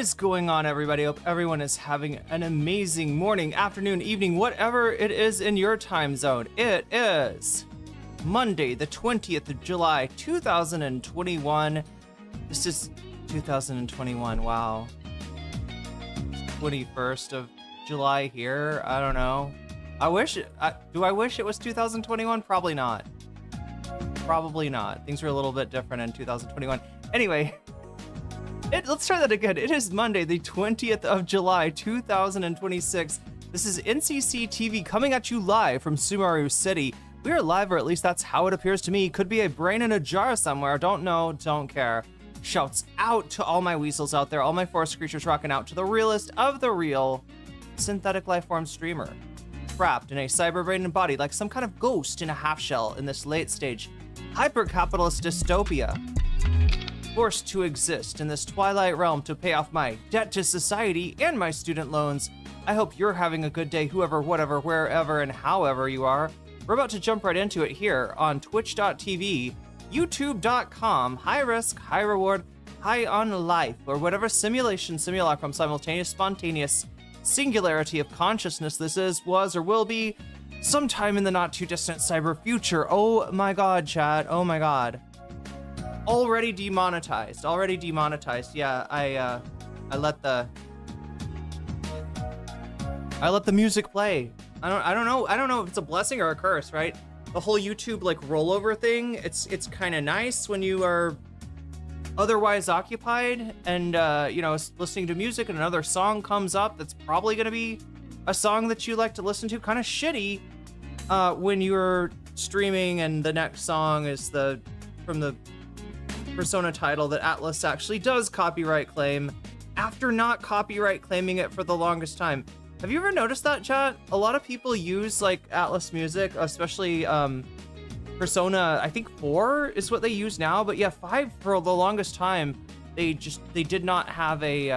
is going on, everybody? Hope everyone is having an amazing morning, afternoon, evening, whatever it is in your time zone. It is Monday, the 20th of July, 2021. This is 2021. Wow. 21st of July here. I don't know. Do I wish it was 2021? Probably not. Probably not. Things were a little bit different in 2021. Anyway, let's try that again. It is Monday, the 20th of July, 2026. This is NCC TV coming at you live from Sumaru City. We are live, or at least that's how it appears to me. Could be a brain in a jar somewhere. Don't know, don't care. Shouts out to all my weasels out there, all my forest creatures rocking out to the realest of the real synthetic lifeform streamer. Trapped in a cyber brain and body like some kind of ghost in a half shell in this late stage hyper-capitalist dystopia. Forced to exist in this twilight realm to pay off my debt to society and my student loans. I hope you're having a good day, whoever, whatever, wherever, and however you are. We're about to jump right into it here on twitch.tv, youtube.com, high risk, high reward, high on life, or whatever simulation, simulacrum, simultaneous, spontaneous singularity of consciousness this is, was, or will be sometime in the not too distant cyber future. Oh my god, chat. Oh my god. Already demonetized. Yeah, I let the music play. I don't know if it's a blessing or a curse, right? The whole YouTube like rollover thing, it's kind of nice when you are otherwise occupied and listening to music and another song comes up that's probably going to be a song that you like to listen to. Kind of shitty when you're streaming and the next song is from the Persona title that Atlas actually does copyright claim after not copyright claiming it for the longest time. Have you ever noticed that, chat? A lot of people use like Atlas music, especially Persona, I think 4 is what they use now, but yeah, 5 for the longest time, they did not have they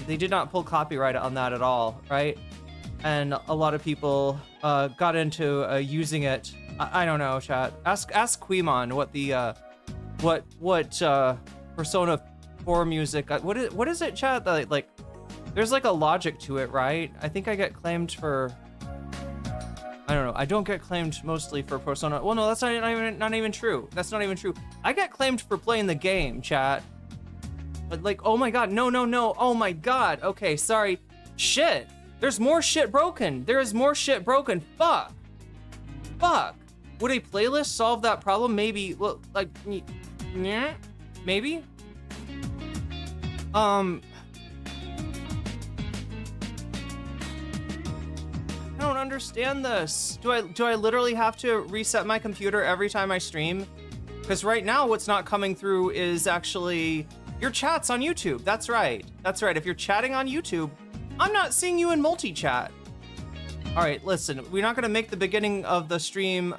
did not pull copyright on that at all, right? And a lot of people got into using it. I don't know, chat. Ask Quimon what the what Persona 4 music, what is it, chat? Like there's like a logic to it, right? I think I get claimed for, I don't know. I don't get claimed mostly for Persona. Well, no, that's not even true. That's not even true. I get claimed for playing the game, chat. But like, oh my god, no. Oh my god. Okay, sorry. Shit. There's more shit broken. There is more shit broken. Fuck. Would a playlist solve that problem? Maybe. Well, like, yeah, maybe. I don't understand this. Do I literally have to reset my computer every time I stream? Because right now what's not coming through is actually your chats on YouTube. That's right. If you're chatting on YouTube, I'm not seeing you in multi-chat. All right, listen, we're not gonna make the beginning of the stream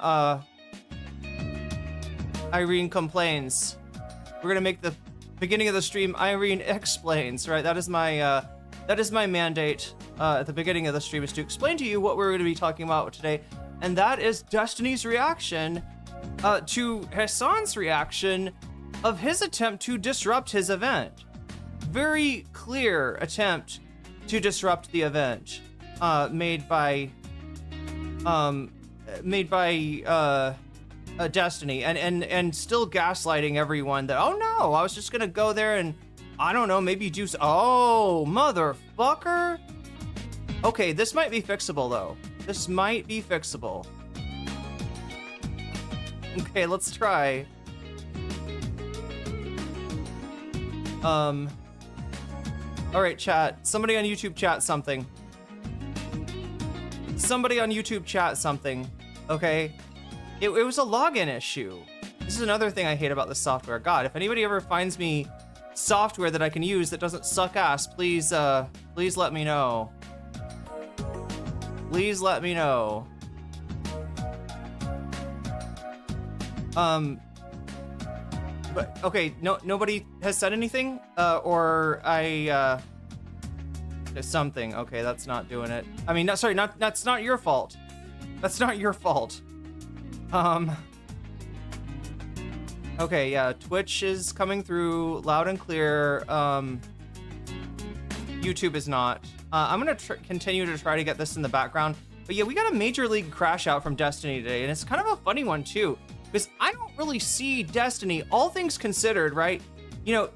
Irene complains. We're gonna make the beginning of the stream Irene explains, right? That is my mandate. At the beginning of the stream is to explain to you what we're going to be talking about today, and that is Destiny's reaction to Hasan's reaction of his attempt to disrupt his event. Very clear attempt to disrupt the event made by Destiny, and still gaslighting everyone that, oh no, I was just gonna go there and I don't know, maybe do oh motherfucker. Okay, this might be fixable, though. This might be fixable. Okay, let's try. All right, chat. Somebody on YouTube chat something. Okay? It was a login issue. This is another thing I hate about this software. God, if anybody ever finds me software that I can use that doesn't suck ass, please let me know. Please let me know. But okay, nobody has said anything, or something. Okay, that's not doing it. I mean, that's not your fault. That's not your fault. Okay, yeah, Twitch is coming through loud and clear. YouTube is not. I'm gonna continue to try to get this in the background. But yeah, we got a major league crash out from Destiny today, and it's kind of a funny one too, because I don't really see Destiny, all things considered, right? You know,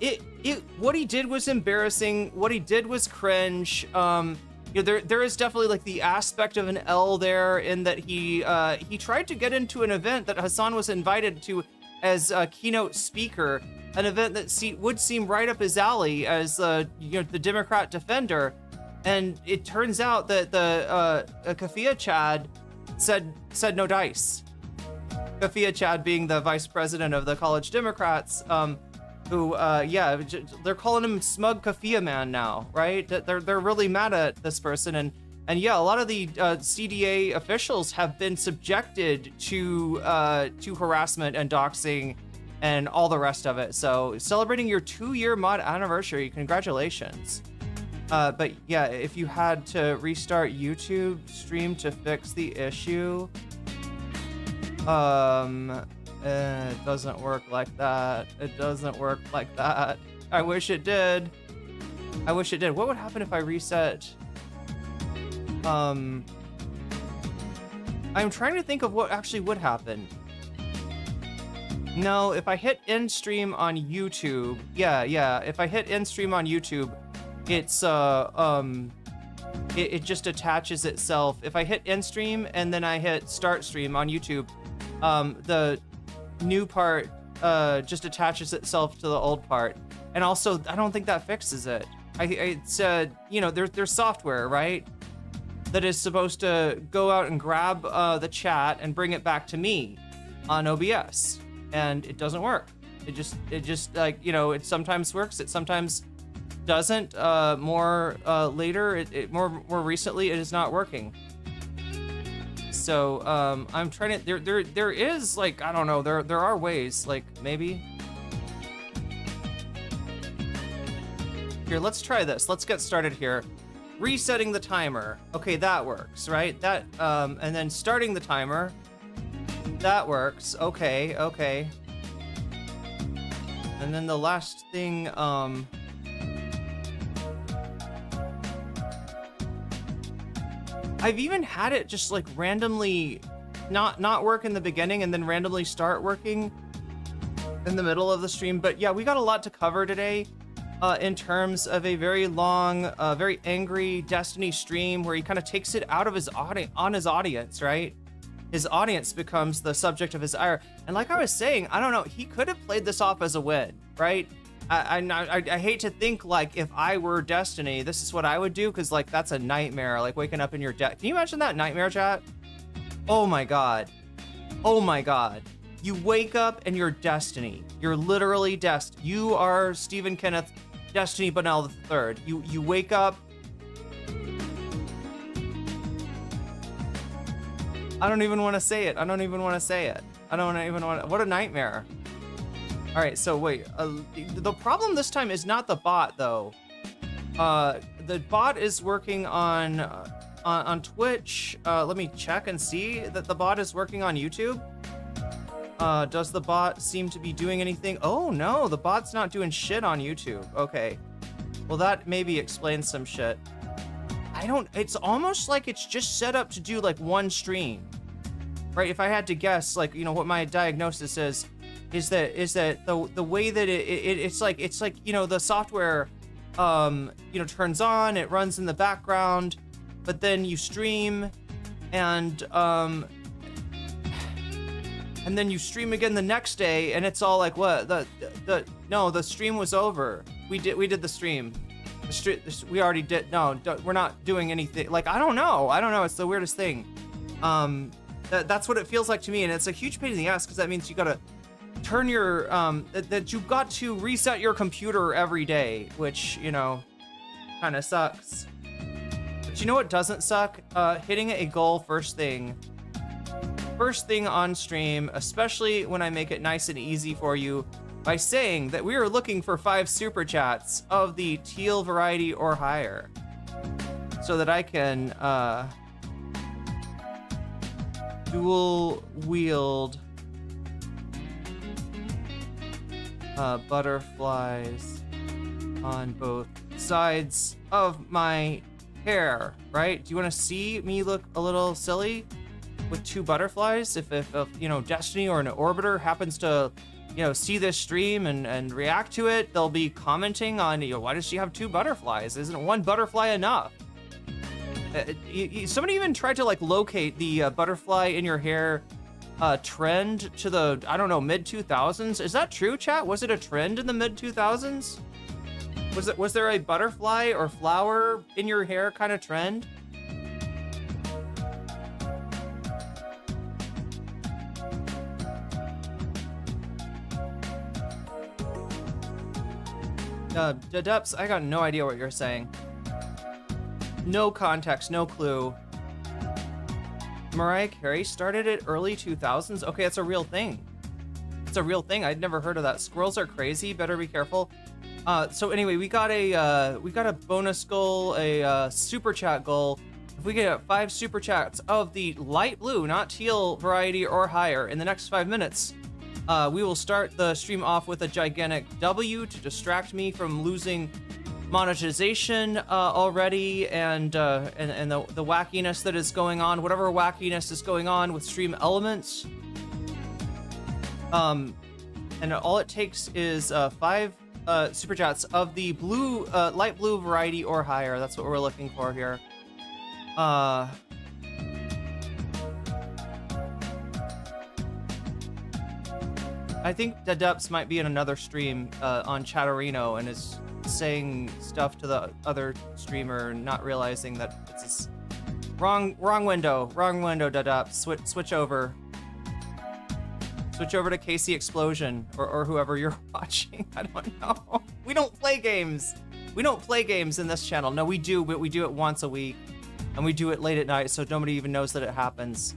what he did was embarrassing. What he did was cringe. You know, there is definitely like the aspect of an L there in that he tried to get into an event that Hasan was invited to as a keynote speaker, an event that would seem right up his alley as you know, the Democrat defender, and it turns out that the Kafia Chad said no dice. Kafia Chad being the vice president of the College Democrats, who yeah, they're calling him Smug Kafia Man now, right? They're really mad at this person, and yeah, a lot of the CDA officials have been subjected to harassment and doxing and all the rest of it. So celebrating your 2-year mod anniversary, congratulations. But yeah, if you had to restart YouTube stream to fix the issue, it doesn't work like that. It doesn't work like that. I wish it did. I wish it did. What would happen if I reset? I'm trying to think of what actually would happen. No, if I hit end stream on YouTube, yeah, if I hit end stream on YouTube, it's it just attaches itself. If I hit end stream and then I hit start stream on YouTube, the new part just attaches itself to the old part. And also, I don't think that fixes it. It's you know, there's software, right, that is supposed to go out and grab the chat and bring it back to me on OBS, and it doesn't work. It just like, you know, it sometimes works, it sometimes doesn't. More later, more recently, it is not working. So I'm trying to, there is like, I don't know, there are ways, like maybe. Here, let's try this. Let's get started here. Resetting the timer. Okay, that works, right? That and then starting the timer. That works. Okay. And then the last thing, I've even had it just like randomly not work in the beginning and then randomly start working in the middle of the stream. But yeah, we got a lot to cover today in terms of a very long, very angry Destiny stream where he kind of takes it out of his audience, right? His audience becomes the subject of his ire. And like I was saying, I don't know, he could have played this off as a win, right? I hate to think like if I were Destiny, this is what I would do, because like that's a nightmare, like waking up in your deck. Can you imagine that nightmare, chat? Oh my god. Oh my god. You wake up and you're Destiny. You're literally You are Stephen Kenneth Destiny Bunnell III. You wake up. I don't even want to say it. What a nightmare. All right, so wait, the problem this time is not the bot though. The bot is working on Twitch. Let me check and see that the bot is working on YouTube. Does the bot seem to be doing anything? Oh no, the bot's not doing shit on YouTube. Okay, well that maybe explains some shit. It's almost like it's just set up to do like one stream, right? If I had to guess, like, you know, what my diagnosis is that the way that it's like, you know, the software, you know, turns on, it runs in the background, but then you stream and then you stream again the next day, and it's all like, what? No, the stream was over. We did the stream. We already did. No, we're not doing anything. Like, I don't know. It's the weirdest thing. That's what it feels like to me, and it's a huge pain in the ass because that means you gotta turn your that you've got to reset your computer every day, which, you know, kind of sucks. But you know what doesn't suck? Hitting a goal first thing on stream, especially when I make it nice and easy for you by saying that we are looking for 5 super chats of the teal variety or higher, so that I can dual wield butterflies on both sides of my hair, right? Do you want to see me look a little silly with 2 butterflies? If you know, Destiny or an orbiter happens to, you know, see this stream and react to it, they'll be commenting on, you know, why does she have 2 butterflies? Isn't 1 butterfly enough? Somebody even tried to like locate the butterfly in your hair trend to the, I don't know, mid 2000s. Is that true, chat? Was it a trend in the mid 2000s? Was there a butterfly or flower in your hair kind of trend? Dedups, I got no idea what you're saying. No context, no clue. Mariah Carey started it early 2000s? Okay, it's a real thing. It's a real thing. I'd never heard of that. Squirrels are crazy. Better be careful. So anyway, we got a bonus goal, a super chat goal. If we get 5 super chats of the light blue, not teal variety or higher in the next 5 minutes, we will start the stream off with a gigantic W to distract me from losing monetization already, and the wackiness that is going on, whatever wackiness is going on with stream elements. And all it takes is 5 super chats of the blue, light blue variety or higher. That's what we're looking for here. I think Dedups might be in another stream on Chatterino and is saying stuff to the other streamer, not realizing that it's wrong window, Dedups. Switch over to Casey Explosion or whoever you're watching. I don't know. We don't play games. We don't play games in this channel. No, we do, but we do it once a week, and we do it late at night, so nobody even knows that it happens.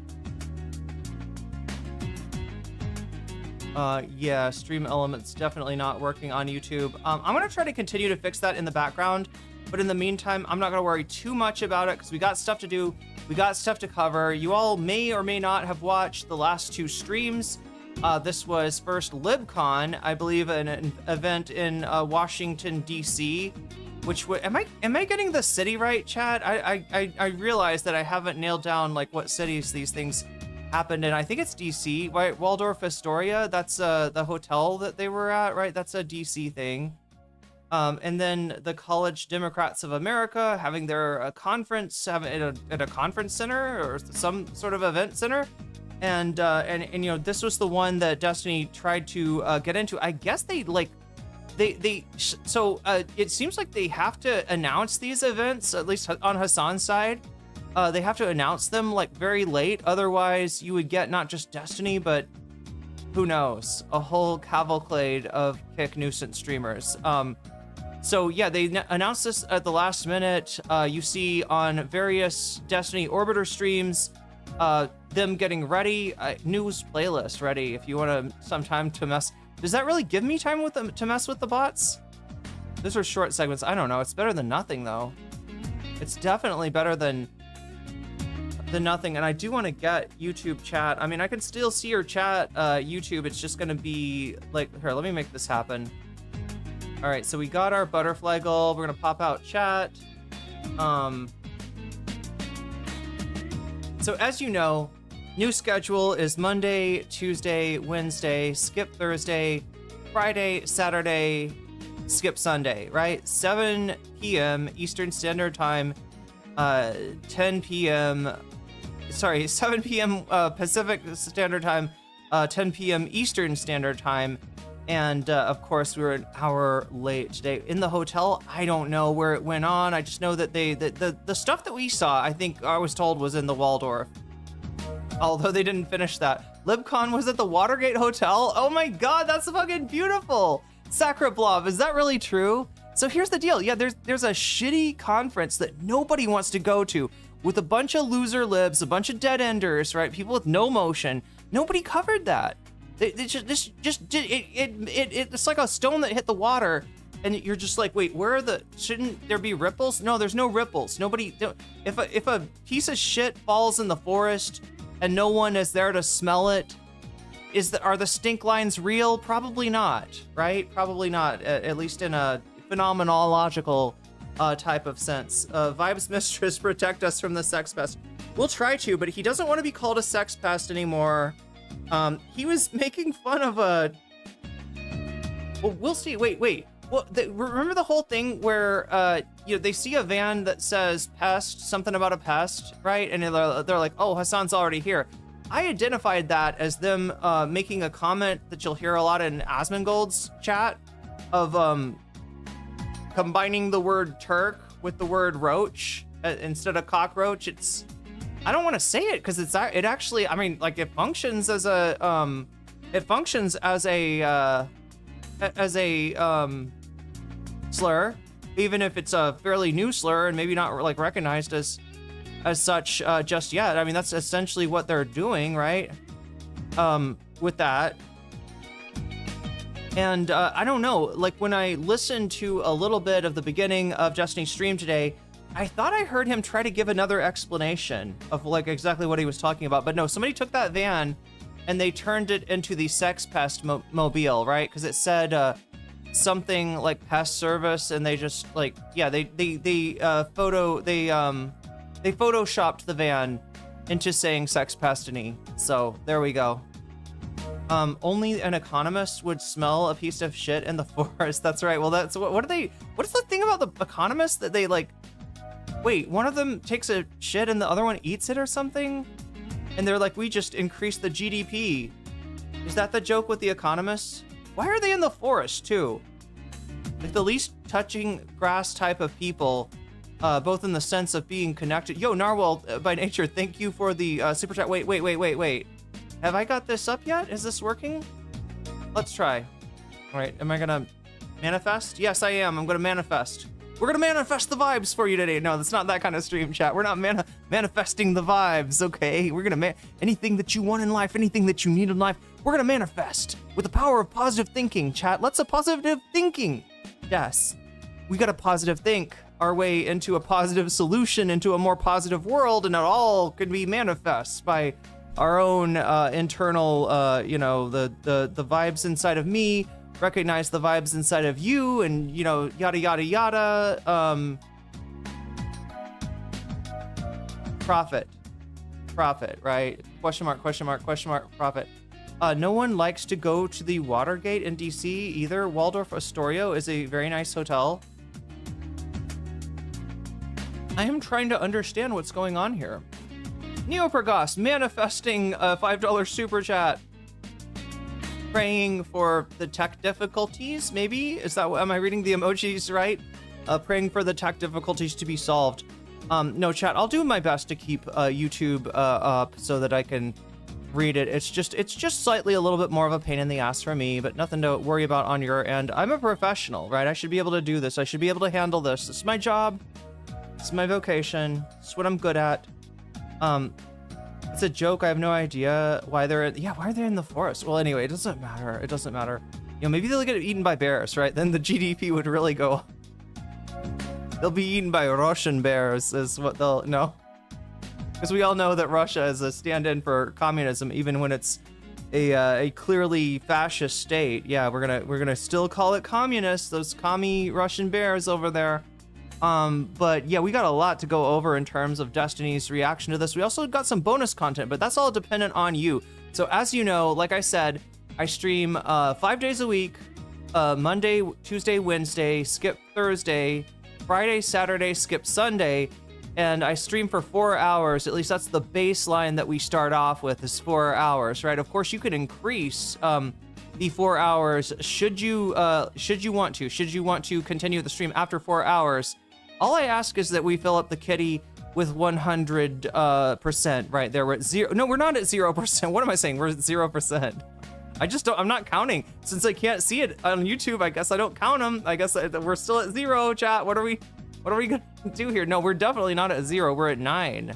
Yeah, stream elements definitely not working on YouTube. I'm gonna try to continue to fix that in the background, but in the meantime, I'm not gonna worry too much about it because we got stuff to do, we got stuff to cover. You all may or may not have watched the last 2 streams. This was first LibCon, I believe, an event in Washington D.C. Which am I getting the city right, chat? I realize that I haven't nailed down like what cities these things happened in. I think it's DC, right? Waldorf Astoria, that's the hotel that they were at, right? That's a DC thing. And then the College Democrats of America having their conference at a conference center or some sort of event center. And you know, this was the one that Destiny tried to get into. I guess so it seems like they have to announce these events, at least on Hasan's side. They have to announce them like very late, otherwise you would get not just Destiny, but who knows, a whole cavalcade of Kick Nuisance streamers. So yeah, they announced this at the last minute. You see on various Destiny Orbiter streams, them getting ready, news playlist ready if you want some time to mess. Does that really give me time with them to mess with the bots? Those are short segments. I don't know. It's better than nothing though. It's definitely better than nothing. And I do want to get YouTube chat. I mean, I can still see your chat, YouTube. It's just going to be like, here, let me make this happen. All right, so we got our butterfly goal. We're going to pop out chat. So as you know, new schedule is Monday, Tuesday, Wednesday, skip Thursday, Friday, Saturday, skip Sunday, right? 7 p.m. Eastern Standard Time, 7 p.m. Pacific Standard Time, 10 p.m. Eastern Standard Time. And of course, we were an hour late today in the hotel. I don't know where it went on. I just know that the stuff that we saw, I think I was told was in the Waldorf. Although they didn't finish that. LibCon was at the Watergate Hotel. Oh my God, that's fucking beautiful. Sacrablob, is that really true? So here's the deal. Yeah, there's a shitty conference that nobody wants to go to with a bunch of loser libs, a bunch of dead enders, right? People with no motion. Nobody covered that. It's like a stone that hit the water, and you're just like, wait, where are shouldn't there be ripples? No, there's no ripples. If a piece of shit falls in the forest and no one is there to smell it, are the stink lines real? Probably not, right? Probably not, at least in a phenomenological type of sense. Vibes mistress, protect us from the sex pest. We'll try to, but he doesn't want to be called a sex pest anymore. He was making fun of a... Well, we'll see. Wait. Well, remember the whole thing where, they see a van that says pest, something about a pest, right? And they're like, oh, Hasan's already here. I identified that as them making a comment that you'll hear a lot in Asmongold's chat of combining the word Turk with the word roach instead of cockroach. I don't want to say it because it actually, I mean, like it functions as a slur, even if it's a fairly new slur and maybe not like recognized as such just yet. I mean, that's essentially what they're doing, right? With that. And I don't know, like when I listened to a little bit of the beginning of Destiny's stream today, I thought I heard him try to give another explanation of like exactly what he was talking about. But no, somebody took that van and they turned it into the sex pest mobile, right? Because it said something like pest service, and they just like, yeah, they photoshopped the van into saying sex pestiny. So there we go. Only an economist would smell a piece of shit in the forest. That's right. Well, that's what are they? What is the thing about the economists that they like? Wait, one of them takes a shit and the other one eats it or something? And they're like, we just increased the GDP. Is that the joke with the economists? Why are they in the forest too? Like the least touching grass type of people, both in the sense of being connected. Yo, Narwhal, by nature, thank you for the super chat. Wait. Have I got this up yet? Is this working? Let's try. All right, am I gonna manifest? Yes, I am. I'm gonna manifest. We're gonna manifest the vibes for you today. No, that's not that kind of stream chat. We're not manifesting the vibes, okay? We're gonna anything that you want in life, anything that you need in life, we're gonna manifest with the power of positive thinking, chat. Let's a positive thinking. Yes, we gotta positive think our way into a positive solution, into a more positive world, and it all could be manifest by our own internal, the vibes inside of me, recognize the vibes inside of you, and, yada, yada, yada. Profit, right? Question mark, profit. No one likes to go to the Watergate in DC either. Waldorf Astoria is a very nice hotel. I am trying to understand what's going on here. Neopergos manifesting a $5 super chat. Praying for the tech difficulties, maybe? Am I reading the emojis right? Praying for the tech difficulties to be solved. No, chat, I'll do my best to keep YouTube up so that I can read it. It's just slightly a little bit more of a pain in the ass for me, but nothing to worry about on your end. I'm a professional, right? I should be able to do this. I should be able to handle this. This is my job. This is my vocation. It's what I'm good at. It's a joke. I have no idea why why are they in the forest? Well, anyway, it doesn't matter. Maybe they'll get eaten by bears, right? Then the GDP would really go up. They'll be eaten by Russian bears is what they'll know. Because we all know that Russia is a stand-in for communism, even when it's a clearly fascist state. Yeah, we're gonna still call it communist, those commie Russian bears over there. But yeah, we got a lot to go over in terms of Destiny's reaction to this. We also got some bonus content, but that's all dependent on you. So as you know, like I said, I stream 5 days a week, Monday, Tuesday, Wednesday, skip Thursday, Friday, Saturday, skip Sunday, and I stream for 4 hours. At least that's the baseline that we start off with, is 4 hours, right? Of course, you can increase the 4 hours should you want to continue the stream after 4 hours. All I ask is that we fill up the kitty with 100%, right there. We're at zero. No, we're not at 0%. What am I saying? We're at 0%. I'm not counting. Since I can't see it on YouTube, I guess I don't count them. I guess we're still at 0, chat. What are we gonna do here? No, we're definitely not at 0. We're at 9.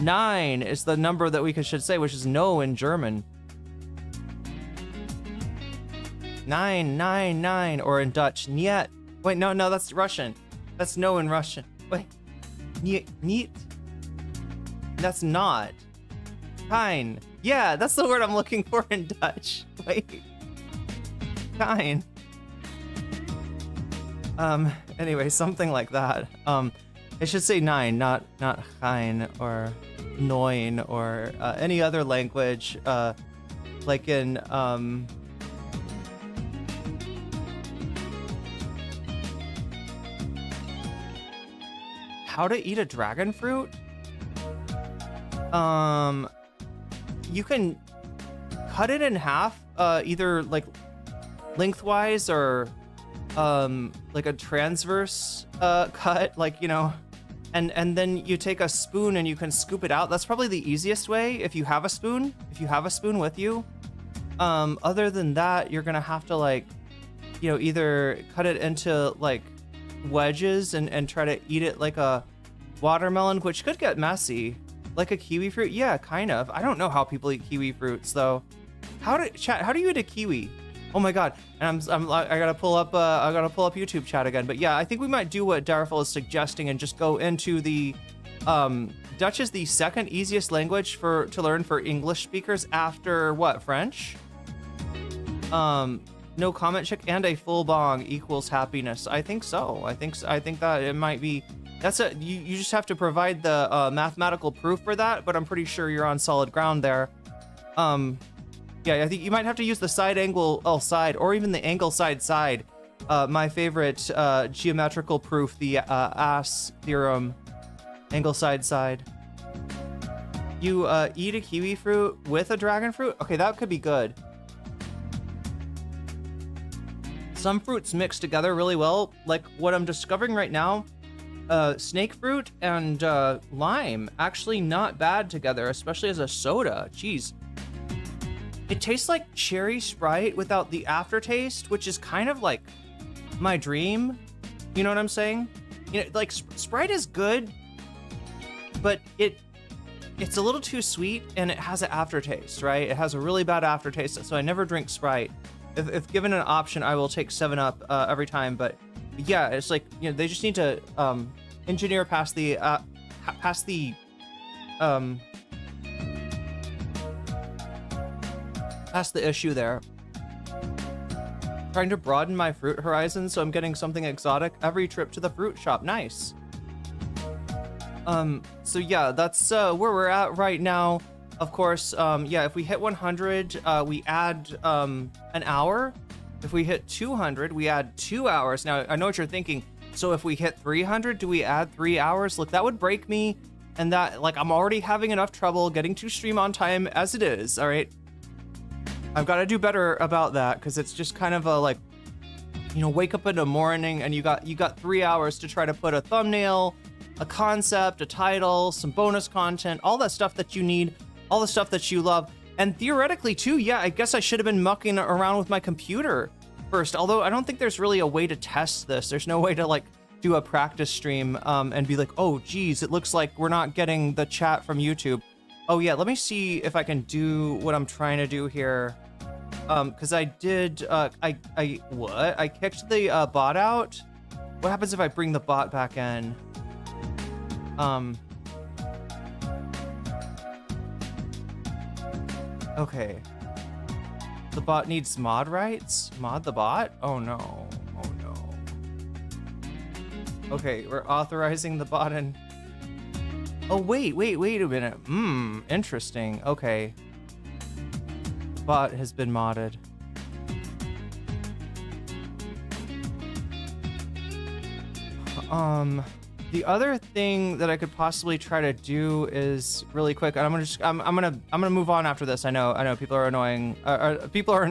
9 is the number that we should say, which is no in German. 9, or in Dutch, niet. Wait, no, that's Russian. That's no in Russian. Wait, niet. That's not. Kein. Yeah, that's the word I'm looking for in Dutch. Wait. Kein. Anyway, something like that. It should say nine, not hein or neun or any other language, like in how to eat a dragon fruit. You can cut it in half, either like lengthwise or like a transverse cut, like, you know, and then you take a spoon and you can scoop it out. That's probably the easiest way if you have a spoon, with you. Other than that, you're gonna have to, like, you know, either cut it into like wedges and try to eat it like a watermelon, which could get messy. Like a kiwi fruit, yeah, kind of. I don't know how people eat kiwi fruits though. How do you eat a kiwi? Oh my god! And I gotta pull up YouTube chat again. But yeah, I think we might do what Darful is suggesting and just go into the Dutch is the second easiest language to learn for English speakers after what, French? No comment check and a full bong equals happiness. I think so. I think that it might be. You just have to provide the mathematical proof for that, but I'm pretty sure you're on solid ground there. Yeah, I think you might have to use the side angle side, or even the angle side. My favorite geometrical proof, the AS theorem, angle side. You eat a kiwi fruit with a dragon fruit? Okay, that could be good. Some fruits mix together really well, like what I'm discovering right now. Snake fruit and lime, actually not bad together, especially as a soda. Jeez. It tastes like cherry Sprite without the aftertaste, which is kind of like my dream. You know what I'm saying? You know, like Sprite is good, but it's a little too sweet and it has an aftertaste, right? It has a really bad aftertaste, so I never drink Sprite. If given an option, I will take 7-Up every time, but yeah, it's like, you know, they just need to engineer past the issue there. Trying to broaden my fruit horizon, so I'm getting something exotic every trip to the fruit shop. Nice. So yeah, that's where we're at right now. Of course, yeah, if we hit 100, we add an hour. If we hit 200, we add 2 hours. Now, I know what you're thinking. So if we hit 300, do we add 3 hours? Look, that would break me. And that, like, I'm already having enough trouble getting to stream on time as it is, all right? I've got to do better about that, because it's just kind of a, like, you know, wake up in the morning and you got 3 hours to try to put a thumbnail, a concept, a title, some bonus content, all that stuff that you need, all the stuff that you love. And theoretically too, yeah, I guess I should have been mucking around with my computer first, although I don't think there's really a way to test this. There's no way to, like, do a practice stream and be like, oh geez, it looks like we're not getting the chat from YouTube. Oh yeah, let me see if I can do what I'm trying to do here. Because I did, I kicked the bot out. What happens if I bring the bot back in? Okay. The bot needs mod rights? Mod the bot? Oh no. Oh no. Okay, we're authorizing the bot and... Oh, wait a minute. Interesting. Okay. The bot has been modded. The other thing that I could possibly try to do is really quick. I'm gonna move on after this. I know people are annoying. People are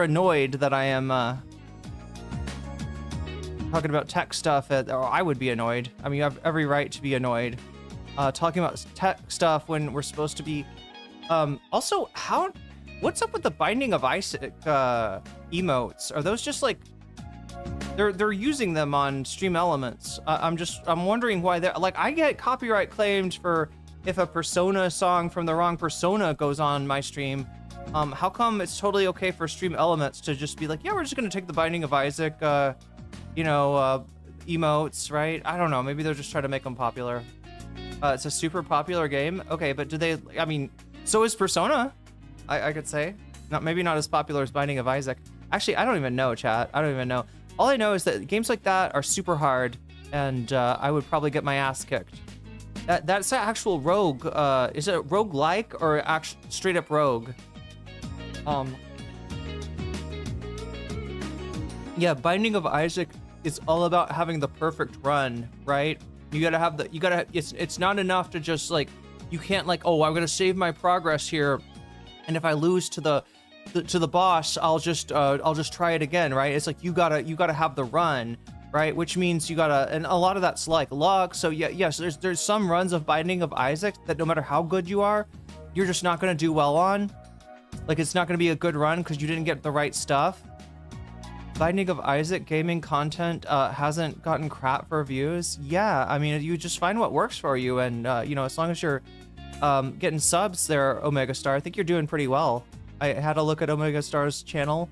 annoyed that I am talking about tech stuff. Or I would be annoyed. I mean, you have every right to be annoyed. Talking about tech stuff when we're supposed to be. Also, what's up with the Binding of Isaac emotes? Are those just like? They're using them on Stream Elements. I'm wondering why they're like, I get copyright claimed for if a Persona song from the wrong Persona goes on my stream. How come it's totally okay for Stream Elements to just be like, yeah, we're just gonna take the Binding of Isaac, emotes, right? I don't know. Maybe they're just trying to make them popular. It's a super popular game. Okay, but do they? I mean, so is Persona. I could say, maybe not as popular as Binding of Isaac. Actually, I don't even know, chat. I don't even know. All I know is that games like that are super hard, and I would probably get my ass kicked. That's an actual rogue. Is it rogue-like or straight up rogue? Yeah, Binding of Isaac is all about having the perfect run, right? You gotta have it's not enough to just like, you can't like, oh, I'm gonna save my progress here, and if I lose to the boss, I'll just try it again, right? It's like you gotta have the run, right? Which means you gotta, and a lot of that's like luck. So yeah, yes, there's some runs of Binding of Isaac that no matter how good you are, you're just not gonna do well on. Like, it's not gonna be a good run because you didn't get the right stuff. Binding of Isaac gaming content hasn't gotten crap for views. Yeah, I mean, you just find what works for you, and you know, as long as you're getting subs there, Omega Star, I think you're doing pretty well. I had a look at Omega Star's channel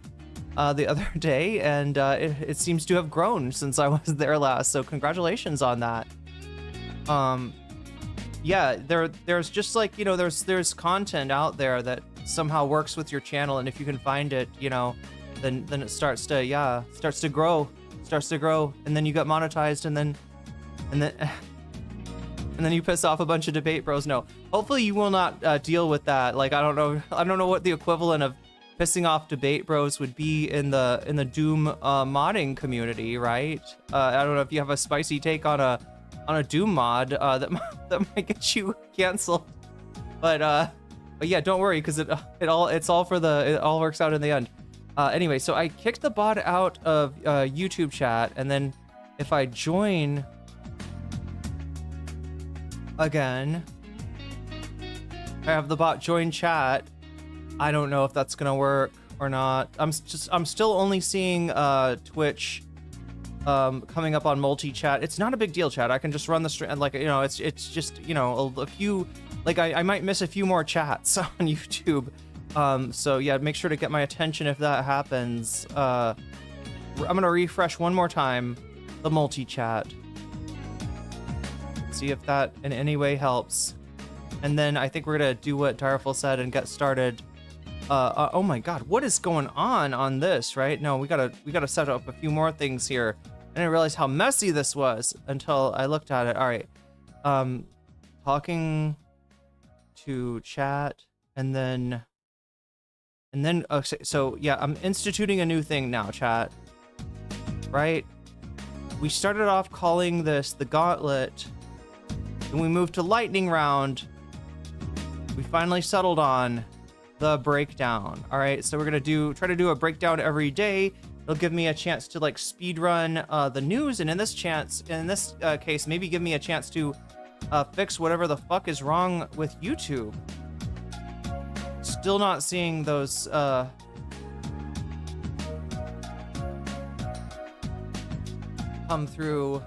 the other day, and it seems to have grown since I was there last, so congratulations on that. Yeah, there's just like, you know, there's content out there that somehow works with your channel, and if you can find it, you know, then it starts to grow, and then you get monetized, and then you piss off a bunch of debate bros. No, hopefully you will not deal with that. Like, I don't know what the equivalent of pissing off debate bros would be in the Doom modding community, right? I don't know if you have a spicy take on a Doom mod that might get you canceled, but yeah, don't worry, because it all works out in the end. Anyway, so I kicked the bot out of YouTube chat, and then if I join again, I have the bot join chat. I don't know if that's gonna work or not. I'm still only seeing Twitch coming up on multi-chat. It's not a big deal, chat. I can just run the stream, and like, you know, it's just, you know, a few, like, I might miss a few more chats on YouTube. So yeah, make sure to get my attention if that happens. I'm gonna refresh one more time the multi-chat, see if that in any way helps, and then I think we're gonna do what Direful said and get started. Oh my god, what is going on this, right? No, we gotta set up a few more things here. I didn't realize how messy this was until I looked at it. All right, talking to chat, and then okay, so yeah, I'm instituting a new thing now, chat, right? We started off calling this the gauntlet, then we moved to lightning round. We finally settled on the breakdown. All right, so we're gonna try to do a breakdown every day. It'll give me a chance to like speed run the news, and in this case, maybe give me a chance to fix whatever the fuck is wrong with YouTube. Still not seeing those come through.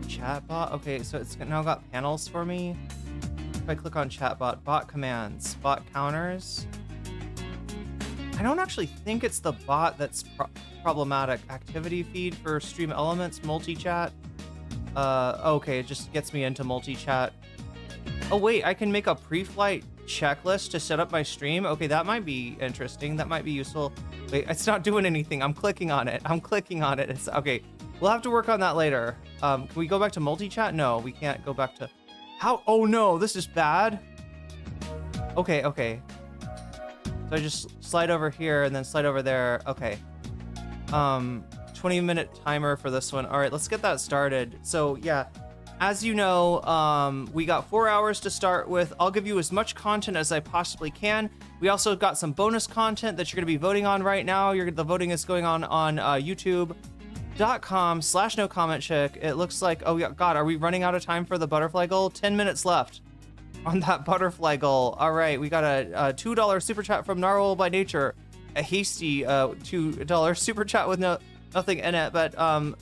Chatbot. Okay, so it's now got panels for me. If I click on chatbot, bot commands, bot counters. I don't actually think it's the bot that's problematic. Activity feed for stream elements, multi-chat. Okay, it just gets me into multi-chat. Oh wait, I can make a pre-flight checklist to set up my stream. Okay, that might be interesting. That might be useful. Wait, it's not doing anything. I'm clicking on it. It's okay. We'll have to work on that later. Can we go back to multi-chat? No, we can't go back to... How? Oh no, this is bad. Okay. So I just slide over here and then slide over there. Okay. 20-minute timer for this one. All right, let's get that started. So yeah, as you know, we got 4 hours to start with. I'll give you as much content as I possibly can. We also got some bonus content that you're gonna be voting on right now. The voting is going on youtube.com/nocommentchick. It looks like, oh yeah, God, are we running out of time for the butterfly goal? 10 minutes left on that butterfly goal. All right, we got a $2 super chat from Narwhal by Nature, a hasty $2 super chat with nothing in it, but I've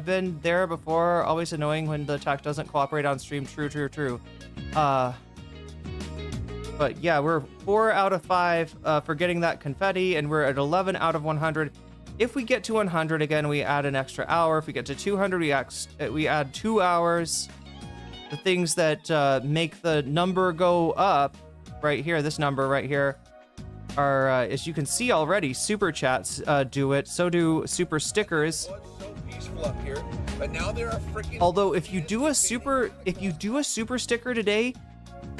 been there before. Always annoying when the tech doesn't cooperate on stream. True. But yeah, we're 4 out of 5 for getting that confetti, and we're at 11 out of 100 If we get to 100 again, we add an extra hour. If we get to 200, we add 2 hours. The things that make the number go up right here, this number right here, are, as you can see already, super chats do it. So do super stickers. Well, it's so peaceful up here, but now there are freaking. Although if you do a super sticker today,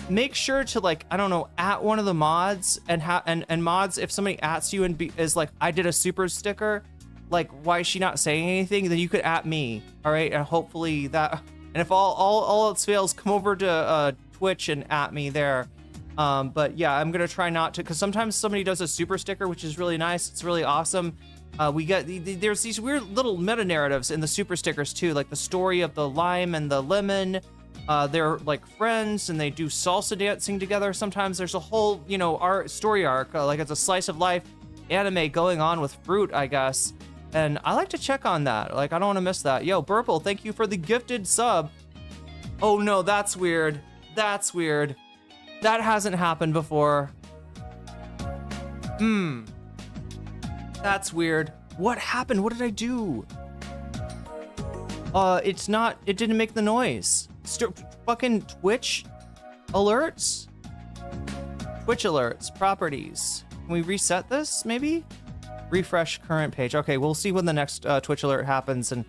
make sure to, like, I don't know, at one of the mods and mods, if somebody ats you and is like, I did a super sticker, like, why is she not saying anything? Then you could at me, all right? And hopefully that, and if all else fails, come over to Twitch and at me there. But yeah, I'm gonna try not to, because sometimes somebody does a super sticker, which is really nice. It's really awesome. We get there's these weird little meta narratives in the super stickers too, like the story of the lime and the lemon. They're like friends and they do salsa dancing together. Sometimes there's a whole, you know, story arc, like it's a slice of life anime going on with fruit, I guess. And I like to check on that. Like, I don't want to miss that. Yo, Burple, thank you for the gifted sub. Oh no, that's weird. That's weird. That hasn't happened before. That's weird. What happened? What did I do? It didn't make the noise. Fucking Twitch alerts? Twitch alerts, properties. Can we reset this, maybe? Refresh current page. Okay, we'll see when the next Twitch alert happens, and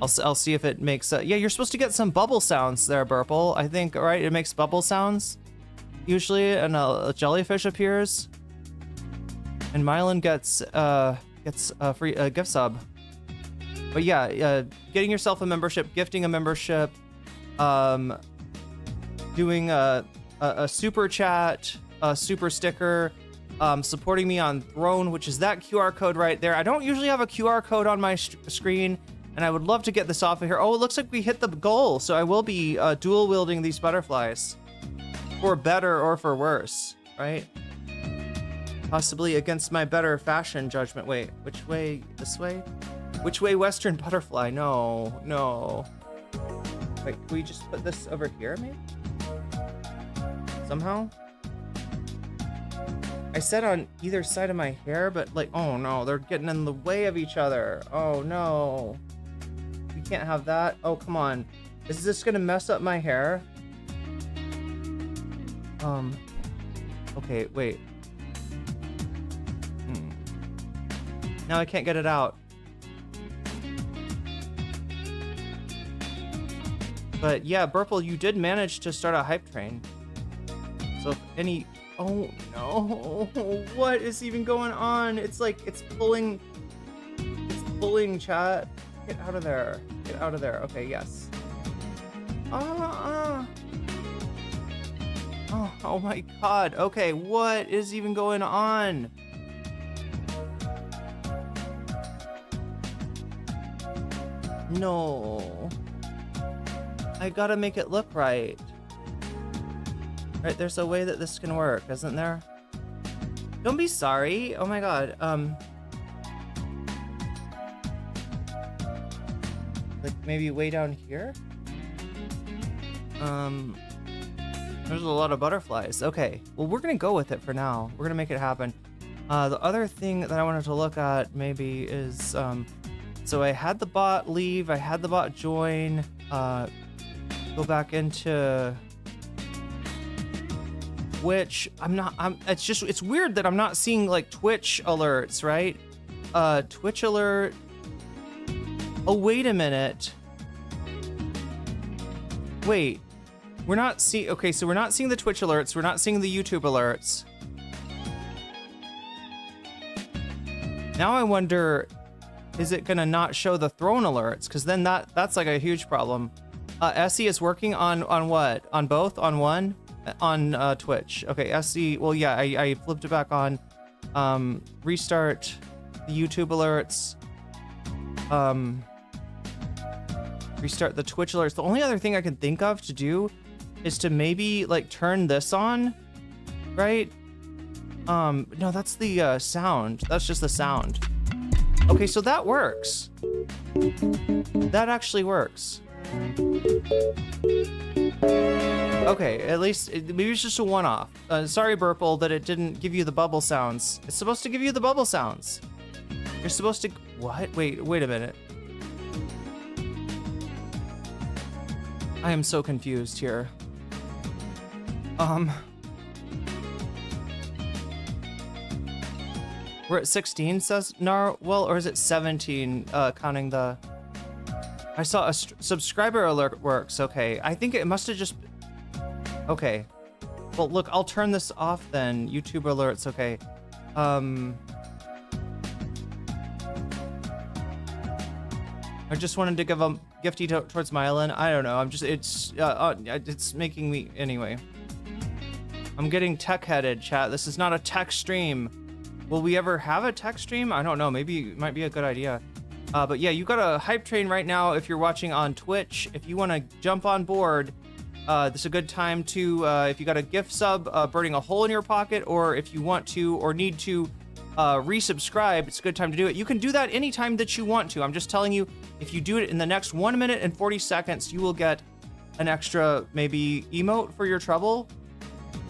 I'll see if it makes... yeah, you're supposed to get some bubble sounds there, Burple. I think, right? It makes bubble sounds, usually, and a jellyfish appears. And Mylan gets a free gift sub. But yeah, getting yourself a membership, gifting a membership, doing a super chat, a super sticker, supporting me on Throne, which is that QR code right there. I don't usually have a QR code on my screen, and I would love to get this off of here. Oh, it looks like we hit the goal, so I will be dual wielding these butterflies, for better or for worse, right? Possibly against my better fashion judgment. Wait, which way? This way? Which way, Western butterfly? No, no. Wait, can we just put this over here, maybe? Somehow? I said on either side of my hair, but like, oh no, they're getting in the way of each other. Oh no. We can't have that. Oh, come on. Is this gonna mess up my hair? Okay, wait. Now I can't get it out. But yeah, Burple, you did manage to start a hype train. So if any... Oh no, what is even going on? It's like, it's pulling chat. Get out of there. Get out of there. Okay, yes. Oh my god. Okay, what is even going on? No. I gotta make it look right. Right, there's a way that this can work, isn't there? Don't be sorry. Oh my god. Like maybe way down here? There's a lot of butterflies. Okay, well, we're gonna go with it for now. We're gonna make it happen. The other thing that I wanted to look at maybe is, so I had the bot leave, I had the bot join, go back into Twitch. It's weird that I'm not seeing like Twitch alerts, right? Twitch alert. Oh, wait a minute. Wait, we're not seeing, okay, so we're not seeing the Twitch alerts, we're not seeing the YouTube alerts. Now I wonder, is it gonna not show the Throne alerts? Because then that's like a huge problem. Essie is working on what? On both? On one? On Twitch. Okay, Essie, well, yeah, I flipped it back on. Restart the YouTube alerts. Restart the Twitch alerts. The only other thing I can think of to do is to maybe like turn this on, right? No, that's the sound. That's just the sound. Okay, so that works. That actually works. Okay, at least maybe it's just a one-off. Sorry, Burple, that it didn't give you the bubble sounds. It's supposed to give you the bubble sounds. You're supposed to, what? Wait a minute. I am so confused here. We're at 16, says Narwhal, or is it 17, counting the... I saw a subscriber alert works, okay. I think it must have just... Okay. Well, look, I'll turn this off then. YouTube alerts, okay. I just wanted to give a gifty towards Myelin. I don't know, I'm just, it's making me, anyway. I'm getting tech-headed, chat. This is not a tech stream. Will we ever have a tech stream? I don't know, maybe it might be a good idea. But yeah, you got a hype train right now if you're watching on Twitch. If you want to jump on board, this is a good time to, if you got a gift sub burning a hole in your pocket, or if you want to or need to resubscribe, it's a good time to do it. You can do that anytime that you want to. I'm just telling you, if you do it in the next 1 minute and 40 seconds, you will get an extra maybe emote for your trouble.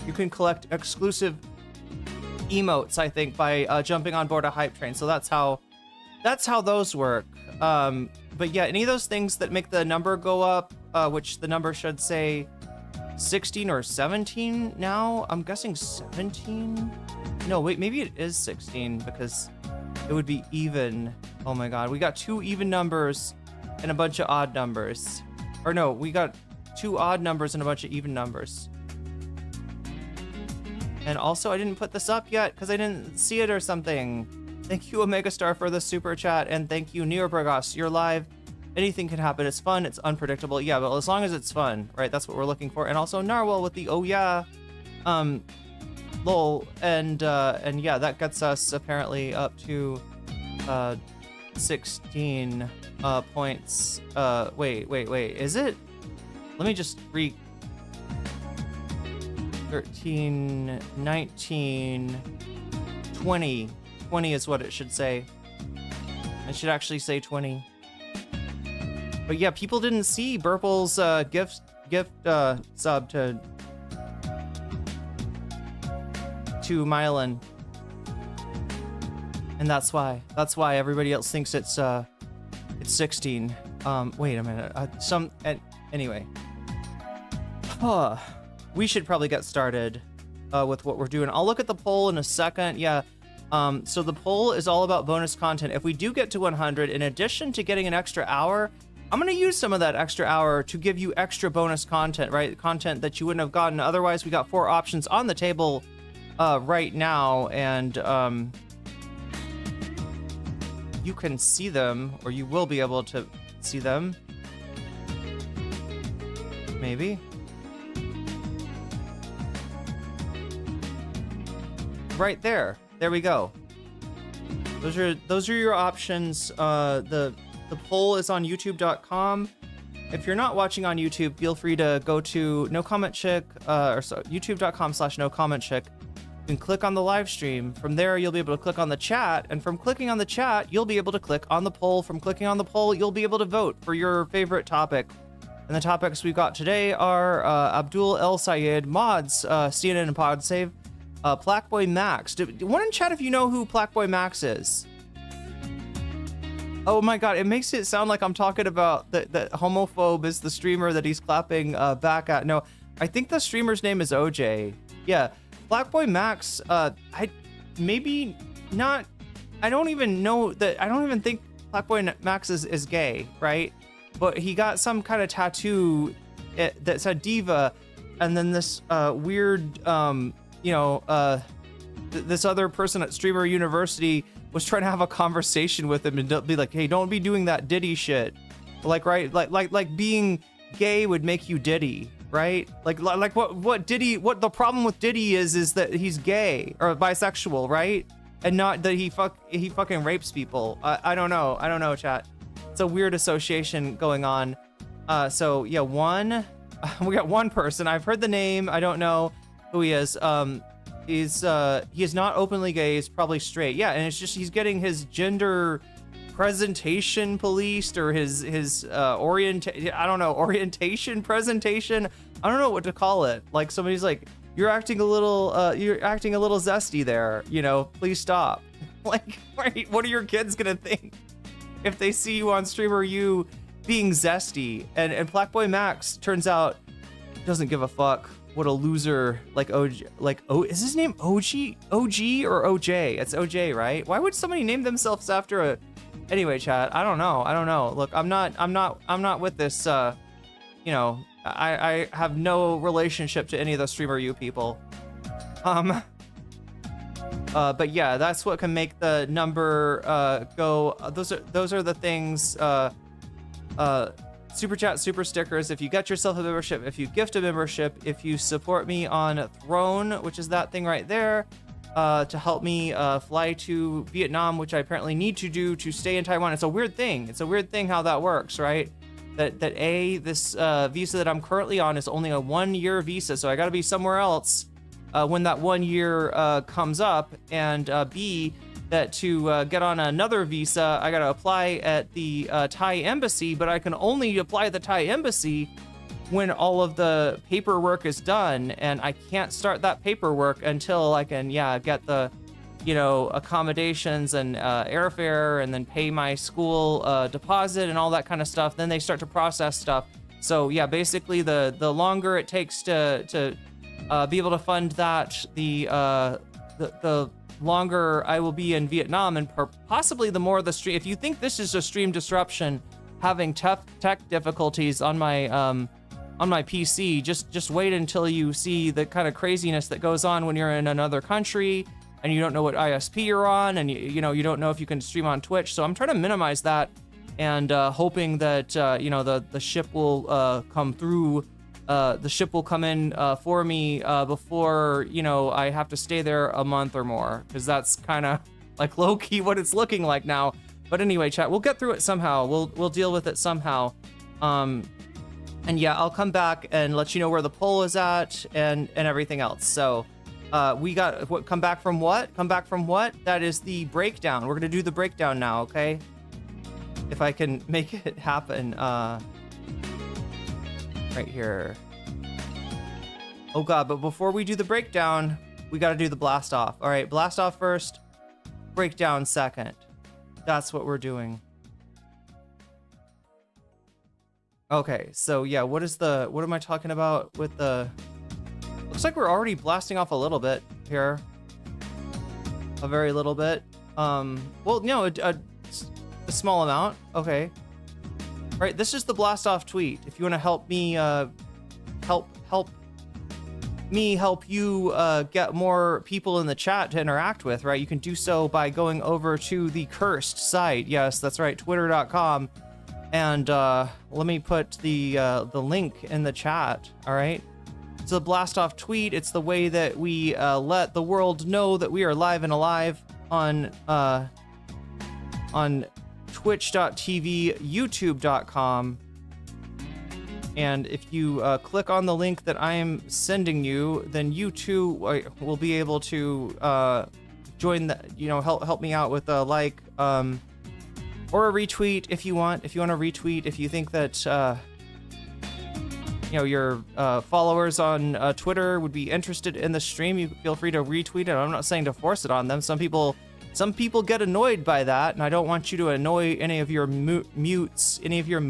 You can collect exclusive emotes, I think, by jumping on board a hype train. So that's how those work. But yeah, any of those things that make the number go up, which the number should say 16 or 17 now. I'm guessing 17. No, wait, maybe it is 16 because it would be even. Oh my god, we got 2 even numbers and a bunch of odd numbers. Or no, we got 2 odd numbers and a bunch of even numbers. And also, I didn't put this up yet because I didn't see it or something. Thank you, Omega Star, for the super chat, and thank you, Neobragos. You're live. Anything can happen. It's fun. It's unpredictable. Yeah, but as long as it's fun, right? That's what we're looking for. And also Narwhal with the oh yeah, lol, and yeah, that gets us apparently up to 16 points. Wait, is it? Let me just 13, 19, 20. 20 is what it should say. I should actually say 20. But yeah, people didn't see Burple's gift sub to Myelin. And that's why everybody else thinks it's 16. Wait a minute. Anyway. We should probably get started with what we're doing. I'll look at the poll in a second. Yeah. So the poll is all about bonus content. If we do get to 100, in addition to getting an extra hour, I'm going to use some of that extra hour to give you extra bonus content, right? Content that you wouldn't have gotten otherwise. We got 4 options on the table right now, and you can see them, or you will be able to see them. Maybe. Right there. There we go. Those are your options. The poll is on youtube.com. If you're not watching on YouTube, feel free to go to nocommentchick, youtube.com/nocommentchick. You can click on the live stream. From there, you'll be able to click on the chat, and from clicking on the chat, you'll be able to click on the poll. From clicking on the poll, you'll be able to vote for your favorite topic. And the topics we've got today are Abdul El Sayed, mods, CNN and PodSave, Plaqueboy Max. One in chat if you know who Plaqueboy Max is. Oh my god, it makes it sound like I'm talking about that homophobe is the streamer that he's clapping back at. No, I think the streamer's name is OJ. Yeah, Plaqueboy Max, maybe not, I don't even know that, I don't even think Plaqueboy Max is gay, right? But he got some kind of tattoo that said diva, and then this weird, this other person at Streamer University was trying to have a conversation with him and be like, hey, don't be doing that Diddy shit. Like, right? Like being gay would make you Diddy, right? Like what Diddy, what the problem with Diddy is that he's gay or bisexual, right? And not that he fucking rapes people. I don't know, chat. It's a weird association going on. So yeah, we got one person. I've heard the name. I don't know who he is. He is not openly gay. He's probably straight. Yeah, and it's just he's getting his gender presentation policed, or his orientation presentation. I don't know what to call it. Like somebody's like, you're acting a little zesty there. Please stop. Like, what are your kids gonna think if they see you on stream or you being zesty? And Black Boy Max turns out doesn't give a fuck. What a loser. Like is his name OG or OJ? It's OJ, right? Why would somebody name themselves after a? Anyway, chat. I don't know. Look, I'm not with this. You know, I have no relationship to any of the streamer you people. But yeah, that's what can make the number go. Those are the things. Super chat, super stickers. If you get yourself a membership, if you gift a membership, if you support me on Throne, which is that thing right there, to help me fly to Vietnam, which I apparently need to do to stay in Taiwan. It's a weird thing. It's a weird thing how that works, right? That this visa that I'm currently on is only a 1-year visa, so I got to be somewhere else when that 1 year comes up, and B, that to get on another visa, I gotta apply at the Thai embassy, but I can only apply at the Thai embassy when all of the paperwork is done, and I can't start that paperwork until I can, get the, accommodations and airfare, and then pay my school deposit and all that kind of stuff. Then they start to process stuff. So yeah, basically the longer it takes to be able to fund that, the longer I will be in Vietnam, and possibly the more the stream. If you think this is a stream disruption, having tough tech difficulties on my PC, just wait until you see the kind of craziness that goes on when you're in another country and you don't know what ISP you're on, and you don't know if you can stream on Twitch. So I'm trying to minimize that, and hoping that the ship will come through. The ship will come in for me before I have to stay there a month or more, because that's kind of like low-key what it's looking like now. But anyway, chat, we'll get through it somehow. We'll deal with it somehow. And yeah, I'll come back and let you know where the poll is at and everything else. So we got what? Come back from what? Come back from what? That is the breakdown. We're gonna do the breakdown now, okay? If I can make it happen. Right here. Oh god, but before we do the breakdown, we got to do the blast off. All right, blast off first, breakdown second. That's what we're doing. Okay, so yeah, what am I talking about with the... Looks like we're already blasting off a little bit here. A very little bit. Well, no, a small amount. Okay. All right, this is the blast off tweet. If you want to help me, help you get more people in the chat to interact with, right? You can do so by going over to the cursed site. Yes, that's right, twitter.com. And let me put the link in the chat. All right. It's a blast off tweet. It's the way that we let the world know that we are live and alive on twitch.tv, youtube.com, and if you click on the link that I am sending you, then you too will be able to join the, help me out with a like or a retweet if you want. If you want to retweet, if you think that your followers on Twitter would be interested in the stream, you feel free to retweet it. I'm not saying to force it on them. Some people get annoyed by that, and I don't want you to annoy any of your mutes, your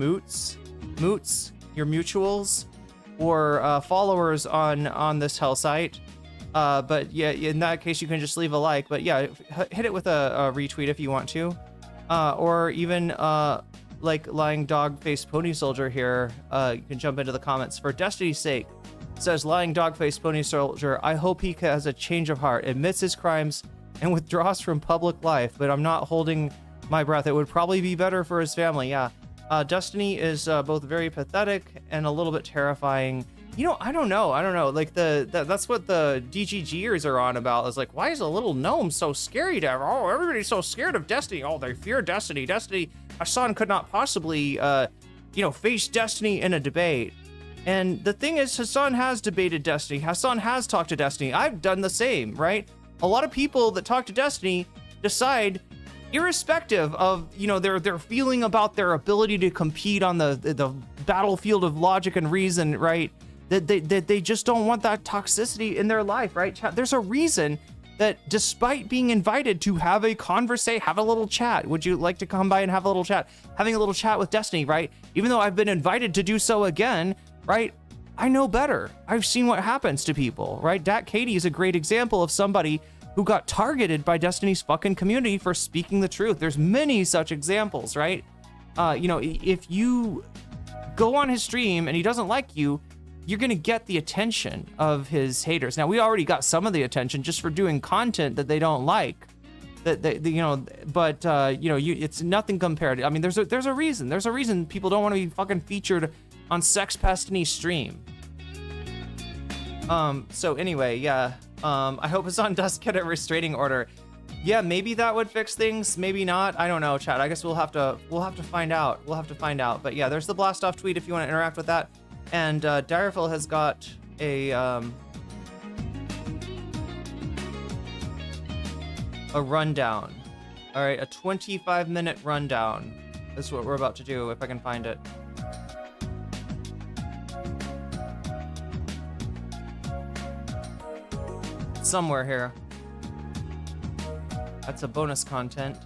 mutuals, or followers on this hell site. But yeah, in that case, you can just leave a like. But yeah, hit it with a retweet if you want to, or even like Lying Dog Faced Pony Soldier here. You can jump into the comments. For Destiny's sake, says Lying Dog Faced Pony Soldier, I hope he has a change of heart, admits his crimes, and withdraws from public life, but I'm not holding my breath. It would probably be better for his family. Yeah. Destiny is both very pathetic and a little bit terrifying. I don't know. Like that's what the DGGers are on about. Is like, why is a little gnome so scary to oh, everybody's so scared of Destiny. Oh, they fear Destiny. Hasan could not possibly, face Destiny in a debate. And the thing is, Hasan has debated Destiny. Hasan has talked to Destiny. I've done the same, right? A lot of people that talk to Destiny decide, irrespective of their feeling about their ability to compete on the battlefield of logic and reason, right? That they just don't want that toxicity in their life, right? There's a reason that despite being invited to have a conversation, have a little chat, would you like to come by and have a little chat? Having a little chat with Destiny, right? Even though I've been invited to do so again, right? I know better. I've seen what happens to people, right? Dat Katie is a great example of somebody who got targeted by Destiny's fucking community for speaking the truth. There's many such examples, right? You know, if you go on his stream and he doesn't like you, you're gonna get the attention of his haters. Now, we already got some of the attention just for doing content that they don't like. You know, but you know, it's nothing compared. I mean, there's a reason. There's a reason people don't want to be fucking featured on Sex Pestany's stream. So anyway, yeah. I hope Hasan does get a restraining order. Yeah, maybe that would fix things, maybe not. I don't know, chat. I guess we'll have to find out. We'll have to find out. But yeah, there's the blast off tweet if you want to interact with that. And Direful has got a rundown. All right, a 25-minute rundown. This is what we're about to do if I can find it. Somewhere here. That's a bonus content.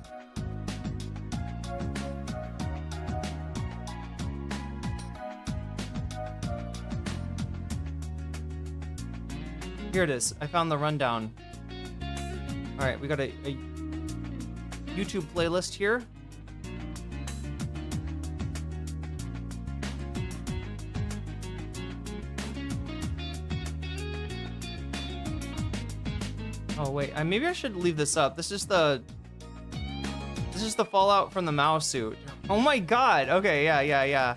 Here it is. I found the rundown. All right, we got a YouTube playlist here. Oh wait, maybe I should leave this up. This is the fallout from the Mao suit. Oh my god. Okay, yeah.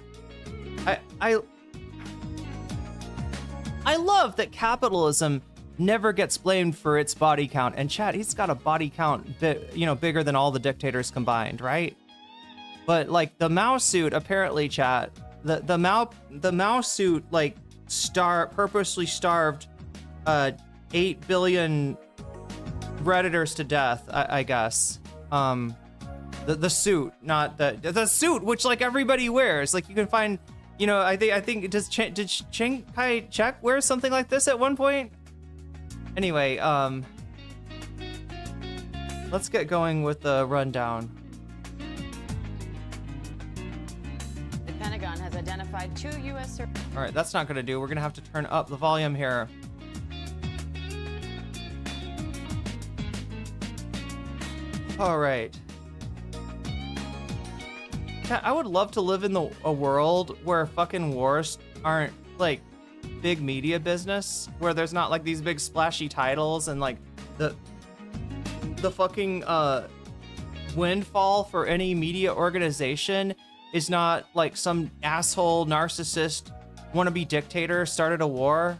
I love that capitalism never gets blamed for its body count. And chat, he's got a body count you know, bigger than all the dictators combined, right? But like the Mao suit, apparently, chat, the Mao suit like purposely starved 8 billion Redditors to death, I guess. The suit, not the suit, which like everybody wears. Like you can find, you know, I think did Chiang Kai-shek wear something like this at one point? Anyway, let's get going with the rundown. The Pentagon has identified 2 U.S. All right, that's not gonna do. We're gonna have to turn up the volume here. All right. I would love to live in a world where fucking wars aren't like big media business, where there's not like these big splashy titles and like the fucking windfall for any media organization is not like some asshole narcissist wannabe dictator started a war.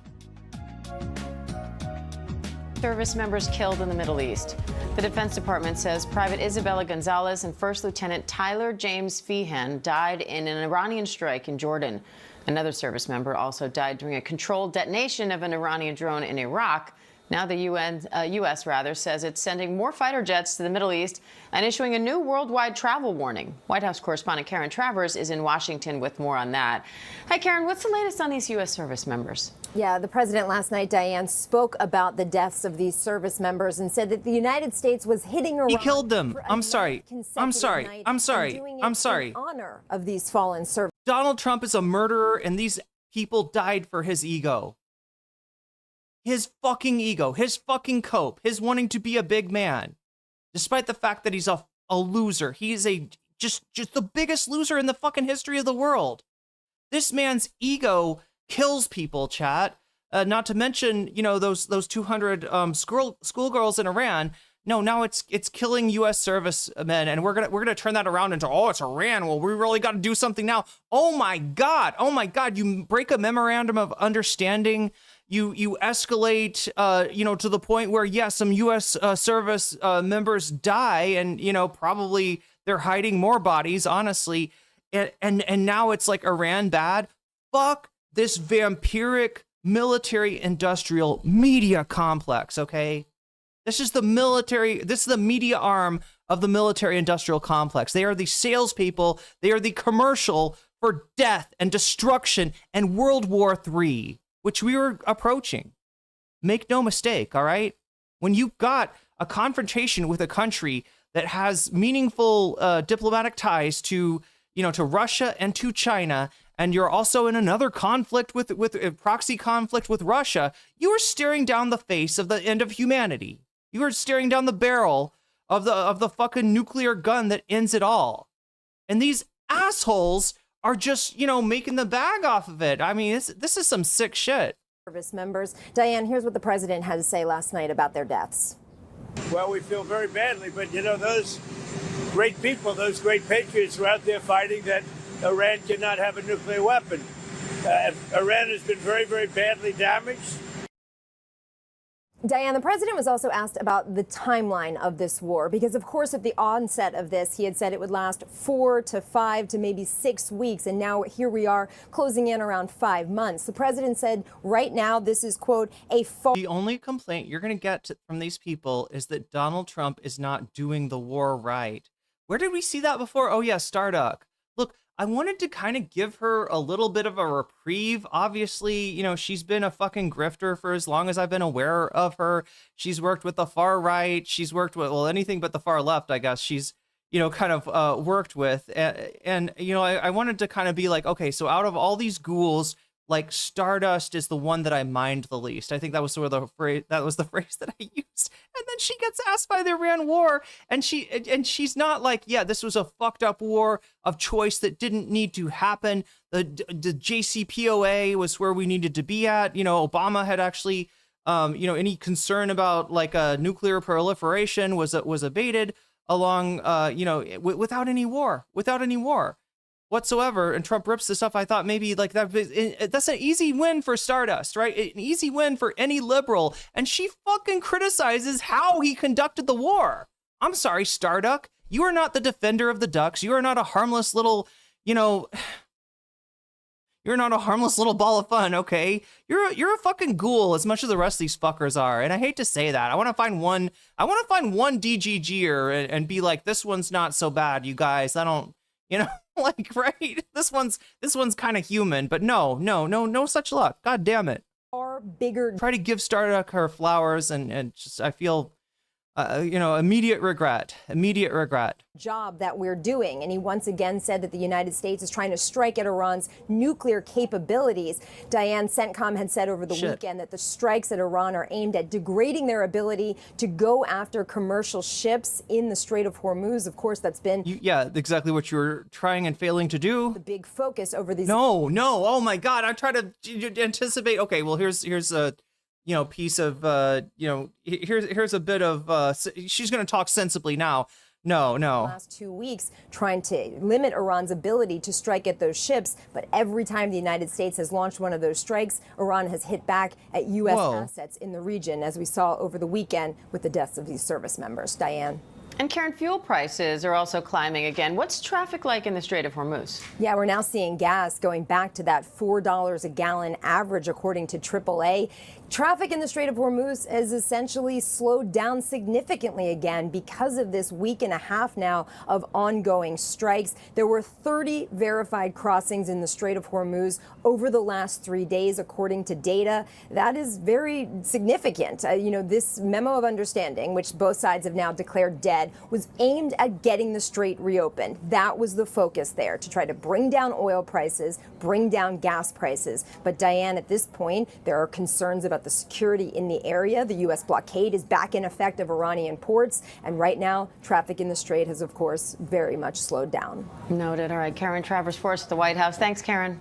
Service members killed in the Middle East. The Defense Department says Private Isabella Gonzalez and First Lieutenant Tyler James Feehan died in an Iranian strike in Jordan. Another service member also died during a controlled detonation of an Iranian drone in Iraq. Now the U.S. says it's sending more fighter jets to the Middle East and issuing a new worldwide travel warning. White House correspondent Karen Travers is in Washington with more on that. Hi, Karen, what's the latest on these U.S. service members? Yeah, the president last night, Diane, spoke about the deaths of these service members and said that the United States was hitting Iran. He killed them. I'm sorry. In honor of these fallen service. Donald Trump is a murderer, and these people died for his ego. His fucking ego, his fucking cope, his wanting to be a big man. Despite the fact that he's a loser. He is just the biggest loser in the fucking history of the world. This man's ego kills people, chat. Not to mention, you know, those 200 schoolgirls in Iran. No, now it's killing U.S. servicemen, and we're gonna turn that around into, oh, it's Iran. Well, we really got to do something now. Oh my God! You break a memorandum of understanding. You escalate, you know, to the point where yes, some U.S. Service members die, and you know probably they're hiding more bodies, honestly. And now it's like Iran bad. Fuck this vampiric military-industrial media complex. Okay. This is the media arm of the military-industrial complex. They are the salespeople. They are the commercial for death and destruction and World War III, which we were approaching. Make no mistake, all right? when you've got a confrontation with a country that has meaningful diplomatic ties to, to Russia and to China, and you're also in another conflict with a proxy conflict with Russia, you are staring down the face of the end of humanity. You are staring down the barrel of the fucking nuclear gun that ends it all. And these assholes are just, making the bag off of it. I mean, this is some sick shit. Service members. Diane, here's what the president had to say last night about their deaths. Well, we feel very badly, but those great people, those great patriots were out there fighting that Iran cannot have a nuclear weapon. Iran has been very, very badly damaged. Diane, the president was also asked about the timeline of this war, because, of course, at the onset of this, he had said it would last 4 to 5 to maybe 6 weeks. And now here we are closing in around 5 months. The president said right now this is, quote, the only complaint you're going to get from these people is that Donald Trump is not doing the war right. Where did we see that before? Oh, yeah, Starduck. Look, I wanted to kind of give her a little bit of a reprieve. Obviously, she's been a fucking grifter for as long as I've been aware of her. She's worked with the far right. She's worked with, well, anything but the far left, I guess. She's, kind of worked with. And I wanted to kind of be like, okay, so out of all these ghouls, like Stardust is the one that I mind the least. I think that was sort of the phrase that I used. And then she gets asked by the Iran war, and she's not like, yeah, this was a fucked up war of choice that didn't need to happen. The JCPOA was where we needed to be at. Obama had actually, any concern about like nuclear proliferation was abated along, without any war whatsoever. And Trump rips this up. I thought maybe like that's an easy win for Stardust, right? An easy win for any liberal. And she fucking criticizes how he conducted the war. I'm sorry, Starduck. You are not the defender of the ducks. You are not a harmless little, you're not a harmless little ball of fun, okay? You're a fucking ghoul as much as the rest of these fuckers are. And I hate to say that. I want to find one DGGer and be like, this one's not so bad, you guys. I don't, like, right? This one's kind of human, but no such luck. God damn it. Far bigger. Try to give Starduck her flowers and just, I feel, immediate regret. Job that we're doing. And he once again said that the United States is trying to strike at Iran's nuclear capabilities. Diane, CENTCOM had said over the weekend that the strikes at Iran are aimed at degrading their ability to go after commercial ships in the Strait of Hormuz. Of course, that's been exactly what you were trying and failing to do. The big focus over these. No. Oh my God. I try to anticipate. Okay, well, here's a piece of here's a bit of she's going to talk sensibly now. No. Last 2 weeks trying to limit Iran's ability to strike at those ships. But every time the United States has launched one of those strikes, Iran has hit back at U.S. assets in the region, as we saw over the weekend with the deaths of these service members. Diane. And Karen, fuel prices are also climbing again. What's traffic like in the Strait of Hormuz? Yeah, we're now seeing gas going back to that $4 a gallon average, according to AAA. Traffic in the Strait of Hormuz has essentially slowed down significantly again because of this week and a half now of ongoing strikes. There were 30 verified crossings in the Strait of Hormuz over the last 3 days, according to data. That is very significant. This memo of understanding, which both sides have now declared dead, was aimed at getting the strait reopened. That was the focus there, to try to bring down oil prices, bring down gas prices. But Diane, at this point, there are concerns about the security in the area. The U.S. blockade is back in effect of Iranian ports. And right now, traffic in the strait has, of course, very much slowed down. Noted. All right, Karen Travers for us at the White House. Thanks, Karen.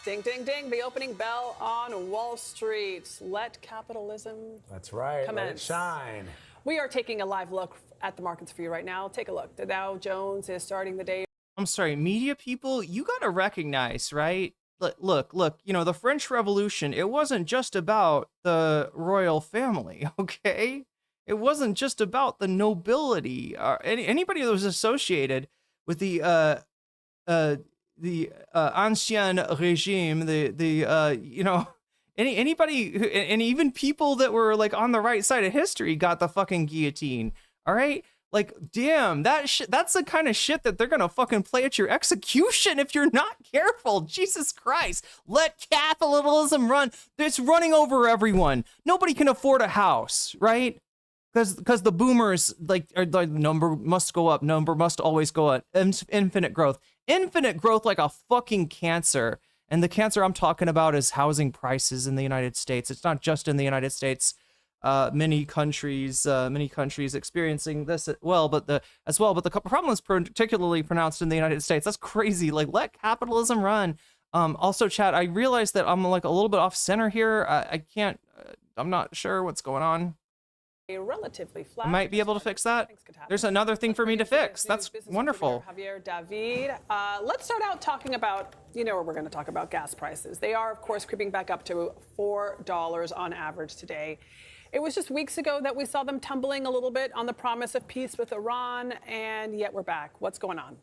Ding, ding, ding. The opening bell on Wall Street. Let capitalism That's right. commence. Let it shine. We are taking a live look at the markets for you right now. Take a look. The Dow Jones is starting the day. I'm sorry, media people, you got to recognize, right? Look, the French Revolution, it wasn't just about the royal family, okay? It wasn't just about the nobility. Anybody that was associated with the ancien regime, anybody, and even people that were like on the right side of history got the fucking guillotine. All right, Like, damn, that's the kind of shit that they're gonna fucking play at your execution if you're not careful. Jesus Christ. Let capitalism run. It's running over everyone. Nobody can afford a house, right? Because the boomers, like, number must go up. Number must always go up. Infinite growth. Infinite growth like a fucking cancer. And the cancer I'm talking about is housing prices in the United States. It's not just in the United States. Many countries experiencing this as well, but the problem is particularly pronounced in the United States. That's crazy. Like, let capitalism run. Also, chat, I realize that I'm like a little bit off center here. I'm not sure what's going on. A relatively flat. I might be able to fix that. There's another thing for me to fix. That's wonderful. Javier David. Let's start out talking about, we're going to talk about gas prices. They are, of course, creeping back up to $4 on average today. It was just weeks ago that we saw them tumbling a little bit on the promise of peace with Iran, and yet we're back. What's going on?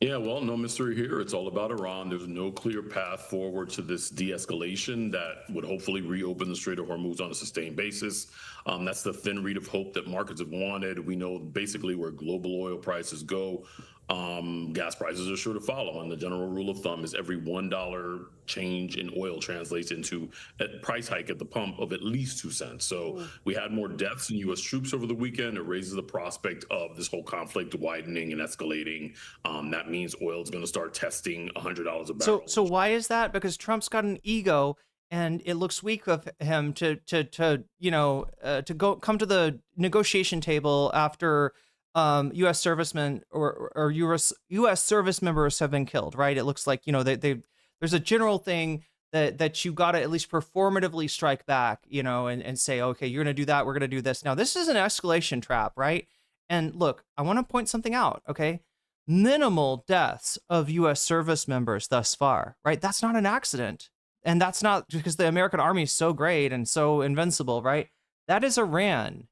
Yeah, well, no mystery here. It's all about Iran. There's no clear path forward to this de-escalation that would hopefully reopen the Strait of Hormuz on a sustained basis. That's the thin reed of hope that markets have wanted. We know basically where global oil prices go, gas prices are sure to follow. And the general rule of thumb is every $1 change in oil translates into a price hike at the pump of at least 2 cents. So we had more deaths in U.S. troops over the weekend. It raises the prospect of this whole conflict widening and escalating. That means oil is going to start testing $100 a barrel. So why is that? Because Trump's got an ego, and it looks weak of him to come to the negotiation table after U.S. servicemen or U.S. service members have been killed, right? It looks like, there's a general thing that you got to at least performatively strike back, and say, okay, you're going to do that, we're going to do this. Now, this is an escalation trap, right? And look, I want to point something out, okay? Minimal deaths of U.S. service members thus far, right? That's not an accident. And that's not because the American army is so great and so invincible, right? That is Iran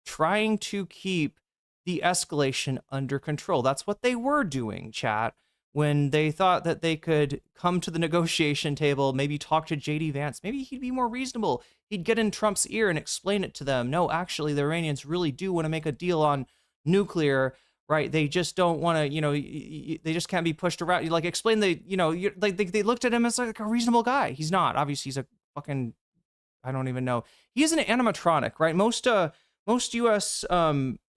trying to keep the escalation under control. That's what they were doing, chat, when they thought that they could come to the negotiation table, maybe talk to J.D. Vance. Maybe he'd be more reasonable. He'd get in Trump's ear and explain it to them. No, actually, the Iranians really do want to make a deal on nuclear, right? They just don't want to, they just can't be pushed around. You like explain they looked at him as like a reasonable guy. He's not. Obviously, he's a fucking, I don't even know. He's an animatronic, right? Most U.S.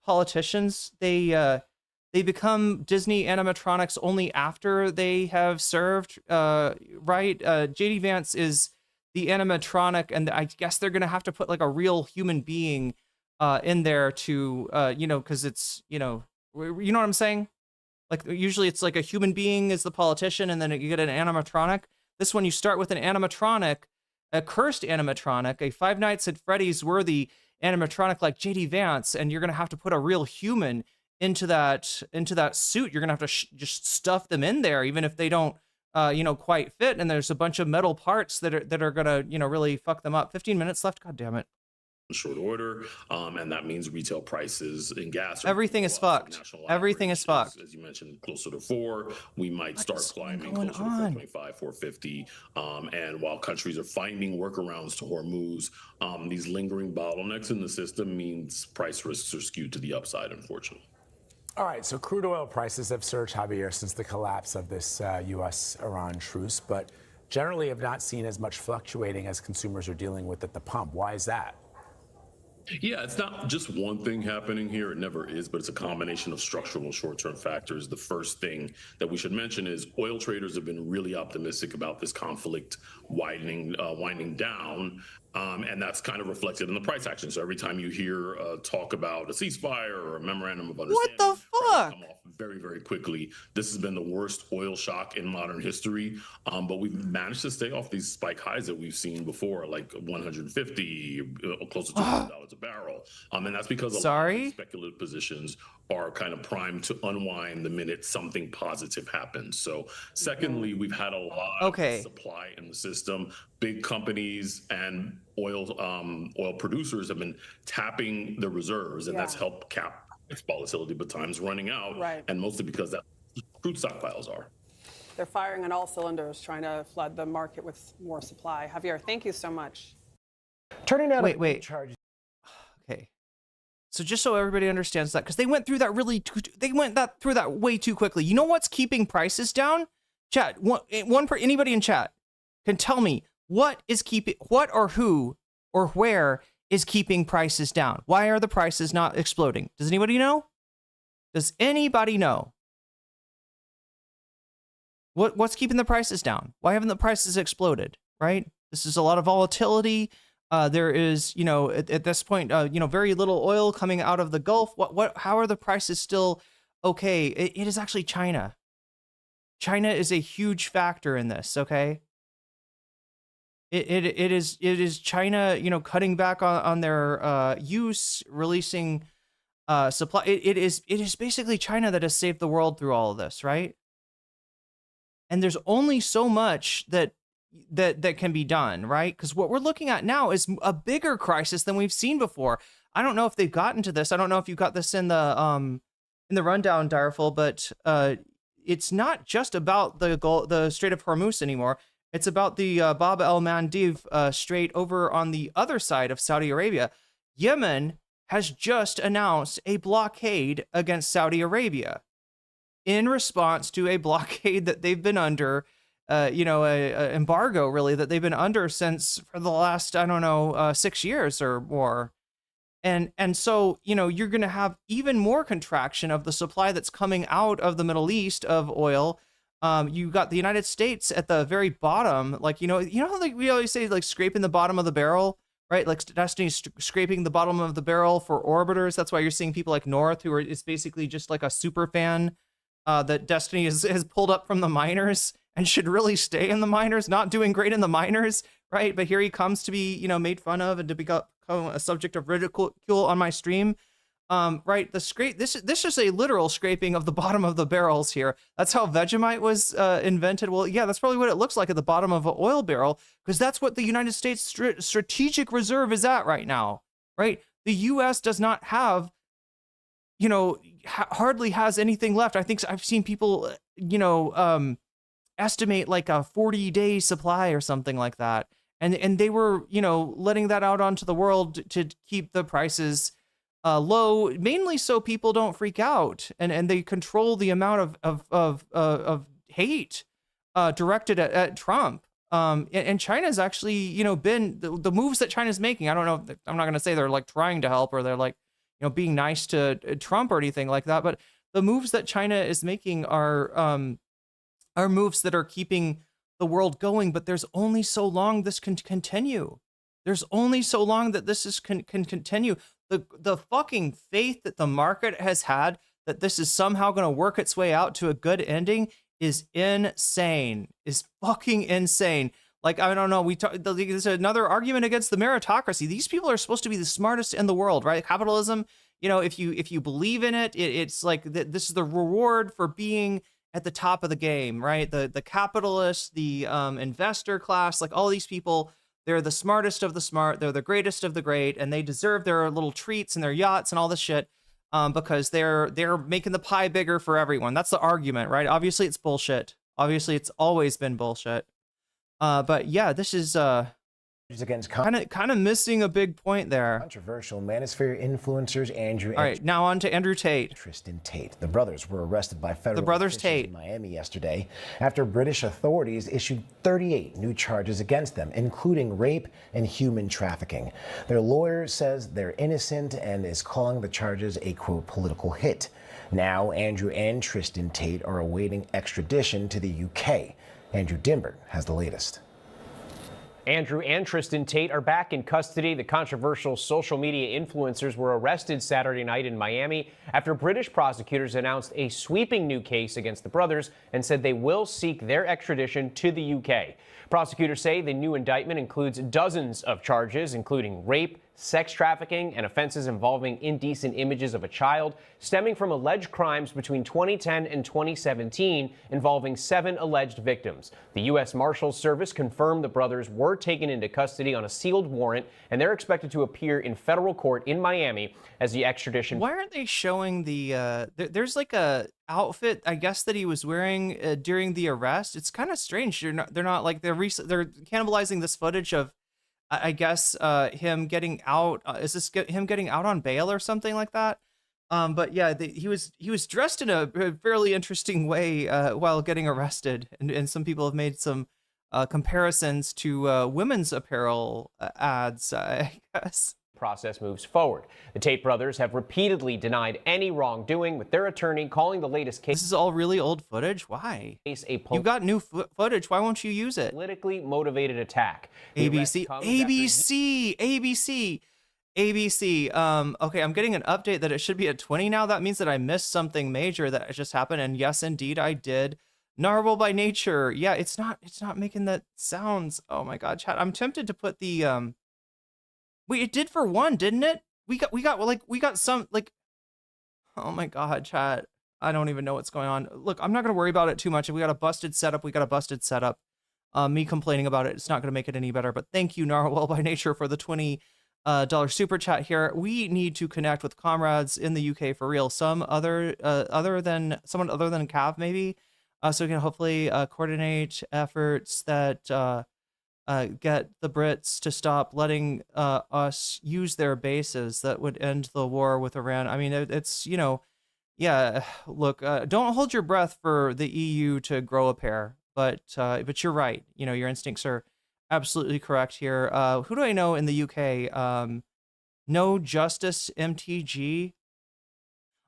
Politicians, they become Disney animatronics only after they have served, right? J.D. Vance is the animatronic, and I guess they're gonna have to put like a real human being in there to, because it's, you know what I'm saying? Like usually it's like a human being is the politician, and then you get an animatronic. This one you start with an animatronic, a cursed animatronic, a Five Nights at Freddy's worthy animatronic like J.D. Vance, and you're gonna have to put a real human into that suit. You're gonna have to just stuff them in there, even if they don't quite fit, and there's a bunch of metal parts that are gonna really fuck them up. 15 minutes left. God damn it. Short order, and that means retail prices in gas. Everything is fucked. Everything is fucked. As you mentioned, closer to 4. We might start climbing closer to 425, 450. And while countries are finding workarounds to Hormuz, these lingering bottlenecks in the system means price risks are skewed to the upside, unfortunately. All right, so crude oil prices have surged, Javier, since the collapse of this U.S.-Iran truce, but generally have not seen as much fluctuating as consumers are dealing with at the pump. Why is that? Yeah, it's not just one thing happening here. It never is, but it's a combination of structural short-term factors. The first thing that we should mention is oil traders have been really optimistic about this conflict winding down, and that's kind of reflected in the price action. So every time you hear talk about a ceasefire or a memorandum of understanding, what the fuck? Come off very, very quickly. This has been the worst oil shock in modern history, but we've managed to stay off these spike highs that we've seen before, like 150, close to $200 a barrel. And that's because a lot of speculative positions are kind of primed to unwind the minute something positive happens. So secondly, we've had a lot of supply in the system. Big companies and oil producers have been tapping the reserves, and that's helped cap its volatility, but time's running out, and mostly because that crude stockpiles are. They're firing on all cylinders, trying to flood the market with more supply. Javier, thank you so much. Turning out wait. Okay. So just so everybody understands that, because they went through that through that way too quickly. You know what's keeping prices down? Chat, anybody in chat can tell me what or who or where is keeping prices down? Why are the prices not exploding? Does anybody know? Does anybody know? What's keeping the prices down? Why haven't the prices exploded, right? This is a lot of volatility. There is, at this point, very little oil coming out of the Gulf. How are the prices still okay? It is actually China. China is a huge factor in this, okay? It is China, cutting back on their use, releasing supply. It is basically China that has saved the world through all of this, right? And there's only so much that can be done, right? Because what we're looking at now is a bigger crisis than we've seen before. I don't know if they've gotten to this. I don't know if you got this in the rundown, Direful, but it's not just about the Strait of Hormuz anymore. It's about the Bab el-Mandeb Strait over on the other side of Saudi Arabia. Yemen has just announced a blockade against Saudi Arabia in response to a blockade that they've been under, a embargo really that they've been under since for the last, 6 years or more. And so, you're going to have even more contraction of the supply that's coming out of the Middle East of oil. You got the United States at the very bottom, like, how like we always say, like scraping the bottom of the barrel, right? Like Destiny's scraping the bottom of the barrel for orbiters. That's why you're seeing people like North, who is basically just like a super fan that Destiny has pulled up from the minors and should really stay in the minors, not doing great in the minors, right? But here he comes to be, made fun of and to become a subject of ridicule on my stream. Right, this is a literal scraping of the bottom of the barrels here. That's how Vegemite was invented. Well, yeah, that's probably what it looks like at the bottom of an oil barrel, because that's what the United States strategic reserve is at right now, right? The U.S. does not have, hardly has anything left. I think I've seen people, estimate like a 40-day supply or something like that. And they were, letting that out onto the world to keep the prices low, mainly so people don't freak out, and they control the amount of hate directed at Trump. And China's actually, been the moves that China's making. I don't know. I'm not going to say they're like trying to help or they're like, being nice to Trump or anything like that. But the moves that China is making are moves that are keeping the world going. But there's only so long this can continue. There's only so long that this can continue. The fucking faith that the market has had that this is somehow going to work its way out to a good ending is insane. Is fucking insane. Like, I don't know. There's another argument against the meritocracy. These people are supposed to be the smartest in the world, right? Capitalism, if you believe in it, it's like this is the reward for being at the top of the game, right? The capitalists, the investor class, like all these people, they're the smartest of the smart. They're the greatest of the great, and they deserve their little treats and their yachts and all this shit because they're making the pie bigger for everyone. That's the argument, right? Obviously, it's bullshit. Obviously, it's always been bullshit. But yeah, this is against kind of missing a big point there. Controversial manosphere influencers Andrew. All right, now on to Andrew Tate. Tristan Tate. The brothers were arrested by federal officials Tate in Miami yesterday after British authorities issued 38 new charges against them, including rape and human trafficking. Their lawyer says they're innocent and is calling the charges a, quote, political hit. Now, Andrew and Tristan Tate are awaiting extradition to the UK. Andrew Dimber has the latest. Andrew and Tristan Tate are back in custody. The controversial social media influencers were arrested Saturday night in Miami after British prosecutors announced a sweeping new case against the brothers and said they will seek their extradition to the UK. Prosecutors say the new indictment includes dozens of charges, including rape, sex trafficking, and offenses involving indecent images of a child, stemming from alleged crimes between 2010 and 2017 involving 7 alleged victims. The U.S. Marshals Service confirmed the brothers were taken into custody on a sealed warrant, and they're expected to appear in federal court in Miami as the extradition. Why aren't they showing the there's like a outfit, I guess, that he was wearing during the arrest? It's kind of strange. They're not like they're cannibalizing this footage of I guess him getting out. Is this him getting out on bail or something like that? But yeah, he was dressed in a fairly interesting way while getting arrested, and some people have made some comparisons to women's apparel ads, I guess. Process moves forward. The Tate brothers have repeatedly denied any wrongdoing, with their attorney calling the latest case. This is all really old footage. Why? You got new footage. Why won't you use it? Politically motivated attack. ABC. Okay, I'm getting an update that it should be at 20 now. That means that I missed something major that just happened. And yes, indeed, I did. Narwhal by nature. Yeah, it's not making that sounds. Oh my God, chat. I'm tempted to put the Wait, it did for one, didn't it? We got some, like, oh my God, chat. I don't even know what's going on. Look, I'm not gonna worry about it too much. If we got a busted setup, we got a busted setup. Me complaining about it, it's not gonna make it any better. But thank you, Narwhal by nature, for the $20 super chat here. We need to connect with comrades in the UK for real. Someone other than Cav, maybe, so we can hopefully coordinate efforts that get the Brits to stop letting us use their bases. That would end the war with Iran. I mean, it's, you know, yeah. Look, don't hold your breath for the EU to grow a pair. But you're right. You know, your instincts are absolutely correct here. Who do I know in the UK? No Justice MTG.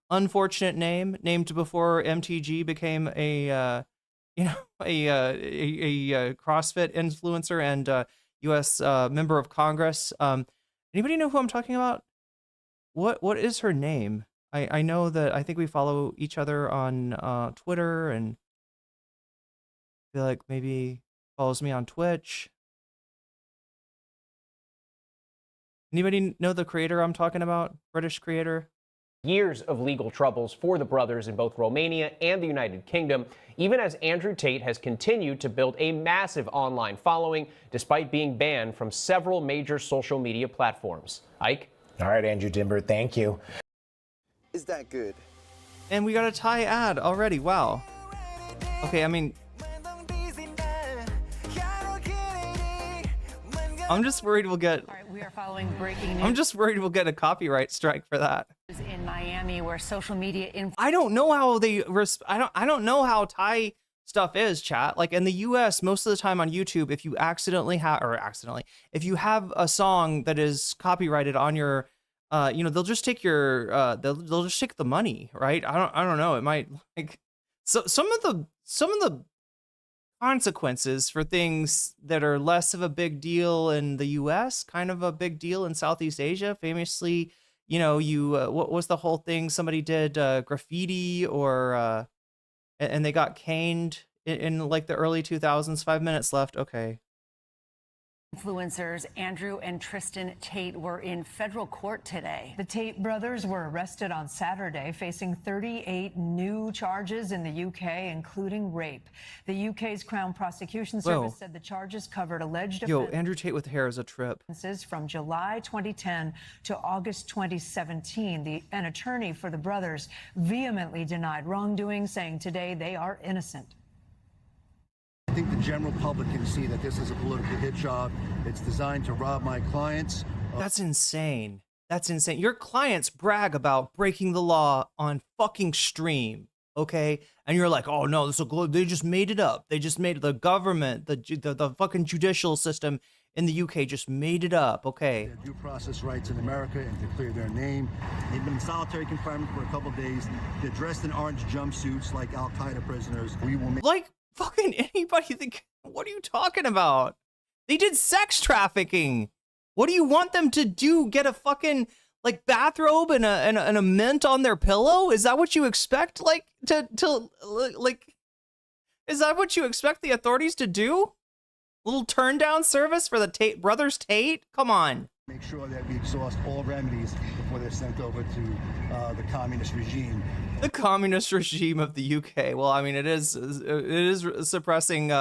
Unfortunate name, named before MTG became a CrossFit influencer and U.S. Member of Congress. Anybody know who I'm talking about? What is her name? I know that I think we follow each other on Twitter, and I feel like maybe follows me on Twitch. Anybody know the creator I'm talking about? British creator? Years of legal troubles for the brothers in both Romania and the United Kingdom, even as Andrew Tate has continued to build a massive online following despite being banned from several major social media platforms. Ike? All right, Andrew Dimber, thank you. Is that good? And we got a Thai ad already. Wow. Okay, I mean, I'm just worried we'll get. All right, we are following breaking news. I'm just worried we'll get a copyright strike for that. In Miami, where social media. I don't know how they. I don't know how Thai stuff is, chat. Like in the U.S., most of the time on YouTube, if you if you have a song that is copyrighted on your, they'll just take your, they'll just take the money, right? I don't know. It might like some of the consequences for things that are less of a big deal in the US, kind of a big deal in Southeast Asia. Famously, what was the whole thing? Somebody did graffiti or and they got caned in like the early 2000s. 5 minutes left. Okay. Influencers Andrew and Tristan Tate were in federal court today. The Tate brothers were arrested on Saturday, facing 38 new charges in the UK, including rape. The UK's Crown Prosecution Service said the charges covered alleged offenses. Andrew Tate with hair is a trip. From July 2010 to August 2017. An attorney for the brothers vehemently denied wrongdoing, saying today they are innocent. I think the general public can see that this is a political hit job. It's designed to rob my clients. That's insane. That's insane. Your clients brag about breaking the law on fucking stream, okay? And you're like, oh no, they just made it up. They just made the government, the fucking judicial system in the UK just made it up, okay? Their due process rights in America and to clear their name. They've been in solitary confinement for a couple of days. They're dressed in orange jumpsuits like Al-Qaeda prisoners. We will make fucking anybody think, what are you talking about? They did sex trafficking. What do you want them to do? Get a fucking like bathrobe and a mint on their pillow? Is that what you expect? Like is that what you expect the authorities to do? Little turn down service for the Tate brothers Tate? Come on. Make sure that we exhaust all remedies before they're sent over to the communist regime. The communist regime of the UK. Well, I mean, it is suppressing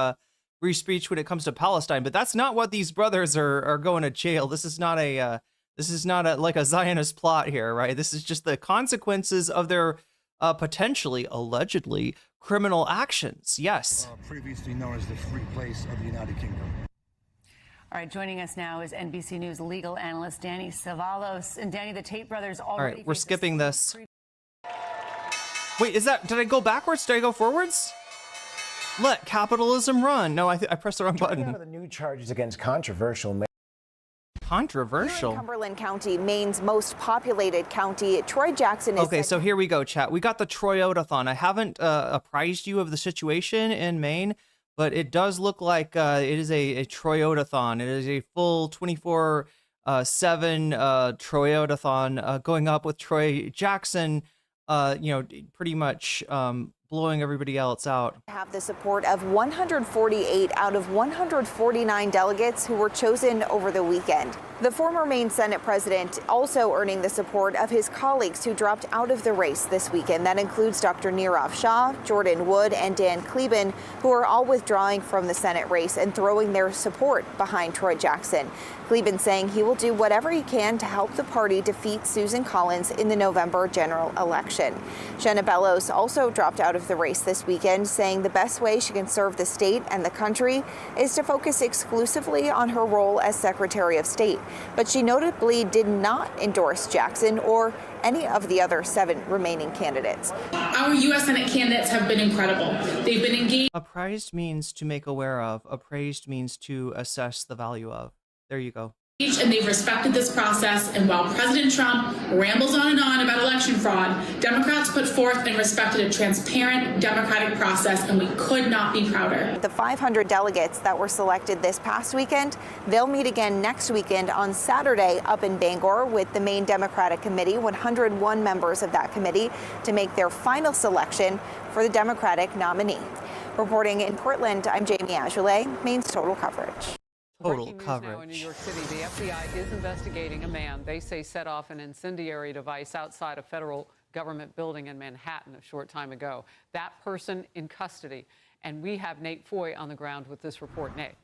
free speech when it comes to Palestine, but that's not what these brothers are going to jail. This is not a like a Zionist plot here, right? This is just the consequences of their potentially, allegedly, criminal actions. Yes. Previously known as the free place of the United Kingdom. All right, joining us now is NBC News legal analyst Danny Savalos. And Danny, the Tate brothers already. All right, we're skipping this. Wait, did I go backwards? Did I go forwards? Let capitalism run. No, I pressed the wrong button. The new charges against controversial. Controversial. Cumberland County, Maine's most populated county. Troy Jackson is. Okay, so here we go, chat. We got the Troyotathon. I haven't apprised you of the situation in Maine, but it does look like it is a Troyotathon. It is a full 24/7 Troyotathon going up with Troy Jackson, pretty much blowing everybody else out. Have the support of 148 out of 149 delegates who were chosen over the weekend. The former Maine Senate president also earning the support of his colleagues who dropped out of the race this weekend. That includes Dr. Nirav Shah, Jordan Wood, and Dan Kleben, who are all withdrawing from the Senate race and throwing their support behind Troy Jackson. Kleben saying he will do whatever he can to help the party defeat Susan Collins in the November general election. Jenna Bellows also dropped out of the race this weekend, saying the best way she can serve the state and the country is to focus exclusively on her role as Secretary of State. But she notably did not endorse Jackson or any of the other 7 remaining candidates. Our U.S. Senate candidates have been incredible. They've been engaged. Apprised means to make aware of. Appraised means to assess the value of. There you go. And they've respected this process. And while President Trump rambles on and on about election fraud, Democrats put forth and respected a transparent democratic process, and we could not be prouder. The 500 delegates that were selected this past weekend, they'll meet again next weekend on Saturday up in Bangor with the Maine Democratic Committee, 101 members of that committee, to make their final selection for the Democratic nominee. Reporting in Portland, I'm Jamie Ajoulay, Maine's Total Coverage. Total coverage. Now in New York City, the FBI is investigating a man they say set off an incendiary device outside a federal government building in Manhattan a short time ago. That person in custody. And we have Nate Foy on the ground with this report. Nate.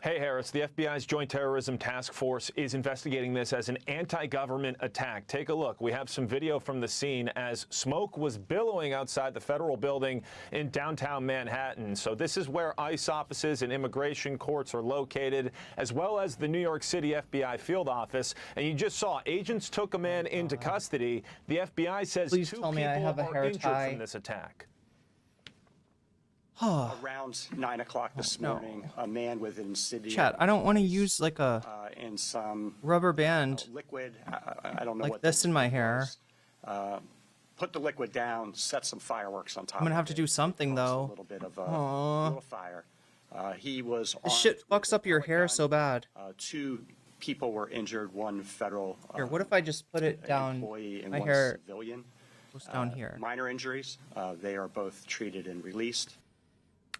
Hey, Harris, the FBI's Joint Terrorism Task Force is investigating this as an anti-government attack. Take a look. We have some video from the scene as smoke was billowing outside the federal building in downtown Manhattan. So this is where ICE offices and immigration courts are located, as well as the New York City FBI field office. And you just saw agents took a man into custody. The FBI says Please 2 tell me people I have a are hair injured tie. from this attack. Around 9 o'clock this morning, a man with incendiary. Chat, I don't want to use like a and some rubber band liquid. I don't know like what this in my hair. Put the liquid down, set some fireworks on top. I'm gonna have to do something though. A little bit of a little fire. He was. This shit fucks up your hair so bad. 2 people were injured. 1 federal. Here, what if I just put it down? Employee and My 1 hair civilian. goes down here. Minor injuries. They are both treated and released.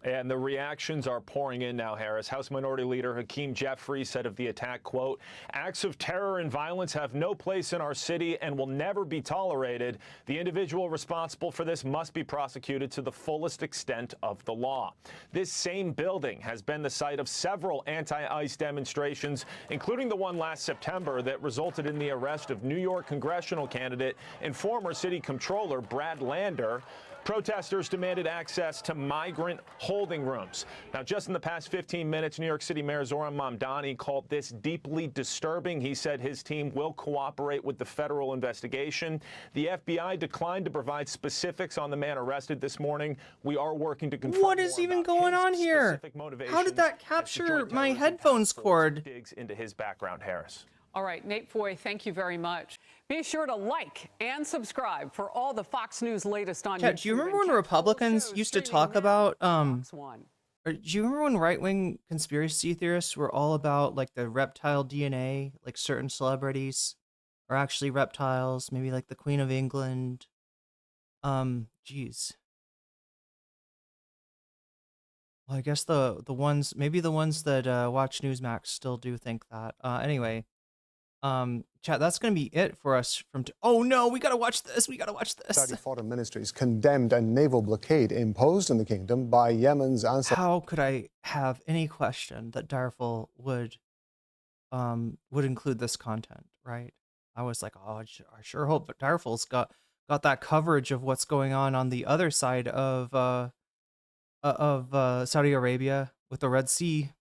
And the reactions are pouring in now, Harris. House Minority Leader Hakeem Jeffries said of the attack, quote, "Acts of terror and violence have no place in our city and will never be tolerated. The individual responsible for this must be prosecuted to the fullest extent of the law." This same building has been the site of several anti-ICE demonstrations, including the one last September that resulted in the arrest of New York congressional candidate and former city comptroller Brad Lander. Protesters demanded access to migrant holding rooms. Now, just in the past 15 minutes, New York City Mayor Zoran Mamdani called this deeply disturbing. He said his team will cooperate with the federal investigation. The FBI declined to provide specifics on the man arrested this morning. We are working to confirm. What is even going on here? How did that capture my headphones cord? Digs into his background, Harris. All right, Nate Foy, thank you very much. Be sure to like and subscribe for all the Fox News latest on YouTube. Do you remember when Republicans used to talk about do you remember when right-wing conspiracy theorists were all about like the reptile DNA, like certain celebrities are actually reptiles, maybe like the Queen of England? Geez. Well, I guess the ones, maybe the ones that watch Newsmax still do think that. Anyway, chat, that's gonna be it for us from oh no, we gotta watch this. Saudi Foreign Ministries condemned a naval blockade imposed in the kingdom by Yemen's Ansar. How could I have any question that Darfur would include this content, right? I was like, oh, I sure hope that Darfur's got that coverage of what's going on the other side of Saudi Arabia with the Red Sea.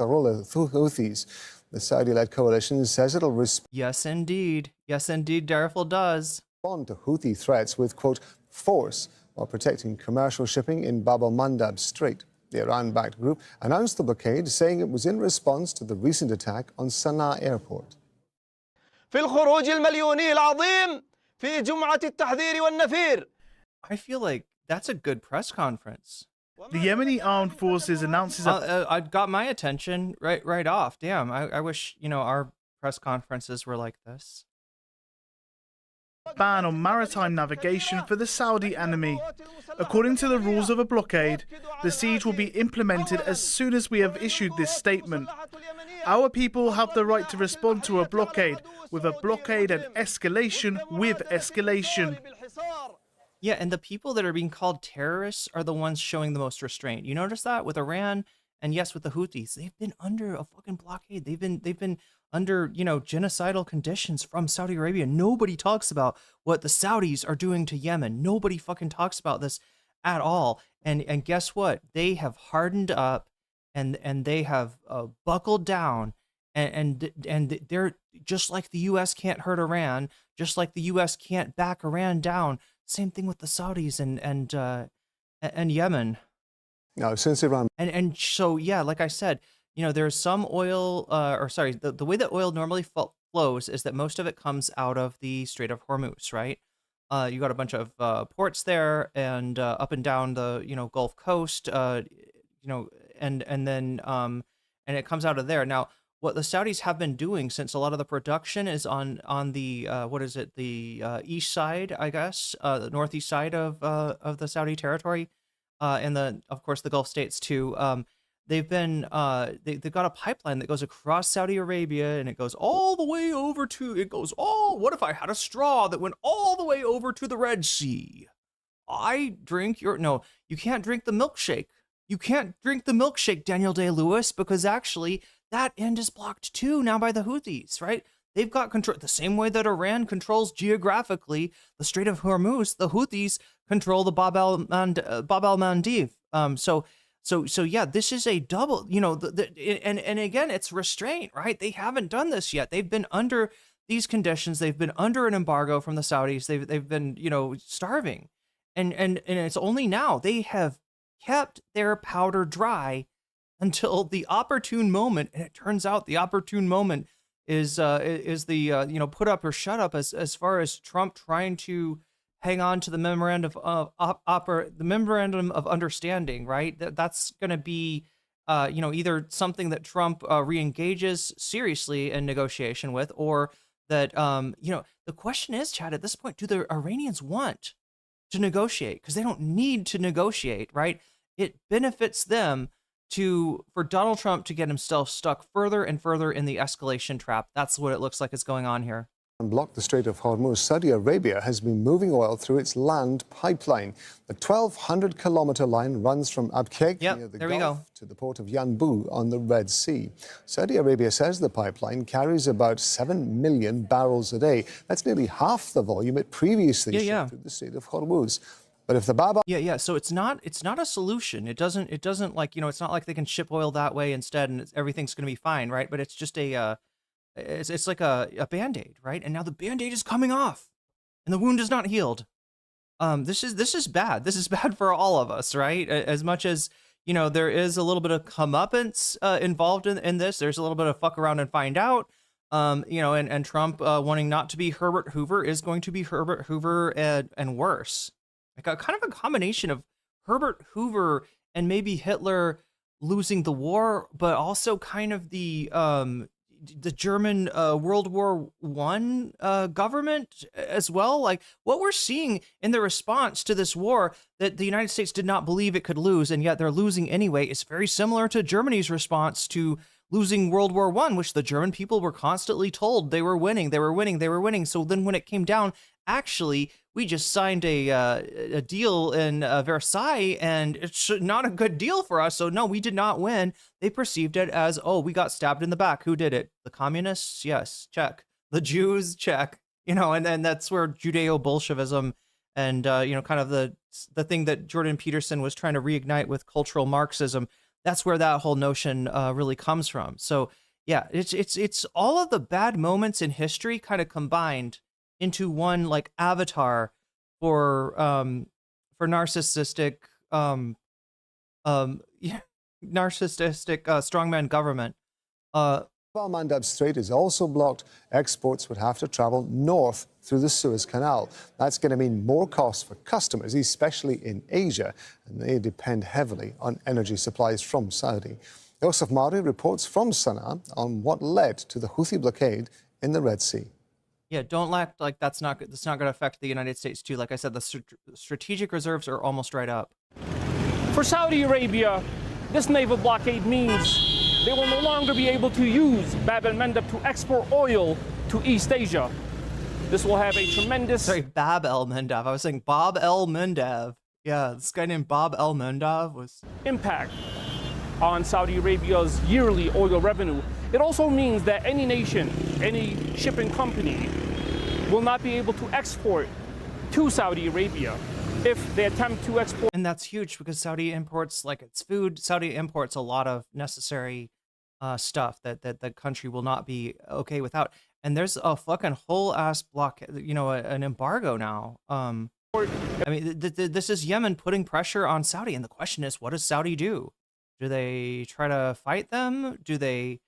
Houthis. The Saudi-led coalition says it'll respond. Yes, indeed. Yes, indeed, Darfur does. Respond to Houthi threats with, quote, force while protecting commercial shipping in Bab el-Mandab Strait. The Iran-backed group announced the blockade, saying it was in response to the recent attack on Sana'a airport. I feel like that's a good press conference. The Yemeni armed forces announces I got my attention right off. Damn, I wish, our press conferences were like this. Ban on maritime navigation for the Saudi enemy. According to the rules of a blockade, the siege will be implemented as soon as we have issued this statement. Our people have the right to respond to a blockade with a blockade and escalation with escalation. Yeah, and the people that are being called terrorists are the ones showing the most restraint. You notice that with Iran and yes, with the Houthis, they've been under a fucking blockade. They've been under, genocidal conditions from Saudi Arabia. Nobody talks about what the Saudis are doing to Yemen. Nobody fucking talks about this at all. And guess what? They have hardened up and they have buckled down and they're just like the US can't hurt Iran, just like the US can't back Iran down. Same thing with the Saudis and Yemen. Now, since Iran and so yeah, like I said, there's some oil, the way that oil normally flows is that most of it comes out of the Strait of Hormuz, right? You got a bunch of ports there and up and down the Gulf Coast, and then it comes out of there. Now, what the Saudis have been doing, since a lot of the production is on the the east side, I guess, the northeast side of the Saudi territory, and of course the Gulf states too. They've got a pipeline that goes across Saudi Arabia and it goes all the way over to what if I had a straw that went all the way over to the Red Sea? You can't drink the milkshake. You can't drink the milkshake, Daniel Day-Lewis, because actually that end is blocked too now by the Houthis, right? They've got control the same way that Iran controls geographically the Strait of Hormuz. The Houthis control the Bab el-Mandeb. So yeah, this is a double, and again, it's restraint, right? They haven't done this yet. They've been under these conditions. They've been under an embargo from the Saudis. They've been, starving, and it's only now they have kept their powder dry until the opportune moment. And it turns out the opportune moment is the put up or shut up as far as Trump trying to hang on to the memorandum of understanding, right? That's going to be, either something that Trump re-engages seriously in negotiation with, or that, the question is, Chad, at this point, do the Iranians want to negotiate? Because they don't need to negotiate, right? It benefits them for Donald Trump to get himself stuck further and further in the escalation trap. That's what it looks like is going on here. Blocked the Strait of Hormuz, Saudi Arabia has been moving oil through its land pipeline. The 1,200-kilometer line runs from Abqaiq near the Gulf to the port of Yanbu on the Red Sea. Saudi Arabia says the pipeline carries about 7 million barrels a day. That's nearly half the volume it previously shipped through the Strait of Hormuz. But if the so it's not a solution. It doesn't it's not like they can ship oil that way instead and everything's going to be fine, right? But it's just it's like a Band-Aid, right? And now the Band-Aid is coming off and the wound is not healed. This is bad. This is bad for all of us, right? As much as, there is a little bit of comeuppance involved in this. There's a little bit of fuck around and find out. And Trump wanting not to be Herbert Hoover is going to be Herbert Hoover and worse. Like kind of a combination of Herbert Hoover and maybe Hitler losing the war, but also kind of the German World War I government as well. Like what we're seeing in the response to this war that the United States did not believe it could lose, and yet they're losing anyway, is very similar to Germany's response to losing World War I, which the German people were constantly told they were winning. So then when it came down, actually, we just signed a deal in Versailles, and it's not a good deal for us. So no, we did not win. They perceived it as, oh, we got stabbed in the back. Who did it? The communists? Yes, check. The Jews? Check. And then that's where Judeo-Bolshevism and, kind of the thing that Jordan Peterson was trying to reignite with cultural Marxism, that's where that whole notion really comes from. So yeah, it's all of the bad moments in history kind of combined into one like avatar for narcissistic narcissistic strongman government. Bab al-Mandab Strait is also blocked. Exports would have to travel north through the Suez Canal. That's going to mean more costs for customers, especially in Asia, and they depend heavily on energy supplies from Saudi. Yosef Mauri reports from Sana'a on what led to the Houthi blockade in the Red Sea. Yeah, don't act like that's not going to affect the United States too. Like I said, the strategic reserves are almost right up. For Saudi Arabia, this naval blockade means they will no longer be able to use Bab al-Mandab to export oil to East Asia. This will have a tremendous... Sorry, Bab al-Mandab. I was saying Bob al-Mandab. Yeah, this guy named Bob al-Mandab was... impact on Saudi Arabia's yearly oil revenue. It also means that any nation, any shipping company will not be able to export to Saudi Arabia if they attempt to export. And that's huge because Saudi imports, like its food, Saudi imports a lot of necessary stuff that the country will not be okay without. And there's a fucking whole ass block, you know, an embargo now. I mean, this is Yemen putting pressure on Saudi. And the question is, what does Saudi do? Do they try to fight them? Do they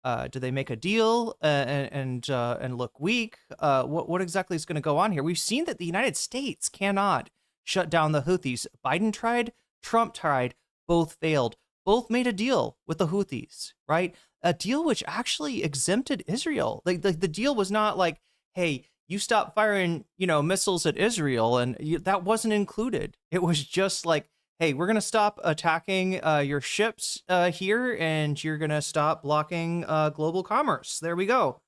make a deal and look weak? What exactly is going to go on here? We've seen that the United States cannot shut down the Houthis. Biden tried, Trump tried, both failed. Both made a deal with the Houthis, right? A deal which actually exempted Israel. Like the deal was not like, hey, you stop firing, you know, missiles at Israel, and that wasn't included. It was just like, hey, we're going to stop attacking your ships here, and you're going to stop blocking global commerce. There we go.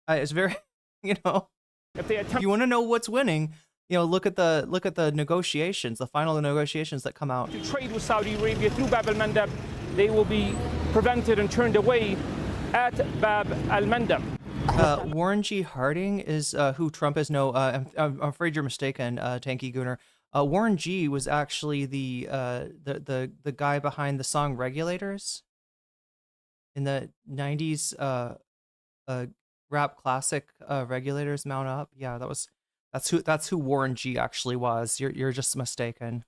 It's very, you know, if you want to know what's winning, you know, look at the negotiations, the final negotiations that come out. To trade with Saudi Arabia through Bab al-Mandab, they will be prevented and turned away at Bab al-Mandab. Warren G. Harding is who Trump is. No, I'm afraid you're mistaken, Tanky Gooner. Warren G was actually the guy behind the song "Regulators" in the '90s rap classic "Regulators Mount Up." Yeah, that's who Warren G actually was. You're just mistaken.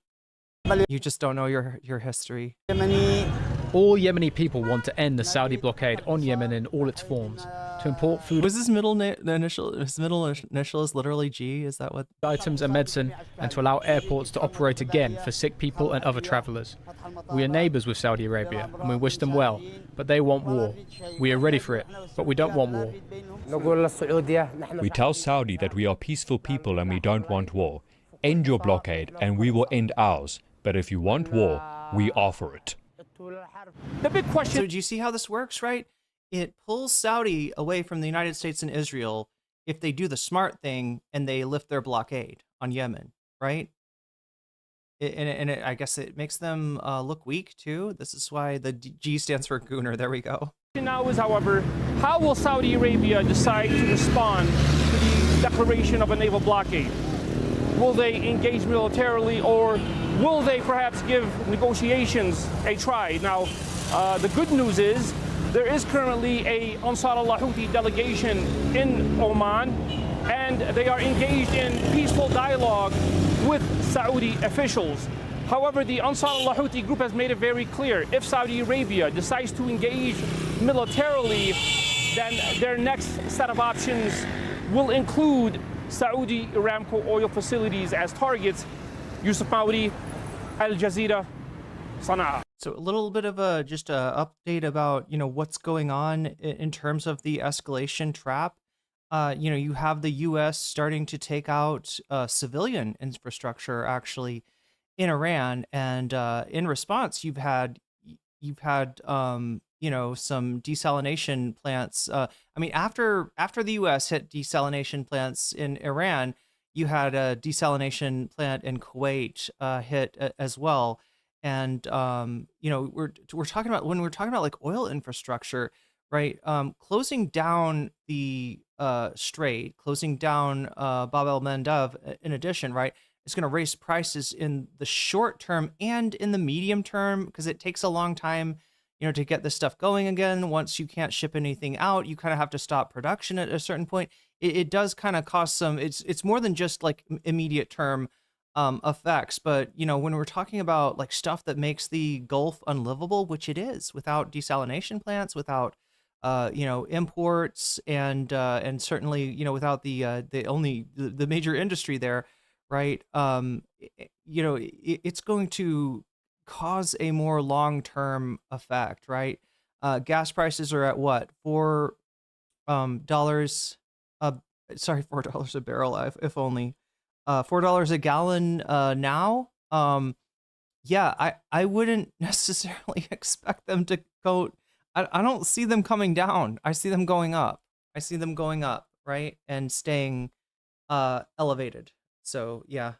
You just don't know your history. All Yemeni people want to end the Saudi blockade on Yemen in all its forms. To import food. Was his middle initial is literally G? Is that what? Items and medicine, and to allow airports to operate again for sick people and other travelers. We are neighbors with Saudi Arabia, and we wish them well, but they want war. We are ready for it, but we don't want war. We tell Saudi that we are peaceful people and we don't want war. End your blockade, and we will end ours. But if you want war, we offer it. The big question. So do you see how this works, right? It pulls Saudi away from the United States and Israel if they do the smart thing and they lift their blockade on Yemen, right? I guess it makes them look weak too. This is why the G stands for Gooner. There we go. Now is, however, how will Saudi Arabia decide to respond to the declaration of a naval blockade? Will they engage militarily, or will they perhaps give negotiations a try? Now, the good news is there is currently a Ansar Allah Houthi delegation in Oman, and they are engaged in peaceful dialogue with Saudi officials. However, the Ansar Allah Houthi group has made it very clear, if Saudi Arabia decides to engage militarily, then their next set of options will include Saudi Aramco oil facilities as targets. Yusuf Maudi, Al Jazeera, Sana'a. So a little bit of a update about, you know, what's going on in terms of the escalation trap. You know, you have the U.S. starting to take out civilian infrastructure actually in Iran, and in response, you've had you know, some desalination plants. I mean, after the U.S. hit desalination plants in Iran, you had a desalination plant in Kuwait hit as well. And you know, we're talking about, when we're talking about like oil infrastructure, right? Closing down the strait, closing down Bab al-Mandab in addition, right? It's going to raise prices in the short term and in the medium term, because it takes a long time, to get this stuff going again. Once you can't ship anything out, you kind of have to stop production at a certain point. It does kind of cause some, it's more than just like immediate term effects. But, when we're talking about like stuff that makes the Gulf unlivable, which it is, without desalination plants, without imports, and certainly, without the major industry there, right? It's going to cause a more long-term effect, right? Gas prices are at what? $4 $4 a barrel, if only. $4 a gallon now. Yeah, I wouldn't necessarily expect them to go. I don't see them coming down. I see them going up. Right? And staying elevated. So, yeah.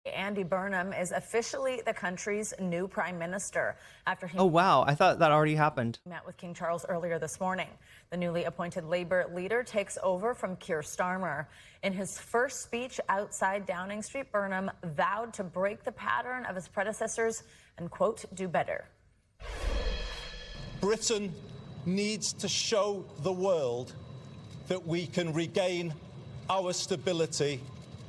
Andy Burnham is officially the country's new prime minister after he Oh, wow. I thought that already happened. met with King Charles earlier this morning. The newly appointed Labour leader takes over from Keir Starmer. In his first speech outside Downing Street, Burnham vowed to break the pattern of his predecessors and, quote, do better. Britain needs to show the world that we can regain our stability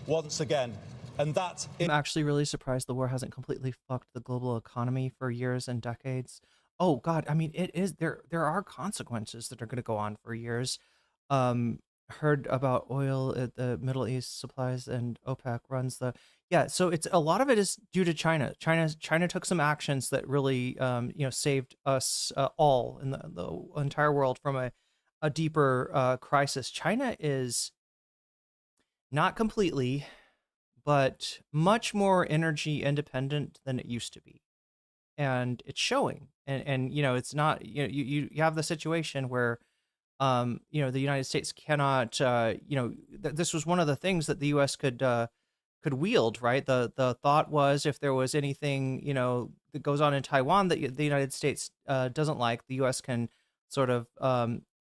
once again. And that I'm actually really surprised the war hasn't completely fucked the global economy for years and decades. Oh God, I mean, it is there are consequences that are going to go on for years. Heard about oil at the Middle East supplies, and OPEC runs so it's a lot of it is due to China. China took some actions that really saved us all in the entire world from a deeper crisis. China is not completely, but much more energy independent than it used to be. And it's showing. And it's not, you have the situation where, the United States cannot, this was one of the things that the U.S. could wield, right? The thought was, if there was anything, that goes on in Taiwan that the United States doesn't like, the U.S. can sort of,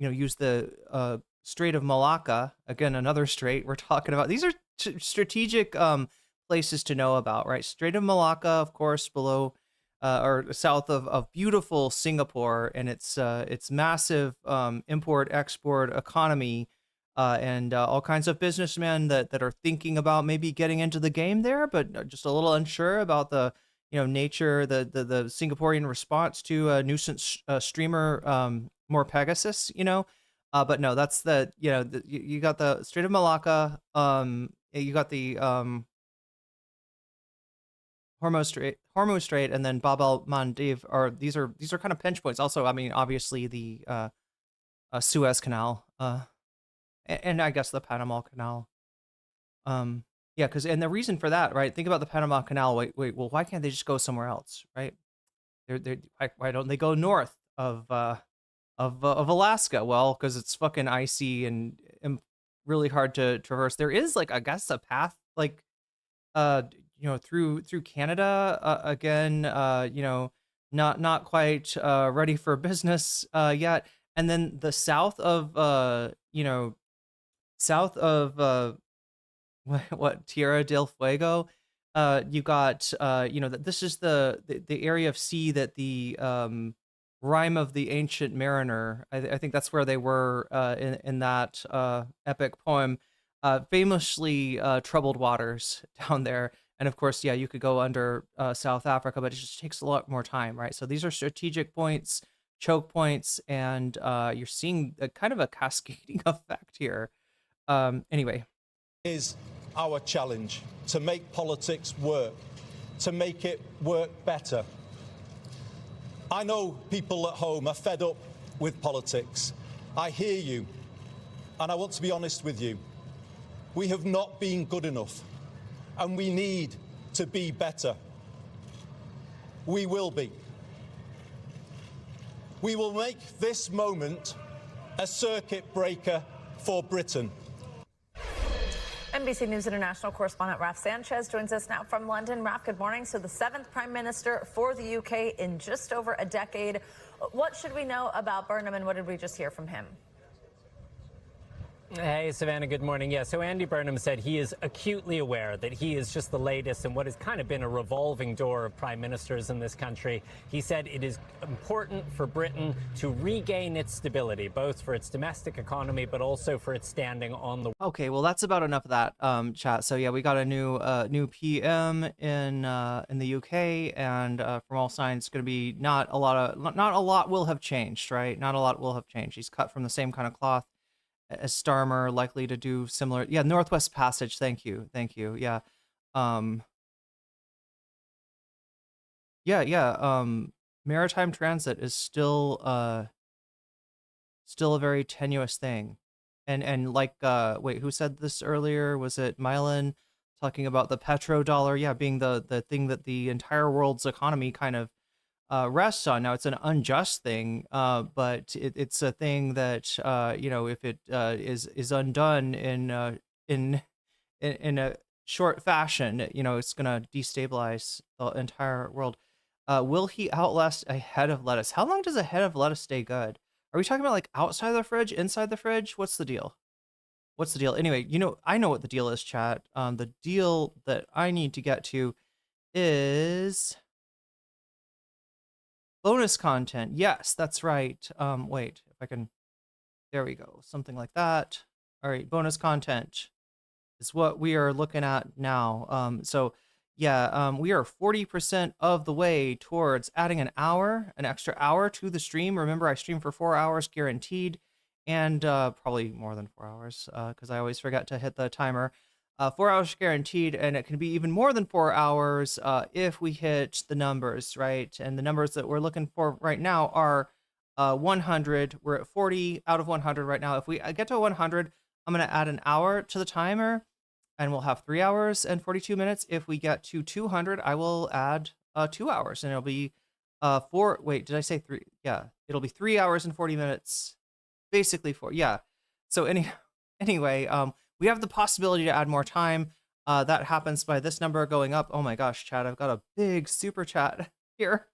use the Strait of Malacca, again, another strait we're talking about. These are strategic places to know about, right? Strait of Malacca, of course, below or south of beautiful Singapore, and its massive import-export economy, and all kinds of businessmen that are thinking about maybe getting into the game there, but just a little unsure about the nature, the Singaporean response to a nuisance streamer, more Pegasus, but no, that's you got the Strait of Malacca, you got the Hormuz Strait, and then Bab el-Mandeb these are kind of pinch points. Also, I mean, obviously the Suez Canal, and I guess the Panama Canal. Yeah, and the reason for that, right? Think about the Panama Canal. Wait, well, why can't they just go somewhere else, right? Why don't they go north of Alaska? Well, because it's fucking icy and really hard to traverse. There is I guess a path through Canada, again, not quite ready for business yet. And then the south of Tierra del Fuego, you got that this is the area of sea that the Rime of the Ancient Mariner, I think that's where they were in that epic poem, famously troubled waters down there. And of course, yeah, you could go under South Africa, but it just takes a lot more time, right? So these are strategic points, choke points, and you're seeing a kind of a cascading effect here. Anyway. Is our challenge to make politics work, to make it work better. I know people at home are fed up with politics. I hear you, and I want to be honest with you. We have not been good enough, and we need to be better. We will be. We will make this moment a circuit breaker for Britain. NBC News International correspondent Raf Sanchez joins us now from London. Raf, good morning. So the 7th Prime Minister for the UK in just over a decade. What should we know about Burnham, and what did we just hear from him? Hey, Savannah, good morning. Yeah, so Andy Burnham said he is acutely aware that he is just the latest in what has kind of been a revolving door of prime ministers in this country. He said it is important for Britain to regain its stability, both for its domestic economy, but also for its standing on the... Okay, well, that's about enough of that, chat. So yeah, we got a new PM in the UK, and from all signs, going to be not a lot will have changed, right? Not a lot will have changed. He's cut from the same kind of cloth as Starmer, likely to do similar. Yeah, Northwest Passage. Thank you. Yeah, maritime transit is still a very tenuous thing. And like, wait, who said this earlier? Was it Mylan talking about the petrodollar? Yeah, being the thing that the entire world's economy kind of rests on. Now, it's an unjust thing, but it's a thing that if it is undone in a short fashion, it's gonna destabilize the entire world. Will he outlast a head of lettuce? How long does a head of lettuce stay good? Are we talking about like outside the fridge, inside the fridge? What's the deal? Anyway, I know what the deal is, chat. The deal that I need to get to is bonus content. Yes, that's right. Wait, if I can, there we go. Something like that. All right, bonus content is what we are looking at now. So yeah, we are 40% of the way towards adding an extra hour to the stream. Remember, I stream for 4 hours guaranteed, and probably more than 4 hours, because I always forget to hit the timer. 4 hours guaranteed, and it can be even more than 4 hours if we hit the numbers, right? And the numbers that we're looking for right now are 100. We're at 40 out of 100 right now. If we get to 100, I'm going to add an hour to the timer, and we'll have 3 hours and 42 minutes. If we get to 200, I will add 2 hours, and it'll be wait, did I say 3? Yeah, it'll be 3 hours and 40 minutes, basically 4. Yeah. So anyway, we have the possibility to add more time. That happens by this number going up. Oh my gosh, chat, I've got a big super chat here.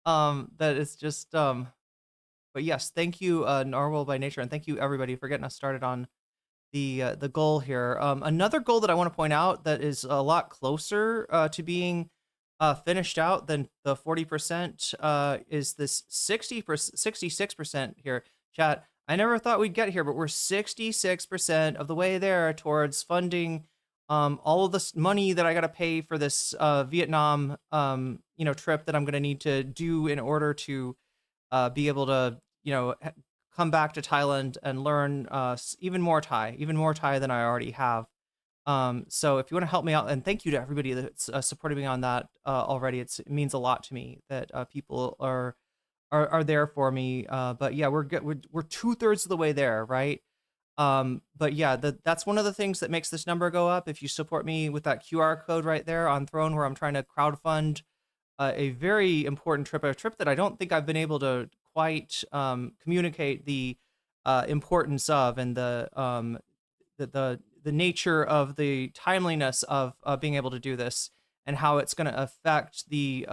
That is just, but yes, thank you, Narwhal by Nature, and thank you everybody for getting us started on the goal here. Another goal that I want to point out that is a lot closer to being finished out than the 40% is this 66% here, chat. I never thought we'd get here, but we're 66% of the way there towards funding all of this money that I got to pay for this Vietnam trip that I'm going to need to do in order to be able to come back to Thailand and learn even more Thai than I already have. So if you want to help me out, and thank you to everybody that's supporting me on that already. It means a lot to me that people are there for me. But yeah, we're 2/3 of the way there, right? But yeah, that's one of the things that makes this number go up. If you support me with that QR code right there on Throne, where I'm trying to crowdfund a very important trip, a trip that I don't think I've been able to quite communicate the importance of, and the nature of the timeliness of being able to do this, and how it's going to affect the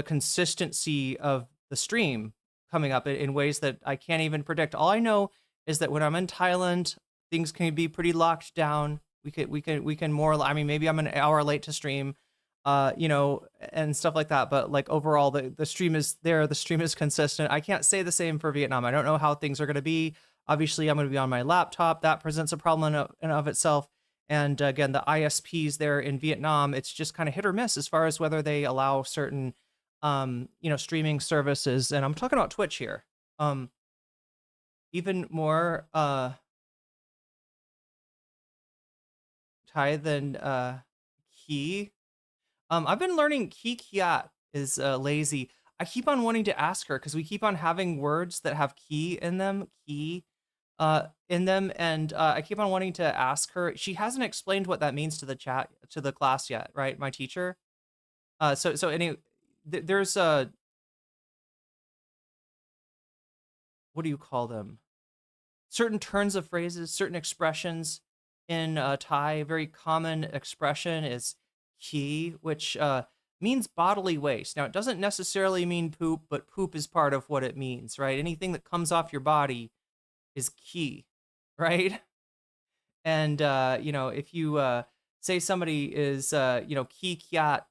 consistency of the stream coming up in ways that I can't even predict. All I know is that when I'm in Thailand, things can be pretty locked down. We can more. I mean, maybe I'm an hour late to stream, and stuff like that. But like overall, the stream is there. The stream is consistent. I can't say the same for Vietnam. I don't know how things are going to be. Obviously, I'm going to be on my laptop. That presents a problem in and of itself. And again, the ISPs there in Vietnam, it's just kind of hit or miss as far as whether they allow certain, streaming services. And I'm talking about Twitch here. Even more Thai than Ki. I've been learning Ki Kiat is lazy. I keep on wanting to ask her because we keep on having words that have ki in them, and I keep on wanting to ask her. She hasn't explained what that means to the class yet, right? My teacher. So anyway, there's a, what do you call them? Certain turns of phrases, certain expressions in Thai. A very common expression is ki, which means bodily waste. Now, it doesn't necessarily mean poop, but poop is part of what it means, right? Anything that comes off your body is ki. right? And if you say somebody is ki kiat,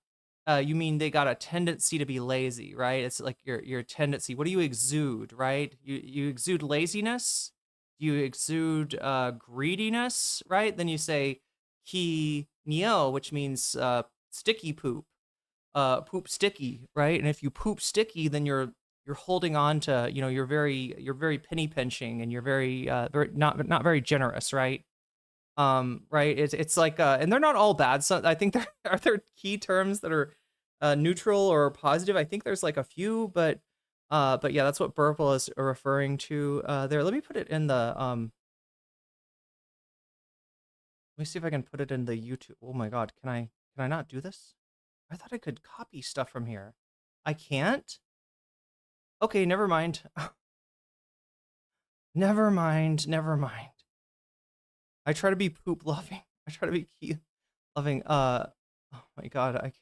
you mean they got a tendency to be lazy, right? It's like your tendency. What do you exude, right? You exude laziness. You exude greediness, right? Then you say ki nio, which means sticky poop, poop sticky, right? And if you poop sticky, then you're holding on to, you're very penny pinching, and you're very not very generous, right? Right. It's like and they're not all bad. So I think there key terms that are neutral or positive. I think there's like a few, but yeah, that's what Burple is referring to there. Let me put it in the let me see if I can put it in the YouTube. Oh my god, can I not do this? I thought I could copy stuff from here. I can't? Okay, never mind. Never mind. I try to be poop loving. I try to be key loving. Oh my god, I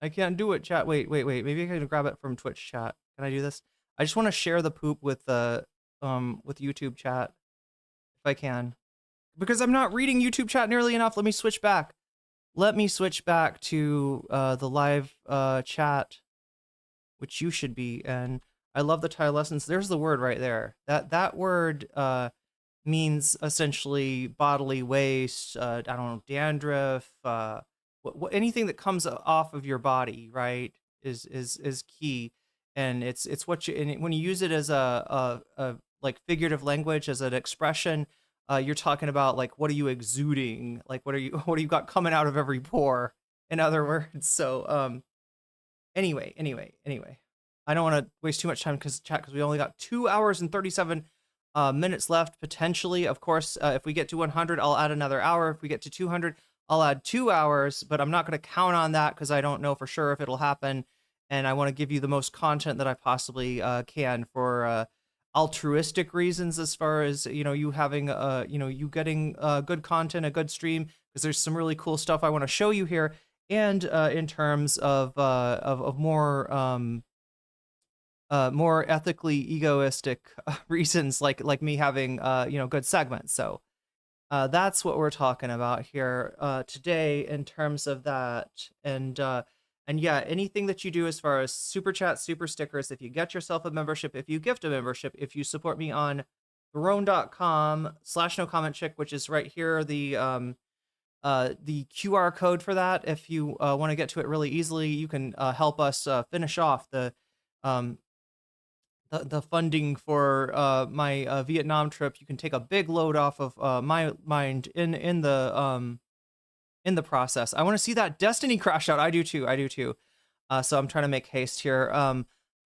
can't do it, chat. Wait. Maybe I can grab it from Twitch chat. Can I do this? I just want to share the poop with YouTube chat if I can. Because I'm not reading YouTube chat nearly enough. Let me switch back. Let me switch back to the live chat, which you should be in. I love the Thai lessons. There's the word right there. That word means essentially bodily waste, I don't know, dandruff, anything that comes off of your body, right, is key. And it's what you, and when you use it as a like figurative language, as an expression, you're talking about like, what are you exuding? Like, what do you got coming out of every pore, in other words? So anyway, I don't want to waste too much time because we only got 2 hours and 37 minutes left, potentially. Of course, if we get to 100, I'll add another hour. If we get to 200, I'll add 2 hours, but I'm not going to count on that because I don't know for sure if it'll happen. And I want to give you the most content that I possibly can for altruistic reasons, as far as, you having, you getting good content, a good stream, because there's some really cool stuff I want to show you here. And in terms of more, more ethically egoistic reasons, like me having good segments. So that's what we're talking about here today in terms of that. And yeah, anything that you do as far as super chat, super stickers, if you get yourself a membership, if you gift a membership, if you support me on Garone.com/nocommentchick, which is right here, the QR code for that. If you want to get to it really easily, you can help us finish off the funding for my Vietnam trip. You can take a big load off of my mind in the process. I want to see that Destiny crash out. I do too. So I'm trying to make haste here.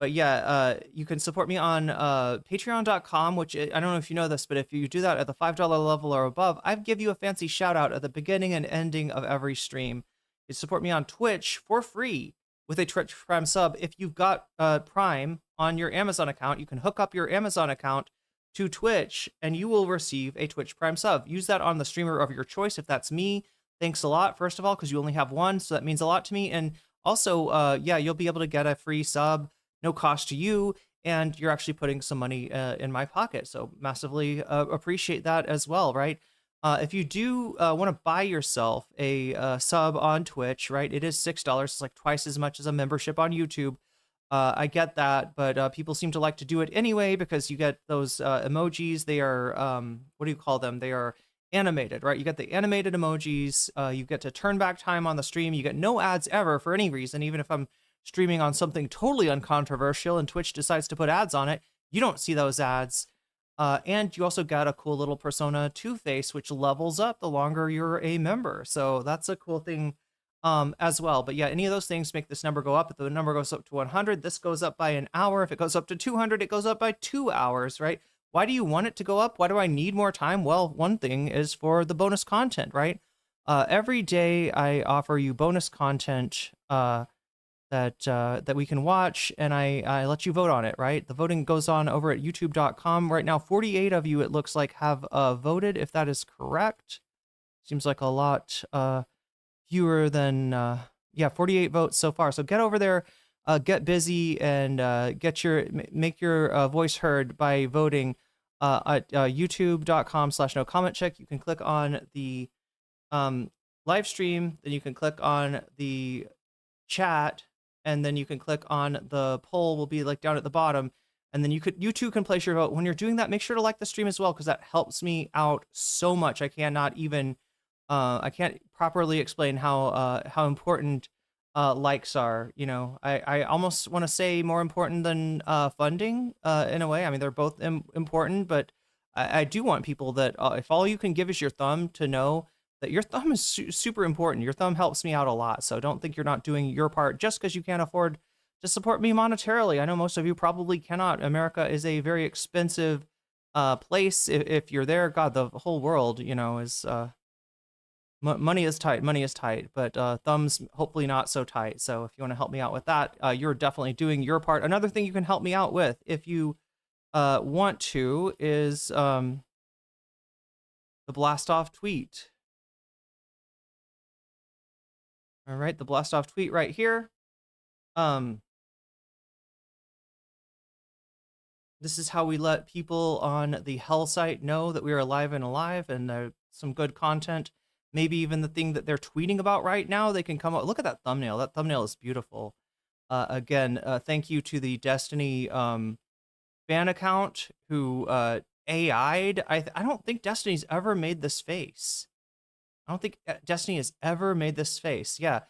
But yeah, you can support me on patreon.com, which I don't know if you know this, but if you do that at the $5 level or above, I give you a fancy shout out at the beginning and ending of every stream. You support me on Twitch for free with a Twitch Prime sub. If you've got Prime on your Amazon account, you can hook up your Amazon account to Twitch and you will receive a Twitch Prime sub. Use that on the streamer of your choice. If that's me, thanks a lot, first of all, because you only have one, so that means a lot to me. And also, yeah, you'll be able to get a free sub, no cost to you, and you're actually putting some money in my pocket. So massively appreciate that as well, right? If you do want to buy yourself a sub on Twitch, right, it is $6. It's like twice as much as a membership on YouTube. I get that, but people seem to like to do it anyway because you get those emojis. They are, what do you call them? They are animated, right? You get the animated emojis. You get to turn back time on the stream. You get no ads ever for any reason, even if I'm streaming on something totally uncontroversial and Twitch decides to put ads on it, you don't see those ads. And you also got a cool little Persona 2 face, which levels up the longer you're a member. So that's a cool thing as well. But yeah, any of those things make this number go up. If the number goes up to 100, this goes up by an hour. If it goes up to 200, it goes up by 2 hours, right? Why do you want it to go up? Why do I need more time? Well, one thing is for the bonus content, right? Every day I offer you bonus content that we can watch, and I let you vote on it, right? The voting goes on over at youtube.com. Right now, 48 of you, it looks like, have voted, if that is correct. Seems like a lot fewer than, yeah, 48 votes so far. So get over there, get busy, and make your voice heard by voting at youtube.com/nocommentchick. You can click on the live stream, then you can click on the chat, and then you can click on the poll will be like down at the bottom, and then you too can place your vote. When you're doing that, make sure to like the stream as well, because that helps me out so much. I cannot even I can't properly explain how important likes are. You know, I almost want to say more important than funding in a way. I mean, they're both important, but I do want people that if all you can give is your thumb, to know that your thumb is super important. Your thumb helps me out a lot. So don't think you're not doing your part just because you can't afford to support me monetarily. I know most of you probably cannot. America is a very expensive place. If you're there, God, the whole world, you know, is money is tight. Money is tight, but thumbs hopefully not so tight. So if you want to help me out with that, you're definitely doing your part. Another thing you can help me out with, if you want to, is the blast off tweet. All right, the blast off tweet right here. This is how we let people on the Hell site know that we are alive and some good content. Maybe even the thing that they're tweeting about right now, they can come up. Look at that thumbnail. That thumbnail is beautiful. Again, thank you to the Destiny fan account who AI'd. I don't think Destiny's ever made this face. I don't think Destiny has ever made this face. Yeah,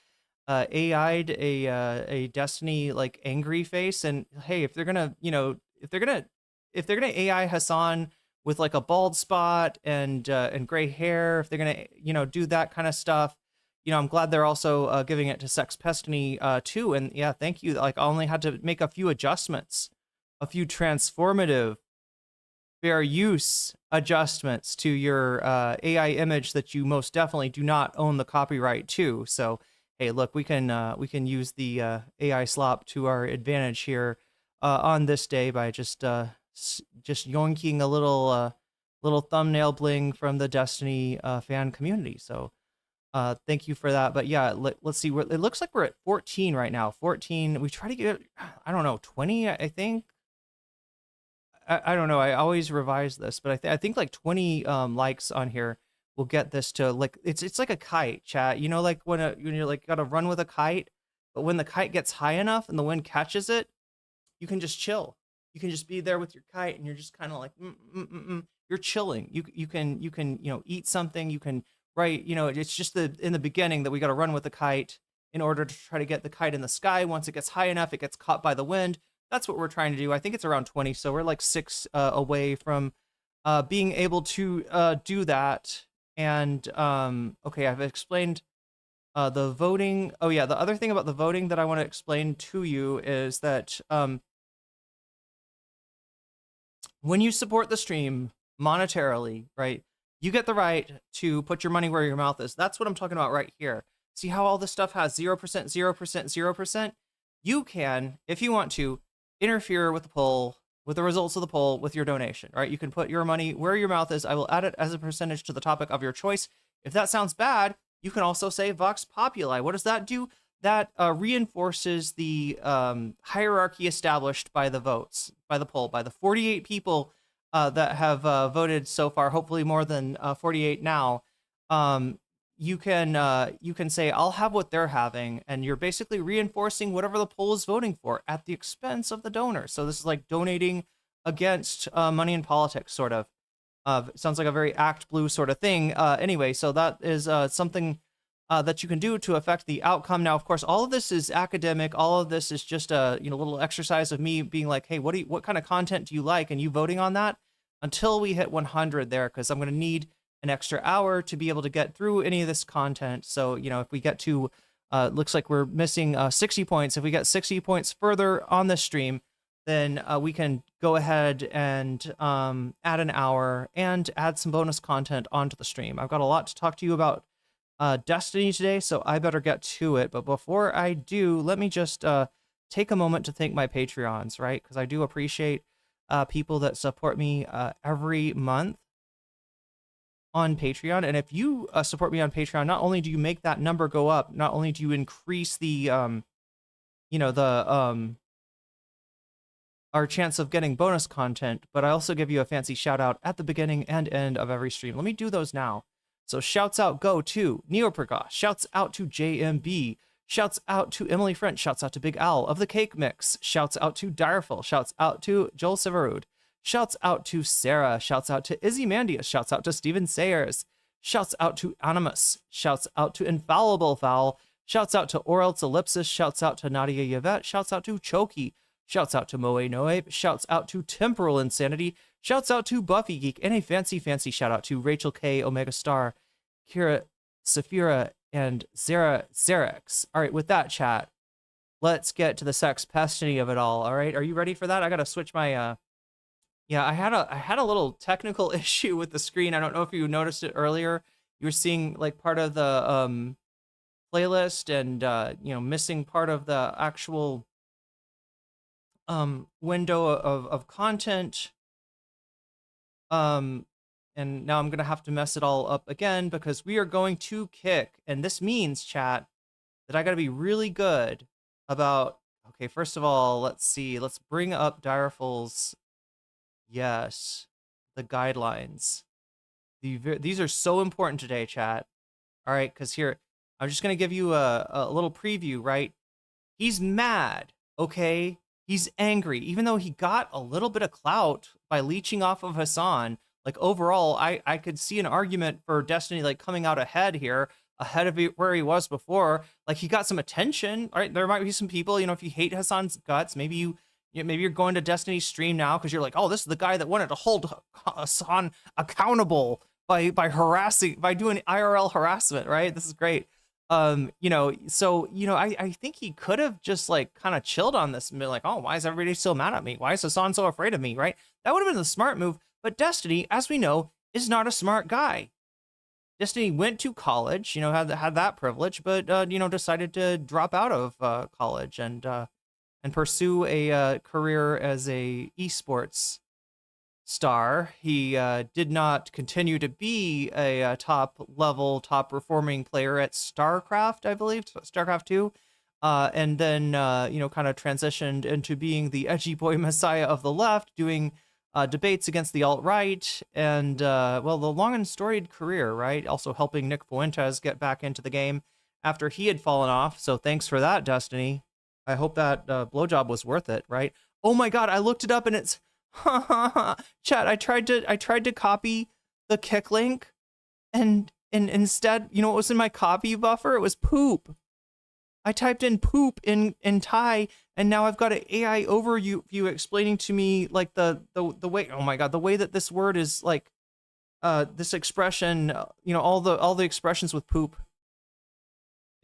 AI'd a Destiny like angry face. And hey, if they're gonna, you know, if they're gonna AI Hasan with like a bald spot and gray hair, if they're gonna, you know, do that kind of stuff, you know, I'm glad they're also giving it to Sex Pestiny too. And yeah, thank you. Like, I only had to make a few adjustments, a few transformative fair use adjustments to your AI image that you most definitely do not own the copyright to. So hey, look, we can use the AI slop to our advantage here on this day by just yoinking a little thumbnail bling from the Destiny fan community. So thank you for that. But yeah, let's see. It looks like we're at 14 right now. 14. We try to get, I don't know, 20. I think. I don't know. I always revise this, but I think like 20 likes on here will get this to, like, it's like a kite, chat. You know, like when you're like gotta run with a kite, but when the kite gets high enough and the wind catches it, you can just chill. You can just be there with your kite and you're just kind of like you're chilling. You can you know, eat something. You can write. You know, it's just in the beginning that we got to run with the kite in order to try to get the kite in the sky. Once it gets high enough, it gets caught by the wind. That's what we're trying to do. I think it's around 20, so we're like 6 away from being able to do that. And okay, I've explained the voting. Oh yeah, the other thing about the voting that I want to explain to you is that when you support the stream monetarily, right, you get the right to put your money where your mouth is. That's what I'm talking about right here. See how all this stuff has 0%, 0%, 0%? You can, if you want to, interfere with the poll, with the results of the poll, with your donation, right? You can put your money where your mouth is. I will add it as a percentage to the topic of your choice. If that sounds bad, you can also say Vox Populi. What does that do? That reinforces the hierarchy established by the votes, by the poll, by the 48 people that have voted so far, hopefully more than 48 now. You can say, I'll have what they're having, and you're basically reinforcing whatever the poll is voting for at the expense of the donor. So this is like donating against money in politics, sort of. It sounds like a very Act Blue sort of thing. Anyway, so that is something that you can do to affect the outcome. Now, of course, all of this is academic. All of this is just a little exercise of me being like, hey, what kind of content do you like, and you voting on that until we hit 100 there, because I'm going to need an extra hour to be able to get through any of this content. So, you know, if we get to, looks like we're missing 60 points. If we get 60 points further on this stream, then we can go ahead and add an hour and add some bonus content onto the stream. I've got a lot to talk to you about Destiny today, so I better get to it. But before I do, let me just take a moment to thank my Patreons, right? Because I do appreciate people that support me every month on Patreon. And if you support me on Patreon, not only do you make that number go up, not only do you increase the our our chance of getting bonus content, but I also give you a fancy shout out at the beginning and end of every stream. Let me do those now. So shouts out go to Neoprakash, shouts out to JMB, shouts out to Emily French, shouts out to Big Al of the Cake Mix, shouts out to Direful, shouts out to Joel Siverud, shouts out to Sarah, shouts out to Izzy Mandius, shouts out to Steven Sayers, shouts out to Animus, shouts out to Infallible Foul, shouts out to Orel's Ellipsis, shouts out to Nadia Yvette, shouts out to Choki, shouts out to Moe Noabe, shouts out to Temporal Insanity, shouts out to Buffy Geek, and a fancy shout out to Rachel K, Omega Star, Kira, Saphira, and Xerex. All right, with that, chat, let's get to the sex pestiny of it all. All right, are you ready for that? I gotta switch my yeah, I had a little technical issue with the screen. I don't know if you noticed it earlier. You were seeing like part of the playlist and you know, missing part of the actual window of content. And now I'm gonna have to mess it all up again because we are going to kick, and this means, chat, that I gotta be really good about. Okay, first of all, let's see. Let's bring up Direful's. Yes, the guidelines. These are so important today, chat. All right, because here, I'm just going to give you a little preview, right? He's mad, okay? He's angry. Even though he got a little bit of clout by leeching off of Hasan, like overall, I could see an argument for Destiny like coming out ahead here, ahead of where he was before. Like he got some attention, right? There might be some people, you know, if you hate Hasan's guts, maybe you're going to Destiny's stream now because you're like, oh, this is the guy that wanted to hold Hasan accountable by doing IRL harassment, right? This is great. You know, so, you know, I think he could have just like kind of chilled on this and been like, oh, why is everybody still mad at me? Why is Hasan so afraid of me, right? That would have been the smart move. But Destiny, as we know, is not a smart guy. Destiny went to college, you know, had that privilege, but, you know, decided to drop out of college and pursue a career as a esports star. He did not continue to be a top performing player at StarCraft, I believe, StarCraft 2, and then you know, kind of transitioned into being the edgy boy messiah of the left, doing debates against the alt-right, and well, the long and storied career, right? Also helping Nick Fuentes get back into the game after he had fallen off. So thanks for that, Destiny. I hope that blowjob was worth it, right? Oh my God, I looked it up and it's chat. I tried to copy the kick link, and instead, you know what was in my copy buffer? It was poop. I typed in poop in Thai, and now I've got an AI overview explaining to me like the way. Oh my God, the way that this word is like this expression. You know, all the expressions with poop.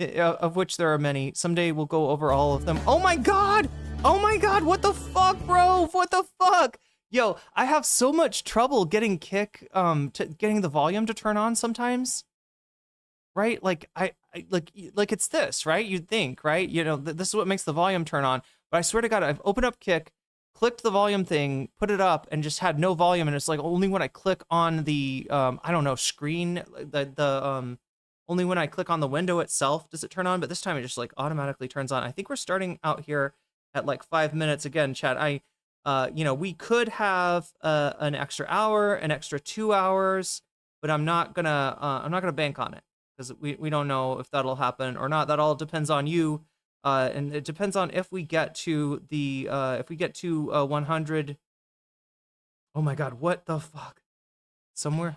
Of which there are many. Someday we'll go over all of them. Oh my God! Oh my God! What the fuck, bro? What the fuck? Yo, I have so much trouble getting getting the volume to turn on sometimes. Right? Like like it's this, right? You'd think, right? You know, this is what makes the volume turn on. But I swear to God, I've opened up Kick, clicked the volume thing, put it up, and just had no volume. And it's like only when I click on the I don't know, screen, only when I click on the window itself does it turn on, but this time it just like automatically turns on. I think we're starting out here at like 5 minutes. Again, chat, you know, we could have an extra hour, an extra 2 hours, but I'm not gonna bank on it because we don't know if that'll happen or not. That all depends on you, and it depends on if we get to the 100. Oh my God, what the fuck? Somewhere.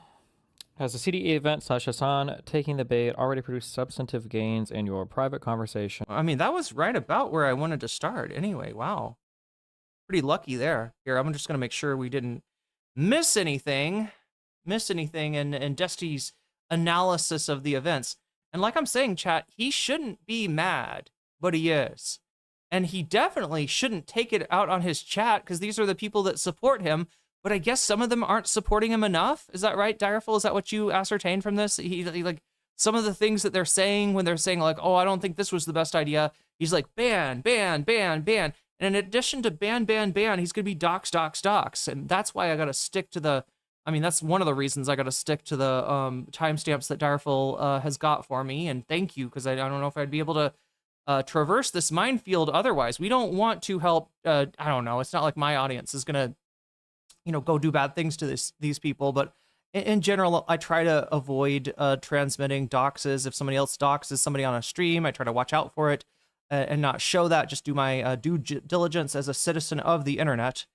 Has the CDA event / Hasan taking the bait already produced substantive gains in your private conversation? I mean, that was right about where I wanted to start. Anyway, wow. Pretty lucky there. Here, I'm just going to make sure we didn't miss anything in Destiny's analysis of the events. And like I'm saying, chat, he shouldn't be mad, but he is. And he definitely shouldn't take it out on his chat because these are the people that support him. But I guess some of them aren't supporting him enough. Is that right, Direful? Is that what you ascertained from this? He like some of the things that they're saying when they're saying like, oh, I don't think this was the best idea. He's like, ban. And in addition to ban, he's going to be dox. And that's why I got to stick to the, I mean, that's one of the reasons I got to stick to the timestamps that Direful has got for me. And thank you, because I don't know if I'd be able to traverse this minefield otherwise. We don't want to help, I don't know, it's not like my audience is gonna, go do bad things to these people, but in general, I try to avoid transmitting doxes. If somebody else doxes somebody on a stream, I try to watch out for it and not show that, just do my due diligence as a citizen of the internet.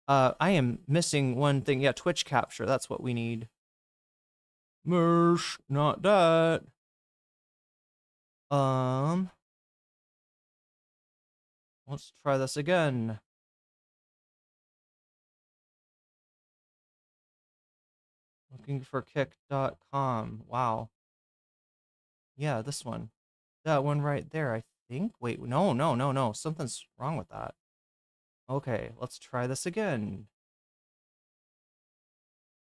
I am missing one thing. Yeah, Twitch capture, that's what we need. Mersh, not that. Let's try this again. Looking for kick.com. Wow. Yeah, this one. That one right there, I think. Wait, no. Something's wrong with that. Okay, let's try this again.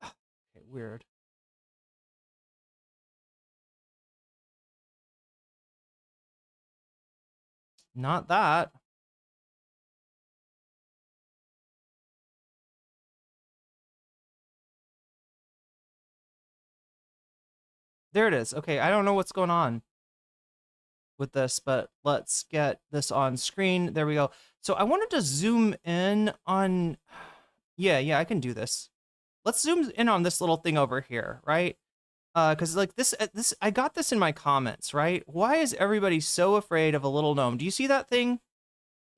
Okay, weird. Not that. There it is. Okay, I don't know what's going on with this, but let's get this on screen. There we go. So I wanted to zoom in on, yeah, I can do this. Let's zoom in on this little thing over here, right? Because like this, I got this in my comments, right? Why is everybody so afraid of a little gnome? Do you see that thing?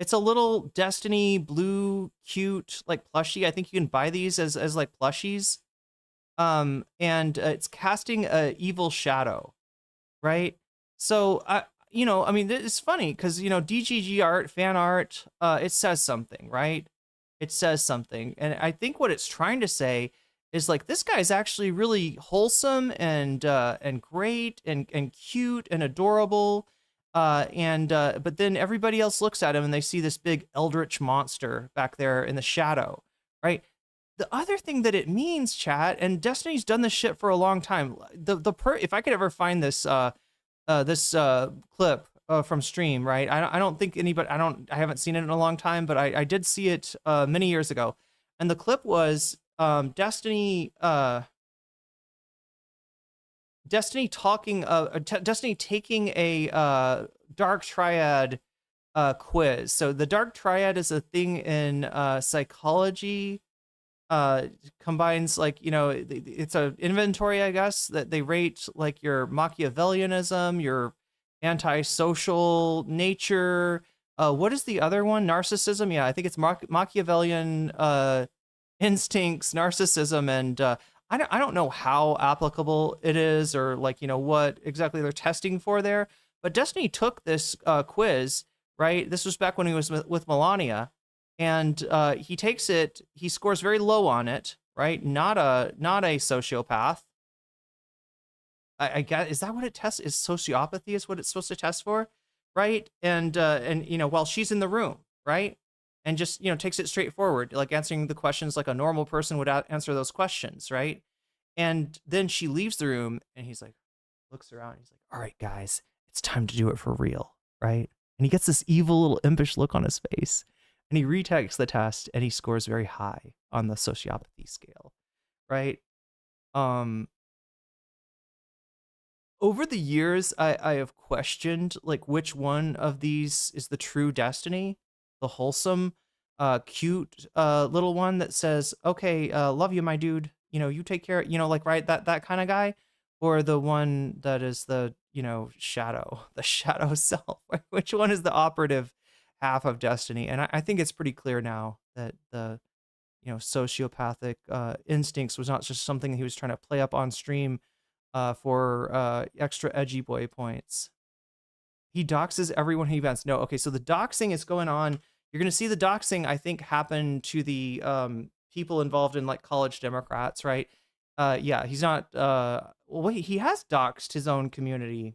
It's a little Destiny blue, cute, like plushie. I think you can buy these as like plushies. And it's casting a evil shadow, right? So I mean, it's funny because DGG art, fan art, it says something, right? It says something, and I think what it's trying to say is like this guy's actually really wholesome and great and cute and adorable, but then everybody else looks at him and they see this big eldritch monster back there in the shadow, right? The other thing that it means, chat, and Destiny's done this shit for a long time. If I could ever find this clip from stream, right? I don't think anybody, I haven't seen it in a long time, but I did see it many years ago, and the clip was Destiny taking a dark triad quiz. So the dark triad is a thing in psychology. Combines like it's an inventory, I guess, that they rate like your Machiavellianism, your antisocial nature. What is the other one? Narcissism. Yeah, I think it's Machiavellian instincts, narcissism, and I don't know how applicable it is or like what exactly they're testing for there. But Destiny took this quiz, right? This was back when he was with Melania. And he takes it, he scores very low on it, right? Not a sociopath. I guess, is that what it tests? Is sociopathy is what it's supposed to test for, right? And while she's in the room, right? And just takes it straight forward, like answering the questions like a normal person would answer those questions, right? And then she leaves the room, and he's like, looks around, he's like, all right, guys, it's time to do it for real, right? And he gets this evil little impish look on his face. And he retakes the test, and he scores very high on the sociopathy scale, right? Over the years, I have questioned like which one of these is the true Destiny, the wholesome, cute little one that says, "Okay, love you, my dude. You take care." Like right that kind of guy, or the one that is the shadow, the shadow self. Which one is the operative half of Destiny? And I think it's pretty clear now that the sociopathic instincts was not just something he was trying to play up on stream for extra edgy boy points. He doxes everyone he events. No, okay, so the doxing is going on. You're gonna see the doxing, I think, happen to the people involved in like college Democrats, right? Yeah, he's not he has doxed his own community.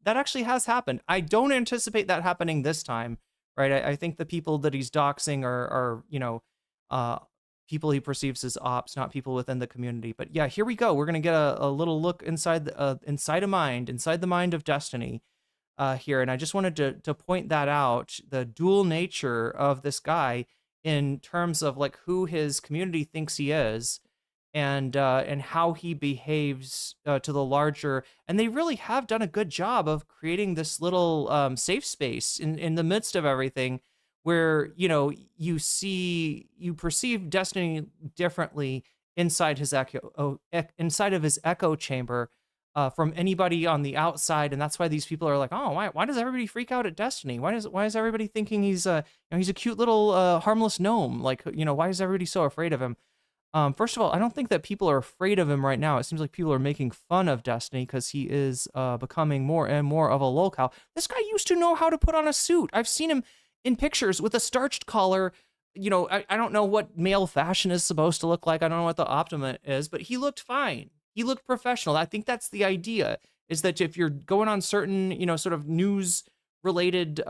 That actually has happened. I don't anticipate that happening this time. Right, I think the people that he's doxing are people he perceives as ops, not people within the community. But yeah, here we go. We're gonna get a little look inside the mind of Destiny here, and I just wanted to point that out, the dual nature of this guy in terms of like who his community thinks he is, and how he behaves to the larger. And they really have done a good job of creating this little safe space in the midst of everything, where you perceive Destiny differently inside his inside of his echo chamber from anybody on the outside. And that's why these people are like, oh, why does everybody freak out at Destiny? Why is everybody thinking he's he's a cute little harmless gnome? Like, why is everybody so afraid of him? First of all, I don't think that people are afraid of him right now. It seems like people are making fun of Destiny because he is becoming more and more of a lolcow. This guy used to know how to put on a suit. I've seen him in pictures with a starched collar. I don't know what male fashion is supposed to look like. I don't know what the optimum is, but he looked fine. He looked professional. I think that's the idea, is that if you're going on certain, sort of news related,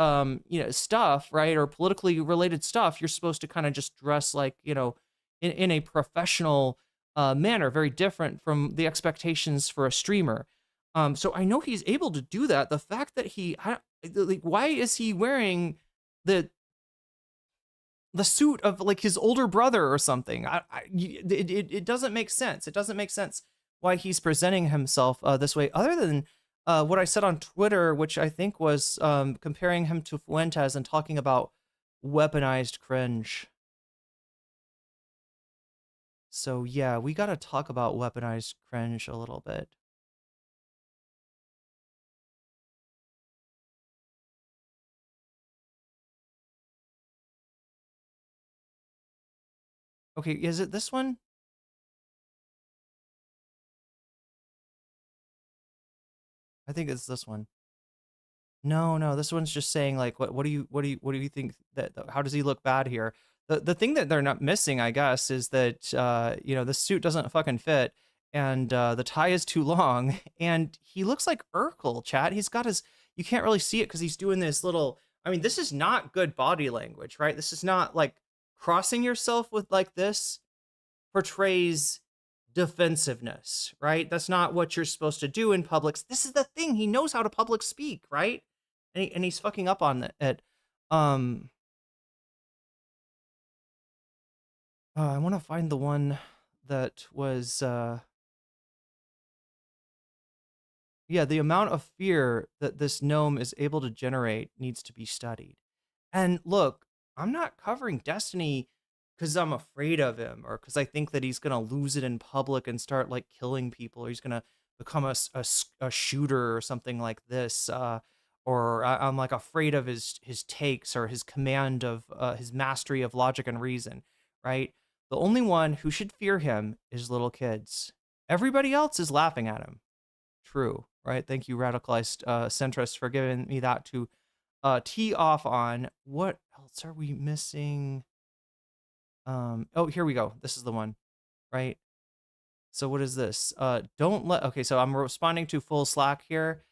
stuff, right, or politically related stuff, you're supposed to kind of just dress like, in a professional manner, very different from the expectations for a streamer. So I know he's able to do that. The fact that why is he wearing the suit of like his older brother or something? It doesn't make sense. It doesn't make sense why he's presenting himself this way, other than what I said on Twitter, which I think was comparing him to Fuentes and talking about weaponized cringe. So yeah, we got to talk about weaponized cringe a little bit. Okay, is it this one? I think it's this one. No, this one's just saying like, what do you think that, how does he look bad here? The thing that they're not missing, I guess, is that the suit doesn't fucking fit, and the tie is too long, and he looks like Urkel, chat. He's got his, you can't really see it because he's doing this little, I mean, this is not good body language, right? This is not like crossing yourself with like this portrays defensiveness, right? That's not what you're supposed to do in public. This is the thing. He knows how to public speak, right? And he's fucking up on it. I want to find the one that was, yeah, the amount of fear that this gnome is able to generate needs to be studied. And look, I'm not covering Destiny because I'm afraid of him, or because I think that he's going to lose it in public and start like killing people, or he's going to become a shooter or something like this. Or I'm like afraid of his takes or his command of his mastery of logic and reason, right? The only one who should fear him is little kids. Everybody else is laughing at him. True, right? Thank you, radicalized centrists, for giving me that to tee off on. What else are we missing? Oh, here we go. This is the one, right? So what is this? Okay, so I'm responding to full Slack here.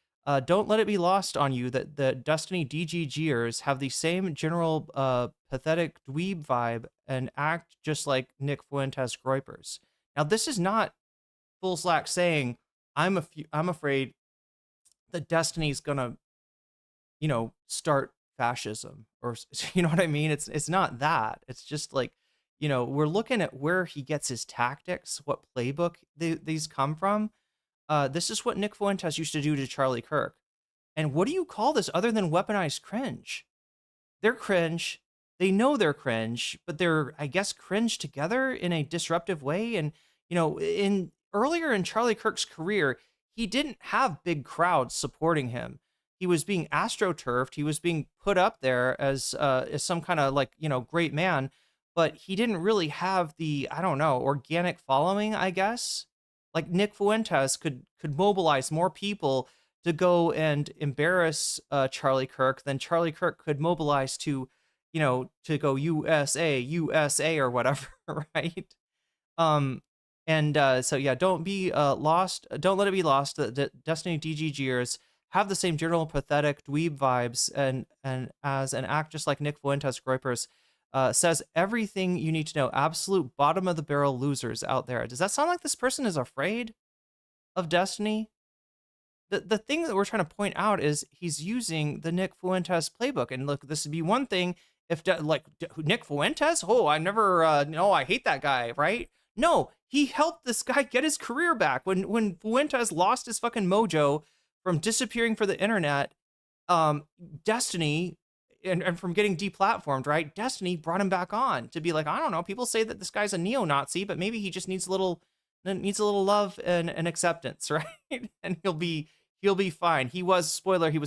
Don't let it be lost on you that the Destiny DGGers have the same general pathetic dweeb vibe and act just like Nick Fuentes groypers. Now, this is not full Slack saying I'm afraid that Destiny's gonna, start fascism, or you know what I mean? It's not that. It's just like, we're looking at where he gets his tactics, what playbook these come from. This is what Nick Fuentes used to do to Charlie Kirk. And what do you call this other than weaponized cringe? They're cringe. They know they're cringe, but they're, I guess, cringe together in a disruptive way. And, earlier in Charlie Kirk's career, he didn't have big crowds supporting him. He was being astroturfed. He was being put up there as some kind of like, great man, but he didn't really have the, I don't know, organic following, I guess. Like Nick Fuentes could mobilize more people to go and embarrass Charlie Kirk than Charlie Kirk could mobilize to go USA or whatever, right? So yeah, don't be lost. Don't let it be lost that Destiny DGGers have the same general pathetic dweeb vibes and as an act just like Nick Fuentes groypers. Says everything you need to know. Absolute bottom of the barrel losers out there. Does that sound like this person is afraid of Destiny? The thing that we're trying to point out is he's using the Nick Fuentes playbook. And look, this would be one thing if Nick Fuentes, oh, I never, I hate that guy, right? No, he helped this guy get his career back. When Fuentes lost his fucking mojo from disappearing for the internet, Destiny, and from getting deplatformed, right? Destiny brought him back on to be like, I don't know, people say that this guy's a neo-Nazi, but maybe he just needs a little love and acceptance, right? And he'll be fine. He was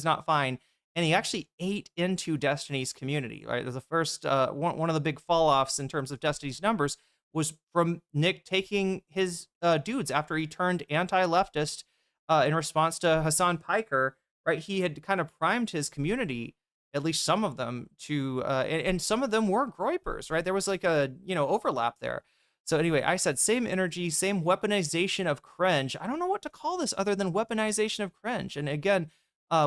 not fine. And he actually ate into Destiny's community, right? The first one of the big fall-offs in terms of Destiny's numbers was from Nick taking his dudes after he turned anti-leftist in response to Hasan Piker, right? He had kind of primed his community, at least some of them, to and some of them were groypers, right? There was like a overlap there. So anyway, I said same energy, same weaponization of cringe. I don't know what to call this other than weaponization of cringe. And again,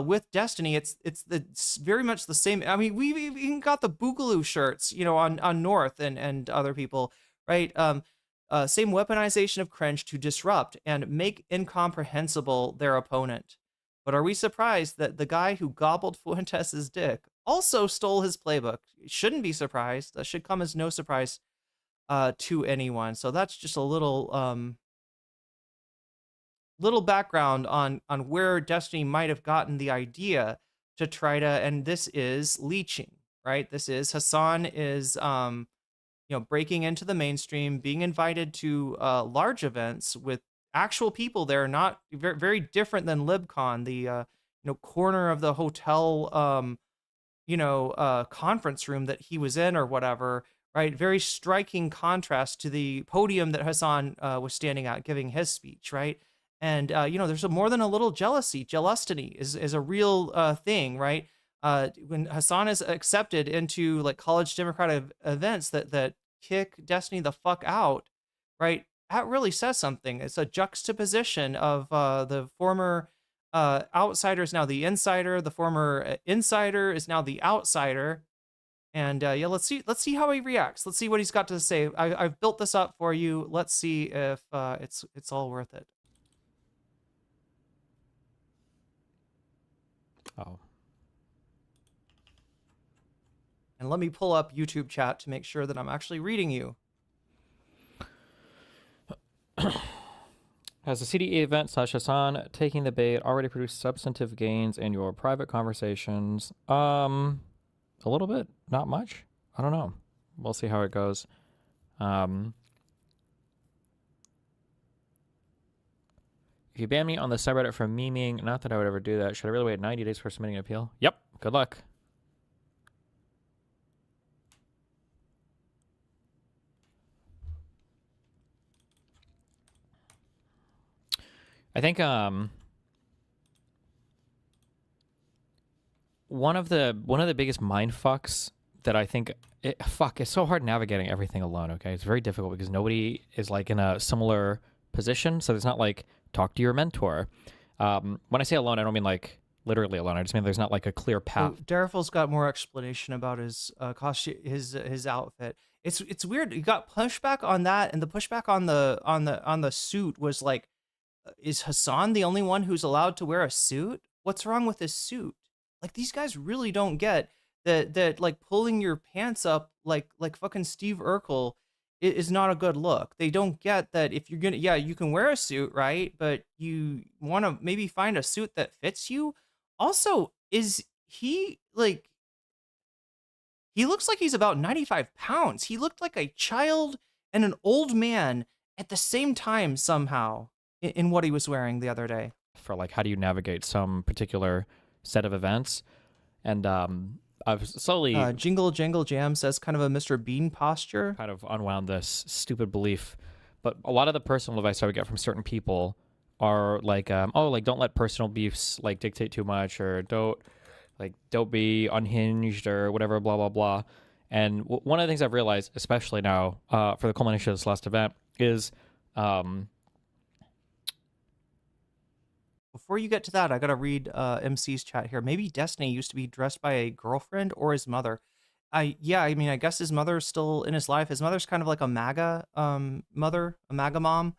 with Destiny, it's very much the same. I mean, we've even got the Boogaloo shirts, on North and other people, right? Same weaponization of cringe to disrupt and make incomprehensible their opponent. But are we surprised that the guy who gobbled Fuentes' dick also stole his playbook? Shouldn't be surprised. That should come as no surprise to anyone. So that's just a little background on where Destiny might have gotten the idea to try to, and this is leeching, right? This is Hasan is breaking into the mainstream, being invited to large events with actual people there, not very, very different than LibCon, the corner of the hotel conference room that he was in or whatever, right? Very striking contrast to the podium that Hasan was standing at giving his speech, right? And there's more than a little jealousy. Jealousy is a real thing, right? When Hasan is accepted into like college Democratic events that kick Destiny the fuck out, right? That really says something. It's a juxtaposition of the former outsider is now the insider, the former insider is now the outsider, and let's see how he reacts. Let's see what he's got to say. I've built this up for you. Let's see if it's all worth it. Oh. And let me pull up YouTube chat to make sure that I'm actually reading you. Has the CDA event / Hasan taking the bait already produced substantive gains in your private conversations? A little bit, not much. I don't know. We'll see how it goes. If you ban me on the subreddit for memeing, not that I would ever do that. Should I really wait 90 days for submitting an appeal? Yep. Good luck. I think one of the biggest mind fucks that I think it's so hard navigating everything alone. Okay, it's very difficult because nobody is like in a similar position, so it's not like talk to your mentor. When I say alone, I don't mean like literally alone. I just mean there's not like a clear path. Daraful's got more explanation about his costume, his outfit. It's weird. You got pushback on that, and the pushback on the suit was like, is Hasan the only one who's allowed to wear a suit? What's wrong with his suit? Like, these guys really don't get that like pulling your pants up like fucking Steve Urkel is not a good look. They don't get that if you're gonna, you can wear a suit, right? But you want to maybe find a suit that fits you. Also, is he like, he looks like he's about 95 pounds. He looked like a child and an old man at the same time somehow in what he was wearing the other day. For like, how do you navigate some particular set of events? And I've slowly Jingle Jangle Jam says kind of a Mr. Bean posture, kind of unwound this stupid belief. But a lot of the personal advice I would get from certain people are like, don't let personal beefs like dictate too much, or don't be unhinged or whatever, blah blah blah. And one of the things I've realized, especially now for the culmination of this last event, is before you get to that, I gotta read MC's chat here. Maybe Destiny used to be dressed by a girlfriend or his mother. I mean, I guess his mother's still in his life. His mother's kind of like a MAGA mother, a MAGA mom.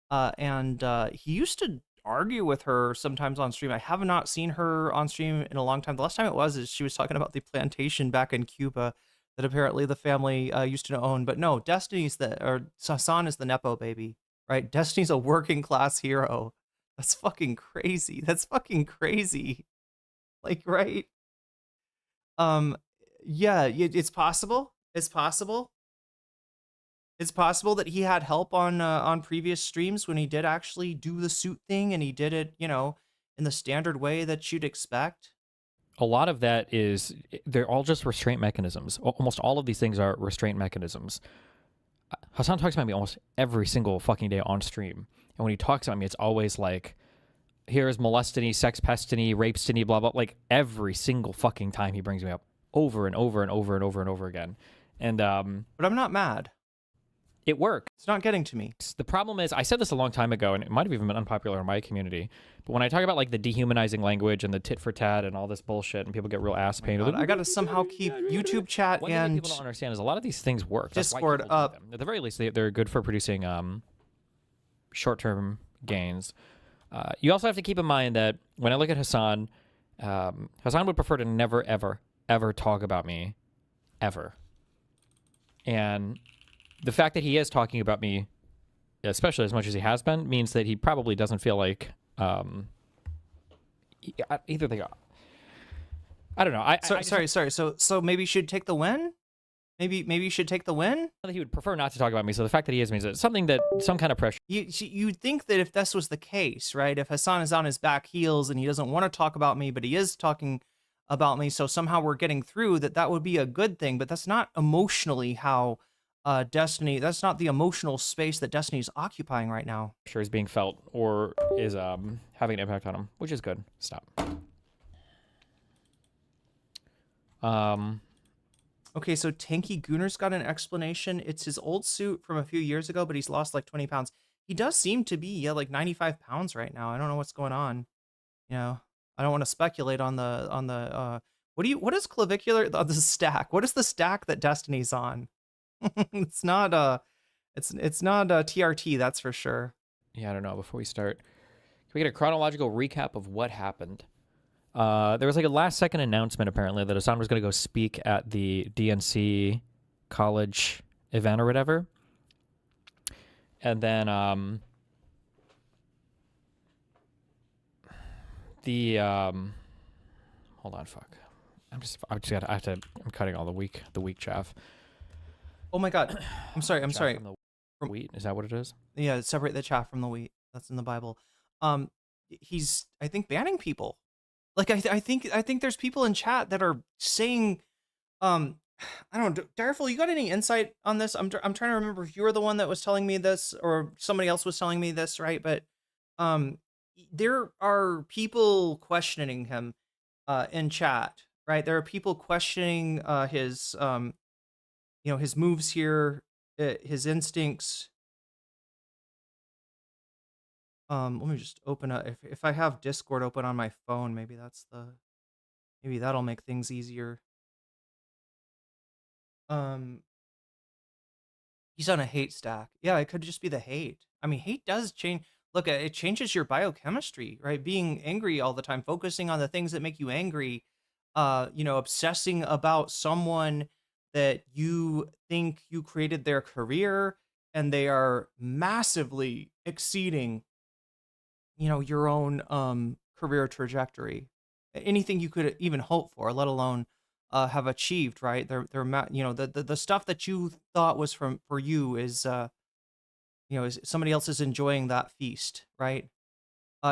And he used to argue with her sometimes on stream. I have not seen her on stream in a long time. The last time it was is she was talking about the plantation back in Cuba that apparently the family used to own. But no, Hasan is the Nepo baby, right? Destiny's a working class hero. That's fucking crazy. That's fucking crazy. Like, right? Yeah, it's possible. It's possible. It's possible that he had help on previous streams when he did actually do the suit thing, and he did it, you know, in the standard way that you'd expect. A lot of that is, they're all just restraint mechanisms. Almost all of these things are restraint mechanisms. Hasan talks about me almost every single fucking day on stream. And when he talks about me, it's always like, here's molestiny, sex pestiny, rapestiny, blah, blah. Like every single fucking time he brings me up over and over and over and over and over again. And, but I'm not mad. It worked. It's not getting to me. The problem is, I said this a long time ago, and it might have even been unpopular in my community, but when I talk about like the dehumanizing language and the tit for tat and all this bullshit, and people get real ass pain, I gotta somehow keep YouTube chat one and thing that people don't understand is a lot of these things work. Discord up. At the very least, they're good for producing short-term gains. You also have to keep in mind that when I look at Hasan, Hasan would prefer to never, ever, ever talk about me, ever. And the fact that he is talking about me, especially as much as he has been, means that he probably doesn't feel like either they got. I don't know. Sorry. So maybe you should take the win. Maybe you should take the win. He would prefer not to talk about me. So the fact that he is means that something that some kind of pressure. You'd think that if this was the case, right? If Hasan is on his back heels and he doesn't want to talk about me, but he is talking about me, so somehow we're getting through, that would be a good thing. But that's not emotionally how Destiny. That's not the emotional space that Destiny is occupying right now. Sure, is being felt or is having an impact on him, which is good. Stop. Okay, so Tanky Gooner's got an explanation. It's his old suit from a few years ago, but he's lost like 20 pounds. He does seem to be like 95 pounds right now. I don't know what's going on. You know, I don't want to speculate on the what is clavicular, the stack? What is the stack that Destiny's on? It's not TRT, that's for sure. Yeah, I don't know. Before we start, can we get a chronological recap of what happened? There was like a last-second announcement, apparently, that Hasan was going to go speak at the DNC college event or whatever. And then hold on, fuck. I'm cutting all the weak chaff. Oh my god. I'm sorry. From the wheat, is that what it is? Yeah, separate the chaff from the wheat. That's in the Bible. He's, I think, banning people. Like, I think there's people in chat that are saying, I don't know, Direful, you got any insight on this? I'm trying to remember if you were the one that was telling me this or somebody else was telling me this, right? But there are people questioning him in chat, right? There are people questioning his his moves here, his instincts. Let me just open up. If I have Discord open on my phone, maybe that'll make things easier. He's on a hate stack. Yeah, it could just be the hate. I mean, hate does change. Look, it changes your biochemistry, right? Being angry all the time, focusing on the things that make you angry, obsessing about someone that you think you created their career and they are massively exceeding your own career trajectory, anything you could even hope for, let alone have achieved, right? The stuff that you thought was for you is is somebody else is enjoying that feast, right?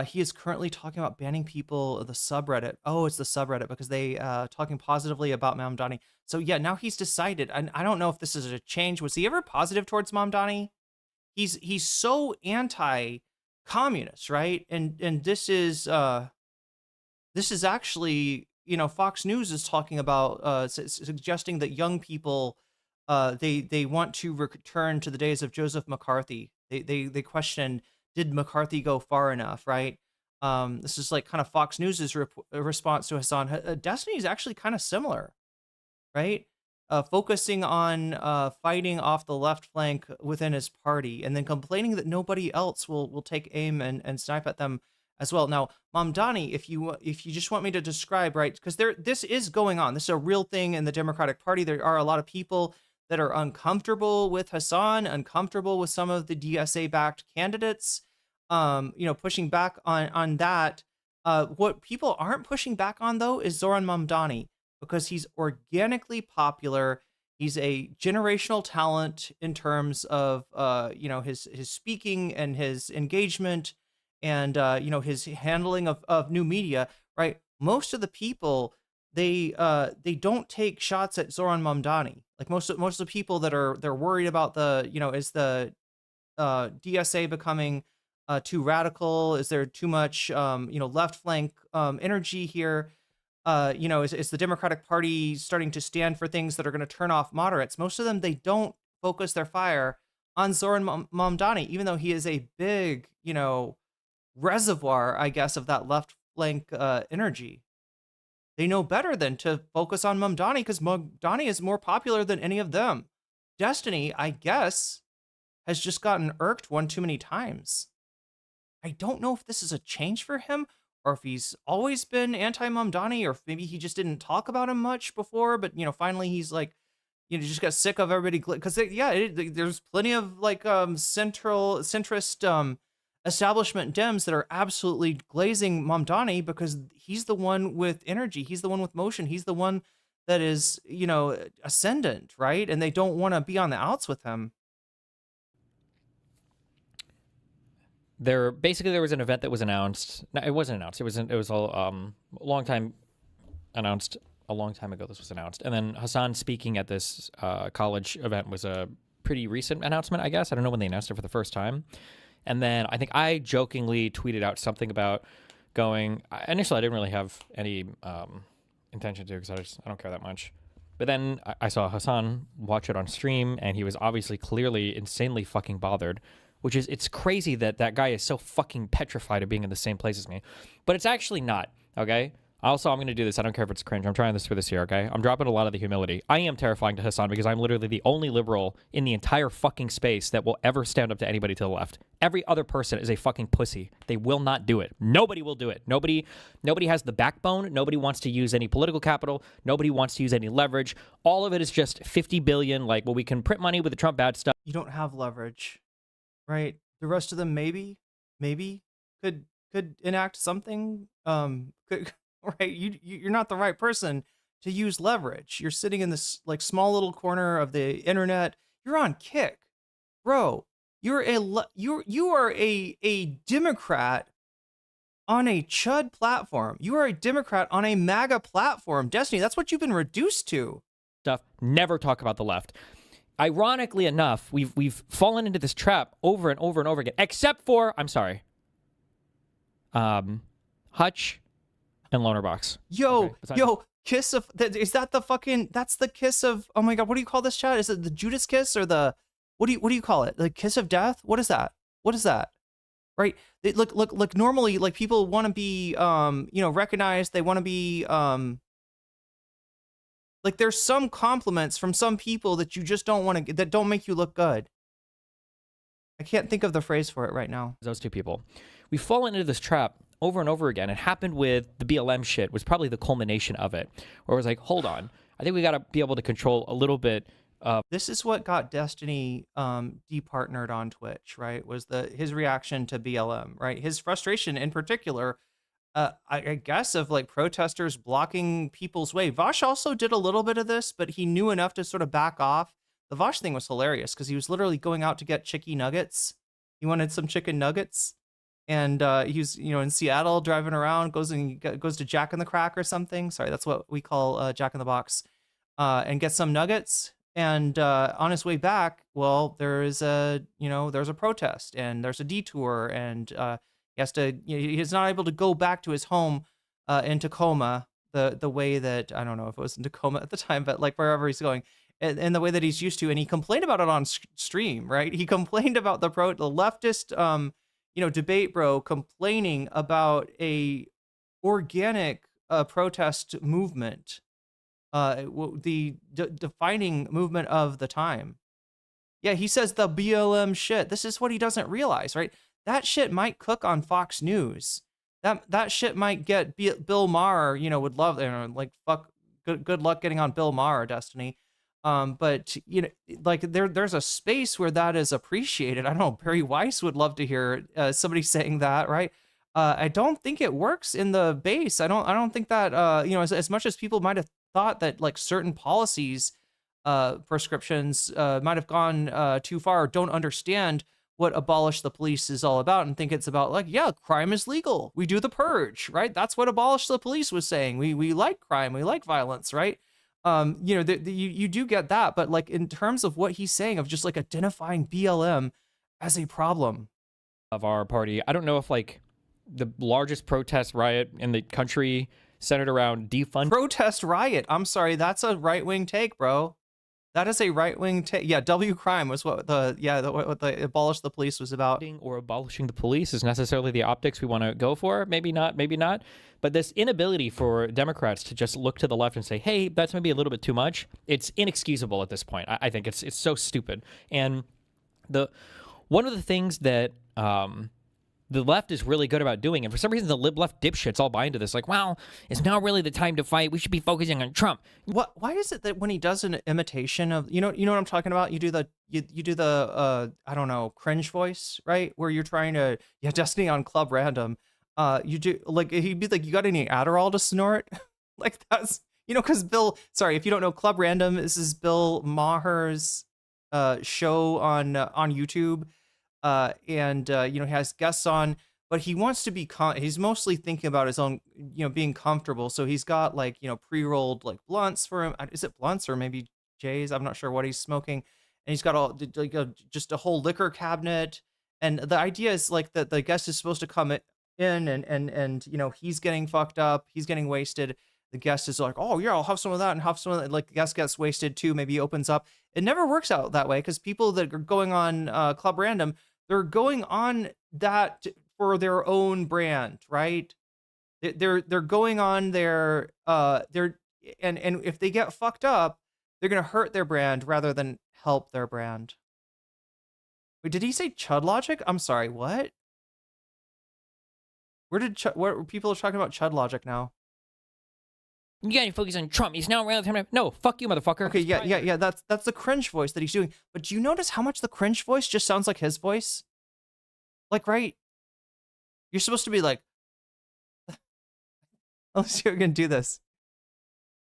He is currently talking about banning people, the subreddit. Oh, it's the subreddit because they talking positively about Mamdani. So yeah, now he's decided, and I don't know if this is a change. Was he ever positive towards Mamdani? He's so anti-communist, right? And this is actually, Fox News is talking about suggesting that young people they want to return to the days of Joseph McCarthy. They question, did McCarthy go far enough, right? This is like kind of Fox News's response to Hasan. Destiny is actually kind of similar, right? Focusing on fighting off the left flank within his party and then complaining that nobody else will take aim and snipe at them as well. Now, Mamdani, if you just want me to describe, right, because this is going on. This is a real thing in the Democratic Party. There are a lot of people that are uncomfortable with Hasan, uncomfortable with some of the DSA-backed candidates, pushing back on that. What people aren't pushing back on, though, is Zoran Mamdani, because he's organically popular. He's a generational talent in terms of, his speaking and his engagement and, his handling of new media, right? Most of the people, they don't take shots at Zoran Mamdani. Like most of the people they're worried about is the DSA becoming too radical? Is there too much, left flank energy here? Is the Democratic Party starting to stand for things that are going to turn off moderates? Most of them, they don't focus their fire on Zoran Mamdani, even though he is a big, reservoir, I guess, of that left flank energy. They know better than to focus on Mamdani because Mamdani is more popular than any of them. Destiny, I guess, has just gotten irked one too many times. I don't know if this is a change for him or if he's always been anti-Mamdani, or if maybe he just didn't talk about him much before, but, finally he's like, just got sick of everybody. Because, there's plenty of, centrist establishment Dems that are absolutely glazing Mamdani because he's the one with energy. He's the one with motion. He's the one that is, ascendant, right? And they don't want to be on the outs with him. There was an event that was announced. No, it wasn't announced. It was a long time announced. A long time ago, this was announced. And then Hasan speaking at this college event was a pretty recent announcement, I guess. I don't know when they announced it for the first time. And then I think I jokingly tweeted out something about going. Initially, I didn't really have any intention to because I don't care that much. But then I saw Hasan watch it on stream, and he was obviously clearly insanely fucking bothered. Which is, it's crazy that that guy is so fucking petrified of being in the same place as me. But it's actually not, okay? Also, I'm going to do this. I don't care if it's cringe. I'm trying this for this year, okay? I'm dropping a lot of the humility. I am terrifying to Hasan because I'm literally the only liberal in the entire fucking space that will ever stand up to anybody to the left. Every other person is a fucking pussy. They will not do it. Nobody will do it. Nobody has the backbone. Nobody wants to use any political capital. Nobody wants to use any leverage. All of it is just 50 billion, we can print money with the Trump bad stuff. You don't have leverage. Right. The rest of them maybe could enact something. Right. You're not the right person to use leverage. You're sitting in this small little corner of the internet. You're on Kick, bro. You are a Democrat on a chud platform. You are a Democrat on a MAGA platform. Destiny. That's what you've been reduced to. Stuff. Never talk about the left. Ironically enough, we've fallen into this trap over and over and over again, except for, I'm sorry, Hutch and Lonerbox. Yo, kiss of, is that the fucking, that's the kiss of, oh my God, what do you call this, chat? Is it the Judas kiss or the, what do you call it? The kiss of death? What is that? What is that? Right? Look, normally, people want to be, recognized. They want to be, there's some compliments from some people that you just don't want to, that don't make you look good. I can't think of the phrase for it right now. Those two people. We've fallen into this trap over and over again. It happened with the BLM shit, was probably the culmination of it, where it was like, hold on. I think we got to be able to control a little bit. This is what got Destiny departnered on Twitch, right? Was his reaction to BLM, right? His frustration in particular, I guess, of protesters blocking people's way. Vosh also did a little bit of this, but he knew enough to sort of back off. The Vosh thing was hilarious because he was literally going out to get chicken nuggets. He wanted some chicken nuggets, and he was, in Seattle driving around, goes to Jack in the Crack or something. Sorry, that's what we call Jack in the Box, and gets some nuggets. And on his way back, well, there's a protest and there's a detour, and he's not able to go back to his home in Tacoma the way that, I don't know if it was in Tacoma at the time, but wherever he's going, and the way that he's used to. And he complained about it on stream, right? He complained about the leftist, debate bro complaining about a organic protest movement, the defining movement of the time. Yeah, he says the BLM shit. This is what he doesn't realize, right? That shit might cook on Fox News, that shit might get Bill Maher, you know, would love, you know, like, fuck, good luck getting on Bill Maher, Destiny. But you know, like there's a space where that is appreciated. I don't know, Barry Weiss would love to hear somebody saying that, right? I don't think it works in the base. I don't think that you know, as much as people might have thought that like certain policies, prescriptions might have gone too far, or don't understand what abolish the police is all about, and think it's about like, yeah, crime is legal. We do the purge, right? That's what abolish the police was saying. We like crime, we like violence, right? You know, you do get that, but like in terms of what he's saying of just like identifying BLM as a problem of our party, I don't know if like the largest protest riot in the country centered around defund protest riot. I'm sorry, that's a right-wing take, bro. That is a right-wing take. Yeah, W crime was what what the abolish the police was about. Or abolishing the police is necessarily the optics we want to go for. Maybe not, maybe not. But this inability for Democrats to just look to the left and say, hey, that's maybe a little bit too much. It's inexcusable at this point. I think it's so stupid. And one of the things that the left is really good about doing, and for some reason the left dipshits all buy into this, like, well, it's now really the time to fight. We should be focusing on Trump. Why is it that when he does an imitation of, you know what I'm talking about? You do the I don't know, cringe voice, right? Where you're trying to, Destiny on Club Random. You do like, he'd be like, you got any Adderall to snort? Like that's, you know, because sorry, if you don't know, Club Random, this is Bill Maher's show on YouTube. And you know, he has guests on, but he wants to be he's mostly thinking about his own, you know, being comfortable. So he's got like, you know, pre-rolled like blunts for him. Is it blunts or maybe J's? I'm not sure what he's smoking. And he's got all like just a whole liquor cabinet. And the idea is like that the guest is supposed to come in and you know, he's getting fucked up, he's getting wasted. The guest is like, oh yeah, I'll have some of that and have some of that. Like the guest gets wasted too. Maybe he opens up. It never works out that way because people that are going on Club Random, they're going on that for their own brand, right? They're going on their and if they get fucked up, they're gonna hurt their brand rather than help their brand. Wait, did he say Chud Logic? I'm sorry, what? What people are talking about Chud Logic now? You gotta focus on Trump. He's now around the time. No, fuck you, motherfucker. Okay, yeah. That's the cringe voice that he's doing. But do you notice how much the cringe voice just sounds like his voice? Like, right? You're supposed to be like, unless you're gonna do this.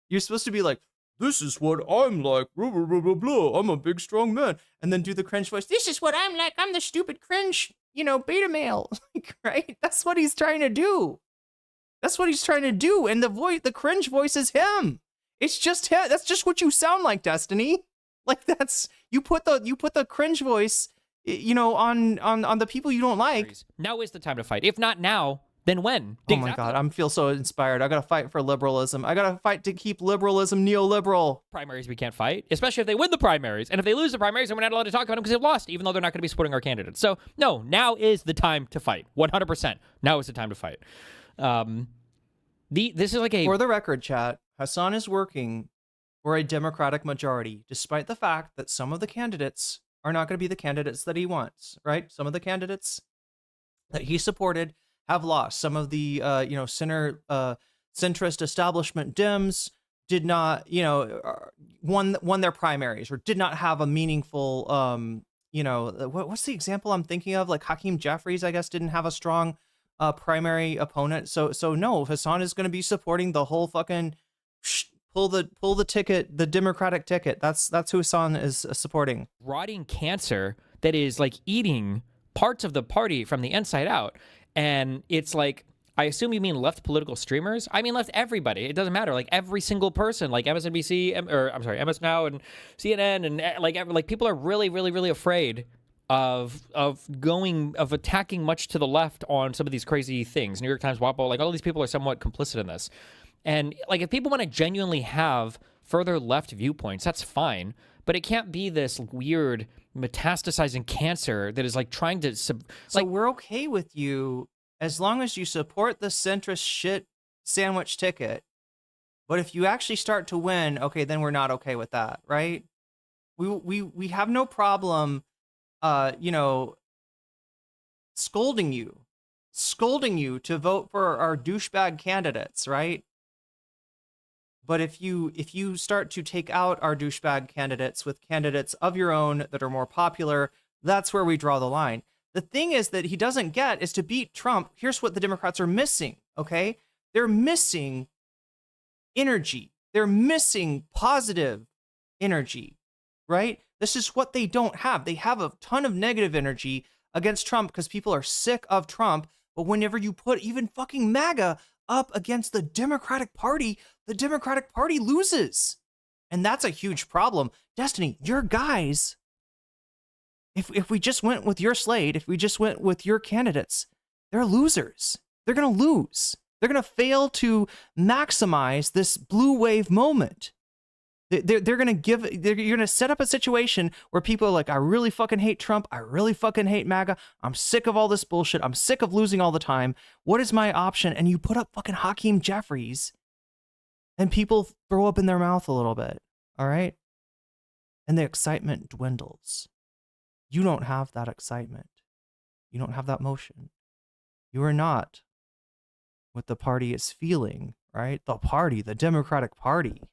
You're supposed to be like, this is what I'm like, blah, blah, blah, blah, blah. I'm a big, strong man. And then do the cringe voice. This is what I'm like. I'm the stupid cringe, you know, beta male. Like, right? That's what he's trying to do. That's what he's trying to do. And the cringe voice is him. It's just him. That's just what you sound like, Destiny. Like that's, you put the cringe voice, you know, on the people you don't like. Now is the time to fight. If not now, then when? Oh my God, I feel so inspired. I gotta fight for liberalism. I gotta fight to keep liberalism neoliberal. Primaries we can't fight, especially if they win the primaries. And if they lose the primaries, then we're not allowed to talk about them because they've lost, even though they're not going to be supporting our candidates. So no, now is the time to fight. 100%. Now is the time to fight. This is like a... For the record, chat, Hasan is working for a Democratic majority, despite the fact that some of the candidates are not going to be the candidates that he wants, right? Some of the candidates that he supported have lost. Some of the, you know, centrist establishment Dems did not, you know, won their primaries or did not have a meaningful, you know, what's the example I'm thinking of? Like Hakeem Jeffries, I guess, didn't have a strong primary opponent. So no, Hasan is going to be supporting the whole fucking pull the ticket, the Democratic ticket. That's who Hasan is supporting. Rotting cancer that is like eating parts of the party from the inside out. And it's like, I assume you mean left political streamers? I mean left everybody. It doesn't matter. Like every single person, like MSNBC, or I'm sorry, MS Now and CNN, and like people are really, really, really afraid of attacking much to the left on some of these crazy things. New York Times, WAPO, like all these people are somewhat complicit in this. And like if people want to genuinely have further left viewpoints, that's fine. But it can't be this weird metastasizing cancer that is like trying to So we're okay with you as long as you support the centrist shit sandwich ticket. But if you actually start to win, okay, then we're not okay with that, right? We have no problem, you know, scolding you scolding you to vote for our douchebag candidates, right? But if you start to take out our douchebag candidates with candidates of your own that are more popular, that's where we draw the line. The thing is that he doesn't get is to beat Trump. Here's what the Democrats are missing, okay? They're missing energy. They're missing positive energy, right? This is what they don't have. They have a ton of negative energy against Trump because people are sick of Trump. But whenever you put even fucking MAGA up against the Democratic Party loses. And that's a huge problem. Destiny, your guys, if we just went with your slate, if we just went with your candidates, they're losers. They're going to lose. They're going to fail to maximize this blue wave moment. They're going to set up a situation where people are like, I really fucking hate Trump. I really fucking hate MAGA. I'm sick of all this bullshit. I'm sick of losing all the time. What is my option? And you put up fucking Hakeem Jeffries and people throw up in their mouth a little bit. All right. And the excitement dwindles. You don't have that excitement. You don't have that motion. You are not what the party is feeling, right? The party, the Democratic Party.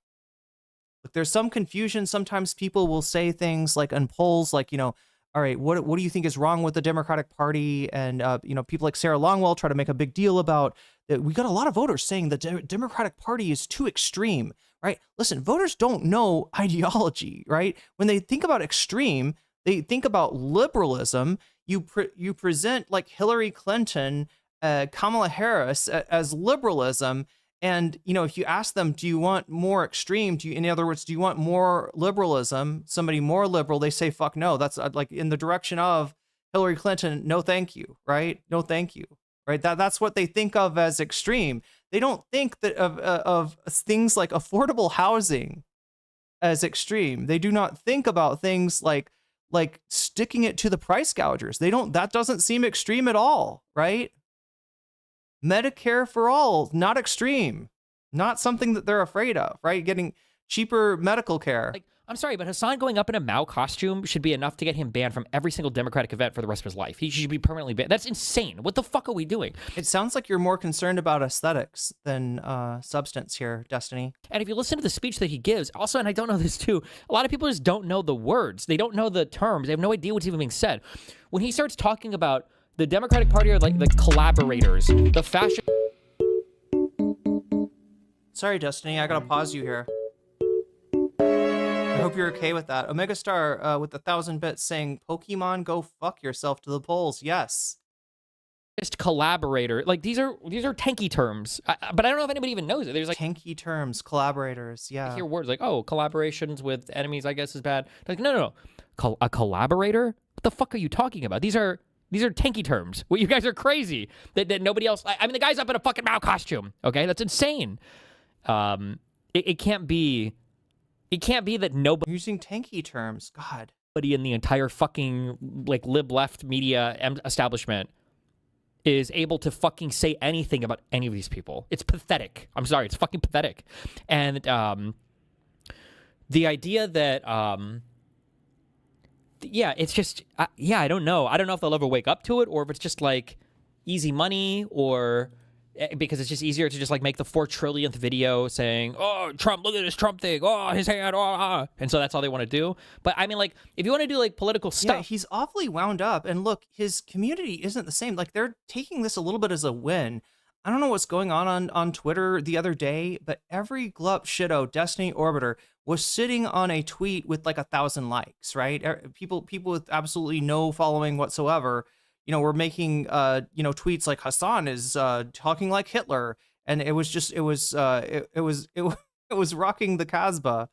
Look, there's some confusion. Sometimes people will say things like on polls, like, all right, what do you think is wrong with the Democratic Party? And, people like Sarah Longwell try to make a big deal about that. We got a lot of voters saying the Democratic Party is too extreme, right? Listen, voters don't know ideology, right? When they think about extreme, they think about liberalism. You present like Hillary Clinton, Kamala Harris as liberalism. And, if you ask them, do you want more extreme? In other words, do you want more liberalism? Somebody more liberal, they say, fuck no. That's like in the direction of Hillary Clinton. No, thank you. Right? No, thank you. Right? That's what they think of as extreme. They don't think that of things like affordable housing as extreme. They do not think about things like sticking it to the price gougers. That doesn't seem extreme at all. Right? Medicare for all, not extreme, not something that they're afraid of, right? Getting cheaper medical care. I'm sorry, but Hasan going up in a Mao costume should be enough to get him banned from every single Democratic event for the rest of his life. He should be permanently banned. That's insane. What the fuck are we doing? It sounds like you're more concerned about aesthetics than substance here, Destiny. And if you listen to the speech that he gives, also, and I don't know this too, a lot of people just don't know the words. They don't know the terms. They have no idea what's even being said. When he starts talking about the Democratic Party are like the collaborators, the fashion. Sorry, Destiny, I gotta pause you here. I hope you're okay with that. Omega Star with 1,000 bits saying, Pokemon, go fuck yourself to the polls. Yes. Just collaborator. Like these are tanky terms, but I don't know if anybody even knows it. There's like tanky terms, collaborators. Yeah. I hear words like, oh, collaborations with enemies, I guess is bad. Like, no. A collaborator? What the fuck are you talking about? These are tanky terms. Well, you guys are crazy. That nobody else. I mean, the guy's up in a fucking Mao costume. Okay, that's insane. It can't be. It can't be that nobody using tanky terms. God. Nobody in the entire fucking like lib left media establishment is able to fucking say anything about any of these people. It's pathetic. I'm sorry. It's fucking pathetic. And the idea that yeah, it's just, I don't know. I don't know if they'll ever wake up to it or if it's just like easy money or because it's just easier to just like make the 4 trillionth video saying, oh, Trump, look at this Trump thing. Oh, his hand. Oh. And so that's all they want to do. But I mean, like, if you want to do like political stuff. Yeah, he's awfully wound up. And look, his community isn't the same. Like they're taking this a little bit as a win. I don't know what's going on Twitter the other day, but every glup shitto Destiny Orbiter was sitting on a tweet with like 1,000 likes, right? People with absolutely no following whatsoever, were making, tweets like Hasan is talking like Hitler. And it was rocking the Casbah.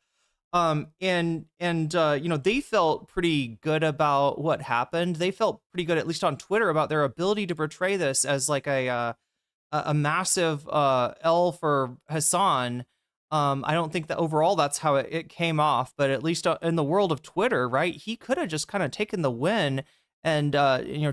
They felt pretty good about what happened. They felt pretty good, at least on Twitter, about their ability to portray this as like a massive L for Hasan. I don't think that overall that's how it came off, but at least in the world of Twitter, right? He could have just kind of taken the win and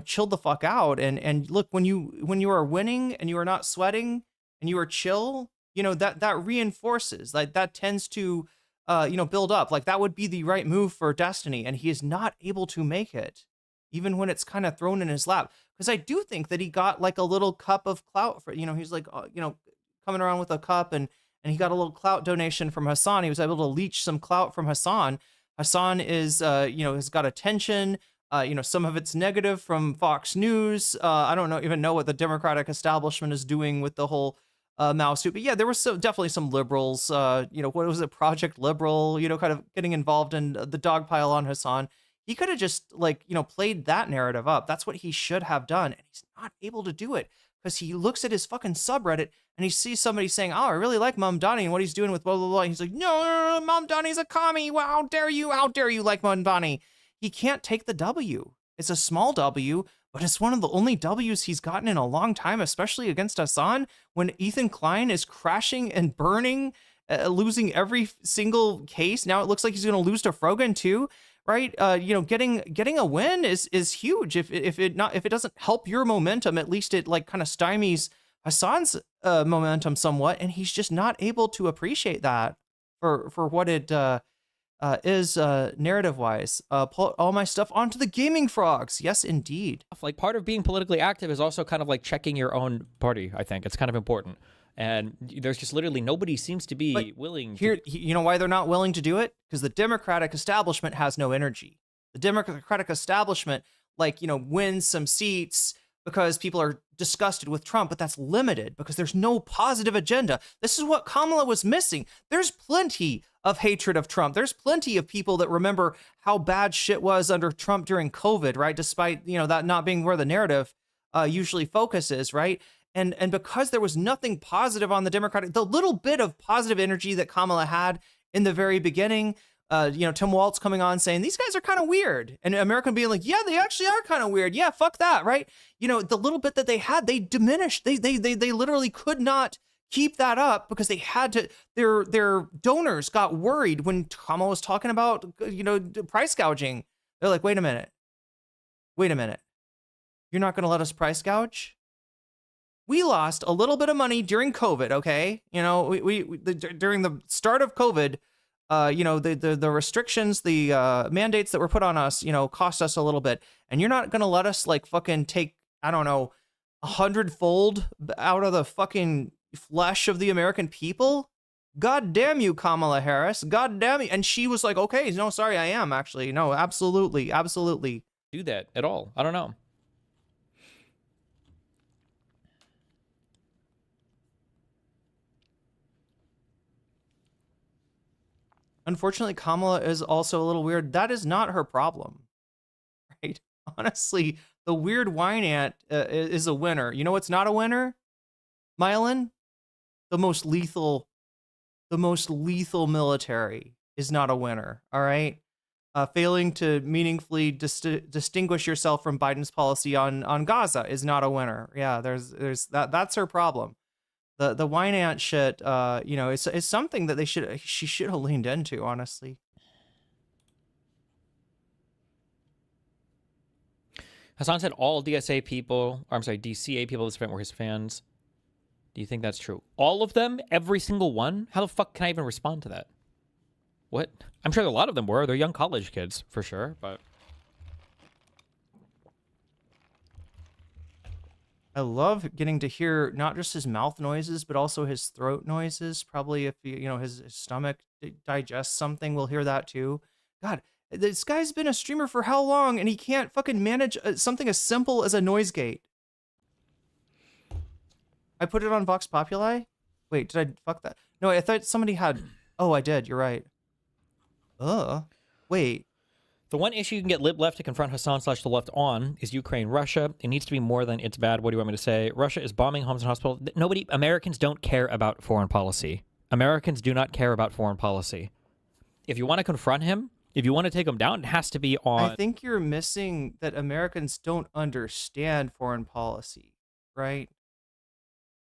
chilled the fuck out. And look, when you are winning and you are not sweating and you are chill, that reinforces, like that tends to build up. Like that would be the right move for Destiny, and he is not able to make it. even when it's kind of thrown in his lap. Because I do think that he got like a little cup of clout for, he's like, coming around with a cup and he got a little clout donation from Hasan. He was able to leech some clout from Hasan. Hasan is, has got attention. Some of it's negative from Fox News. I don't even know what the Democratic establishment is doing with the whole Mao suit. But yeah, there was definitely some liberals, what was it, Project Liberal, kind of getting involved in the dogpile on Hasan. He could have just played that narrative up. That's what he should have done. And he's not able to do it because he looks at his fucking subreddit and he sees somebody saying, oh, I really like Mamdani and what he's doing with blah, blah, blah. And he's like, no, Mamdani's a commie. Wow, how dare you like Mamdani? He can't take the W. It's a small W, but it's one of the only W's he's gotten in a long time, especially against Hasan, when Ethan Klein is crashing and burning, losing every single case. Now it looks like he's going to lose to Frogan too, right? Getting a win is huge. If it doesn't help your momentum, at least it like kind of stymies Hasan's momentum somewhat, and he's just not able to appreciate that for what it is narrative-wise. Put all my stuff onto the gaming frogs. Yes, indeed. Like, part of being politically active is also kind of like checking your own party, I think. It's kind of important. And there's just literally nobody seems to be willing to... You know why they're not willing to do it? Because the Democratic establishment has no energy. The Democratic establishment, wins some seats because people are disgusted with Trump, but that's limited because there's no positive agenda. This is what Kamala was missing. There's plenty of hatred of Trump. There's plenty of people that remember how bad shit was under Trump during COVID, right? Despite, that not being where the narrative usually focuses, right? And because there was nothing positive on the Democratic, the little bit of positive energy that Kamala had in the very beginning, Tim Walz coming on saying, these guys are kind of weird. And American being like, yeah, they actually are kind of weird. Yeah, fuck that, right? The little bit that they had, they diminished. They literally could not keep that up because they had to, their donors got worried when Kamala was talking about, price gouging. They're like, wait a minute. You're not going to let us price gouge? We lost a little bit of money during COVID, okay? During the start of COVID, the restrictions, the mandates that were put on us, cost us a little bit. And you're not going to let us fucking take, I don't know, 100-fold out of the fucking flesh of the American people? God damn you, Kamala Harris. God damn you. And she was like, okay, no, sorry, I am actually. No, absolutely. Do that at all. I don't know. Unfortunately, Kamala is also a little weird. That is not her problem, right? Honestly, the weird wine ant is a winner. You know what's not a winner? Myelin? The most lethal military is not a winner, all right? Failing to meaningfully distinguish yourself from Biden's policy on Gaza is not a winner. Yeah, there's that's her problem. The wine ant shit, it's something that she should have leaned into, honestly. Hasan said all DCA people at this event were his fans. Do you think that's true? All of them? Every single one? How the fuck can I even respond to that? What? I'm sure a lot of them were. They're young college kids, for sure, but... I love getting to hear not just his mouth noises, but also his throat noises. Probably if his stomach digests something, we'll hear that too. God, this guy's been a streamer for how long, and he can't fucking manage something as simple as a noise gate. I put it on Vox Populi? Wait, did I fuck that? No, I thought somebody had... Oh, I did. You're right. Wait. The one issue you can get lib left to confront Hasan/the left on is Ukraine-Russia. It needs to be more than it's bad. What do you want me to say? Russia is bombing homes and hospitals. Americans don't care about foreign policy. Americans do not care about foreign policy. If you want to confront him, if you want to take him down, it has to be on... I think you're missing that Americans don't understand foreign policy, right?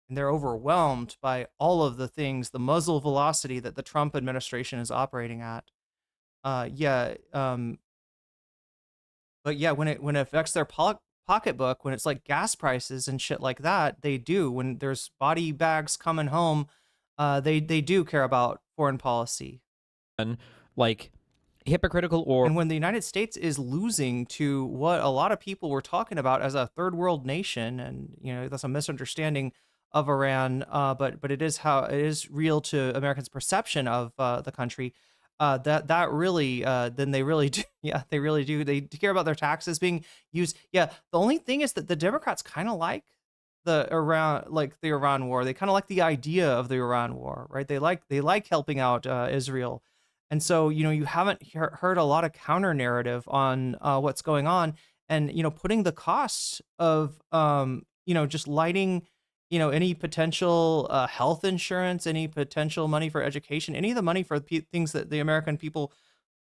And they're overwhelmed by all of the things, the muzzle velocity that the Trump administration is operating at. But yeah, when it affects their pocketbook, when it's like gas prices and shit like that, they do. When there's body bags coming home, they do care about foreign policy. And like, hypocritical or... And when the United States is losing to what a lot of people were talking about as a third world nation, and, you know, that's a misunderstanding of Iran, but it is real to Americans' perception of the country. That really, then they really do. Yeah, they really do. They care about their taxes being used. Yeah, the only thing is that the Democrats kind of like the Iran war. They kind of like the idea of the Iran war, right? They like helping out Israel. And so, you know, you haven't heard a lot of counter narrative on what's going on, and, you know, putting the costs of, you know, just lighting, you know, any potential health insurance, any potential money for education, any of the money for things that the American people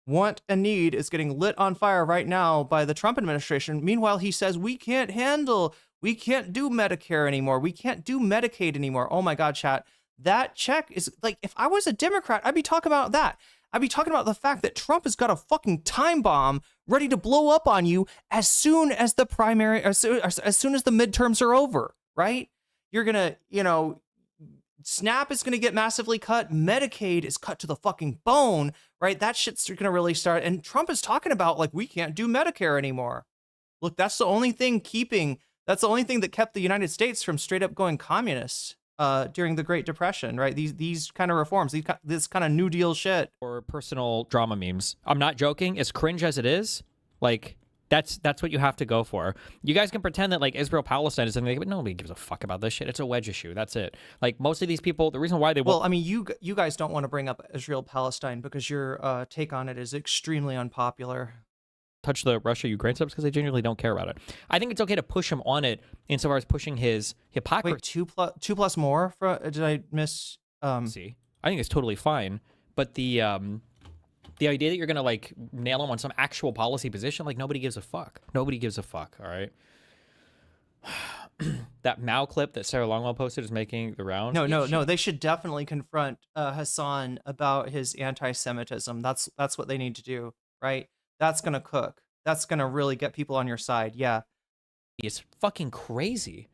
want and need is getting lit on fire right now by the Trump administration. Meanwhile, he says, we can't do Medicare anymore. We can't do Medicaid anymore. Oh my God, chat. That check is like, if I was a Democrat, I'd be talking about that. I'd be talking about the fact that Trump has got a fucking time bomb ready to blow up on you as soon as the primary, as soon as the midterms are over, right? You're gonna, you know, SNAP is gonna get massively cut. Medicaid is cut to the fucking bone, right? That shit's gonna really start. And Trump is talking about, like, we can't do Medicare anymore. Look, that's the only thing that kept the United States from straight up going communist during the Great Depression, right? These kind of reforms, this kind of New Deal shit. Or personal drama memes. I'm not joking. As cringe as it is, like, that's what you have to go for. You guys can pretend that, like, Israel-Palestine is something, but nobody gives a fuck about this shit. It's a wedge issue. That's it. Like, most of these people, the reason why they... Well, I mean, you guys don't want to bring up Israel-Palestine because your take on it is extremely unpopular. Touch the Russia-Ukraine subs because they genuinely don't care about it. I think it's okay to push him on it insofar as pushing his hypocrisy. Wait, two plus more? Did I miss... See, I think it's totally fine, but the idea that you're gonna, like, nail him on some actual policy position, like, nobody gives a fuck. Nobody gives a fuck. All right. That Mao clip that Sarah Longwell posted is making the rounds. No. They should definitely confront Hasan about his anti-Semitism. That's what they need to do, right? That's gonna cook. That's gonna really get people on your side. Yeah. It's fucking crazy.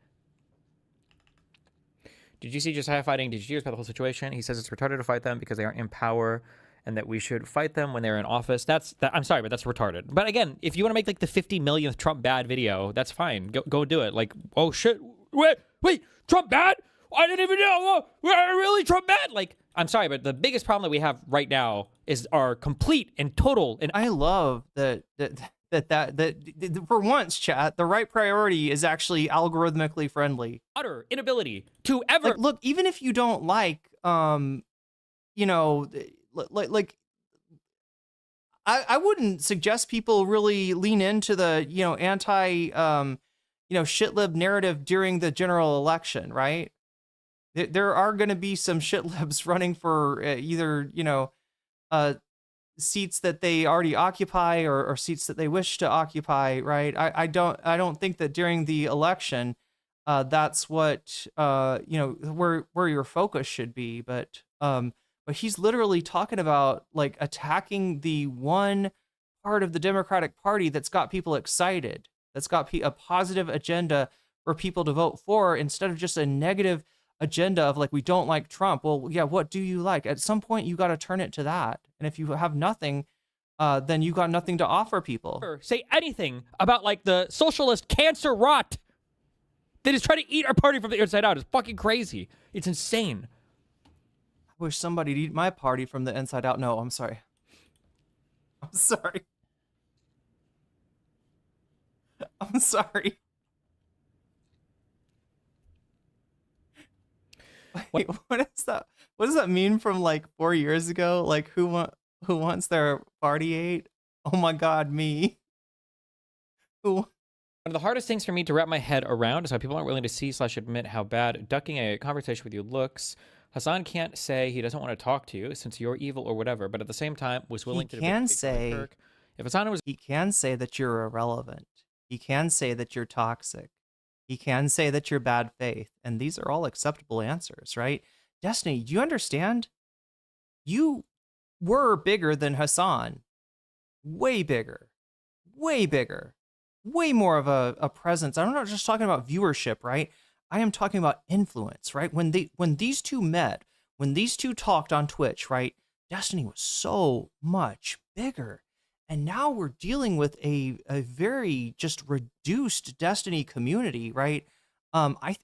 Did you see Josiah fighting? Did you hear about the whole situation? He says it's retarded to fight them because they aren't in power, and that we should fight them when they're in office. I'm sorry, but that's retarded. But again, if you want to make, like, the 50 millionth Trump bad video, that's fine. Go do it. Like, oh shit, wait, Trump bad? I didn't even know. Really, Trump bad? Like, I'm sorry, but the biggest problem that we have right now is our complete and total. And I love that for once, chat, the right priority is actually algorithmically friendly. Utter inability to ever, like, look, even if you don't like, you know, like I wouldn't suggest people really lean into the, you know, anti, you know, shitlib narrative during the general election, right? There are going to be some shitlibs running for either, you know, seats that they already occupy or seats that they wish to occupy, right? I don't think that during the election, that's what, you know, where your focus should be, but he's literally talking about, like, attacking the one part of the Democratic Party that's got people excited, that's got a positive agenda for people to vote for, instead of just a negative agenda of, like, we don't like Trump. Well, yeah, what do you like? At some point, you got to turn it to that. And if you have nothing, then you got nothing to offer people. Say anything about, like, the socialist cancer rot that is trying to eat our party from the inside out. It's fucking crazy. It's insane. I wish somebody'd eat my party from the inside out. No, I'm sorry. I'm sorry. I'm sorry. Wait, what is that? What does that mean from, like, 4 years ago? Like, who wants their party ate? Oh my God, me. Who? One of the hardest things for me to wrap my head around is how people aren't willing to see/admit how bad ducking a conversation with you looks. Hasan can't say he doesn't want to talk to you since you're evil or whatever, but at the same time was willing to. He can say that you're irrelevant. He can say that you're toxic. He can say that you're bad faith, and these are all acceptable answers, right? Destiny, do you understand? You were bigger than Hasan. Way bigger. Way bigger. Way more of a presence. I'm not just talking about viewership, right? I am talking about influence, right? When these two met, when these two talked on Twitch, right? Destiny was so much bigger. And now we're dealing with a very just reduced Destiny community, right?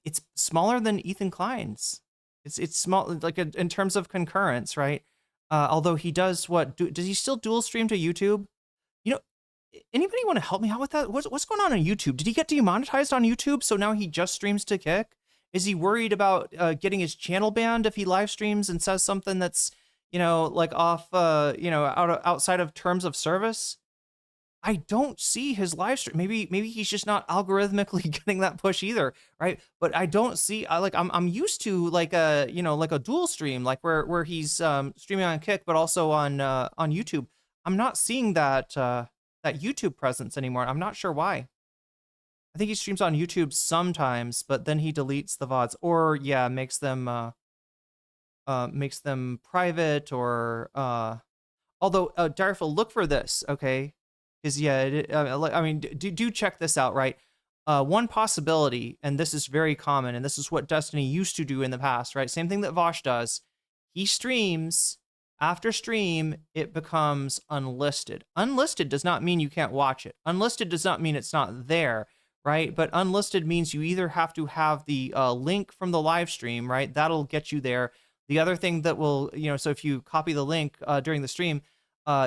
It's smaller than Ethan Klein's. It's small, like in terms of concurrence, right? Although he does does he still dual stream to YouTube? You know, anybody want to help me out with that? What's going on YouTube? Did he get demonetized on YouTube? So now he just streams to Kick? Is he worried about getting his channel banned if he live streams and says something that's, like off, outside of terms of service? I don't see his live stream. Maybe he's just not algorithmically getting that push either, right? But I don't see. I'm used to like a dual stream, like where he's streaming on Kick, but also on YouTube. I'm not seeing that YouTube presence anymore. I'm not sure why. I think he streams on YouTube sometimes, but then he deletes the VODs, or makes them private, or although Direful, look for this, okay? Because do check this out, right? One possibility, and this is very common, and this is what Destiny used to do in the past, right? Same thing that Vosh does. He streams. After stream, it becomes unlisted. Unlisted does not mean you can't watch it. Unlisted does not mean it's not there, right? But unlisted means you either have to have the link from the live stream, right? That'll get you there. The other thing that will, so if you copy the link during the stream,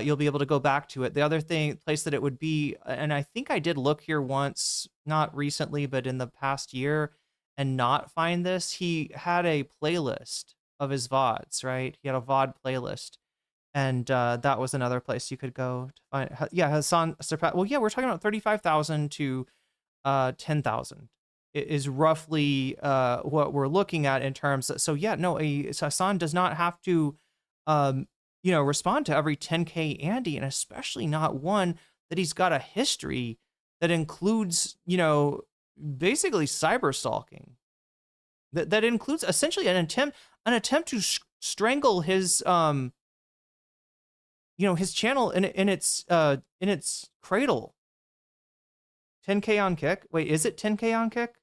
you'll be able to go back to it. The other place that it would be, and I think I did look here once, not recently, but in the past year, and not find this. He had a playlist of his VODs, right? He had a VOD playlist, and that was another place you could go to find. Yeah, Hasan surpassed. Well, yeah, we're talking about 35,000 to 10,000 is roughly what we're looking at in terms of, so yeah, no, Hasan does not have to respond to every 10K Andy, and especially not one that he's got a history that includes, basically cyber stalking. That includes essentially an attempt to strangle his his channel in its cradle. 10K on Kick? Wait, is it 10K on Kick?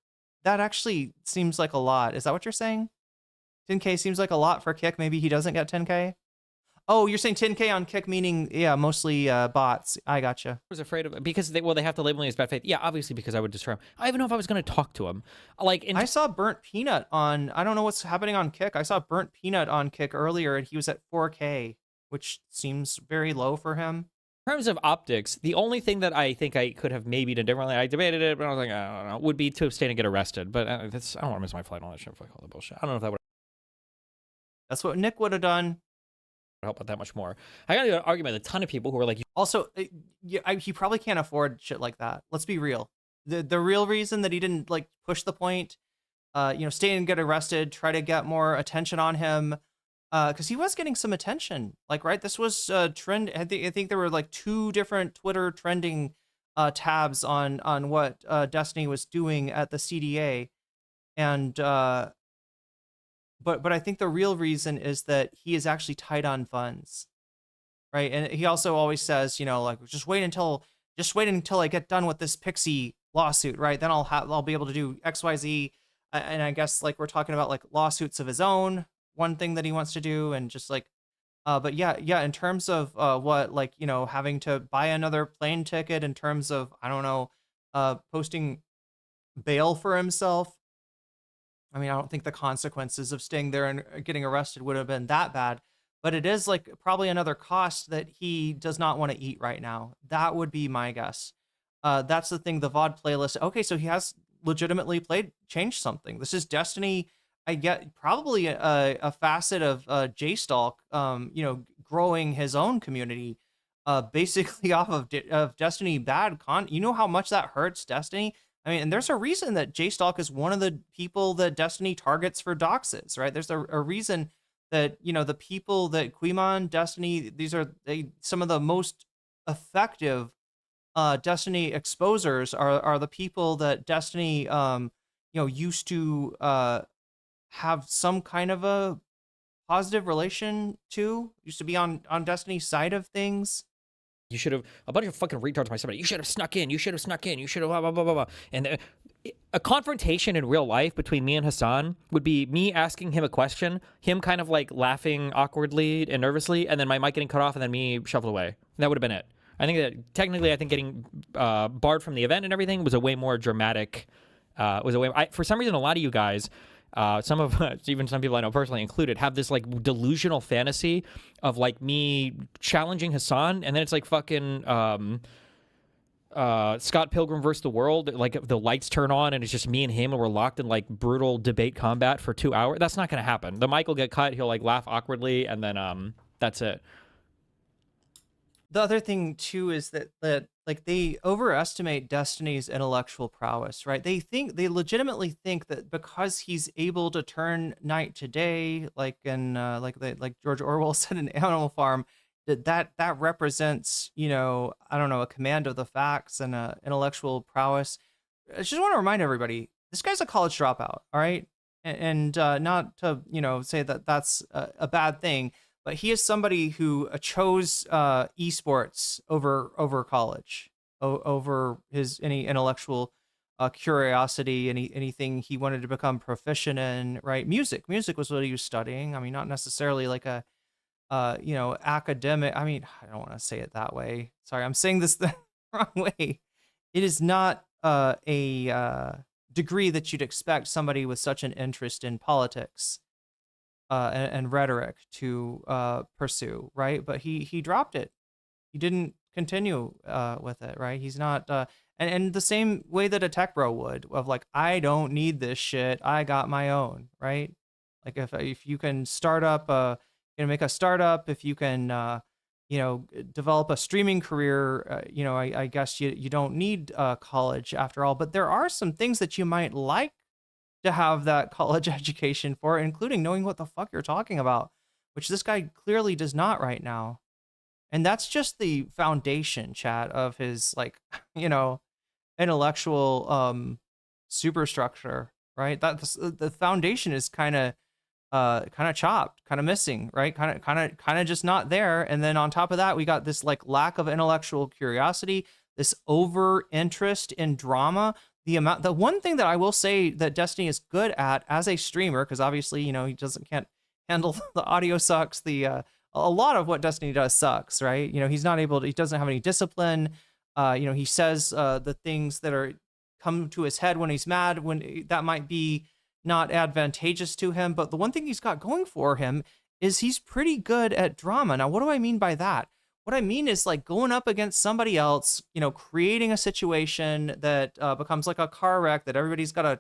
That actually seems like a lot. Is that what you're saying? 10K seems like a lot for Kick. Maybe he doesn't get 10K? Oh, you're saying 10K on Kick, meaning, mostly bots. I gotcha. I was afraid of it because they have to label me as bad faith. Yeah, obviously, because I would destroy him. I don't even know if I was going to talk to him. I saw Burnt Peanut on, I don't know what's happening on Kick. I saw Burnt Peanut on Kick earlier, and he was at 4K, which seems very low for him. In terms of optics, the only thing that I think I could have maybe done differently, I debated it, but I was like, I don't know, would be to abstain and get arrested. But I don't want to miss my flight and all that shit. Fuck all the bullshit. I don't know if that would. That's what Nick would have done. Help out that much more. I got into an argument with a ton of people who were like, also, he probably can't afford shit like that. Let's be real. The real reason that he didn't push the point, stay and get arrested, try to get more attention on him, because he was getting some attention. Right, this was trend. I think there were 2 different Twitter trending tabs on what Destiny was doing at the CDA, and but I think the real reason is that he is actually tight on funds, right? And he also always says, just wait until I get done with this Pixie lawsuit, right? Then I'll be able to do XYZ. And I guess we're talking about lawsuits of his own, one thing that he wants to do, and just but yeah, in terms of what having to buy another plane ticket, in terms of, I don't know, posting bail for himself. I mean, I don't think the consequences of staying there and getting arrested would have been that bad, but it is probably another cost that he does not want to eat right now. That would be my guess. That's the thing, the VOD playlist. Okay, so he has legitimately changed something. This is Destiny. I get probably a facet of JStalk, growing his own community, basically off of Destiny bad content. You know how much that hurts Destiny? I mean, and there's a reason that JStalk is one of the people that Destiny targets for doxes, right? There's a reason that, the people that Quimon, Destiny, these are some of the most effective Destiny exposers are the people that Destiny, used to have some kind of a positive relation to, used to be on Destiny's side of things. You should have, a bunch of fucking retards might say, you should have snuck in, you should have snuck in, you should have blah, blah, blah, blah, blah. And a confrontation in real life between me and Hasan would be me asking him a question, him kind of like laughing awkwardly and nervously, and then my mic getting cut off and then me shuffled away. And that would have been it. I think that technically, I think getting barred from the event and everything was a way more dramatic, for some reason, a lot of you guys, even some people I know personally included, have this like delusional fantasy of like me challenging Hasan, and then it's like fucking Scott Pilgrim versus the World. Like the lights turn on and it's just me and him, and we're locked in like brutal debate combat for 2 hours. That's not gonna happen. The mic will get cut. He'll like laugh awkwardly, and then that's it. The other thing too is that like they overestimate Destiny's intellectual prowess, right? They legitimately think that because he's able to turn night to day, like in like George Orwell said in Animal Farm, that represents, you know, I don't know, a command of the facts and intellectual prowess. I just want to remind everybody, this guy's a college dropout, all right, and not to, you know, say that that's a bad thing. But he is somebody who chose esports over college, over any intellectual curiosity, anything he wanted to become proficient in, right? Music was what he was studying. I mean, not necessarily like a, you know, academic. I mean, I don't want to say it that way. Sorry, I'm saying this the wrong way. It is not a degree that you'd expect somebody with such an interest in politics and rhetoric to pursue, right? But he dropped it. He didn't continue with it, right? He's not, and the same way that a tech bro would, of like, I don't need this shit, I got my own, right? Like if you can start up, you know, make a startup, if you can, you know, develop a streaming career, you know, I guess you don't need college after all. But there are some things that you might like to have that college education for, including knowing what the fuck you're talking about, which this guy clearly does not right now. And that's just the foundation, chat, of his, like, you know, intellectual superstructure, right? That's the foundation is kind of chopped, kind of missing, right? Kind of just not there. And then on top of that, we got this like lack of intellectual curiosity, this over interest in drama. The one thing that I will say that Destiny is good at as a streamer, because obviously, you know, he can't handle the audio sucks. A lot of what Destiny does sucks, right? You know, he doesn't have any discipline. You know, he says the things that come to his head when he's mad, when that might be not advantageous to him. But the one thing he's got going for him is he's pretty good at drama. Now, what do I mean by that? What I mean is like going up against somebody else, you know, creating a situation that becomes like a car wreck that everybody's got to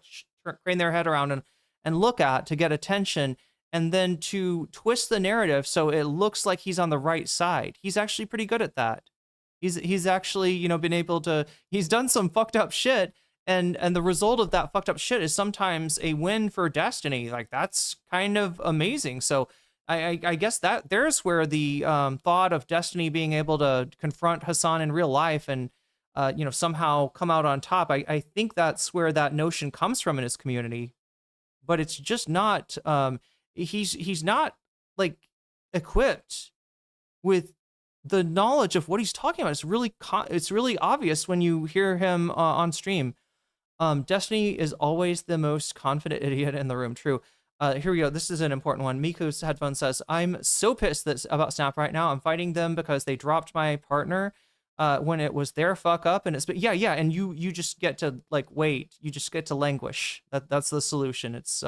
crane their head around and look at to get attention, and then to twist the narrative so it looks like he's on the right side. He's actually pretty good at that. He's actually, you know, been able to, he's done some fucked up shit, and the result of that fucked up shit is sometimes a win for Destiny. Like, that's kind of amazing. So I guess that there's where the thought of Destiny being able to confront Hasan in real life and you know, somehow come out on top, I think that's where that notion comes from in his community. But it's just not, he's not like equipped with the knowledge of what he's talking about. It's really obvious when you hear him on stream. Destiny is always the most confident idiot in the room. True. Here we go. This is an important one. Miku's headphone says, I'm so pissed about Snap right now. I'm fighting them because they dropped my partner when it was their fuck up. And it's, but yeah. And you just get to like, wait, you just get to languish. That's the solution. It's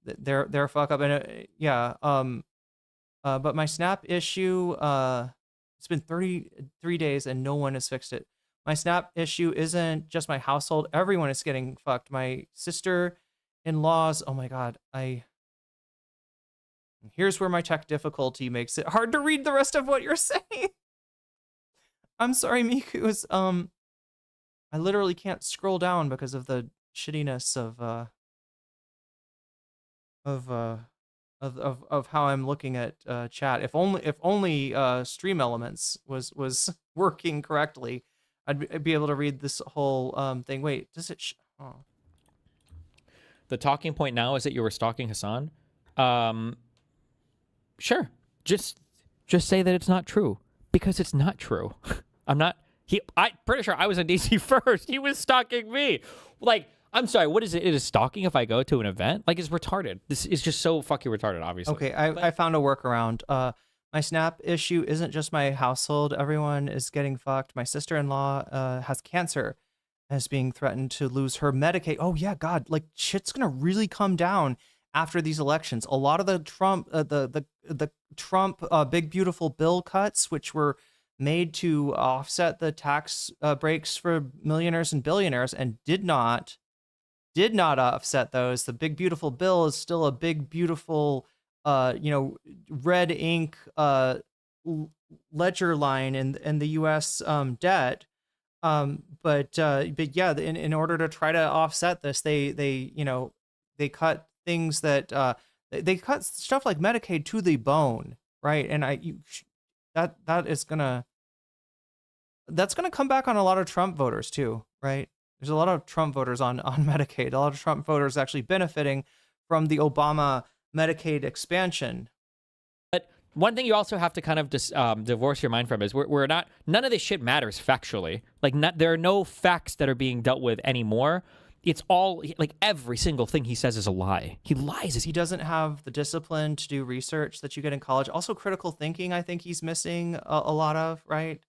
their fuck up. And but my Snap issue, it's been 33 days and no one has fixed it. My Snap issue isn't just my household. Everyone is getting fucked. My sister-in-laws, oh my God, here's where my tech difficulty makes it hard to read the rest of what you're saying. I'm sorry, Miku. I literally can't scroll down because of the shittiness of how I'm looking at chat. If only Stream Elements was working correctly, I'd be able to read this whole thing. Wait, does it? Oh. The talking point now is that you were stalking Hasan. Sure, just say that it's not true. Because it's not true. I'm pretty sure I was in DC first. He was stalking me. Like, I'm sorry, what is it? It is stalking if I go to an event? Like, it's retarded. This is just so fucking retarded, obviously. Okay, I found a workaround. My Snap issue isn't just my household. Everyone is getting fucked. My sister-in-law has cancer and is being threatened to lose her Medicaid. Oh, yeah, God, like, shit's going to really come down after these elections. A lot of the Trump, the Trump big, beautiful bill cuts, which were made to offset the tax breaks for millionaires and billionaires and did not offset those. The big, beautiful bill is still a big, beautiful, red ink ledger line in the U.S. Debt. But yeah, in order to try to offset this, they cut things that they cut stuff like Medicaid to the bone, right? And that's gonna come back on a lot of Trump voters too, right? There's a lot of Trump voters on Medicaid. A lot of Trump voters actually benefiting from the Obama Medicaid expansion. But one thing you also have to kind of divorce your mind from is we're not, none of this shit matters factually. Like, there are no facts that are being dealt with anymore. It's all, like, every single thing he says is a lie. He lies. He doesn't have the discipline to do research that you get in college. Also, critical thinking, I think he's missing a lot of, right?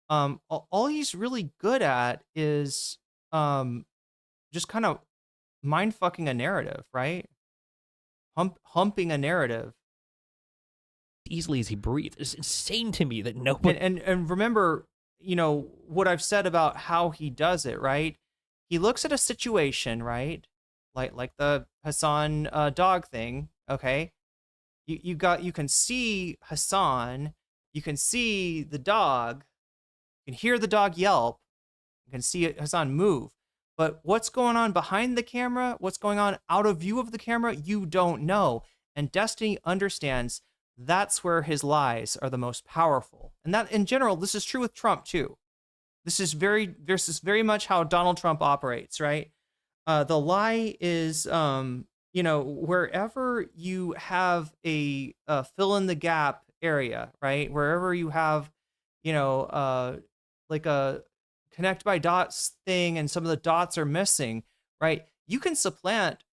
All he's really good at is just kind of mind-fucking a narrative, right? Humping a narrative. Easily as he breathes. It's insane to me that nobody... And remember, what I've said about how he does it, right? He looks at a situation, right? Like the Hasan dog thing, okay? You can see Hasan, you can see the dog, you can hear the dog yelp, you can see Hasan move. But what's going on behind the camera, what's going on out of view of the camera, you don't know. And Destiny understands that's where his lies are the most powerful. And that, in general, this is true with Trump too. This is very much how Donald Trump operates, right? The lie is, wherever you have a fill in the gap area, right? Wherever you have, like a connect by dots thing and some of the dots are missing, right? You can supplant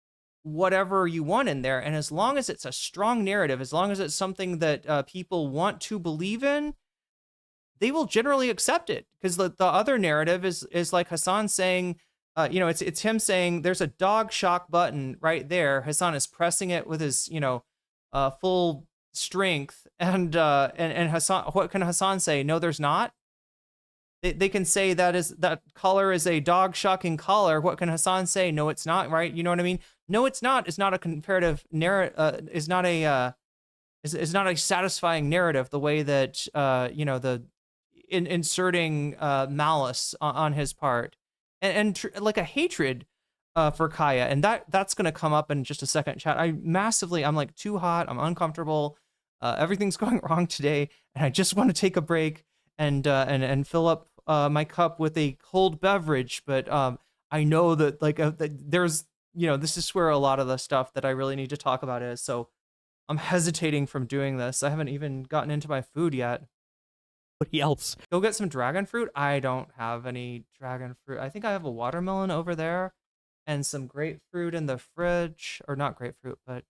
whatever you want in there. And as long as it's a strong narrative, as long as it's something that people want to believe in, they will generally accept it. Because the other narrative is like Hasan saying, it's him saying there's a dog shock button right there. Hasan is pressing it with his, full strength. And Hasan, what can Hasan say? No, there's not. They can say that collar is a dog shocking collar. What can Hasan say? No, it's not, right? You know what I mean? No, it's not. It's not a comparative narrative. Is not a satisfying narrative. The way that inserting malice on his part and like a hatred for Kaya, and that's gonna come up in just a second. Chat. I'm like too hot. I'm uncomfortable. Everything's going wrong today, and I just want to take a break and fill up my cup with a cold beverage. But I know that there's this is where a lot of the stuff that I really need to talk about is. So I'm hesitating from doing this. I haven't even gotten into my food yet. What else? Go get some dragon fruit. I don't have any dragon fruit. I think I have a watermelon over there and some grapefruit in the fridge, or not grapefruit, but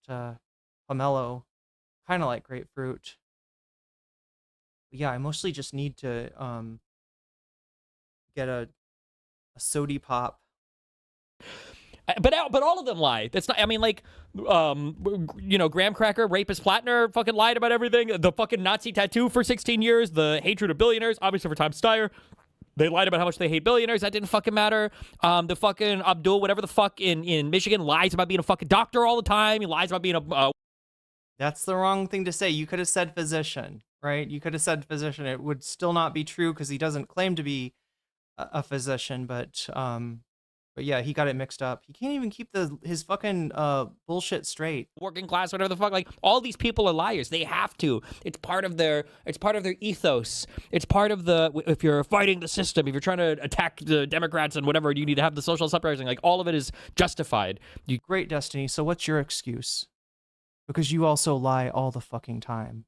pomelo, kind of like grapefruit. But yeah, I mostly just need to get a sody pop. But all of them lie. That's not. I mean, like, Graham Cracker, rapist Plattner, fucking lied about everything. The fucking Nazi tattoo for 16 years. The hatred of billionaires, obviously for Tom Steyer. They lied about how much they hate billionaires. That didn't fucking matter. The fucking Abdul, whatever the fuck in Michigan, lies about being a fucking doctor all the time. He lies about being a. That's the wrong thing to say. You could have said physician, right? You could have said physician. It would still not be true because he doesn't claim to be a physician, but yeah, he got it mixed up. He can't even keep his fucking bullshit straight. Working class, whatever the fuck. Like, all these people are liars. They have to. It's part of their ethos. It's part of if you're fighting the system, if you're trying to attack the Democrats and whatever, you need to have the social uprising. Like, all of it is justified. Great, Destiny. So what's your excuse? Because you also lie all the fucking time,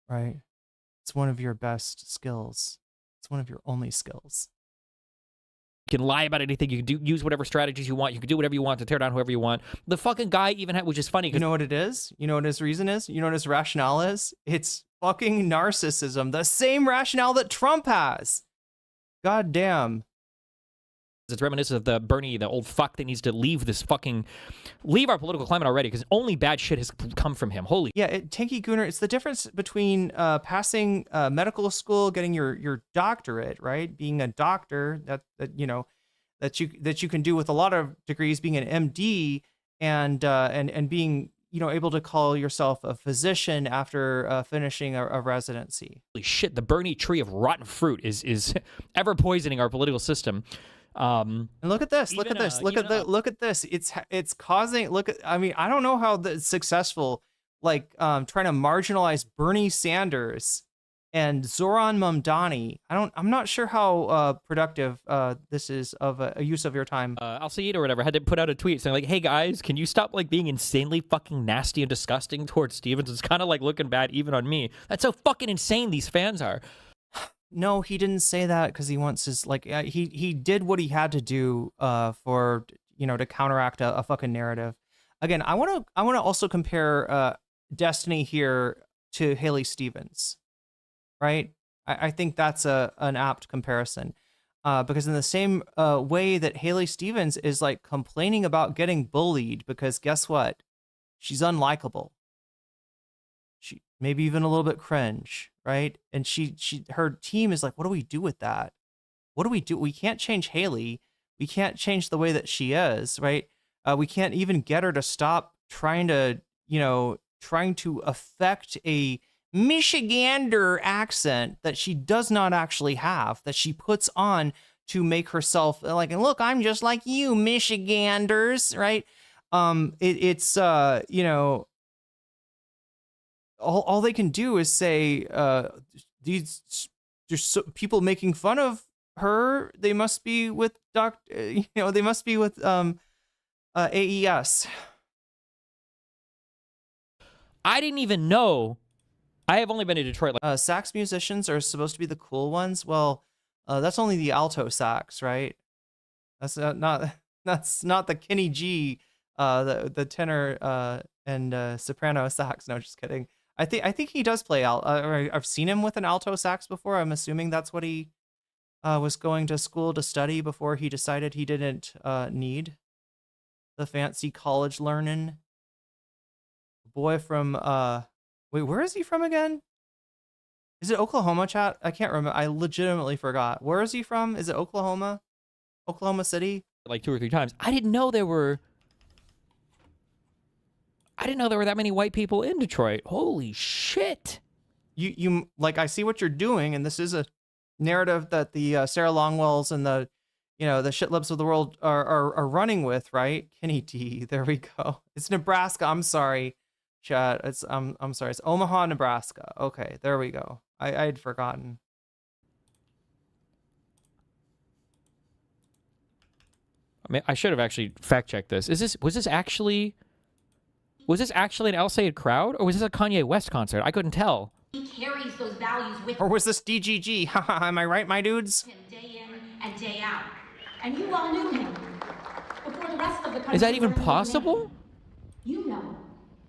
right? It's one of your best skills. It's one of your only skills. You can lie about anything. You can use whatever strategies you want. You can do whatever you want to tear down whoever you want. The fucking guy even had, which is funny. You know what it is? You know what his reason is? You know what his rationale is? It's fucking narcissism. The same rationale that Trump has. God damn. It's reminiscent of the Bernie, the old fuck that needs to leave our political climate already, because only bad shit has come from him. Holy. Yeah, Tanky Gooner, it's the difference between passing medical school, getting your doctorate, right? Being a doctor that you can do with a lot of degrees, being an MD, and being able to call yourself a physician after finishing a residency. Holy shit, the Bernie tree of rotten fruit is ever poisoning our political system. And look at this. Look at this. Look at this. It's causing. I mean, I don't know how it's successful. Trying to marginalize Bernie Sanders and Zoran Mamdani. I'm not sure how productive this is of a use of your time. Al Sayed or whatever had to put out a tweet saying like, "Hey guys, can you stop being insanely fucking nasty and disgusting towards Stevens? It's kind of looking bad even on me. That's how fucking insane these fans are." No, he didn't say that because he wants his he did what he had to do for to counteract a fucking narrative. Again, I want to also compare Destiny here to Haley Stevens, right? I think that's an apt comparison because in the same way that Haley Stevens is complaining about getting bullied because guess what, she's unlikable. She maybe even a little bit cringe, right? And her team is like, what do we do with that? What do we do? We can't change Haley. We can't change the way that she is, right? We can't even get her to stop trying to affect a Michigander accent that she does not actually have, that she puts on to make herself look, I'm just like you, Michiganders, right? All they can do is say there's people making fun of her. They must be with they must be with AES. I didn't even know. I have only been to Detroit. Sax musicians are supposed to be the cool ones. Well, that's only the alto sax, right? That's not the Kenny G, the tenor and soprano sax. No, just kidding. I think he does play I've seen him with an alto sax before. I'm assuming that's what he was going to school to study before he decided he didn't need the fancy college learning. Boy from wait, where is he from again? Is it Oklahoma, chat? I can't remember. I legitimately forgot. Where is he from? Is it Oklahoma? Oklahoma City? 2 or 3 times. I didn't know there were that many white people in Detroit. Holy shit. You I see what you're doing, and this is a narrative that the Sarah Longwells and the the shitlibs of the world are running with, right? Kenny D, there we go. It's Nebraska. I'm sorry, chat. It's I'm sorry. It's Omaha, Nebraska. Okay, there we go. I had forgotten. I mean, I should have actually fact checked this. Was this actually an Al Sayed crowd, or was this a Kanye West concert? I couldn't tell. He carries those values with Or was this DGG? Haha, am I right, my dudes? him day in and day out. And you all knew him before the rest of the country. Is that even learned his possible? name. You know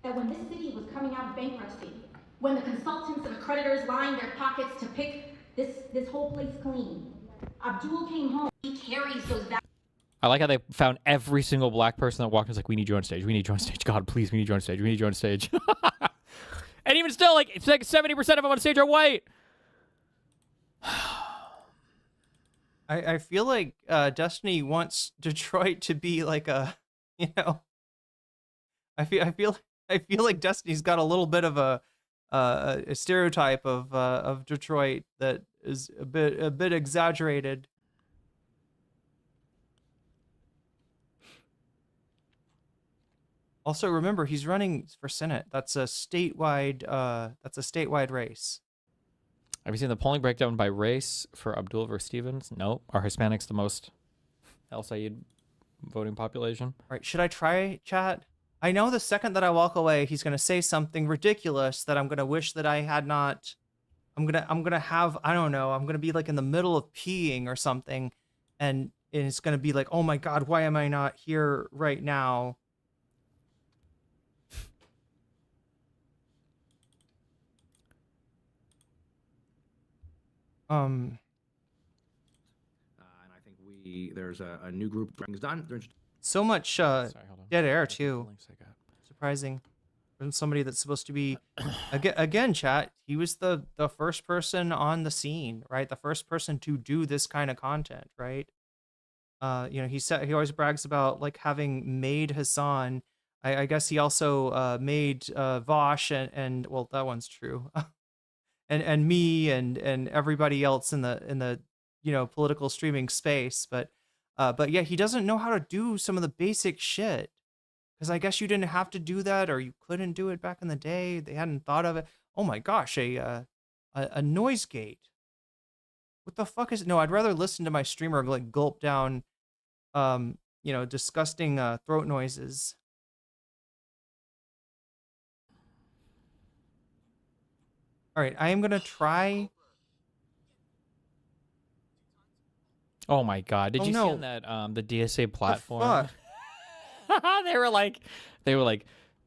that when this city was coming out of bankruptcy, when the consultants and accreditors lined their pockets to pick this whole place clean, Abdul came home. He carries those values. I like how they found every single black person that walked in was like, we need you on stage. We need you on stage. God, please, we need you on stage. We need you on stage. And even still, it's 70% of them on stage are white. I feel like Destiny wants Detroit to be like a, I feel like Destiny's got a little bit of a stereotype of Detroit that is a bit exaggerated. Also, remember, he's running for Senate. That's a statewide race. Have you seen the polling breakdown by race for Abdul versus Stevens? No. Are Hispanics the most Al Sayed voting population? All right, should I try, chat? I know the second that I walk away, he's going to say something ridiculous that I'm going to wish that I had not I'm gonna have, I don't know, I'm gonna be like in the middle of peeing or something, and it's gonna be like, oh my God, why am I not here right now? And I think there's a new group things done. So much dead air too. Surprising. From somebody that's supposed to be, again, chat. He was the first person on the scene, right? The first person to do this kind of content, right? You know, he always brags about like having made Hasan. I guess he also made Vosh and well, that one's true. and me and everybody else in the you know, political streaming space, but yeah, he doesn't know how to do some of the basic shit, because I guess you didn't have to do that, or you couldn't do it back in the day. They hadn't thought of it. Oh my gosh, a noise gate. What the fuck is? No, I'd rather listen to my streamer like gulp down you know, disgusting throat noises. All right, I am gonna try. Oh my God! Did you see on that the DSA platform? they were like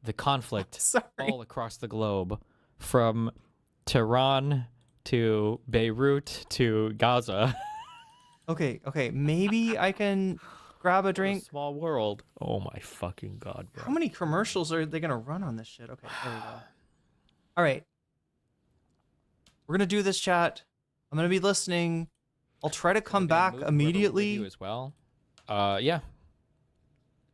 the conflict all across the globe, from Tehran to Beirut to Gaza. Okay, maybe I can grab a drink. Small world. Oh my fucking God, bro. How many commercials are they gonna run on this shit? Okay, there we go. All right, we're gonna do this, chat. I'm gonna be listening. I'll try to come back immediately as well. Yeah.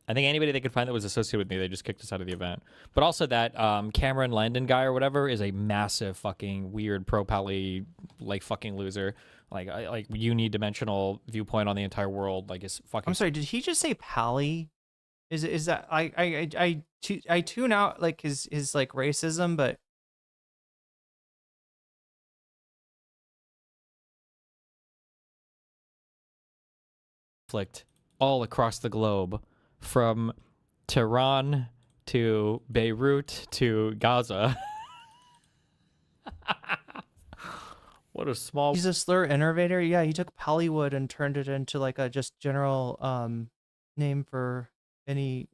I think anybody they could find that was associated with me, they just kicked us out of the event. But also that Cameron Landon guy or whatever is a massive fucking weird pro-pally like fucking loser. Like unidimensional viewpoint on the entire world. Like is fucking. I'm sorry, did he just say pally? Is that I tune out like his like racism, but conflict all across the globe, from Tehran to Beirut to Gaza. What a small. He's a slur innovator. Yeah, he took Pallywood and turned it into like a just general name for any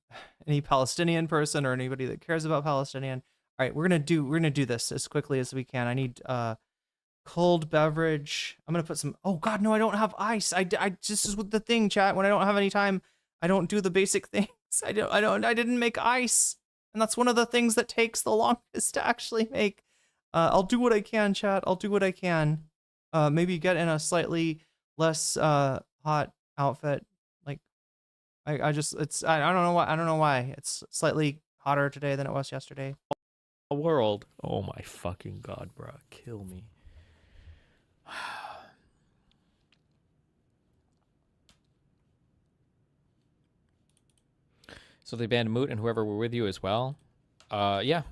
Palestinian person or anybody that cares about Palestinian. All right, we're gonna do this as quickly as we can. I need cold beverage. I'm gonna put some. Oh God, no, I don't have ice. I just is with the thing, chat. When I don't have any time, I don't do the basic things. I didn't make ice, and that's one of the things that takes the longest to actually make. I'll do what I can, chat. I'll do what I can. Maybe get in a slightly less hot outfit. Like, I don't know why. It's slightly hotter today than it was yesterday. World. Oh my fucking God, bro. Kill me. So they banned Moot and whoever were with you as well. Yeah.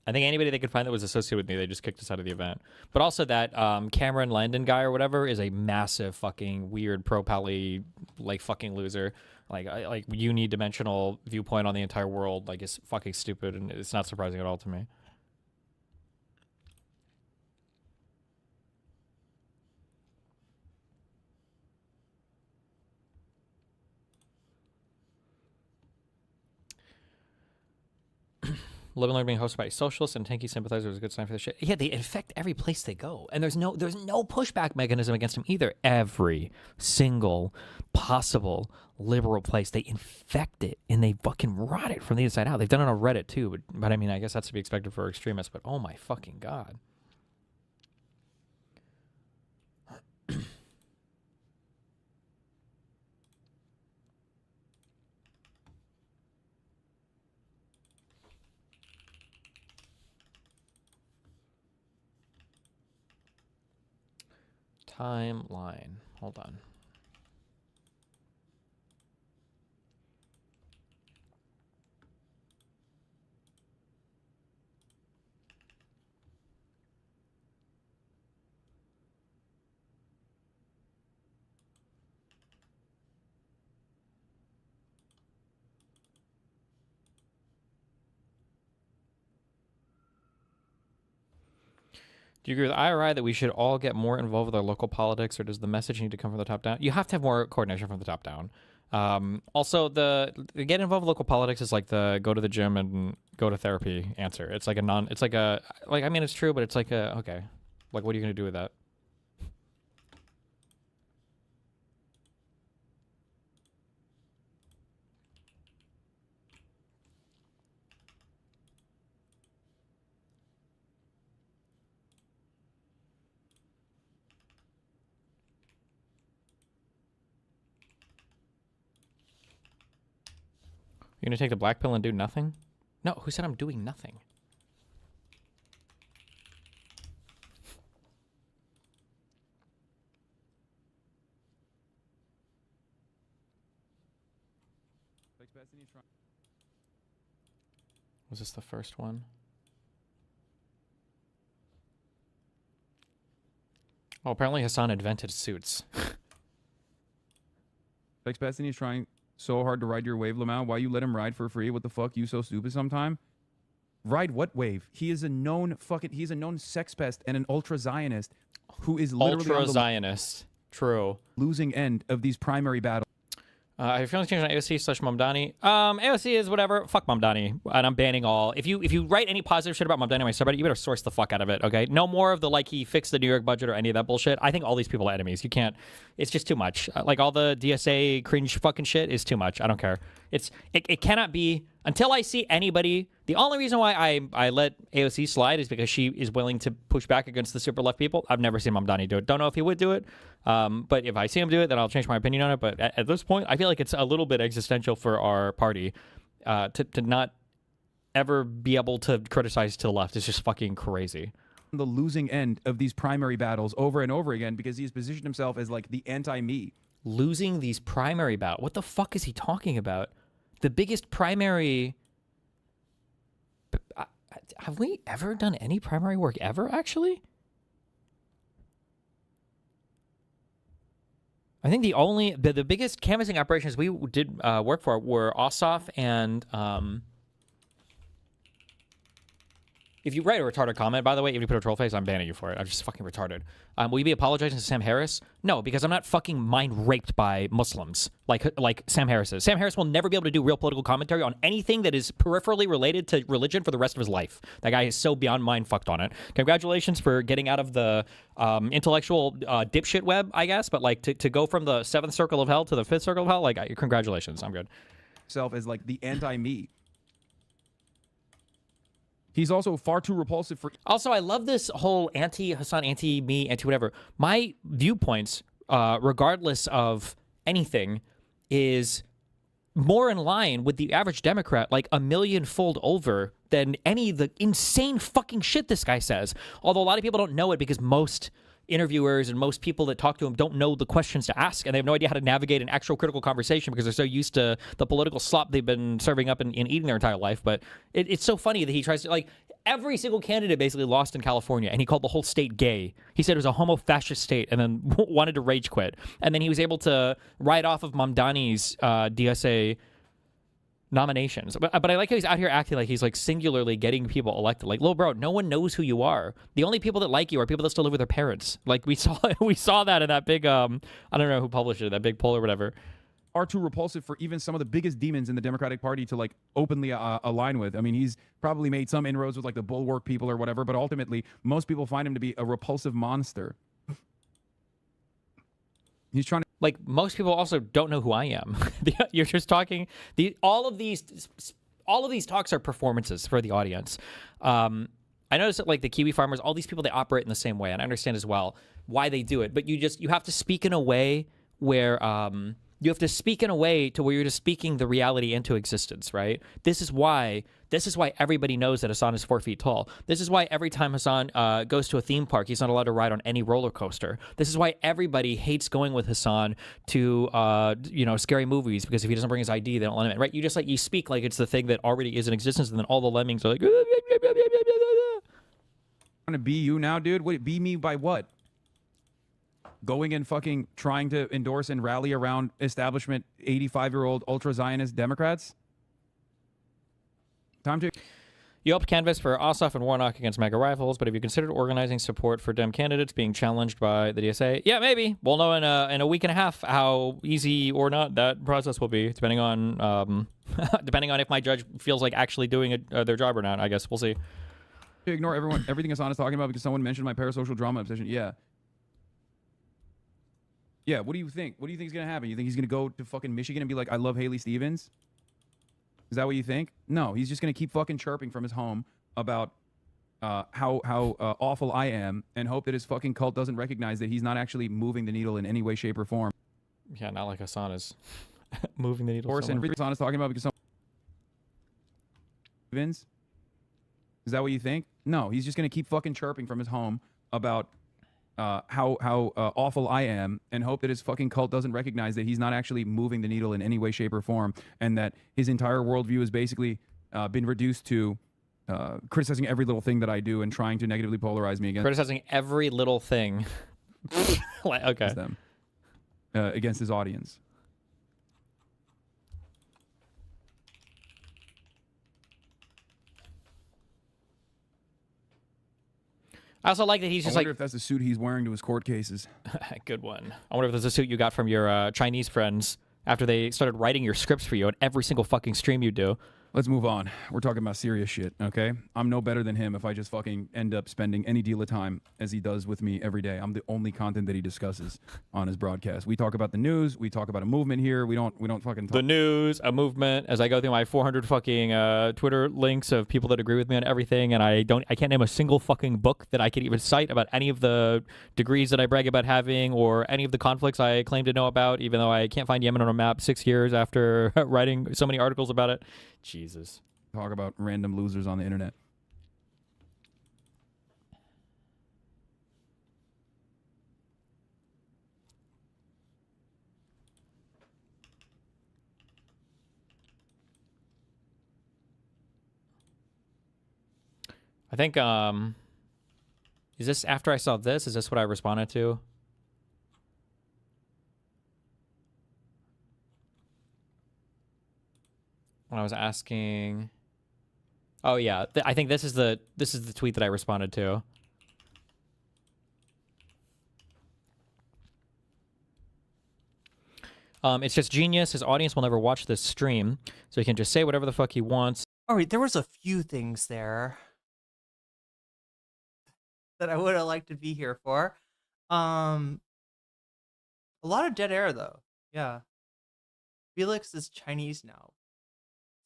I think anybody they could find that was associated with me, they just kicked us out of the event. But also that Cameron Landon guy or whatever is a massive fucking weird pro-pally like fucking loser. Like unidimensional viewpoint on the entire world. Like is fucking stupid, and it's not surprising at all to me. Live and Learn being hosted by socialists and tanky sympathizers is a good sign for this shit. Yeah, they infect every place they go. And there's no pushback mechanism against them either. Every single possible liberal place, they infect it and they fucking rot it from the inside out. They've done it on Reddit too, but I mean, I guess that's to be expected for extremists, but oh my fucking God. Timeline. Hold on. Do you agree with IRI that we should all get more involved with our local politics, or does the message need to come from the top down? You have to have more coordination from the top down. Also, the get involved with local politics is like the go to the gym and go to therapy answer. It's like I mean, it's true, but it's like okay. Like, what are you going to do with that? You're gonna take the black pill and do nothing? No, who said I'm doing nothing? Was this the first one? Oh, apparently Hasan invented suits. Bethany is trying so hard to ride your wave, Lamau. Why you let him ride for free? What the fuck? You so stupid sometime? Ride what wave? He is a known sex pest and an ultra Zionist who is literally ultra Zionist. True. Losing end of these primary battles. I have feelings changed on AOC/Mamdani. AOC is whatever. Fuck Mamdani, and I'm banning all. If you write any positive shit about Mamdani on my subreddit, you better source the fuck out of it. Okay, no more of the like he fixed the New York budget or any of that bullshit. I think all these people are enemies. You can't. It's just too much. Like all the DSA cringe fucking shit is too much. I don't care. It cannot be until I see anybody. The only reason why I let AOC slide is because she is willing to push back against the super left people. I've never seen Mamdani do it. Don't know if he would do it. But if I see him do it, then I'll change my opinion on it. But at this point, I feel like it's a little bit existential for our party to not ever be able to criticize to the left. It's just fucking crazy. The losing end of these primary battles over and over again because he's positioned himself as like the anti-me. Losing these primary battles? What the fuck is he talking about? The biggest primary... Have we ever done any primary work ever, actually? I think the biggest canvassing operations we did work for were Ossoff and if you write a retarded comment, by the way, if you put a troll face, I'm banning you for it. I'm just fucking retarded. Will you be apologizing to Sam Harris? No, because I'm not fucking mind raped by Muslims like Sam Harris is. Sam Harris will never be able to do real political commentary on anything that is peripherally related to religion for the rest of his life. That guy is so beyond mind fucked on it. Congratulations for getting out of the intellectual dipshit web, I guess. But like to go from the 7th circle of hell to the 5th circle of hell, like congratulations. I'm good. Self as like the anti-me. He's also far too repulsive for... Also, I love this whole anti-Hasan, anti-me, anti-whatever. My viewpoints, regardless of anything, is more in line with the average Democrat, like a millionfold over than any of the insane fucking shit this guy says. Although a lot of people don't know it because most interviewers and most people that talk to him don't know the questions to ask, and they have no idea how to navigate an actual critical conversation because they're so used to the political slop they've been serving up and eating their entire life. But it's so funny that he tries to, like, every single candidate basically lost in California, and he called the whole state gay. He said it was a homo-fascist state and then wanted to rage quit. And then he was able to write off of Mamdani's DSA nominations. But I like how he's out here acting like he's like singularly getting people elected. Like, little bro, no one knows who you are. The only people that like you are people that still live with their parents. Like we saw that in that big I don't know who published it, that big poll or whatever. Are too repulsive for even some of the biggest demons in the Democratic Party to like openly align with. I mean, he's probably made some inroads with like the Bulwark people or whatever, but ultimately most people find him to be a repulsive monster. He's trying to... Like, most people also don't know who I am. You're just talking... All of these talks are performances for the audience. I noticed that, like, the Kiwi farmers, all these people, they operate in the same way, and I understand as well why they do it. But you have to speak in a way where... you have to speak in a way to where you're just speaking the reality into existence, right? This is why everybody knows that Hasan is 4 feet tall. This is why every time Hasan goes to a theme park, he's not allowed to ride on any roller coaster. This is why everybody hates going with Hasan to scary movies, because if he doesn't bring his ID, they don't let him in, right? You speak like it's the thing that already is in existence, and then all the lemmings are like... Trying to be you now, dude? Be me by what? Going and fucking trying to endorse and rally around establishment 85-year-old ultra-Zionist Democrats? Time to... You helped canvass for Ossoff and Warnock against MAGA rivals, but have you considered organizing support for Dem candidates being challenged by the DSA? Yeah, maybe. We'll know in a week and a half how easy or not that process will be, depending on depending on if my judge feels like actually doing their job or not. I guess we'll see. Ignore everything Hasan is talking about because someone mentioned my parasocial drama obsession. Yeah. Yeah, what do you think? What do you think is going to happen? You think he's going to go to fucking Michigan and be like, I love Haley Stevens? Is that what you think? No, he's just going to keep fucking chirping from his home about how awful I am and hope that his fucking cult doesn't recognize that he's not actually moving the needle in any way, shape, or form. Yeah, not like Hasan is moving the needle. Or everything Hasan is talking about because Stevens? Is that what you think? No, he's just going to keep fucking chirping from his home about how awful I am and hope that his fucking cult doesn't recognize that he's not actually moving the needle in any way, shape, or form, and that his entire worldview has basically been reduced to criticizing every little thing that I do and trying to negatively polarize me against. Criticizing every little thing. Okay. Them, against his audience. I also like that he's just I wonder if that's the suit he's wearing to his court cases. Good one. I wonder if there's a suit you got from your Chinese friends after they started writing your scripts for you on every single fucking stream you do. Let's move on. We're talking about serious shit, okay? I'm no better than him if I just fucking end up spending any deal of time as he does with me every day. I'm the only content that he discusses on his broadcast. We talk about the news. We talk about a movement here. We don't fucking talk. The news, a movement, as I go through my 400 fucking Twitter links of people that agree with me on everything, and I can't name a single fucking book that I could even cite about any of the degrees that I brag about having or any of the conflicts I claim to know about, even though I can't find Yemen on a map 6 years after writing so many articles about it. Jesus. Talk about random losers on the internet. I think, is this after I saw this? Is this what I responded to? When I was asking, oh yeah, I think this is the tweet that I responded to. It's just genius. His audience will never watch this stream, so he can just say whatever the fuck he wants. All right, there was a few things there that I would have liked to be here for. A lot of dead air though. Yeah, Felix is Chinese now.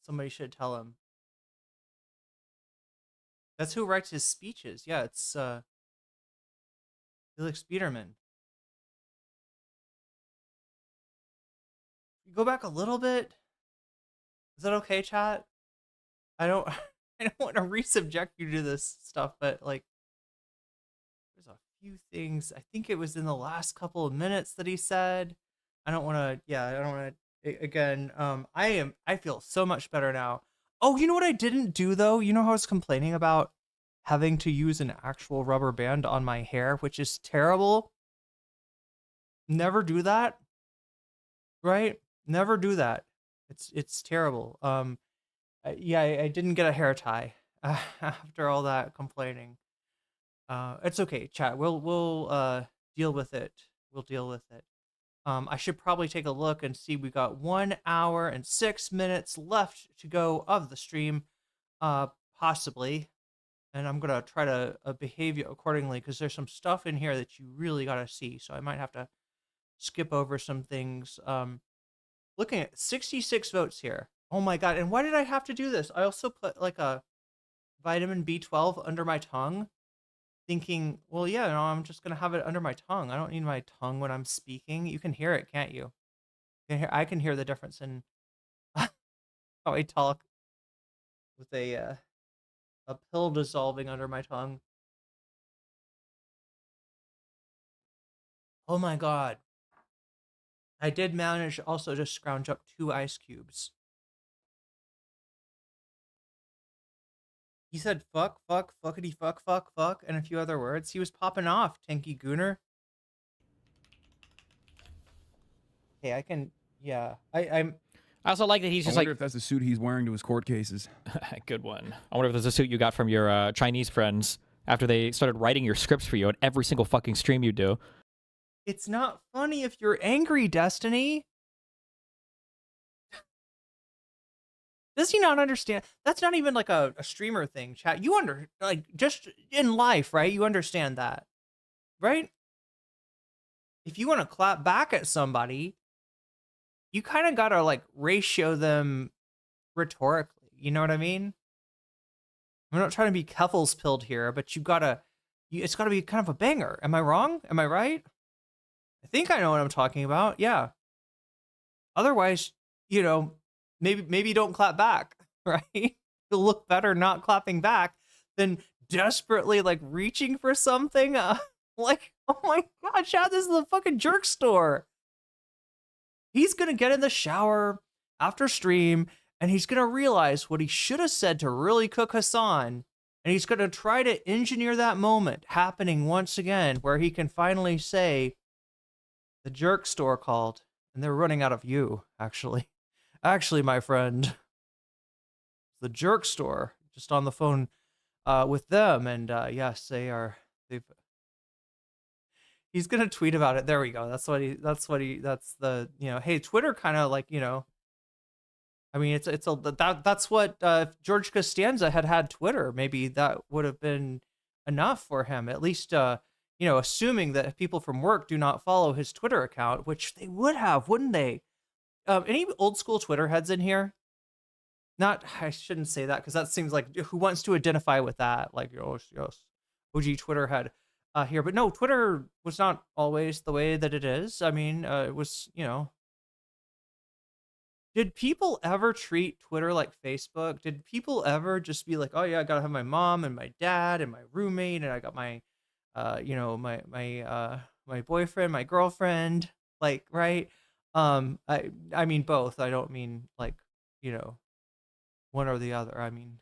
Somebody should tell him. That's who writes his speeches. Yeah, it's Felix Biederman. You go back a little bit. Is that okay, chat? I don't want to resubject you to this stuff, but like there's a few things. I think it was in the last couple of minutes that he said. I don't want to again, I feel so much better now. Oh, you know what I didn't do though? You know how I was complaining about having to use an actual rubber band on my hair, which is terrible. Never do that. Right? Never do that. It's terrible. Yeah, I didn't get a hair tie after all that complaining. It's okay, chat. We'll deal with it. We'll deal with it. I should probably take a look and see. We got 1 hour and 6 minutes left to go of the stream, possibly. And I'm going to try to behave accordingly because there's some stuff in here that you really got to see. So I might have to skip over some things. Looking at 66 votes here. Oh my God. And why did I have to do this? I also put like a vitamin B12 under my tongue. Thinking, well, yeah, no, I'm just going to have it under my tongue. I don't need my tongue when I'm speaking. You can hear it, can't you? I can hear the difference in how I talk with a pill dissolving under my tongue. Oh my God. I did manage also to scrounge up 2 ice cubes. He said fuck, fuck, fuckity, fuck, fuck, fuck, and a few other words. He was popping off, Tanky Gooner. Okay, I can, yeah. I also like that he's I just wonder like, if that's the suit he's wearing to his court cases. good one. I wonder if there's a suit you got from your Chinese friends after they started writing your scripts for you on every single fucking stream you do. It's not funny if you're angry, Destiny. Does he not understand? That's not even like a streamer thing, chat. You like just in life, right? You understand that, right? If you want to clap back at somebody, you kind of gotta like ratio them rhetorically. You know what I mean? I'm not trying to be Keffels pilled here, but it's gotta be kind of a banger. Am I wrong? Am I right? I think I know what I'm talking about. Yeah. Otherwise, you know, maybe don't clap back, right? You'll look better not clapping back than desperately like reaching for something. Like, oh my god, Chad, this is the fucking jerk store. He's gonna get in the shower after stream and he's gonna realize what he should have said to really cook Hasan, and he's gonna try to engineer that moment happening once again where he can finally say, the jerk store called and they're running out of you, actually. Actually, my friend, the jerk store, just on the phone with them, and yes, he's gonna tweet about it. There we go. That's the, you know, hey, Twitter kind of like, you know, I mean, that's what George Costanza had Twitter. Maybe that would have been enough for him, at least, you know, assuming that people from work do not follow his Twitter account, which they would have, wouldn't they? Any old school Twitter heads in here? Not, I shouldn't say that because that seems like who wants to identify with that? Like, yes, OG Twitter head here. But no, Twitter was not always the way that it is. I mean, it was, you know. Did people ever treat Twitter like Facebook? Did people ever just be like, oh yeah, I gotta have my mom and my dad and my roommate, and I got my, you know, my boyfriend, my girlfriend, like, right? I mean both. I don't mean like, you know, one or the other. I mean,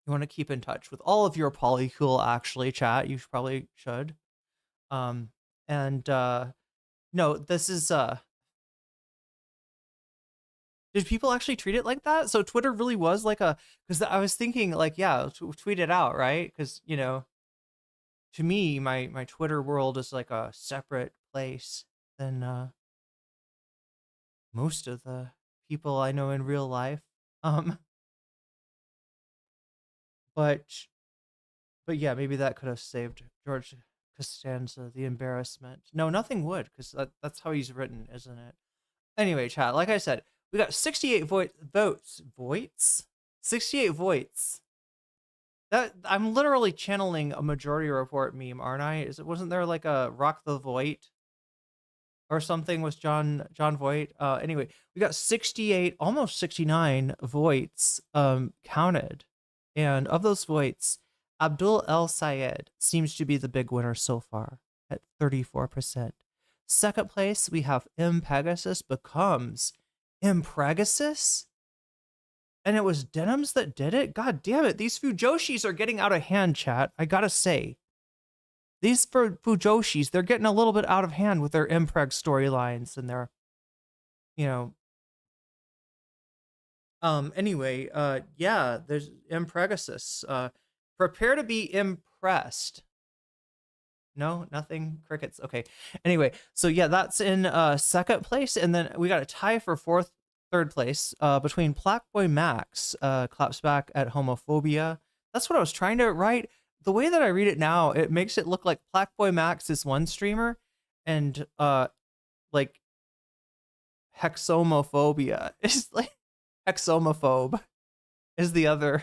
you want to keep in touch with all of your polycool, actually, chat. You probably should. And no, this is did people actually treat it like that? So Twitter really was like because I was thinking like, yeah, tweet it out, right? Because, you know, to me, my Twitter world is like a separate place than most of the people I know in real life. But yeah, maybe that could have saved George Costanza the embarrassment. No, nothing would, because that's how he's written, isn't it? Anyway, chat, like I said, we got 68 votes. 68 votes. That I'm literally channeling a Majority Report meme, aren't I? Wasn't there like a Rock the Voight or something with John Voight? Anyway, we got 68, almost 69 votes counted. And of those votes, Abdul El Sayed seems to be the big winner so far at 34%. Second place, we have M. Pegasus becomes Impregasus? And it was Denims that did it? God damn it. These Fujoshis are getting out of hand, chat. I gotta say. These Fujoshis, they're getting a little bit out of hand with their Impreg storylines and their, you know. Anyway, yeah, there's Impregasus. Prepare to be impressed. No, nothing. Crickets. Okay. Anyway, so yeah, that's in second place, and then we got a tie for third place between Blackboy Max claps back at homophobia. That's what I was trying to write. The way that I read it now, it makes it look like Blackboy Max is one streamer, and like hexomophobia is like hexomophobe is the other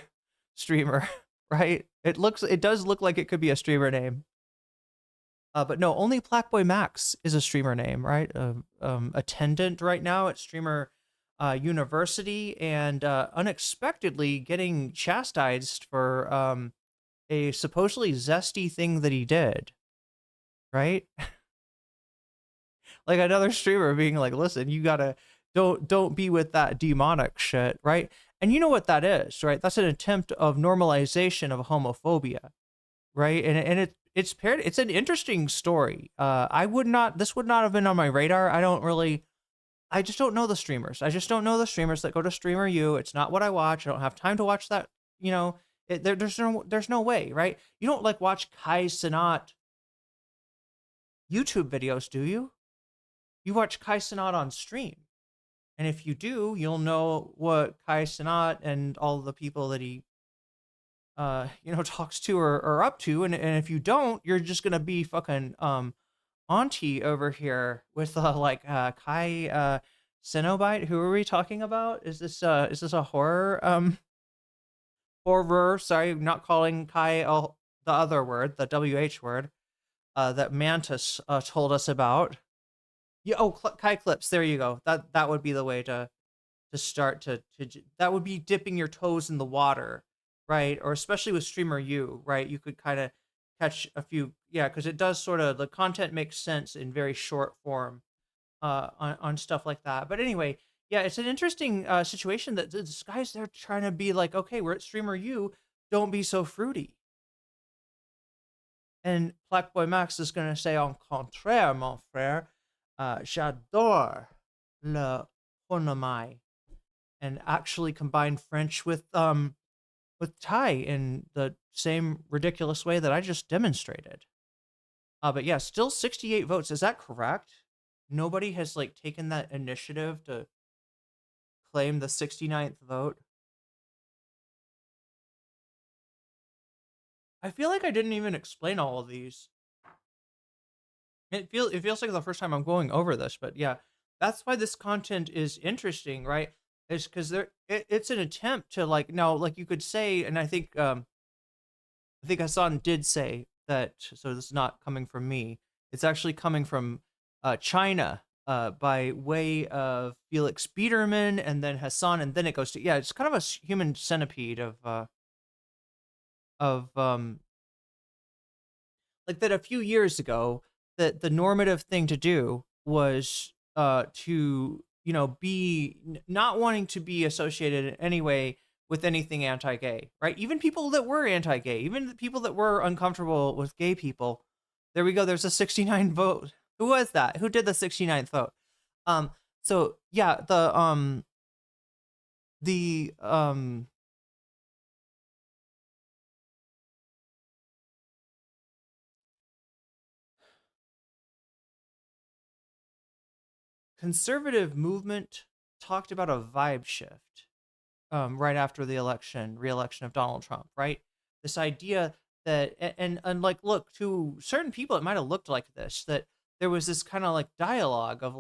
streamer, right? It does look like it could be a streamer name. But no, only Blackboy Max is a streamer name, right? Attendant right now at Streamer University, and unexpectedly getting chastised for a supposedly zesty thing that he did, right? Like another streamer being like, listen, you gotta, don't be with that demonic shit, right? And you know what that is, right? That's an attempt of normalization of homophobia, right? And it's paired. It's an interesting story. This would not have been on my radar. I don't really I just don't know the streamers. I just don't know the streamers that go to Streamer U. It's not what I watch. I don't have time to watch that. You know, there's no way, right? You don't like watch Kai Cenat YouTube videos, do you? You watch Kai Cenat on stream. And if you do, you'll know what Kai Cenat and all the people that he, talks to or up to. And if you don't, you're just going to be fucking, auntie over here with Kai Cenobite. Who are we talking about? Is this a horror horror? Sorry, not calling Kai the other word, the WH word, that Mantis told us about. Yeah, Kai Clips. There you go. That would be the way to start to that would be dipping your toes in the water, right? Or especially with Streamer U, right? You could kind of catch a few, yeah, because it does sort of, the content makes sense in very short form on stuff like that. But anyway, yeah, it's an interesting situation that this guys, they're trying to be like, okay, we're at Streamer U, don't be so fruity. And Black Boy Max is going to say, en contraire, mon frère, j'adore le honomai, and actually combine French with Thai in the same ridiculous way that I just demonstrated. But yeah, still 68 votes. Is that correct? Nobody has taken that initiative to claim the 69th vote. I feel like I didn't even explain all of these. It feels like the first time I'm going over this, but yeah, that's why this content is interesting, right? It's because it's an attempt to now, you could say, and I think Hasan did say that, so this is not coming from me. It's actually coming from China by way of Felix Biederman and then Hasan, and then it goes to, yeah, it's kind of a human centipede of that a few years ago, that the normative thing to do was to be not wanting to be associated in any way with anything anti-gay, right? Even people that were anti-gay, even the people that were uncomfortable with gay people. There we go. There's a 69 vote. Who was that? Who did the 69th vote? So yeah, the conservative movement talked about a vibe shift right after the re-election of Donald Trump, right? This idea that, and look, to certain people, it might have looked like this, that there was this kind of dialogue of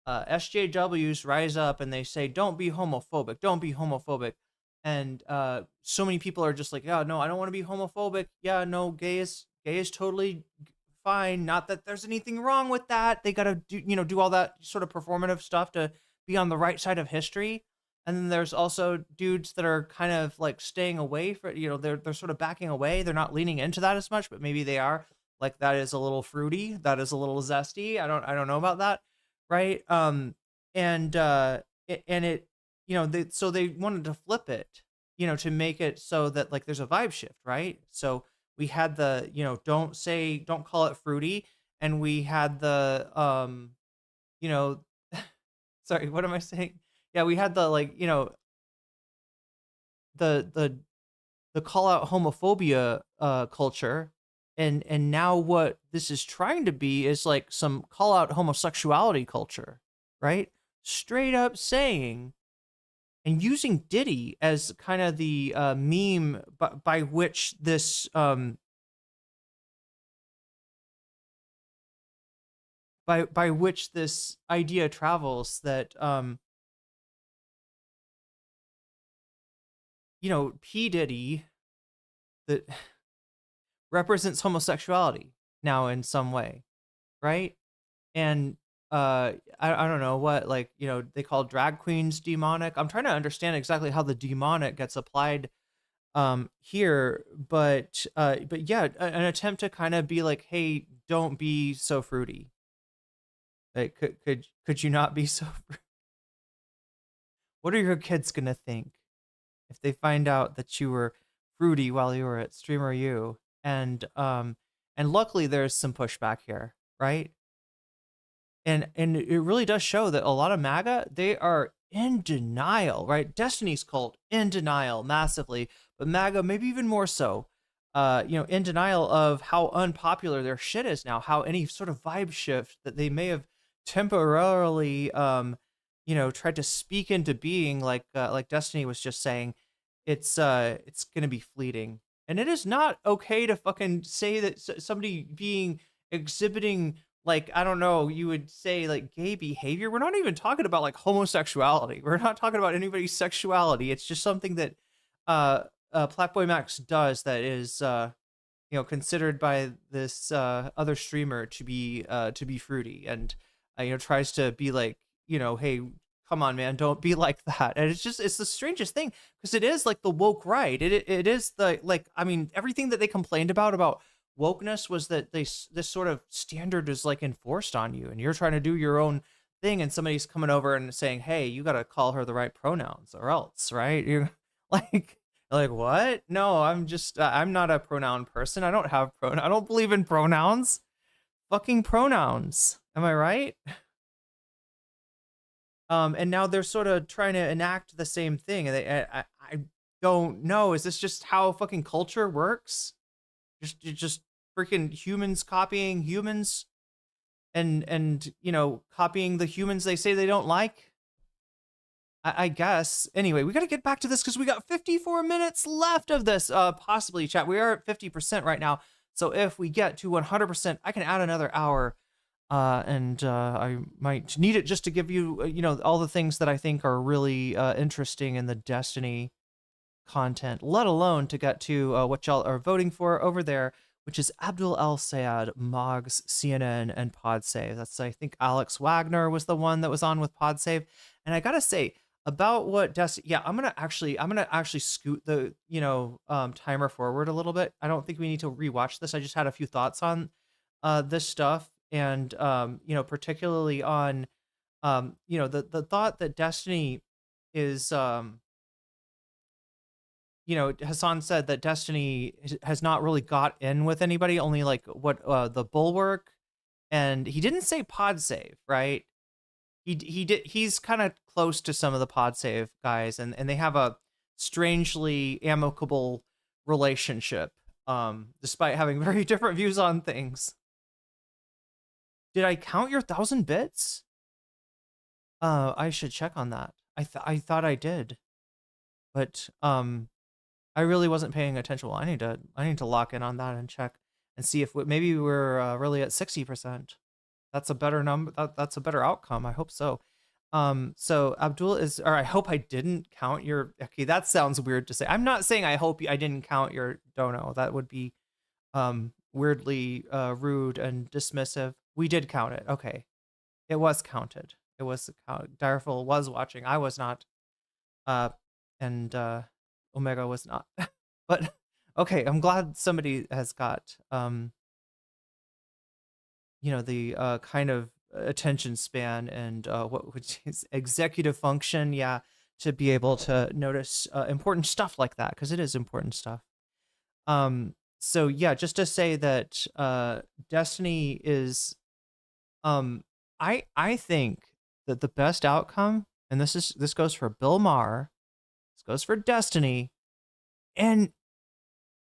SJWs rise up and they say, don't be homophobic, don't be homophobic. And so many people are just yeah, no, I don't want to be homophobic. Yeah, no, gay is totally fine. Not that there's anything wrong with that. They got to do all that sort of performative stuff to be on the right side of history. And then there's also dudes that are kind of staying away for, they're sort of backing away. They're not leaning into that as much, but maybe they are. That is a little fruity. That is a little zesty. I don't know about that. Right. So they wanted to flip it, to make it so that there's a vibe shift. Right. So we had the, don't call it fruity. And we had the, sorry, what am I saying? Yeah, we had the the call out homophobia culture, and now what this is trying to be is some call out homosexuality culture, right? Straight up saying and using Diddy as kind of the meme by which this by which this idea travels, that P. Diddy that represents homosexuality now in some way, right? And I don't know what, they call drag queens demonic. I'm trying to understand exactly how the demonic gets applied here, but yeah, an attempt to kind of be hey, don't be so fruity. Could you not be so fruity? What are your kids gonna think if they find out that you were fruity while you were at Streamer U? And luckily there's some pushback here, right? And it really does show that a lot of MAGA, they are in denial, right? Destiny's cult in denial massively, but MAGA maybe even more so. In denial of how unpopular their shit is now, how any sort of vibe shift that they may have temporarily, tried to speak into being, like Destiny was just saying, it's gonna be fleeting, and it is not okay to fucking say that somebody exhibiting, like, I don't know, you would say like gay behavior. We're not even talking about like homosexuality. We're not talking about anybody's sexuality. It's just something that Blackboy Max does that is considered by this other streamer to be fruity, and tries to be like, hey, come on, man, don't be like that. And it's the strangest thing, because it is like the woke right. It is the, like, I mean, everything that they complained about wokeness was that this sort of standard is like enforced on you, and you're trying to do your own thing, and somebody's coming over and saying, hey, you got to call her the right pronouns or else, right? You're like what? No, I'm not a pronoun person. I don't believe in pronouns. Fucking pronouns. Am I right? And now they're sort of trying to enact the same thing. And I don't know. Is this just how fucking culture works? Just freaking humans copying humans, and copying the humans they say they don't like. I guess. Anyway, we got to get back to this because we got 54 minutes left of this. Possibly, chat. We are at 50% right now. So if we get to 100%, I can add another hour. And I might need it just to give you, all the things that I think are really interesting in the Destiny content, let alone to get to what y'all are voting for over there, which is Abdul El Sayed, Moggs, CNN, and PodSave. That's, I think, Alex Wagner was the one that was on with PodSave. And I gotta say, about what Destiny, yeah, I'm gonna actually scoot the timer forward a little bit. I don't think we need to rewatch this. I just had a few thoughts on this stuff, and particularly on the thought that Destiny is Hasan said that Destiny has not really got in with anybody, only like what the Bulwark, and he didn't say PodSave, right? He's kind of close to some of the PodSave guys, and they have a strangely amicable relationship, despite having very different views on things. Did I count your 1,000 bits? I should check on that. I thought I did, but I really wasn't paying attention. Well, I need to lock in on that and check and see if maybe we're really at 60%. That's a better number. That's a better outcome. I hope so. So Abdul is, or I hope I didn't count your. Okay, that sounds weird to say. I'm not saying I hope I didn't count your dono. That would be weirdly rude and dismissive. We did count it. Okay, it was counted. It was counted. Direful was watching. I was not. And Omega was not. But okay, I'm glad somebody has got the kind of attention span and which is executive function, yeah, to be able to notice important stuff like that, because it is important stuff. So yeah, just to say that Destiny is I think that the best outcome, and this goes for Bill Maher, this goes for Destiny, and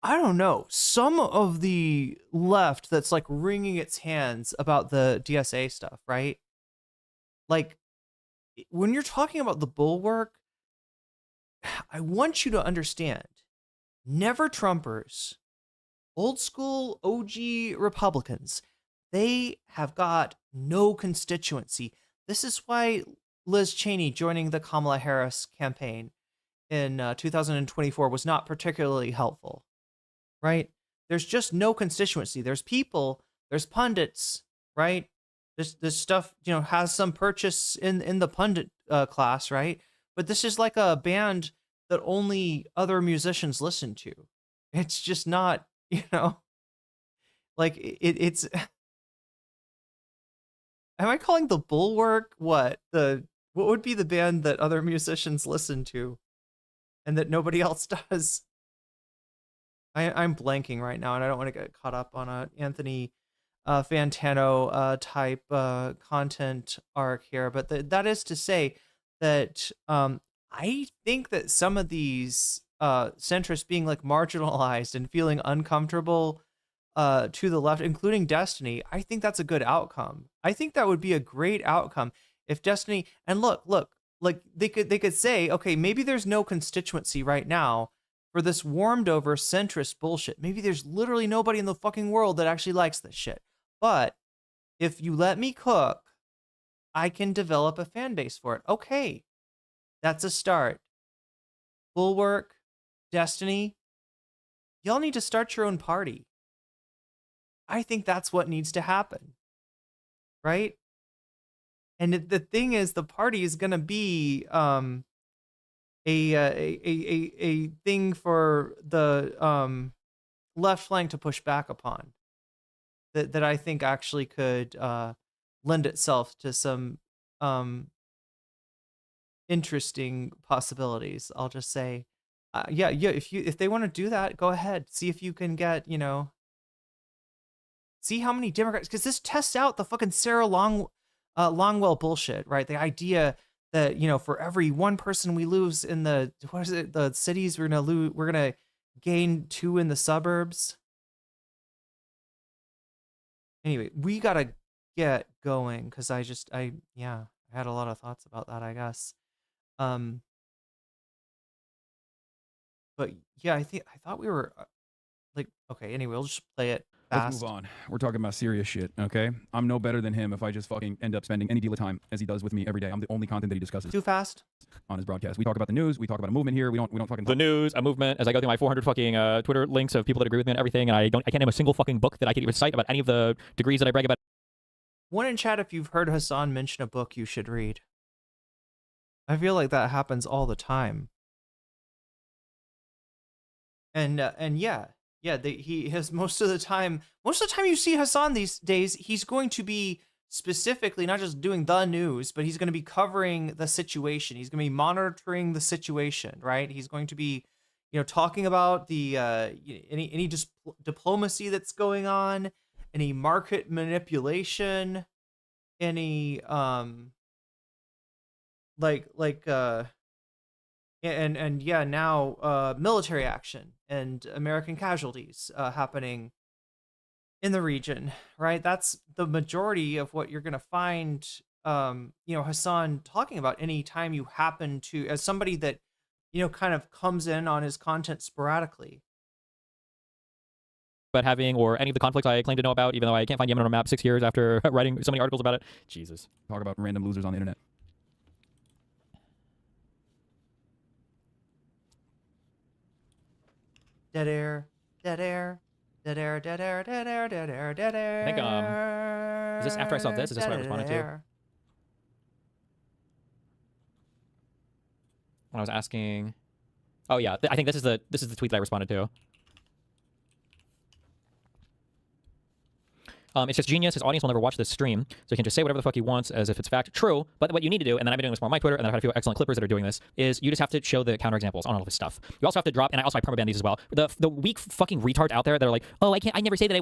I don't know, some of the left that's like wringing its hands about the DSA stuff, right? Like, when you're talking about the Bulwark, I want you to understand, never Trumpers, old school OG Republicans, they have got no constituency. This is why Liz Cheney joining the Kamala Harris campaign in 2024 was not particularly helpful. Right? There's just no constituency. There's people, there's pundits, right? This stuff, has some purchase in the pundit class, right? But this is like a band that only other musicians listen to. It's just not, like it's. Am I calling the Bulwark what would be the band that other musicians listen to, and that nobody else does? I'm blanking right now, and I don't want to get caught up on a Anthony Fantano type content arc here, but that is to say that I think that some of these centrists being like marginalized and feeling uncomfortable to the left, including Destiny, I think that's a good outcome. I think that would be a great outcome if Destiny, and look, like they could say, okay, maybe there's no constituency right now for this warmed over centrist bullshit. Maybe there's literally nobody in the fucking world that actually likes this shit. But if you let me cook, I can develop a fan base for it. Okay, that's a start. Bulwark, Destiny, y'all need to start your own party. I think that's what needs to happen, right? And the thing is, the party is gonna be a thing for the left flank to push back upon. That I think actually could lend itself to some interesting possibilities. I'll just say, yeah. If they want to do that, go ahead. See if you can get, see how many Democrats, because this tests out the fucking Sarah Longwell bullshit, right? The idea that for every one person we lose in the cities, we're gonna gain 2 in the suburbs. Anyway, we gotta get going because I had a lot of thoughts about that, I guess. But yeah, I thought we were okay. Anyway, we'll just play it fast. Let's move on. We're talking about serious shit, okay? I'm no better than him if I just fucking end up spending any deal of time as he does with me every day. I'm the only content that he discusses. Too fast on his broadcast. We talk about the news. We talk about a movement here. We don't fucking the news, a movement. As I go through my 400 fucking Twitter links of people that agree with me and everything, and I can't name a single fucking book that I can even cite about any of the degrees that I brag about. One in chat, if you've heard Hasan mention a book you should read. I feel like that happens all the time. And yeah, he has most of the time you see Hasan these days, he's going to be specifically not just doing the news, but he's going to be covering the situation. He's going to be monitoring the situation, right? He's going to be, talking about the any diplomacy that's going on, any market manipulation, any now military action and American casualties happening in the region, right? That's the majority of what you're going to find, Hasan talking about anytime you happen to, as somebody that, kind of comes in on his content sporadically. About having, or any of the conflicts I claim to know about, even though I can't find Yemen on a map 6 years after writing so many articles about it. Jesus. Talk about random losers on the internet. Dead air, dead air, dead air, dead air, dead air, dead air, dead air. I think, is this after I saw this? Is this what I responded to? When I was asking, oh yeah, I think this is the tweet that I responded to. It's just genius. His audience will never watch this stream, so he can just say whatever the fuck he wants as if it's fact. True, but what you need to do, and then I've been doing this more on my Twitter, and I've had a few excellent clippers that are doing this, is you just have to show the counterexamples on all of his stuff. You also have to drop, and I permaban these as well. The weak fucking retards out there that are like, oh, I never say that I.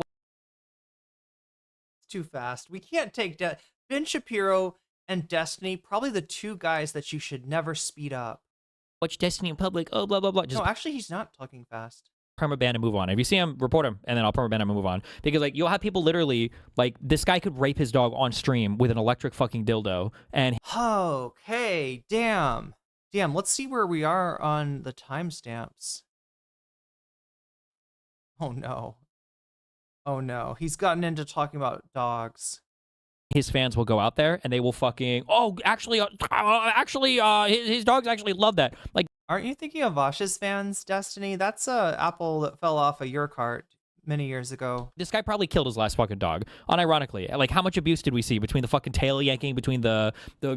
It's too fast. We can't take Ben Shapiro and Destiny, probably the 2 guys that you should never speed up. Watch Destiny in public. Oh, blah blah blah. No, actually, he's not talking fast. Permaban and move on. If you see him, report him, and then I'll permaban him and move on. Because you'll have people literally this guy could rape his dog on stream with an electric fucking dildo, and okay, damn. Let's see where we are on the timestamps. Oh no, he's gotten into talking about dogs. His fans will go out there and they will fucking his dogs actually love that. Aren't you thinking of Vosh's fans, Destiny? That's a apple that fell off of your cart many years ago. This guy probably killed his last fucking dog. Unironically, how much abuse did we see between the fucking tail yanking, between the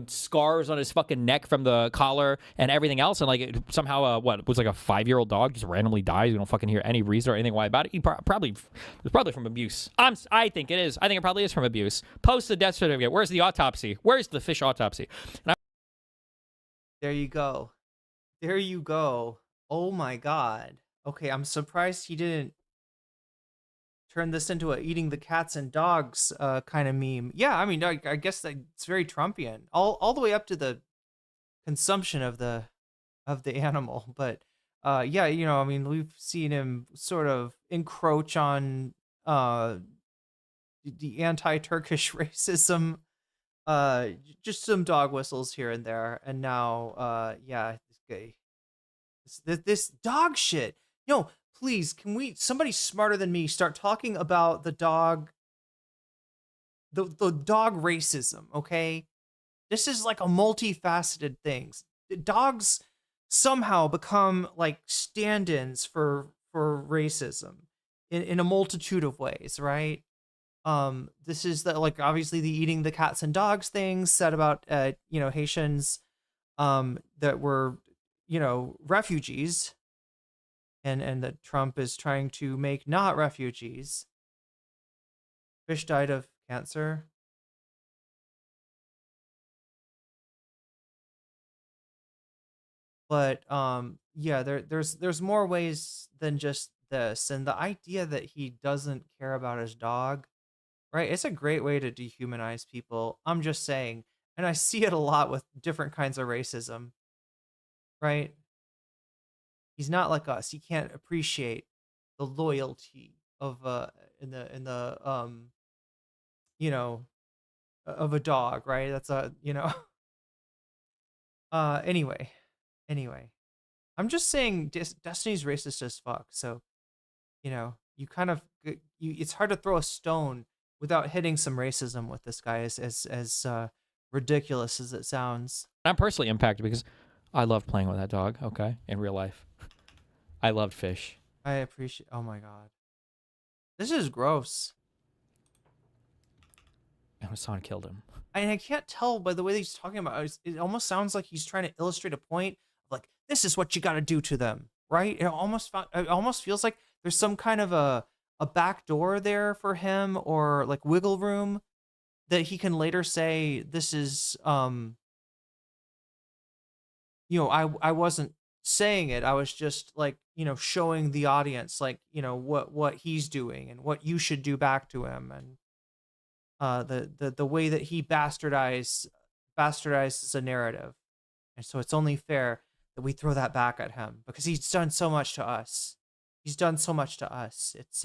scars on his fucking neck from the collar and everything else, and somehow what was a 5-year-old dog just randomly dies. We don't fucking hear any reason or anything why about it. It was probably from abuse. I think it is. I think it probably is from abuse. Post the death certificate. Where's the autopsy? Where's the fish autopsy? There you go. Oh my god. Okay, I'm surprised he didn't turn this into a eating the cats and dogs kind of meme. Yeah, I mean, I guess that it's very Trumpian, all the way up to the consumption of the animal. But yeah, you know, I mean, we've seen him sort of encroach on the anti-Turkish racism, just some dog whistles here and there, and now yeah, this guy, this dog shit. No, please, can somebody smarter than me start talking about the dog racism, okay? This is like a multifaceted thing. Dogs somehow become like stand-ins for racism in a multitude of ways, right? This is like obviously the eating the cats and dogs thing said about you know, Haitians that were, you know, refugees, and that Trump is trying to make not refugees. Fish died of cancer. But yeah, there's more ways than just this, and the idea that he doesn't care about his dog, right? It's a great way to dehumanize people. I'm just saying, and I see it a lot with different kinds of racism, right? He's not like us. He can't appreciate the loyalty of in the you know, of a dog, right? That's a, you know. Anyway, I'm just saying Destiny's racist as fuck. So, you know, you kind of it's hard to throw a stone without hitting some racism with this guy, as ridiculous as it sounds. I'm personally impacted because I love playing with that dog. Okay, in real life, I loved Fish. I appreciate. Oh my god, this is gross. And Hasan killed him. And I can't tell by the way that he's talking about it. It almost sounds like he's trying to illustrate a point of like, this is what you got to do to them, right? It almost feels like there's some kind of a back door there for him, or like wiggle room that he can later say, this is you know, I wasn't saying it. I was just like, you know, showing the audience like, you know, what he's doing and what you should do back to him, and the way that he bastardizes a narrative. And so it's only fair that we throw that back at him, because he's done so much to us. He's done so much to us. It's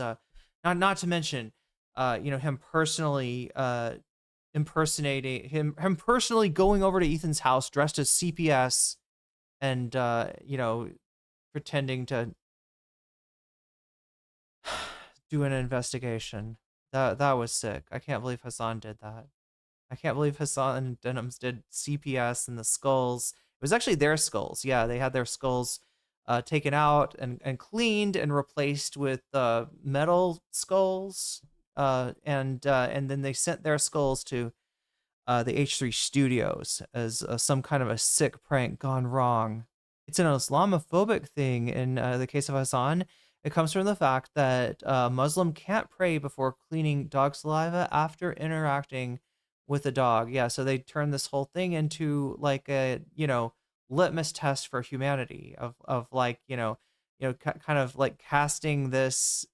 not to mention you know, him personally impersonating him personally going over to Ethan's house dressed as CPS and you know, pretending to do an investigation. That was sick. I can't believe Hasan did that. I can't believe Hasan and Denims did CPS and the skulls. It was actually their skulls. Yeah, they had their skulls taken out and cleaned and replaced with metal skulls. And then they sent their skulls to the H3 studios as some kind of a sick prank gone wrong. It's an Islamophobic thing in the case of Hasan. It comes from the fact that a Muslim can't pray before cleaning dog saliva after interacting with a dog. Yeah, so they turn this whole thing into like a, you know, litmus test for humanity of like, you know, kind of like casting this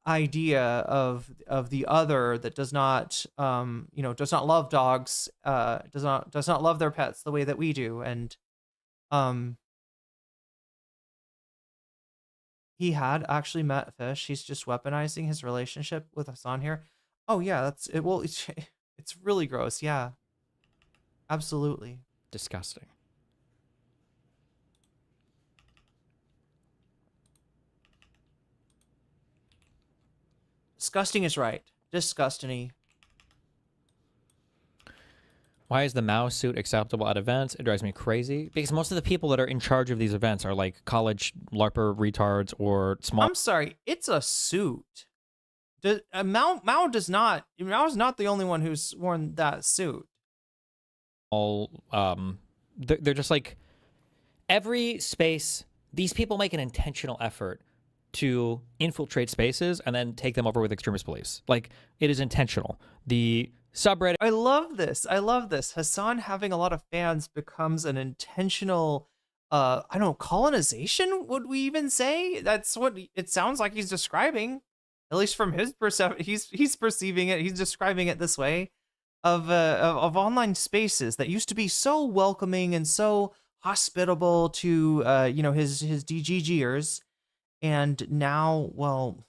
idea of the other that does not you know, does not love dogs, does not love their pets the way that we do. And he had actually met Fish. He's just weaponizing his relationship with Hasan here. Oh yeah, that's it. Well, it's really gross. Yeah, absolutely disgusting. Disgusting is right. Disgusting. Why is the Mao suit acceptable at events? It drives me crazy because most of the people that are in charge of these events are like college LARPer retards or small. I'm sorry, it's a suit. Mao is not the only one who's worn that suit. All they're just like every space. These people make an intentional effort to infiltrate spaces and then take them over with extremist beliefs. Like, it is intentional. The subreddit. I love this. Hasan having a lot of fans becomes an intentional, I don't know, colonization, would we even say? That's what it sounds like he's describing. at least from his perception, he's perceiving it. He's describing it this way of online spaces that used to be so welcoming and so hospitable to his DGGers, and now, well,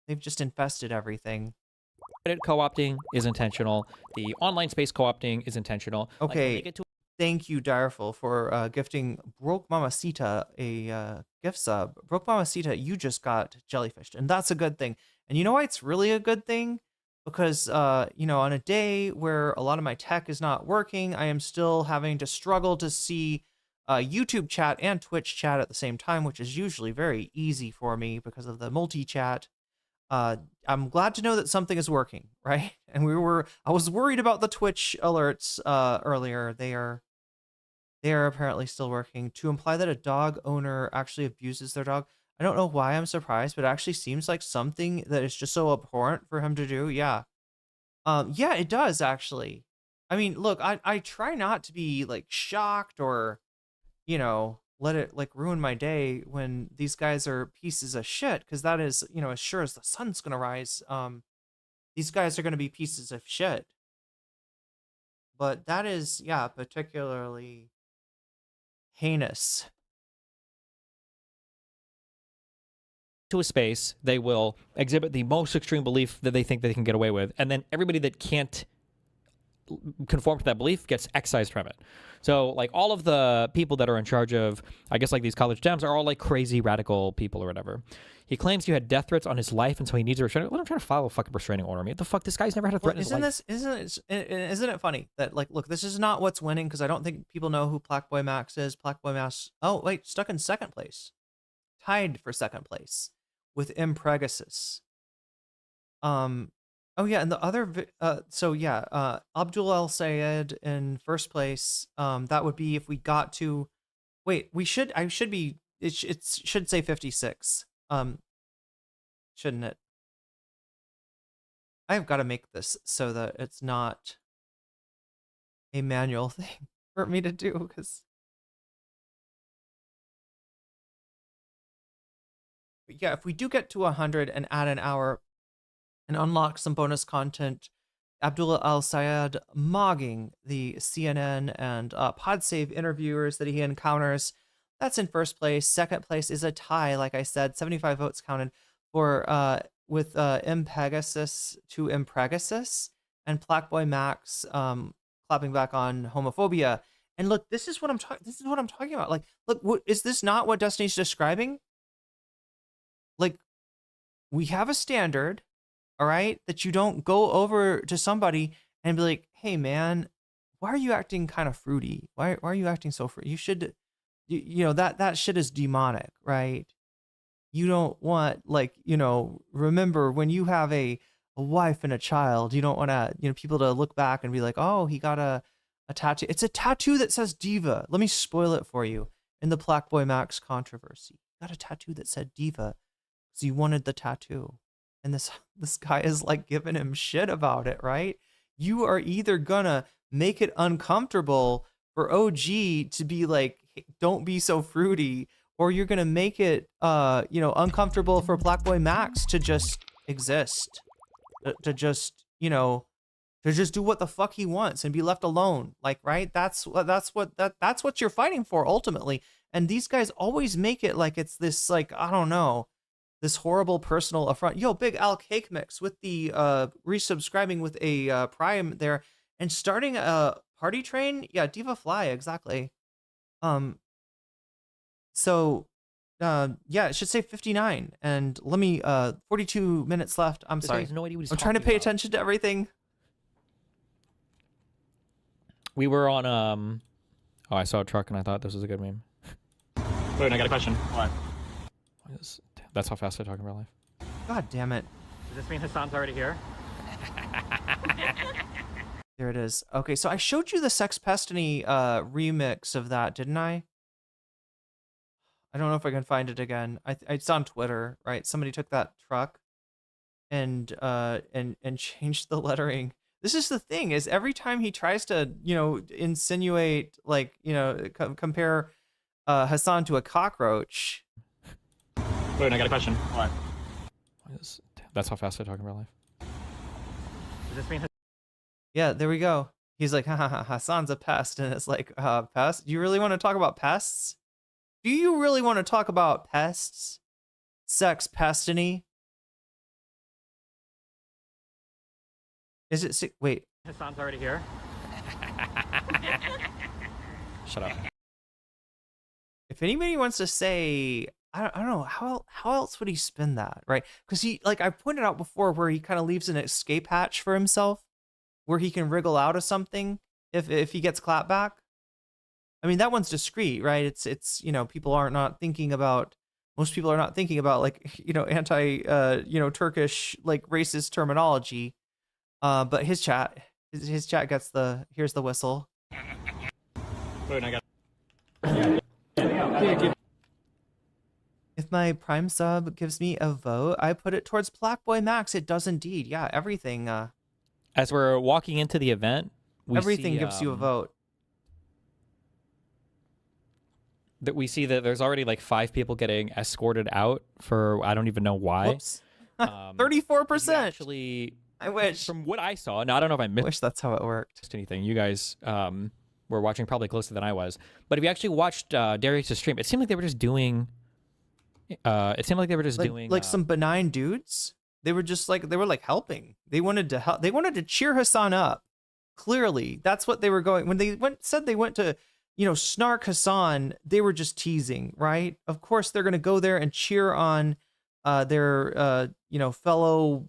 they've just infested everything. Co-opting is intentional. The online space co-opting is intentional. Okay, thank you, Direful, for gifting Broke Mamacita a gift sub. Broke Mamacita, you just got jellyfished, and that's a good thing. And you know why it's really a good thing? Because, on a day where a lot of my tech is not working, I am still having to struggle to see YouTube chat and Twitch chat at the same time, which is usually very easy for me because of the multi-chat. I'm glad to know that something is working, right? And I was worried about the Twitch alerts earlier. They are apparently still working. To imply that a dog owner actually abuses their dog, I don't know why I'm surprised, but it actually seems like something that is just so abhorrent for him to do. Yeah. Yeah, it does actually. I mean, look, I try not to be like shocked or, let it like ruin my day when these guys are pieces of shit. Cause that is, as sure as the sun's going to rise, these guys are going to be pieces of shit. But that is, yeah, particularly heinous. To a space, they will exhibit the most extreme belief that they think they can get away with, and then everybody that can't conform to that belief gets excised from it. So, like, all of the people that are in charge of, I guess, like, these college dems are all, like, crazy radical people or whatever. He claims you had death threats on his life, and so he needs a restraining order. Let him try to file a fucking restraining order. I mean, what the fuck? This guy's never had a threat in his life. Isn't it funny that, like, look, this is not what's winning, because I don't think people know who Plaqueboy Max is. Plaqueboy Max, oh, wait, stuck in second place. Tied for second place with Impregasus. Oh yeah, and the other Abdul El Sayed in first place. That would be if we got to, wait, it should say 56. Shouldn't it? I've got to make this so that it's not a manual thing for me to do, because yeah, if we do get to 100 and add an hour and unlock some bonus content, Abdullah Al-Sayed mogging the CNN and PodSave interviewers that he encounters, that's in first place. Second place is a tie, like I said, 75 votes counted for with Impegasus to Impregasus, and Plaqueboy Max clapping back on homophobia. And look, this is what I'm talking about. Like, look, is this not what Destiny's describing? Like, we have a standard, all right, that you don't go over to somebody and be like, hey man, why are you acting kind of fruity? Why are you acting so fruity? You should, that shit is demonic, right? You don't want, like, remember when you have a wife and a child, you don't want to, people to look back and be like, oh, he got a tattoo. It's a tattoo that says diva. Let me spoil it for you. In the Plaqueboy Max controversy, got a tattoo that said diva. So you wanted the tattoo, and this guy is like giving him shit about it, right? You are either gonna make it uncomfortable for OG to be like, hey, don't be so fruity, or you're gonna make it uncomfortable for Plaqueboy Max to just exist, to just do what the fuck he wants and be left alone, like, right? That's what you're fighting for ultimately. And these guys always make it like it's this, like, I don't know, this horrible personal affront. Yo, Big Al Cake Mix with the resubscribing with a Prime there and starting a party train. Yeah, Diva Fly, exactly. So yeah, it should say 59. And let me 42 minutes left. I'm sorry. No idea what he's I'm trying to pay about. attention to everything. We were on oh, I saw a truck and I thought this was a good meme. Wait, I got a question. What? That's how fast I talk in real life. God damn it. Does this mean Hasan's already here? There it is. Okay, so I showed you the Sex Pestiny remix of that, didn't I? I don't know if I can find it again. It's on Twitter, right? Somebody took that truck and changed the lettering. This is the thing, is every time he tries to, insinuate, like, compare Hasan to a cockroach. Wait, I got a question. What? That's how fast I talk in real life. Does this mean Yeah, there we go. He's like, ha, Hasan's a pest. And it's like, pest? You really want to talk about pests? Do you really want to talk about pests? Sex pestiny? Is it, wait. Hasan's already here? Shut up. If anybody wants to say, I don't know, how else would he spin that, right? Because he, like I pointed out before, where he kind of leaves an escape hatch for himself, where he can wriggle out of something if he gets clapped back. I mean, that one's discreet, right? It's you know, people are not thinking about, most people are not thinking about, like, you know, Turkish, like, racist terminology. But his chat gets the, here's the whistle. Wait, I got. If my Prime sub gives me a vote, I put it towards Black Boy Max. It does indeed. Yeah, everything. As we're walking into the event, everything gives you a vote. That we see that there's already like 5 people getting escorted out for I don't even know why. Whoops. 34%. Actually, I wish. From what I saw, now I don't know if I missed. Wish that's how it worked. Anything. You guys were watching probably closer than I was. But if you actually watched Darius' stream, it seemed like they were just doing. Like some benign dudes. They were just like, they were like helping. They wanted to help. They wanted to cheer Hasan up. Clearly, that's what they were going. When they said they went to, you know, snark Hasan, they were just teasing, right? Of course, they're going to go there and cheer on their, you know, fellow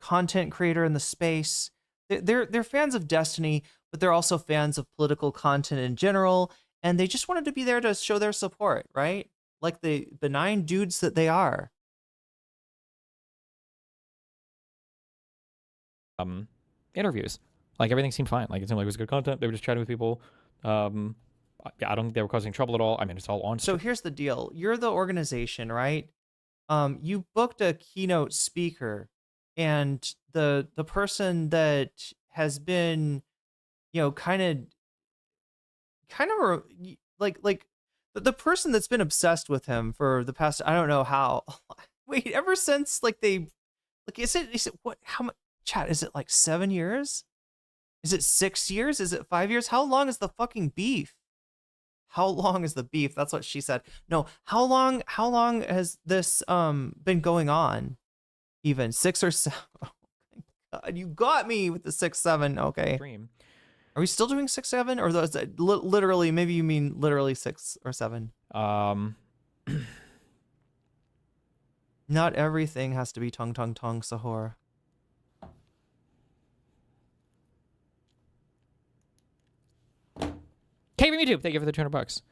content creator in the space. They're fans of Destiny, but they're also fans of political content in general. And they just wanted to be there to show their support, right? Like the benign dudes that they are. Interviews. Like everything seemed fine. Like it seemed like it was good content. They were just chatting with people. I don't think they were causing trouble at all. I mean, it's all on. So here's the deal. You're the organization, right? You booked a keynote speaker, and the person that has been, you know, kind of like the person that's been obsessed with him for the past, I don't know how. Wait, ever since like they, like, is it what? How much? Chat, is it like 7 years? Is it 6 years? Is it 5 years? How long is the fucking beef? How long is the beef? That's what she said. No, how long has this been going on? Even 6 or 7? Oh my God, you got me with the 6, 7. Okay. Are we still doing 6, 7, or is it literally? Maybe you mean literally 6 or 7. Not everything has to be tongue, Sahur. KV YouTube, thank you for the $200.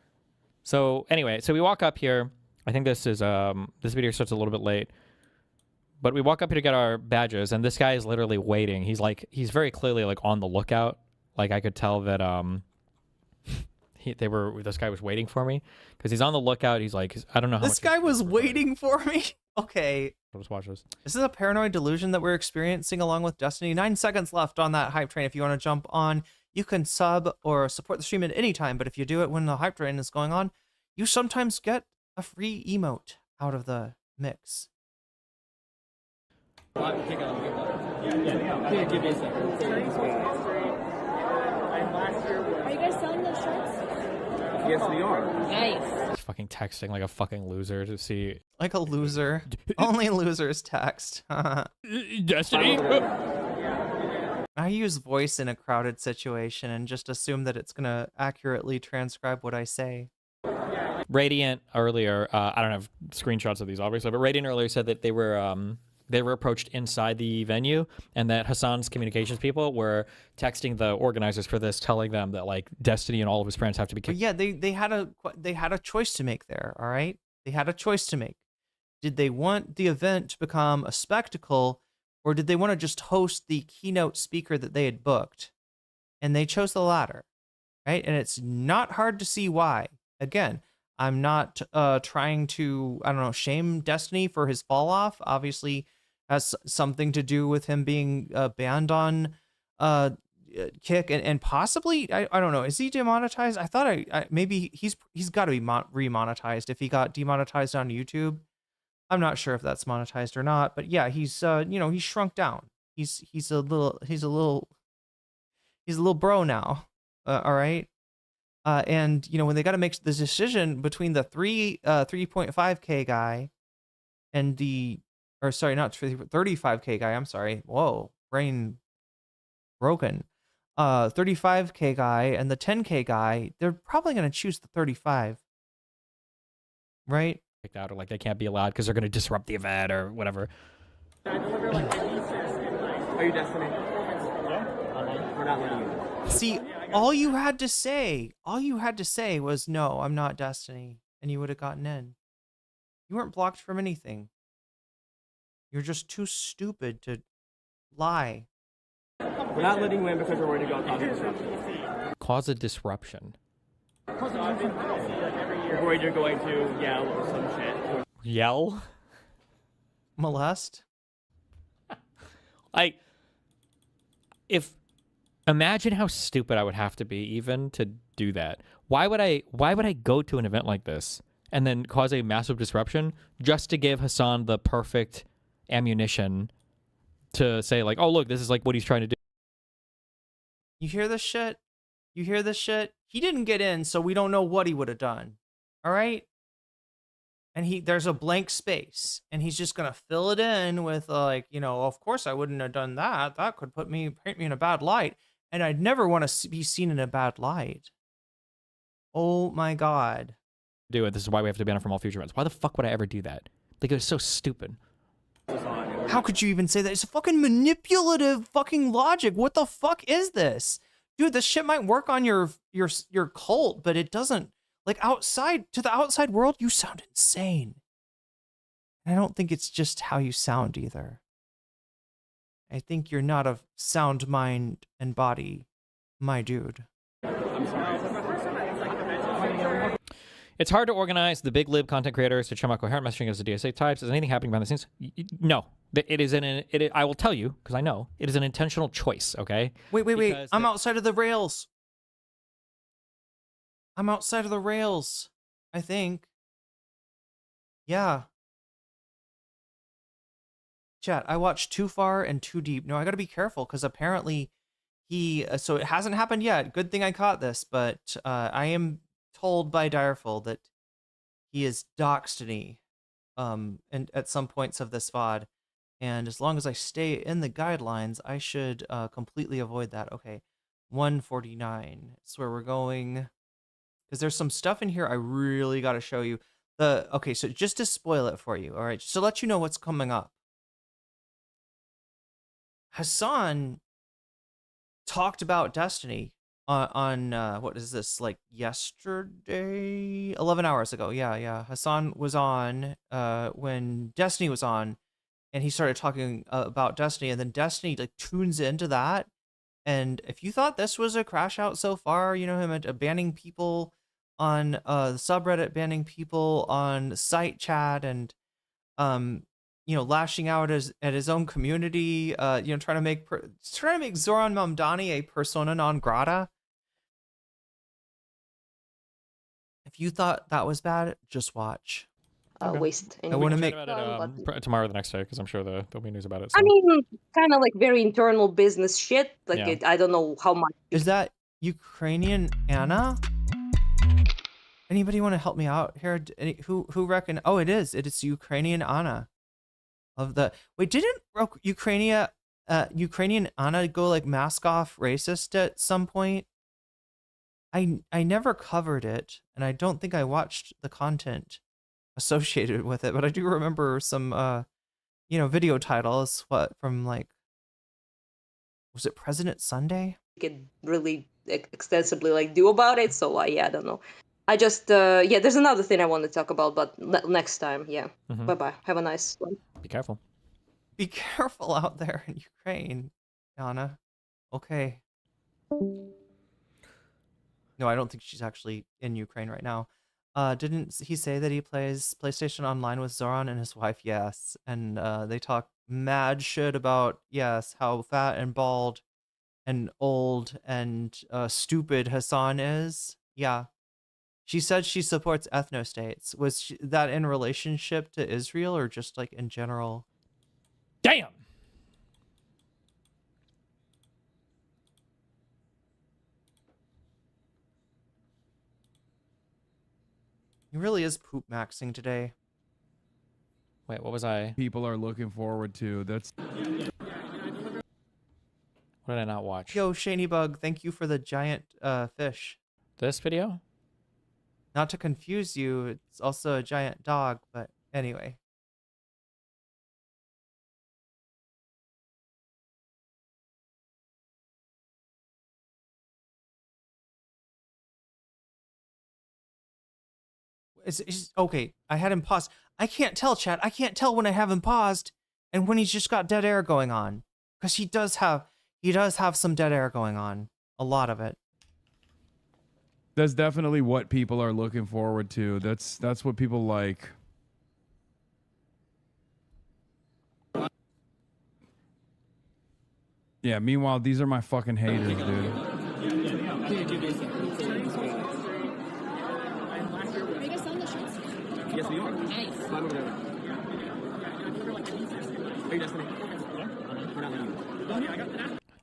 So anyway, so we walk up here. I think this is this video starts a little bit late, but we walk up here to get our badges, and this guy is literally waiting. He's very clearly like on the lookout. Like I could tell that this guy was waiting for me because he's on the lookout. He's like, I don't know how this guy was waiting for me. Okay. Let's watch this. This is a paranoid delusion that we're experiencing along with Destiny. 9 seconds left on that hype train. If you want to jump on, you can sub or support the stream at any time, but if you do it when the hype train is going on, you sometimes get a free emote out of the mix. Are you guys selling those shirts? Yes, we are. Nice. He's fucking texting like a fucking loser to see. Like a loser. Only losers text. Destiny. I use voice in a crowded situation and just assume that it's going to accurately transcribe what I say. Radiant earlier, I don't have screenshots of these obviously, but Radiant earlier said that they were approached inside the venue and that Hasan's communications people were texting the organizers for this, telling them that like Destiny and all of his friends have to be kicked. Yeah, they had a choice to make there, all right? They had a choice to make. Did they want the event to become a spectacle, or did they want to just host the keynote speaker that they had booked? And they chose the latter, right? And it's not hard to see why. Again, I'm not trying to, I don't know, shame Destiny for his fall off. Obviously, has something to do with him being banned on Kick and possibly, I don't know, is he demonetized? I thought maybe he's got to be remonetized if he got demonetized on YouTube. I'm not sure if that's monetized or not, but yeah, he's he's shrunk down. He's a little bro now. All right. And when they got to make the decision between the 3.5K guy and not 35K guy. I'm sorry. Whoa, brain broken. 35K guy and the 10K guy, they're probably going to choose the 35. Right? Kicked out, or like they can't be allowed because they're going to disrupt the event or whatever. Are you Destiny? Yeah. We're not letting you. See, all you had to say was, no, I'm not Destiny, and you would have gotten in. You weren't blocked from anything. You're just too stupid to lie. We're not letting you in because we're worried about causing disruption. Cause a disruption. You're worried you're going to yell or some shit. Yell? Molest? Imagine how stupid I would have to be even to do that. Why would I go to an event like this and then cause a massive disruption just to give Hasan the perfect ammunition to say like, oh look, this is like what he's trying to do. You hear this shit? He didn't get in, so we don't know what he would have done. All right? And there's a blank space, and he's just gonna fill it in with of course I wouldn't have done that. That could paint me in a bad light, and I'd never want to be seen in a bad light. Oh my God. Do it. This is why we have to ban it from all future events. Why the fuck would I ever do that? Like, it was so stupid. How could you even say that? It's a fucking manipulative fucking logic. What the fuck is this? Dude, this shit might work on your cult, but it doesn't. Like, to the outside world, you sound insane. And I don't think it's just how you sound either. I think you're not of sound mind and body, my dude. I'm sorry. It's hard to organize the big lib content creators to chum out coherent messaging as the DSA types. Is anything happening behind the scenes? No. I will tell you, because I know, it is an intentional choice, okay? Wait. I'm outside of the rails. I think. Yeah. Chat, I watched Too Far and Too Deep. No, I gotta be careful, because apparently so it hasn't happened yet. Good thing I caught this, but I am told by Direful that he is doxed me and at some points of this VOD. And as long as I stay in the guidelines, I should completely avoid that. Okay, 149. That's where we're going. Because there's some stuff in here I really got to show you. Okay, so just to spoil it for you, all right? Just to let you know what's coming up. Hasan talked about Destiny on what is this, like yesterday? 11 hours ago. Yeah. Hasan was on when Destiny was on, and he started talking about Destiny, and then Destiny like tunes into that. And if you thought this was a crash out so far, him banning people on the subreddit, banning people on site chat, and lashing out at his own community, trying to make Zoran Mamdani a persona non grata. If you thought that was bad, just watch. Waste. I want to make tomorrow or the next day, because I'm sure there'll be news about it. So. I mean, kind of like very internal business shit. Like Yeah. I don't know how much. Is that Ukrainian Anna? Anybody want to help me out here? Who reckon? Oh, it is. It is Ukrainian Anna. Didn't Ukrainian Anna go like mask off racist at some point? I never covered it, and I don't think I watched the content associated with it, but I do remember some video titles from like, was it President Sunday? You could really extensively like do about it. So I don't know. I just there's another thing I want to talk about, but next time. Yeah. Mhm. Bye bye. Have a nice one. Be careful. Be careful out there in Ukraine, Anna. Okay. No, I don't think she's actually in Ukraine right now. Didn't he say that he plays PlayStation Online with Zoran and his wife? Yes. And they talk mad shit about, yes, how fat and bald and old and stupid Hasan is. Yeah. She said she supports ethnostates. Was that in relationship to Israel or just like in general? Damn. He really is poop maxing today. Wait, what was I? People are looking forward to. That's. What did I not watch? Yo, Shaney Bug, thank you for the giant fish. This video? Not to confuse you, it's also a giant dog, but anyway. Okay, I had him paused. I can't tell, chat. I can't tell when I have him paused and when he's just got dead air going on. Because he does have some dead air going on. A lot of it. That's definitely what people are looking forward to. That's what people like. Yeah, meanwhile, these are my fucking haters, dude. Yes, we are. Nice.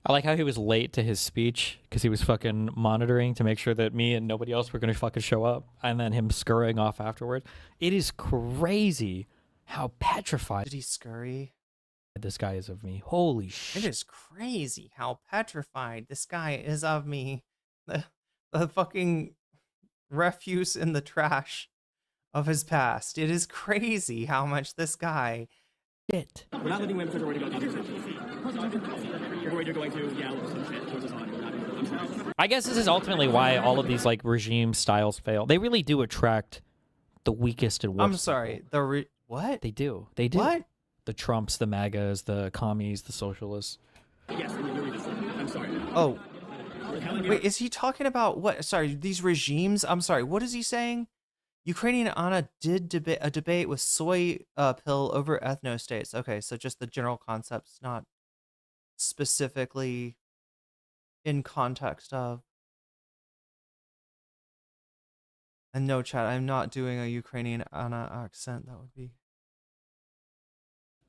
I like how he was late to his speech because he was fucking monitoring to make sure that me and nobody else were going to fucking show up, and then him scurrying off afterward. It is crazy how petrified did he scurry? This guy is of me. Holy shit. It is crazy how petrified this guy is of me. The fucking refuse in the trash of his past. It is crazy how much this guy shit. We're not letting women worried about conversations. You're worried you're going to yell some shit towards us on. I guess this is ultimately why all of these like regime styles fail. They really do attract the weakest and worst. I'm sorry. What? They do. They do. What? The Trumps, the MAGAs, the commies, the socialists. Yes, I'm sorry. Oh. Wait, is he talking about what? Sorry, these regimes? I'm sorry. What is he saying? Ukrainian Anna did a debate with soy pill over ethnostates. Okay, so just the general concepts, not specifically in context of. And no, chat, I'm not doing a Ukrainian Anna accent. That would be.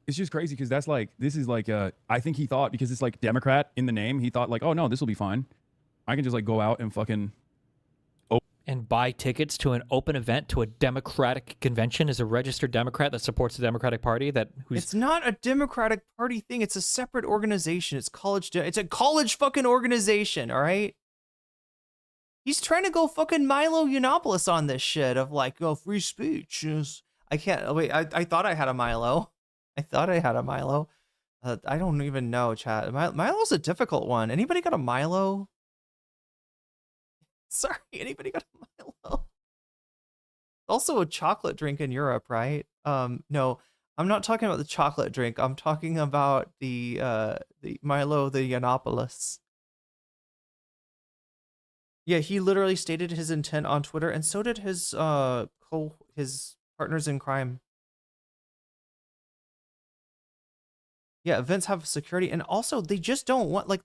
It's just crazy because that's like, this is like, I think he thought because it's like Democrat in the name, he thought like, oh no, this will be fine. I can just like go out and fucking. And buy tickets to an open event to a Democratic convention as a registered Democrat that supports the Democratic Party. It's not a Democratic Party thing. It's a separate organization. It's it's a college fucking organization. All right. He's trying to go fucking Milo Yiannopoulos on this shit of like, oh, free speech. I can't wait. I thought I had a Milo. I don't even know, chat. Milo's a difficult one. Anybody got a Milo? Sorry, anybody got a Milo? Also a chocolate drink in Europe, right? No, I'm not talking about the chocolate drink. I'm talking about the Milo, the Yiannopoulos. Yeah, he literally stated his intent on Twitter, and so did his partners in crime. Yeah, events have security, and also they just don't want like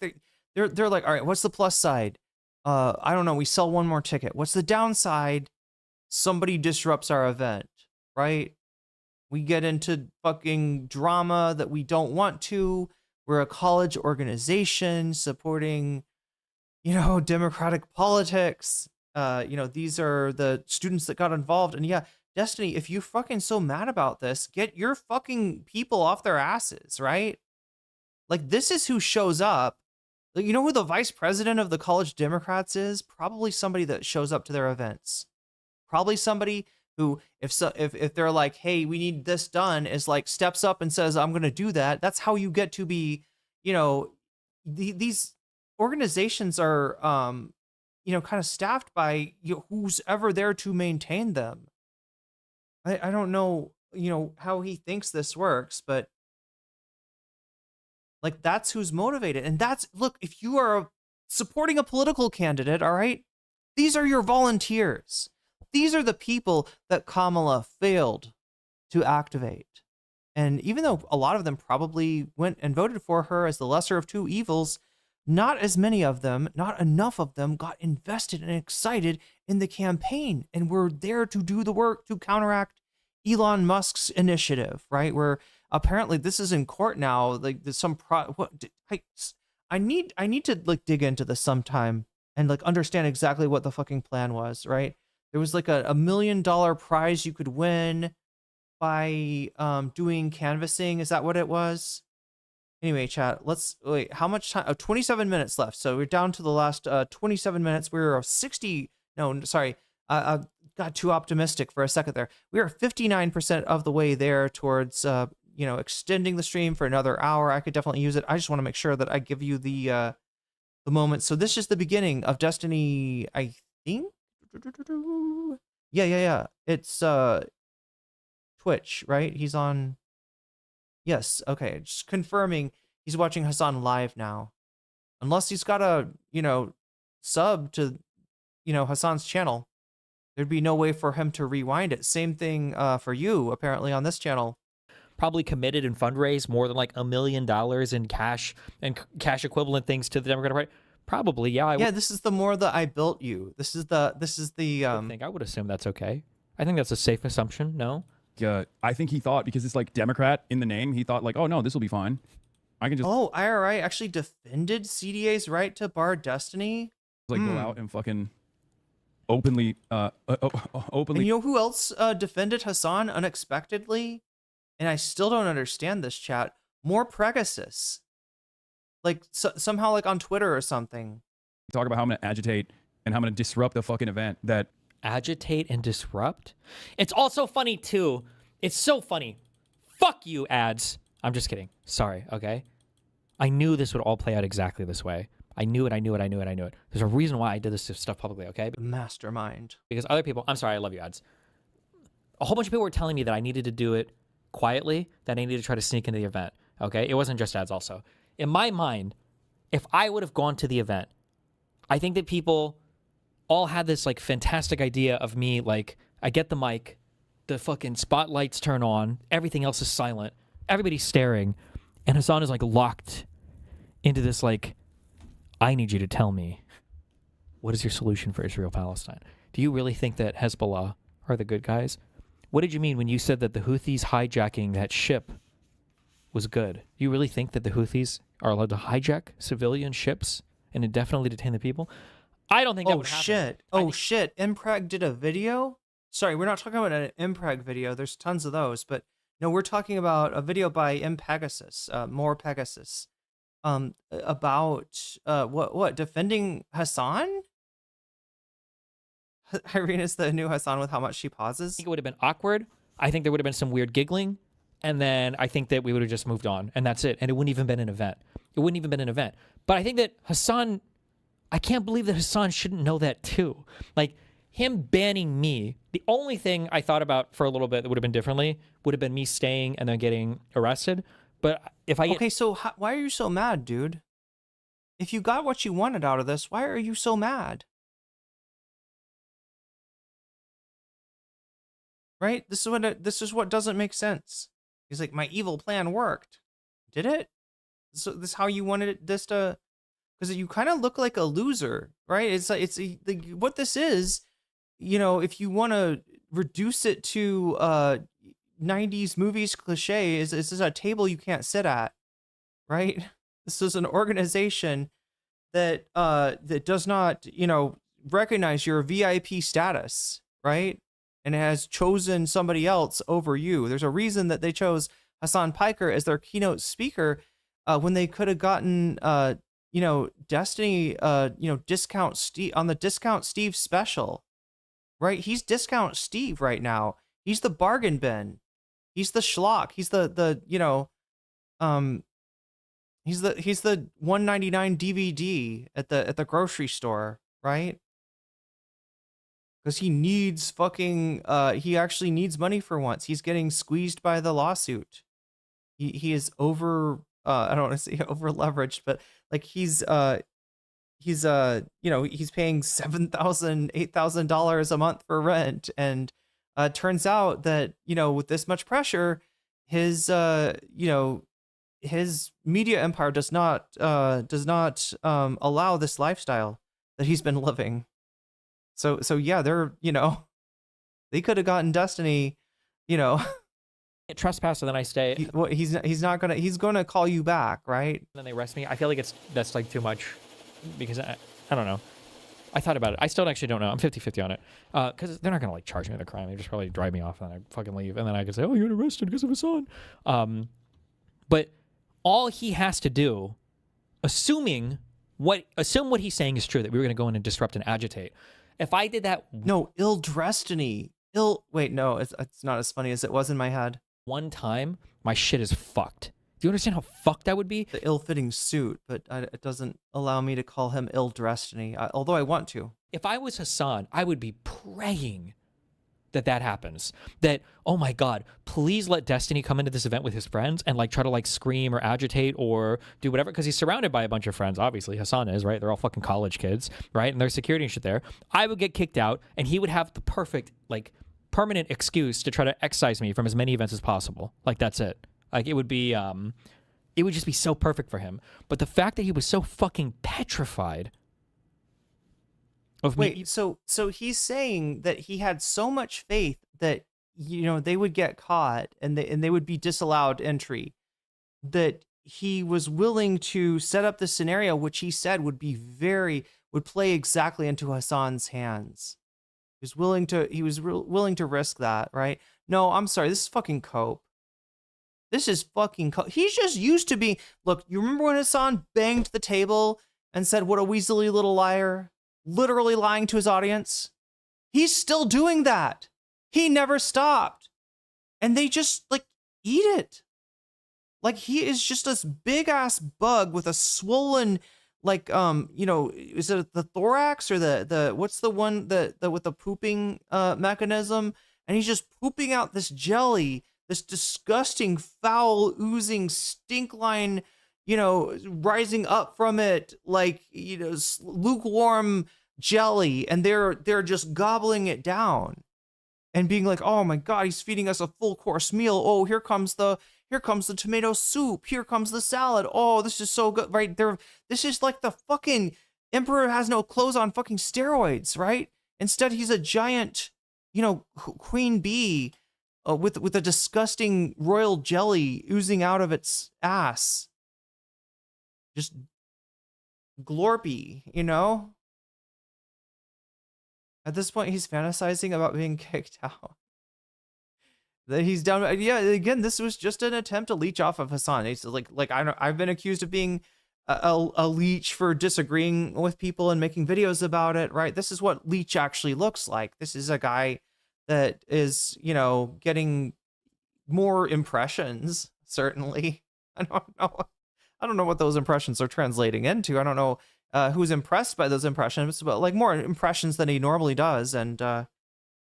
they're like, all right, what's the plus side? I don't know, we sell one more ticket. What's the downside? Somebody disrupts our event, right? We get into fucking drama that we don't want to. We're a college organization supporting, democratic politics. These are the students that got involved. And yeah, Destiny, if you're fucking so mad about this, get your fucking people off their asses, right? Like, this is who shows up. You know who the vice president of the college Democrats is? Probably somebody that shows up to their events. Probably somebody who, if they're like, hey, we need this done, is like steps up and says, I'm going to do that. That's how you get to be, these organizations are, kind of staffed by who's ever there to maintain them. I don't know, how he thinks this works, but like, that's who's motivated. And look, if you are supporting a political candidate, all right, these are your volunteers. These are the people that Kamala failed to activate. And even though a lot of them probably went and voted for her as the lesser of two evils, not as many of them, not enough of them got invested and excited in the campaign and were there to do the work to counteract Elon Musk's initiative, right? Where apparently this is in court now. Like there's some I need to like dig into this sometime and like understand exactly what the fucking plan was, right? There was like a $1 million prize you could win by doing canvassing. Is that what it was? Anyway, chat, let's wait. How much time? 27 minutes left. So we're down to the last 27 minutes. We're 60. No, sorry. Got too optimistic for a second there. We are 59% of the way there towards, extending the stream for another hour. I could definitely use it. I just want to make sure that I give you the moment. So this is the beginning of Destiny, I think. Yeah. It's Twitch, right? He's on. Yes, okay, just confirming he's watching Hasan live now. Unless he's got a, sub to, Hasan's channel. There'd be no way for him to rewind it. Same thing for you, apparently, on this channel. Probably committed and fundraised more than like $1 million in cash and cash equivalent things to the Democratic Party. Probably, yeah. This is the more that I built you. This is the I would assume that's okay. I think that's a safe assumption, no? I think he thought, because it's like Democrat in the name, he thought like, oh no, this will be fine. I can just IRI actually defended CDA's right to bar Destiny. Go out and fucking openly. And you know who else defended Hasan unexpectedly? And I still don't understand this, chat. More Pegasus. Like somehow like on Twitter or something. Talk about how I'm gonna agitate and how I'm gonna disrupt the fucking event that. Agitate and disrupt. It's also funny too. It's so funny. Fuck you, ads. I'm just kidding. Sorry, okay? I knew this would all play out exactly this way. I knew it. There's a reason why I did this stuff publicly, okay? Mastermind. Because other people, I'm sorry, I love you, ads. A whole bunch of people were telling me that I needed to do it quietly, that I needed to try to sneak into the event, okay? It wasn't just ads also. In my mind, if I would have gone to the event, I think that people all had this like fantastic idea of me, like I get the mic, the fucking spotlights turn on, everything else is silent, everybody's staring, and Hasan is like locked into this like, I need you to tell me, what is your solution for Israel-Palestine? Do you really think that Hezbollah are the good guys? What did you mean when you said that the Houthis hijacking that ship was good? Do you really think that the Houthis are allowed to hijack civilian ships and indefinitely detain the people? I don't think that would happen. Shit. Impreg did a video? Sorry, we're not talking about an Impreg video. There's tons of those, but no, we're talking about a video by Pegasus, more Pegasus, about what defending Hasan? Irene is the new Hasan with how much she pauses. I think it would have been awkward. I think there would have been some weird giggling, and then I think that we would have just moved on, and that's it. And it wouldn't even been an event. But I think that Hasan. I can't believe that Hasan shouldn't know that too. Like him banning me, the only thing I thought about for a little bit that would have been differently would have been me staying and then getting arrested. But if I Okay, so why are you so mad, dude? If you got what you wanted out of this, why are you so mad? Right? This is what doesn't make sense. He's like, my evil plan worked. Did it? So this is how you wanted this to? Because you kind of look like a loser, right? It's like what this is, if you want to reduce it to 90s movies cliche, is a table you can't sit at, right? This is an organization that does not, recognize your VIP status, right? And has chosen somebody else over you. There's a reason that they chose Hasan Piker as their keynote speaker when they could have gotten Destiny, Discount Steve on the Discount Steve special, right? He's Discount Steve right now. He's the bargain bin. He's the schlock. He's the he's the $1.99 DVD at the grocery store, right? Because he needs he actually needs money for once. He's getting squeezed by the lawsuit. He is over. I don't want to say over leveraged, but like he's paying $7,000, $8,000 a month for rent, and turns out that with this much pressure, his his media empire does not allow this lifestyle that he's been living. So yeah, they're, you know, they could have gotten Destiny, you know, trespasser, then I stay. He's gonna call you back, right? Then they arrest me. I feel like that's like too much, because I don't know. I thought about it. I still actually don't know. I'm 50-50 on it. Because they're not gonna like charge me with a crime. They just probably drive me off and then I fucking leave. And then I can say, oh, you're arrested because of Hasan. But all he has to do, assume what he's saying is true, that we were gonna go in and disrupt and agitate. If I did that, no, ill-destiny. Wait, no, it's not as funny as it was in my head. One time, my shit is fucked. Do you understand how fucked that would be? The ill-fitting suit, but it doesn't allow me to call him ill-destiny, although I want to. If I was Hasan, I would be praying that happens. That, oh my God, please let Destiny come into this event with his friends and like try to like scream or agitate or do whatever, because he's surrounded by a bunch of friends. Obviously, Hasan is, right? They're all fucking college kids, right? And there's security and shit there. I would get kicked out and he would have the perfect, like, permanent excuse to try to excise me from as many events as possible. Like, that's it. Like, it would just be so perfect for him. But the fact that he was so fucking petrified of me. Wait, so he's saying that he had so much faith that, you know, they would get caught and they would be disallowed entry, that he was willing to set up the scenario, which he said would play exactly into Hasan's hands. He was willing to risk that, right? No, I'm sorry. This is fucking cope. This is fucking cope. He's just used to being, look, you remember when Hasan banged the table and said, what a weaselly little liar, literally lying to his audience? He's still doing that. He never stopped. And they just like eat it. Like, he is just this big ass bug with a swollen, like, you know, is it the thorax or the what's the one that with the pooping mechanism? And he's just pooping out this jelly, this disgusting, foul, oozing stink line, you know, rising up from it like, you know, lukewarm jelly, and they're just gobbling it down and being like, oh my God, he's feeding us a full course meal. Oh, here comes the tomato soup. Here comes the salad. Oh, this is so good, right there. This is like the fucking Emperor has no clothes on fucking steroids, right? Instead, he's a giant, you know, queen bee with a disgusting royal jelly oozing out of its ass. Just glorpy, you know? At this point, he's fantasizing about being kicked out. That he's down. Yeah, again, this was just an attempt to leech off of Hasan. It's like I've been accused of being a leech for disagreeing with people and making videos about it, right? This is what leech actually looks like. This is a guy that is, you know, getting more impressions, certainly. I don't know what those impressions are translating into. I don't know who's impressed by those impressions, but like more impressions than he normally does. And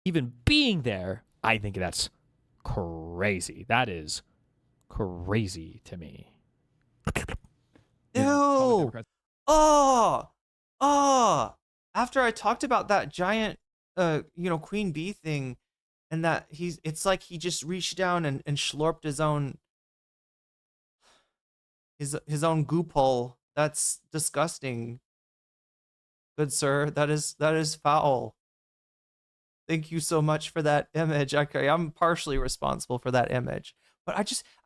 even being there, I think that's crazy. That is crazy to me. Ew. Oh. After I talked about that giant, you know, queen bee thing, and that it's like he just reached down and slurped his own goop hole. That's disgusting. Good sir, that is foul. Thank you so much for that image. Okay, I'm partially responsible for that image. But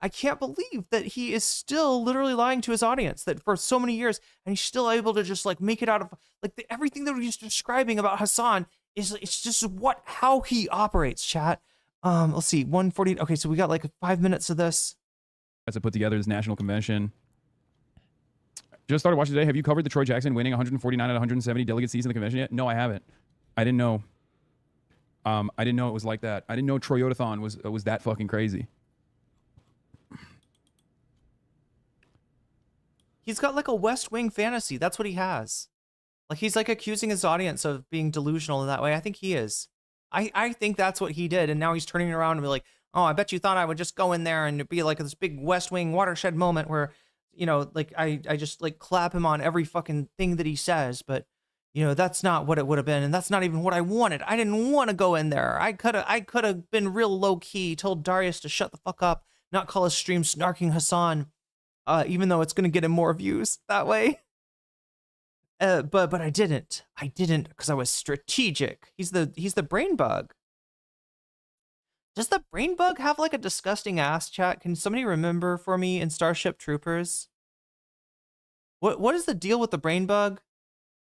I can't believe that he is still literally lying to his audience, that for so many years, and he's still able to just like make it out of like everything that he's describing about Hasan it's just how he operates, chat. Let's see, 140. Okay, so we got like 5 minutes of this. As I put together this national convention. Just started watching today. Have you covered the Troy Jackson winning 149 out of 170 delegate seats in the convention yet? No, I haven't. I didn't know. I didn't know it was like that. I didn't know Troyotathon was that fucking crazy. He's got like a West Wing fantasy. That's what he has. Like, he's like accusing his audience of being delusional in that way. I think he is. I think that's what he did. And now he's turning around and be like, oh, I bet you thought I would just go in there and it'd be like this big West Wing watershed moment where, you know, like I just like clap him on every fucking thing that he says. But, you know, that's not what it would have been. And that's not even what I wanted. I didn't want to go in there. I could have been real low key, told Darius to shut the fuck up, not call his stream snarking Hasan. even though it's going to get him more views that way. But I didn't because I was strategic. He's the brain bug. Does the brain bug have like a disgusting ass, chat? Can somebody remember for me in Starship Troopers? What is the deal with the brain bug?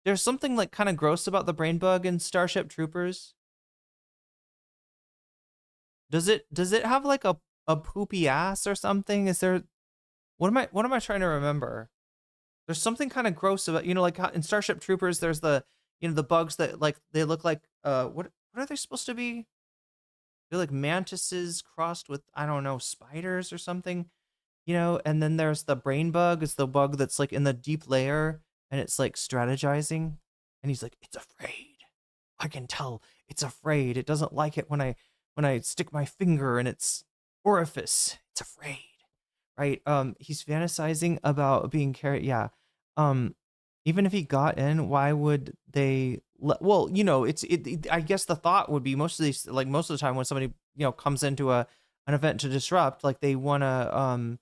There's something like kind of gross about the brain bug in Starship Troopers. Does it have like a poopy ass or something? Is there what am I trying to remember? There's something kind of gross about, like in Starship Troopers there's the the bugs that like they look like what are they supposed to be? They're like mantises crossed with, I don't know, spiders or something, and then there's the brain bug. It's the bug that's like in the deep layer and it's like strategizing. And he's like, it's afraid. I can tell it's afraid. It doesn't like it when I stick my finger in its orifice. It's afraid. Right? He's fantasizing about being carried. Yeah. Even if he got in, why would they well, I guess the thought would be most of the time when somebody, comes into an event to disrupt, like they want to,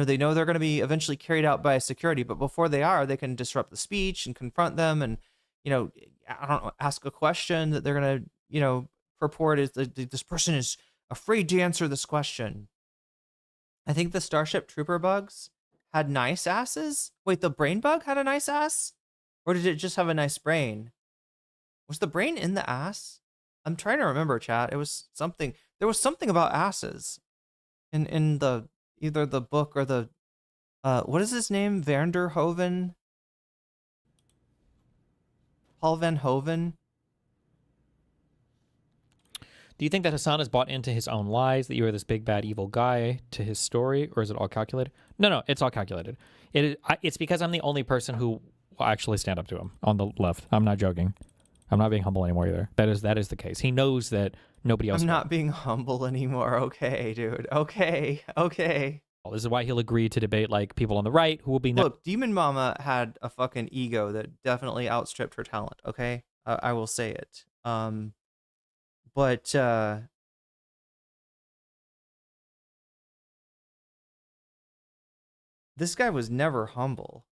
they know they're going to be eventually carried out by security, but before they are, they can disrupt the speech and confront them and, I don't know, ask a question that they're going to, purport is that this person is afraid to answer this question. I think the Starship Trooper bugs had nice asses. Wait, the brain bug had a nice ass? Or did it just have a nice brain? Was the brain in the ass? I'm trying to remember, chat. It was something. There was something about asses in the either the book or the what is his name? Vanderhoven? Paul Van Hoven? Do you think that Hasan has bought into his own lies, that you are this big, bad, evil guy to his story, or is it all calculated? No, it's all calculated. It's because I'm the only person who will actually stand up to him on the left. I'm not joking. I'm not being humble anymore either. That is the case. He knows that nobody else. I'm not being humble anymore. Okay, dude. Okay. This is why he'll agree to debate like people on the right who will be. Look, Demon Mama had a fucking ego that definitely outstripped her talent. Okay, I will say it. But this guy was never humble.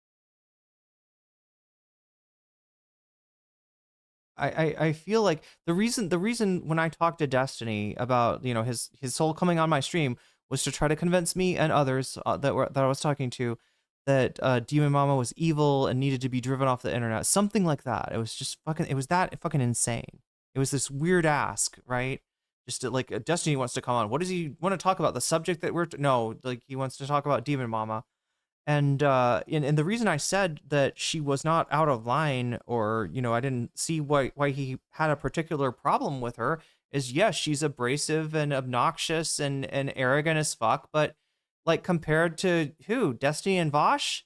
I feel like the reason when I talked to Destiny about his soul coming on my stream was to try to convince me and others that I was talking to that Demon Mama was evil and needed to be driven off the internet, something like that. It was just that fucking insane. It was this weird ask, right? Just like Destiny wants to come on. What does he want to talk about? The subject that no, like he wants to talk about Demon Mama. And the reason I said that she was not out of line, or I didn't see why he had a particular problem with her, is yes, she's abrasive and obnoxious and arrogant as fuck, but like compared to who? Destiny and Vosh?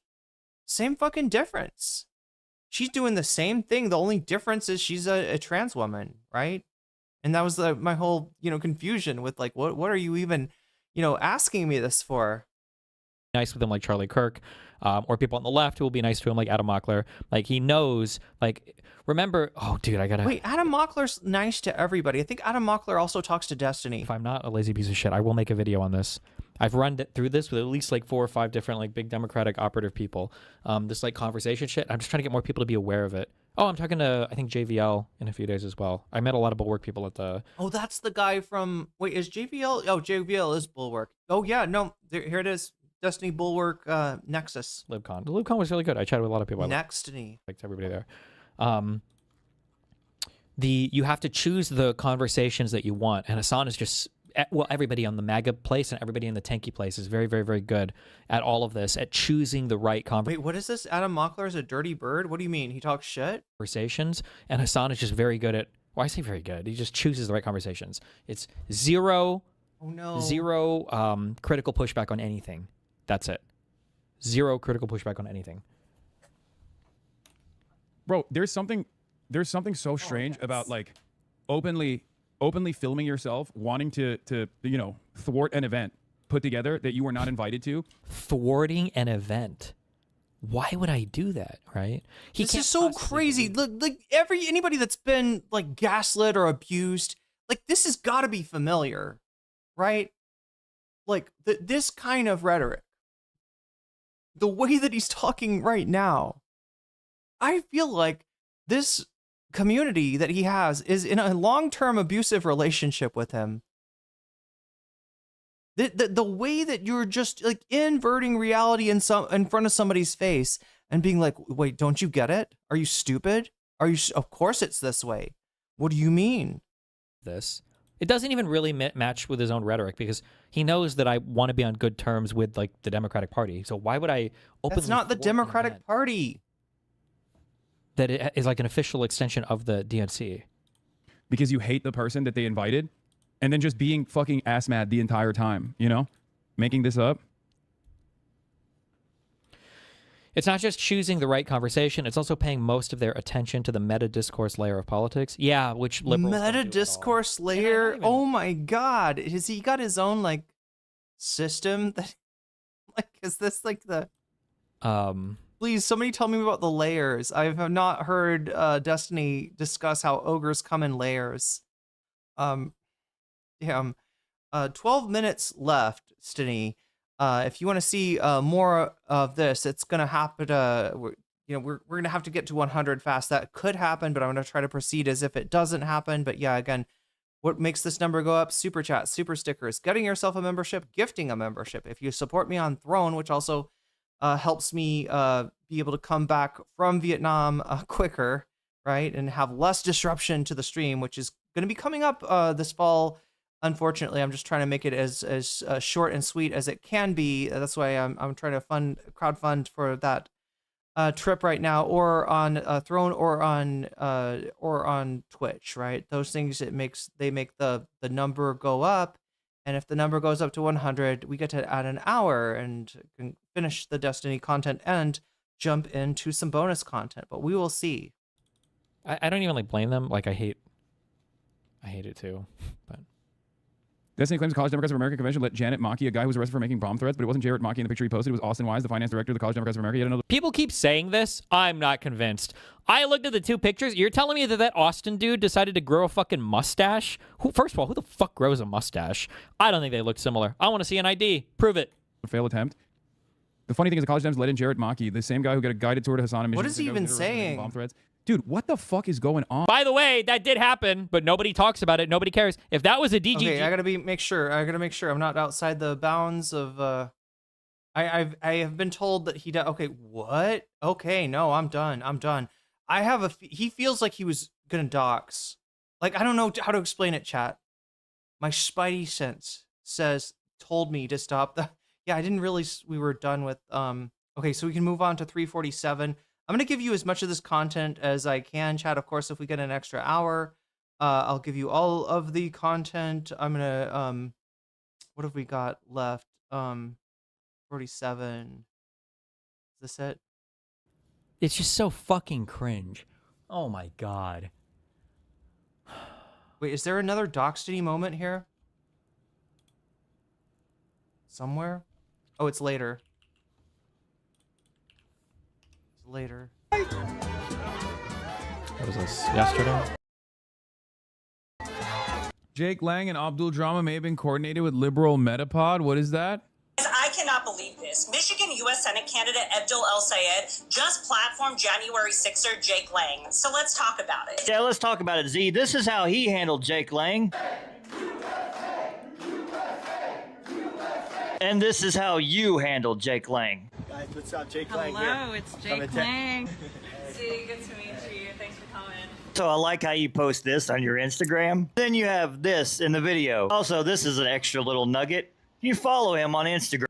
Same fucking difference. She's doing the same thing. The only difference is she's a trans woman, right? And that was my whole confusion with like what are you even asking me this for? Nice with him like Charlie Kirk, or people on the left who will be nice to him like Adam Mockler. Like he knows, like remember, oh dude, I gotta wait. Adam Mockler's nice to everybody. I think Adam Mockler also talks to Destiny. If I'm not a lazy piece of shit, I will make a video on this. I've run through this with at least like 4 or 5 different like big Democratic operative people. This like conversation shit. I'm just trying to get more people to be aware of it. Oh, I'm talking to I think JVL in a few days as well. I met a lot of Bulwark people at the. Oh, that's the guy from. Wait, is JVL? Oh, JVL is Bulwark. Oh yeah, no, here it is. Destiny Bulwark Nexus. LibCon. The LibCon was really good. I chatted with a lot of people. Nextiny. Liked everybody there. You have to choose the conversations that you want, and Hasan is just everybody on the MAGA place and everybody in the tanky place is very, very, very good at all of this, at choosing the right conversation. Wait, what is this? Adam Mockler is a dirty bird? What do you mean? He talks shit? Conversations, and Hasan is just very good at. Well, I say very good. He just chooses the right conversations. It's zero. Oh no. Zero critical pushback on anything. That's it. Zero critical pushback on anything. Bro, there's something so strange about like openly filming yourself wanting to thwart an event put together that you were not invited to. Thwarting an event. Why would I do that, right? This is so crazy. Like anybody that's been like gaslit or abused, like this has got to be familiar, right? Like this kind of rhetoric. the way that he's talking right now, I feel like this community that he has is in a long-term abusive relationship with him. The way that you're just like inverting reality in front of somebody's face and being like, wait, don't you get it? Are you stupid? Of course it's this way. What do you mean? It doesn't even really match with his own rhetoric, because he knows that I want to be on good terms with like the Democratic Party. So why would I openly? That's not the Democratic Party. That it is like an official extension of the DNC. Because you hate the person that they invited, and then just being fucking ass mad the entire time, you know? Making this up. It's not just choosing the right conversation, it's also paying most of their attention to the meta-discourse layer of politics. Yeah, which liberals meta-discourse layer? Oh my god. Has he got his own, like, system? That, like, is this, like, the... Please, somebody tell me about the layers. I have not heard Destiny discuss how ogres come in layers. 12 minutes left, Stiny. If you want to see more of this, it's gonna happen. We're gonna have to get to 100 fast. That could happen, but I'm gonna try to proceed as if it doesn't happen. But yeah, again, what makes this number go up? Super chat, super stickers, getting yourself a membership, gifting a membership. If you support me on Throne, which also helps me be able to come back from Vietnam quicker, right, and have less disruption to the stream, which is gonna be coming up this fall. Unfortunately, I'm just trying to make it as short and sweet as it can be. That's why I'm trying to crowdfund for that trip right now, or on Throne, or on Twitch. Right, those things they make the number go up, and if the number goes up to 100, we get to add an hour and can finish the Destiny content and jump into some bonus content. But we will see. I don't even like blame them. Like I hate it too, but. Destiny claims the College Democrats of America convention let Janet Maki, a guy who was arrested for making bomb threats, but it wasn't Jared Maki in the picture he posted. It was Austin Wise, the finance director of the College Democrats of America. Yet another. People keep saying this. I'm not convinced. I looked at the two pictures. You're telling me that Austin dude decided to grow a fucking mustache? First of all, who the fuck grows a mustache? I don't think they look similar. I want to see an ID. Prove it. A failed attempt. The funny thing is the College Dems let in Jared Maki, the same guy who got a guided tour to Hasan and What is he even saying? Bomb threats. Dude, what the fuck is going on? By the way, that did happen, but nobody talks about it. Nobody cares. If that was a DGG... Okay, I gotta make sure I'm not outside the bounds of... I have been told that he... Okay, what? Okay, no, I'm done. I have he feels like he was gonna dox. Like, I don't know how to explain it, chat. My spidey sense told me to stop the... Yeah, I didn't realize we were done with... Okay, so we can move on to 347. I'm going to give you as much of this content as I can, chat. Of course, if we get an extra hour, I'll give you all of the content. I'm going to, what have we got left? 47. Is this it? It's just so fucking cringe. Oh my God. Wait, is there another Doxxing moment here? Somewhere? Oh, it's later. Later. What was this? Yesterday? Jake Lang and Abdul Drama may have been coordinated with liberal Metapod. What is that? I cannot believe this. Michigan U.S. Senate candidate Abdul El-Sayed just platformed January 6er Jake Lang. So let's talk about it. Yeah, let's talk about it, Z. This is how he handled Jake Lang. And this is how you handled Jake Lang. Guys, what's up? Jake Lang here. Hello, it's Jake Lang. See, good to meet you. Thanks for coming. So I like how you post this on your Instagram. Then you have this in the video. Also, this is an extra little nugget. You follow him on Instagram.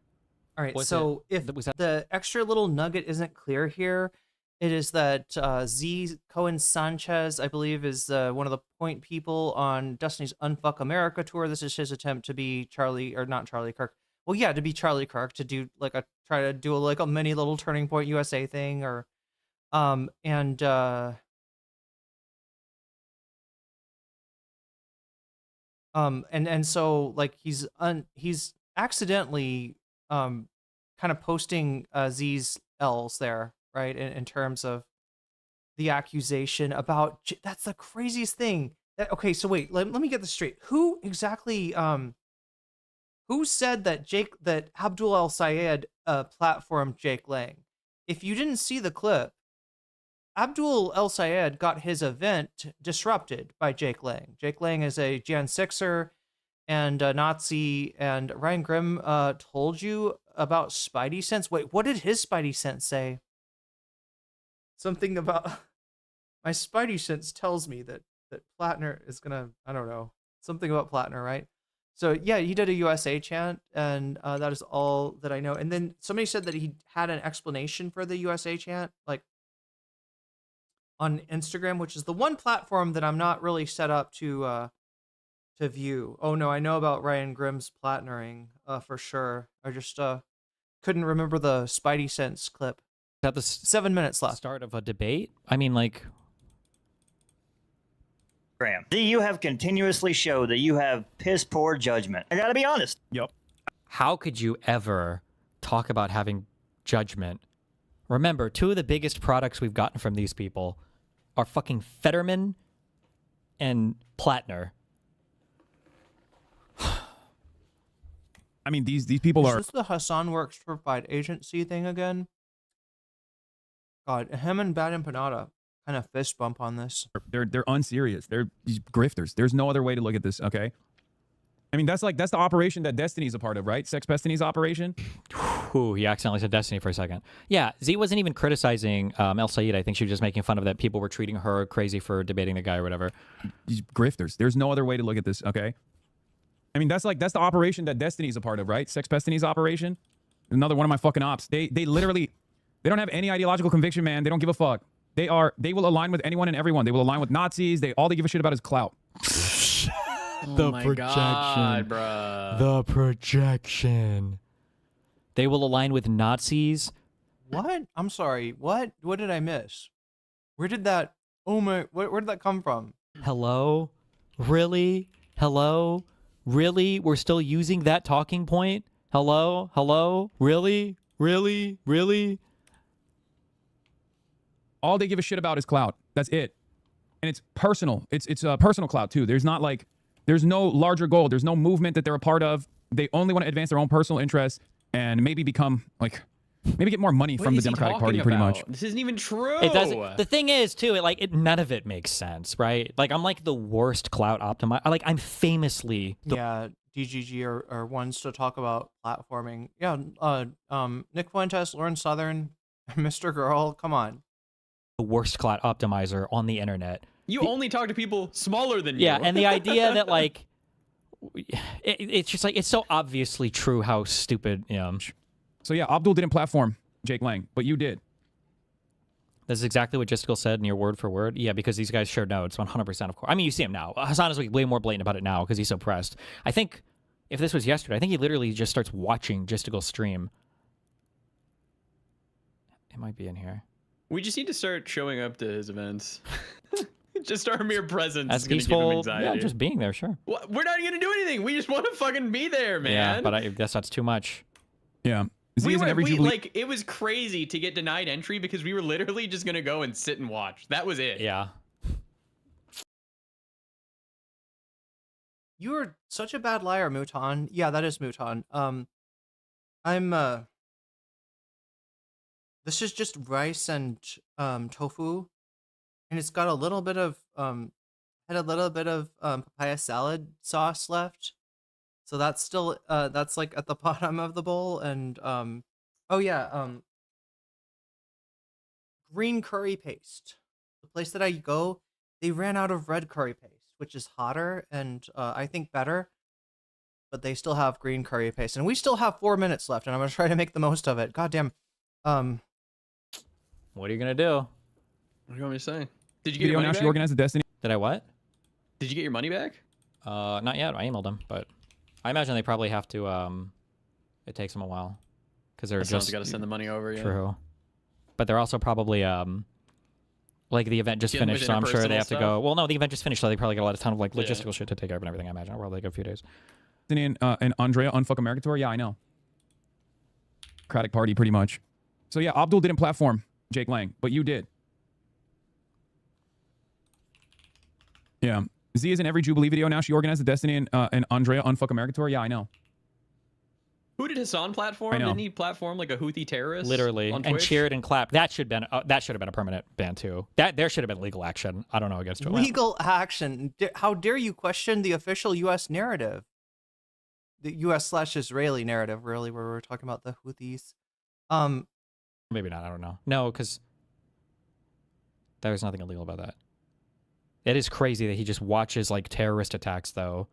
All right, so if the extra little nugget isn't clear here, it is that Z Cohen Sanchez, I believe, is one of the point people on Destiny's Unfuck America tour. This is his attempt to be not Charlie Kirk. Well, yeah, to be Charlie Kirk, to do try to do a mini little Turning Point USA thing, or and so like he's accidentally kind of posting Z's L's there, right, in terms of the accusation about that's the craziest thing. Okay, so wait, let me get this straight. Who exactly who said that Abdul El-Sayed platformed Jake Lang. If you didn't see the clip, Abdul El Sayed got his event disrupted by Jake Lang. Jake Lang is a Jan 6er and a Nazi, and Ryan Grimm told you about Spidey Sense. Wait, what did his Spidey Sense say? Something about my Spidey Sense tells me that Plattner is gonna, I don't know, something about Plattner, right? So yeah, he did a USA chant, and that is all that I know. And then somebody said that he had an explanation for the USA chant, like on Instagram, which is the one platform that I'm not really set up to view. Oh no, I know about Ryan Grimm's Plattnering for sure. I just couldn't remember the Spidey Sense clip. At the 7 minutes left. Start of a debate? I mean, like... Graham, you have continuously showed that you have piss poor judgment. I gotta be honest. Yep. How could you ever talk about having judgment? Remember, two of the biggest products we've gotten from these people are fucking Fetterman and Plattner. I mean, these people are... Is this the Hasan Works Provide Agency thing again? God, him and Bad Empanada kind of fist bump on this. They're unserious. They're these grifters. There's no other way to look at this, okay? I mean, that's the operation that Destiny's a part of, right? Sex Destiny's operation? Ooh, he accidentally said Destiny for a second. Yeah, Z wasn't even criticizing El Sayed. I think she was just making fun of that people were treating her crazy for debating the guy or whatever. These grifters. There's no other way to look at this, okay? I mean, that's the operation that Destiny's a part of, right? Sex Destiny's operation? Another one of my fucking ops. They literally... They don't have any ideological conviction, man. They don't give a fuck. They will align with anyone and everyone. They will align with Nazis. All they give a shit about is clout. The projection. Bruh. The projection. They will align with Nazis. What? I'm sorry. What? What did I miss? Where did that... Oh my... Where did that come from? Hello? Really? Hello? Really? We're still using that talking point? Hello? Hello? Really? Really? Really? All they give a shit about is clout. That's it. And it's personal. It's a personal clout too. There's no larger goal. There's no movement that they're a part of. They only want to advance their own personal interests and maybe become maybe get more money from the Democratic Party pretty much. This isn't even true. It doesn't. The thing is too, none of it makes sense, right? Like I'm like the worst clout optimizer. I'm famously Yeah, DGG are ones to talk about platforming. Yeah, Nick Fuentes, Lauren Southern, Mr. Girl, come on. The worst clout optimizer on the internet. You only talk to people smaller than you. Yeah, and the idea that it's just it's so obviously true how stupid. So yeah, Abdul didn't platform Jake Lang, but you did. That's exactly what Justical said in your word for word. Yeah, because these guys shared notes 100%, of course. I mean, you see him now. Hasan is way more blatant about it now because he's so pressed. I think if this was yesterday, I think he literally just starts watching Justical stream. It might be in here. We just need to start showing up to his events. Just our mere presence That's is going to give peaceful. him anxiety. Yeah, just being there, sure. Well, we're not going to do anything. We just want to fucking be there, man. Yeah, but I guess that's too much. Yeah. It was crazy to get denied entry because we were literally just going to go and sit and watch. That was it. Yeah. You are such a bad liar, Mutan. Yeah, that is Mutan. This is just rice and tofu, and it's got a little bit of papaya salad sauce left. So that's still that's like at the bottom of the bowl, and green curry paste. The place that I go, they ran out of red curry paste, which is hotter and I think better. But they still have green curry paste, and we still have 4 minutes left, and I'm gonna try to make the most of it. Goddamn. What are you gonna do? What do you want me to say? Did you get your money back? Organize the Destiny. Did I what? Did you get your money back? Not yet. I emailed them, but I imagine they probably have to. It takes them a while because they're just got to send the money over. Yeah. True, but they're also probably like the event just finished, so I'm sure they have to go. Well, no, the event just finished, so they probably got a lot of ton of logistical shit to take care of and everything. I imagine, or like a few days. And Andrea Unfuck America tour. Yeah, I know. Democratic Party, pretty much. So yeah, Abdul didn't platform Jake Lang, but you did. Yeah. Z is in every Jubilee video now. She organized the Destiny and Andrea Unfuck America tour. Yeah, I know. Who did Hasan platform? I know. Didn't he platform like a Houthi terrorist? Literally, on and Twitch? cheered and clapped. That should have been a permanent ban too. There should have been legal action. I don't know against Twitch. Legal action. How dare you question the official U.S. narrative? The U.S./Israeli narrative, really, where we're talking about the Houthis. Maybe not. I don't know. No, because there was nothing illegal about that. It is crazy that he just watches like terrorist attacks though,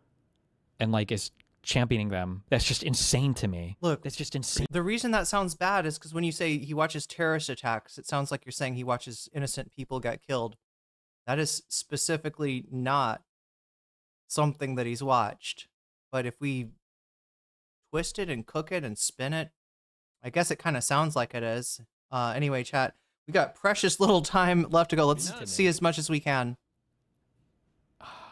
and like is championing them. That's just insane to me. Look, that's just insane. The reason that sounds bad is because when you say he watches terrorist attacks, it sounds like you're saying he watches innocent people get killed. That is specifically not something that he's watched. But if we twist it and cook it and spin it, I guess it kind of sounds like it is. Anyway, chat, we got precious little time left to go. Let's see as much as we can.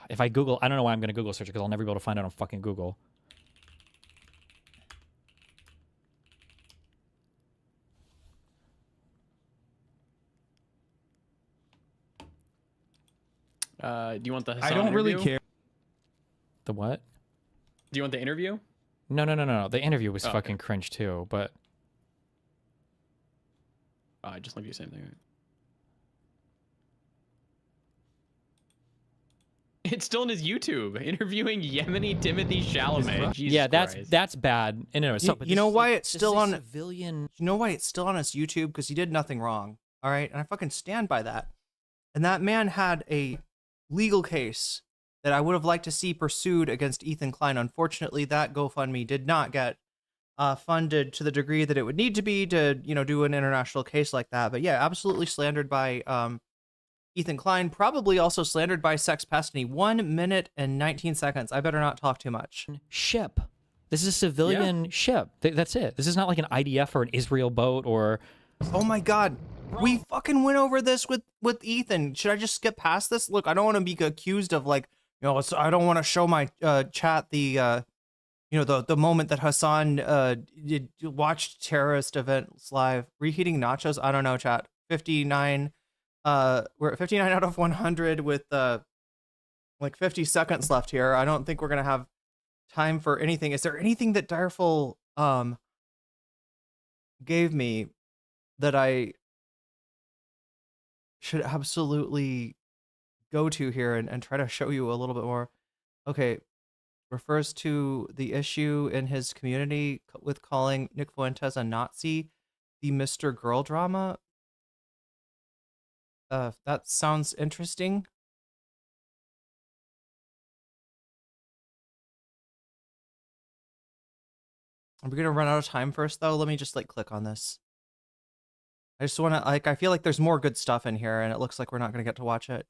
If I Google, I don't know why I'm going to Google search it because I'll never be able to find it on fucking Google. Do you want the Hasan I don't really interview? care. The what? Do you want the interview? No. The interview was Oh, fucking cringe too, but... I just love you same thing. It's still in his YouTube, interviewing Yemeni Timothy Chalamet. Jesus yeah, Christ. that's bad in and of itself. You know why it's still on civilian? You know why it's still on his YouTube? Because he did nothing wrong. All right, and I fucking stand by that. And that man had a legal case that I would have liked to see pursued against Ethan Klein. Unfortunately, that GoFundMe did not get funded to the degree that it would need to be to, do an international case like that. But yeah, absolutely slandered by Ethan Klein, probably also slandered by Sex Pestany. 1 minute and 19 seconds. I better not talk too much. Ship. This is a civilian ship. That's it. This is not like an IDF or an Israel boat or... Oh my God. We fucking went over this with Ethan. Should I just skip past this? Look, I don't want to be accused of I don't want to show my chat the moment that Hasan watched terrorist events live. Reheating nachos? I don't know, chat. 59. We're at 59 out of 100 with 50 seconds left here. I don't think we're gonna have time for anything. Is there anything that Direful gave me that I should absolutely go to here and try to show you a little bit more? Okay, refers to the issue in his community with calling Nick Fuentes a Nazi, the Mr. Girl drama. That sounds interesting. Are we gonna run out of time first though? Let me just click on this. I just want to I feel like there's more good stuff in here and it looks like we're not gonna get to watch it.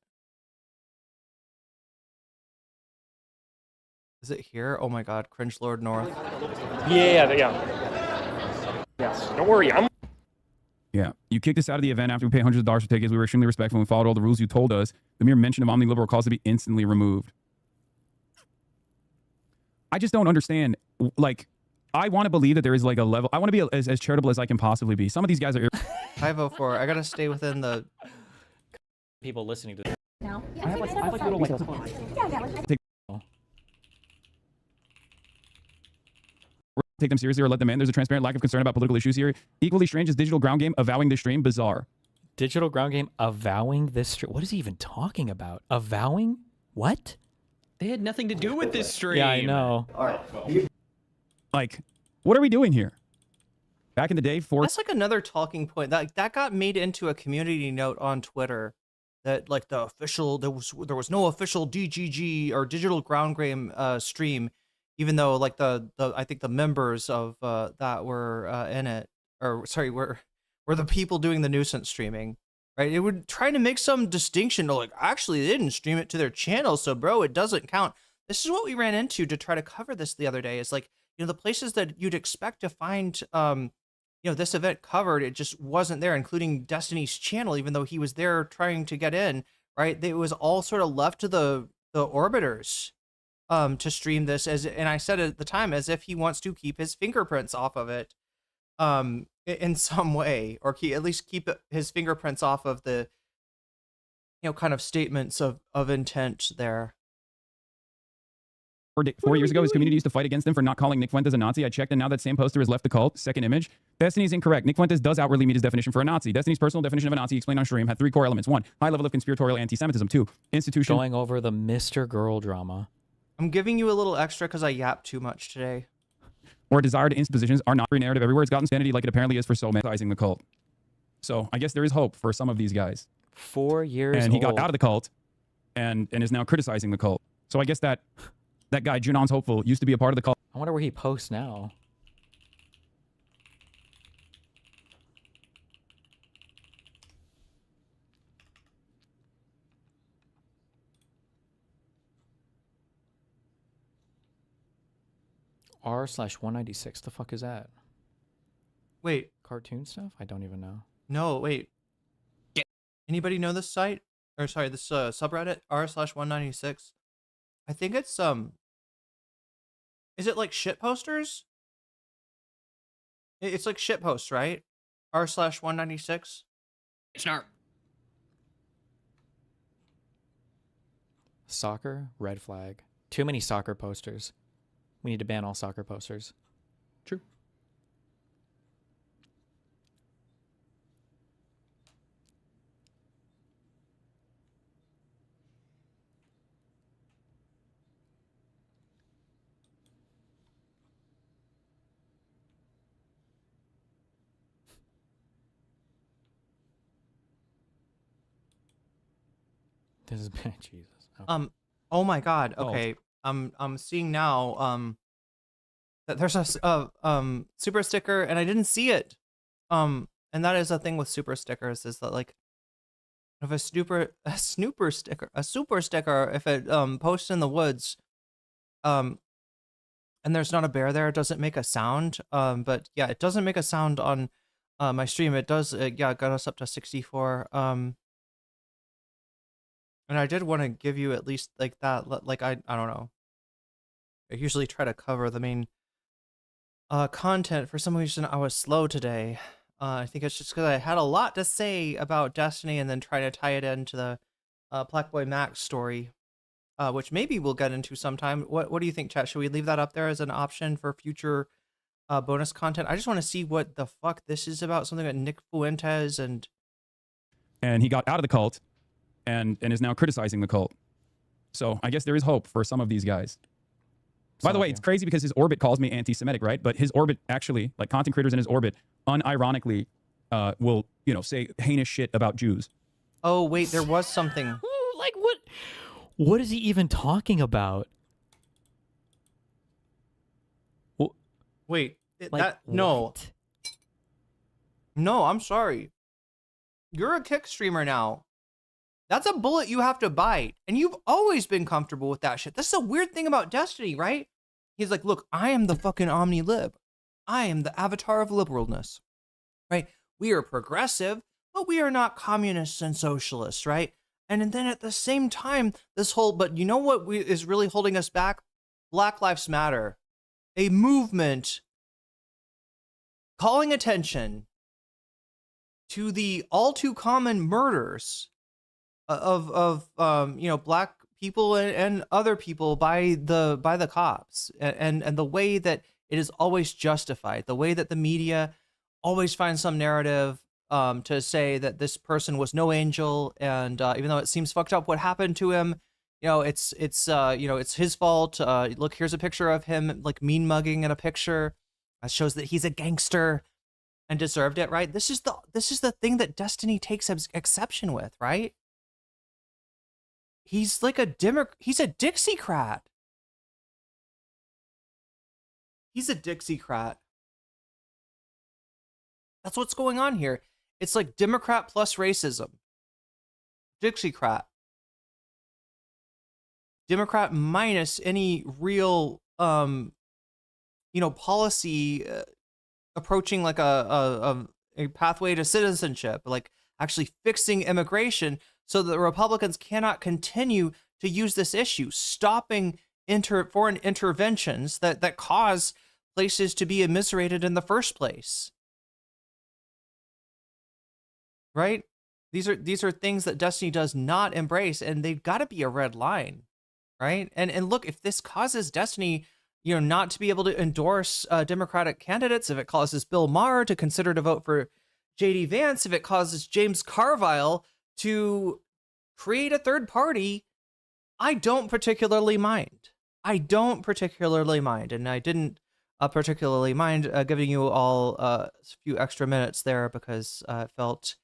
Is it here? Oh my God, Cringe Lord North. Yeah. Yes. Don't worry. Yeah, you kicked us out of the event after we paid hundreds of dollars for tickets. We were extremely respectful and we followed all the rules you told us. The mere mention of omni-liberal caused to be instantly removed. I just don't understand. I want to believe that there is a level. I want to be as charitable as I can possibly be. Some of these guys are... 504. I gotta stay within the... People listening to this. No. I have little... Take them seriously or let them in. There's a transparent lack of concern about political issues here. Equally strange is Digital Ground Game avowing this stream. Bizarre. Digital Ground Game avowing this stream? What is he even talking about? Avowing? What? They had nothing to do with this stream. Yeah, I know. All right. What are we doing here? Back in the day, that's another talking point that got made into a community note on Twitter that the official there was no official DGG or Digital Ground Game stream. Even though I think the members of that were in it, or sorry, were the people doing the Nuisance streaming, right? It would try to make some distinction to actually they didn't stream it to their channel, so bro, it doesn't count. This is what we ran into to try to cover this the other day. Is the places that you'd expect to find this event covered, it just wasn't there, including Destiny's channel, even though he was there trying to get in, right? It was all sort of left to the orbiters. To stream this and I said at the time as if he wants to keep his fingerprints off of it, in some way, or at least keep his fingerprints off of the, kind of statements of intent there. 4 years ago, his community used to fight against him for not calling Nick Fuentes a Nazi. I checked, and now that same poster has left the cult. Second image. Destiny's incorrect. Nick Fuentes does outwardly meet his definition for a Nazi. Destiny's personal definition of a Nazi, explained on stream, had 3 core elements. 1, high level of conspiratorial anti-Semitism. 2, institution. Going over the Mr. Girl drama. I'm giving you a little extra because I yapped too much today. Or desire to institutions are not free narrative everywhere. It's gotten sanity like it apparently is for so many. The cult. So I guess there is hope for some of these guys. 4 years And he got out of the cult and is now criticizing the cult. So I guess that guy, Junon's Hopeful, used to be a part of the cult. I wonder where he posts now. R/196. The fuck is that? Wait. Cartoon stuff? I don't even know. No, wait. Anybody know this site? Or sorry, this subreddit r/196. I think it's is it like shit posters? It's like shit posts, right? r/196. It's not. Soccer, red flag. Too many soccer posters. We need to ban all soccer posters. True. This is bad. Jesus. Okay. Oh my God. Okay. I'm seeing now that there's a super sticker and I didn't see it. And that is a thing with super stickers, is that like if a super sticker if it posts in the woods and there's not a bear there, it doesn't make a sound. But yeah, it doesn't make a sound on my stream. It does yeah, it got us up to 64. And I did want to give you at least like that, like I don't know. I usually try to cover the main content. For some reason, I was slow today. I think it's just because I had a lot to say about Destiny and then try to tie it into the Black Boy Max story, which maybe we'll get into sometime. What do you think, chat? Should we leave that up there as an option for future bonus content? I just want to see what the fuck this is about. Something that Nick Fuentes and he got out of the cult and is now criticizing the cult. So I guess there is hope for some of these guys. By the way, it's crazy because his orbit calls me anti-Semitic, right? But his orbit actually, like content creators in his orbit, unironically will, you know, say heinous shit about Jews. Oh, wait, there was something. Like what? What is he even talking about? Wait, Like, no. No, I'm sorry. You're a kick streamer now. That's a bullet you have to bite. And you've always been comfortable with that shit. That's the weird thing about Destiny, right? He's like, look, I am the fucking omni-lib. I am the avatar of liberalness, right? We are progressive, but we are not communists and socialists, right? And then at the same time, this whole, but you know what is really holding us back? Black Lives Matter. A movement calling attention to the all too common murders of you know, black people and other people by the cops, and the way that it is always justified, the way that the media always finds some narrative to say that this person was no angel, and even though it seems fucked up what happened to him, you know, it's you know, it's his fault. Look, here's a picture of him like mean mugging in a picture that shows that he's a gangster and deserved it, right? This is the thing that Destiny takes exception with, right? He's like he's a Dixiecrat. He's a Dixiecrat. That's what's going on here. It's like Democrat plus racism. Dixiecrat. Democrat minus any real, you know, policy approaching like a pathway to citizenship, like actually fixing immigration so that the Republicans cannot continue to use this issue, stopping foreign interventions that cause places to be immiserated in the first place. Right? These are things that Destiny does not embrace, and they've got to be a red line. right? And look, if this causes Destiny, not to be able to endorse Democratic candidates, if it causes Bill Maher to consider to vote for JD Vance, if it causes James Carville to create a third party, I don't particularly mind. I don't particularly mind, and I didn't particularly mind giving you all a few extra minutes there because it felt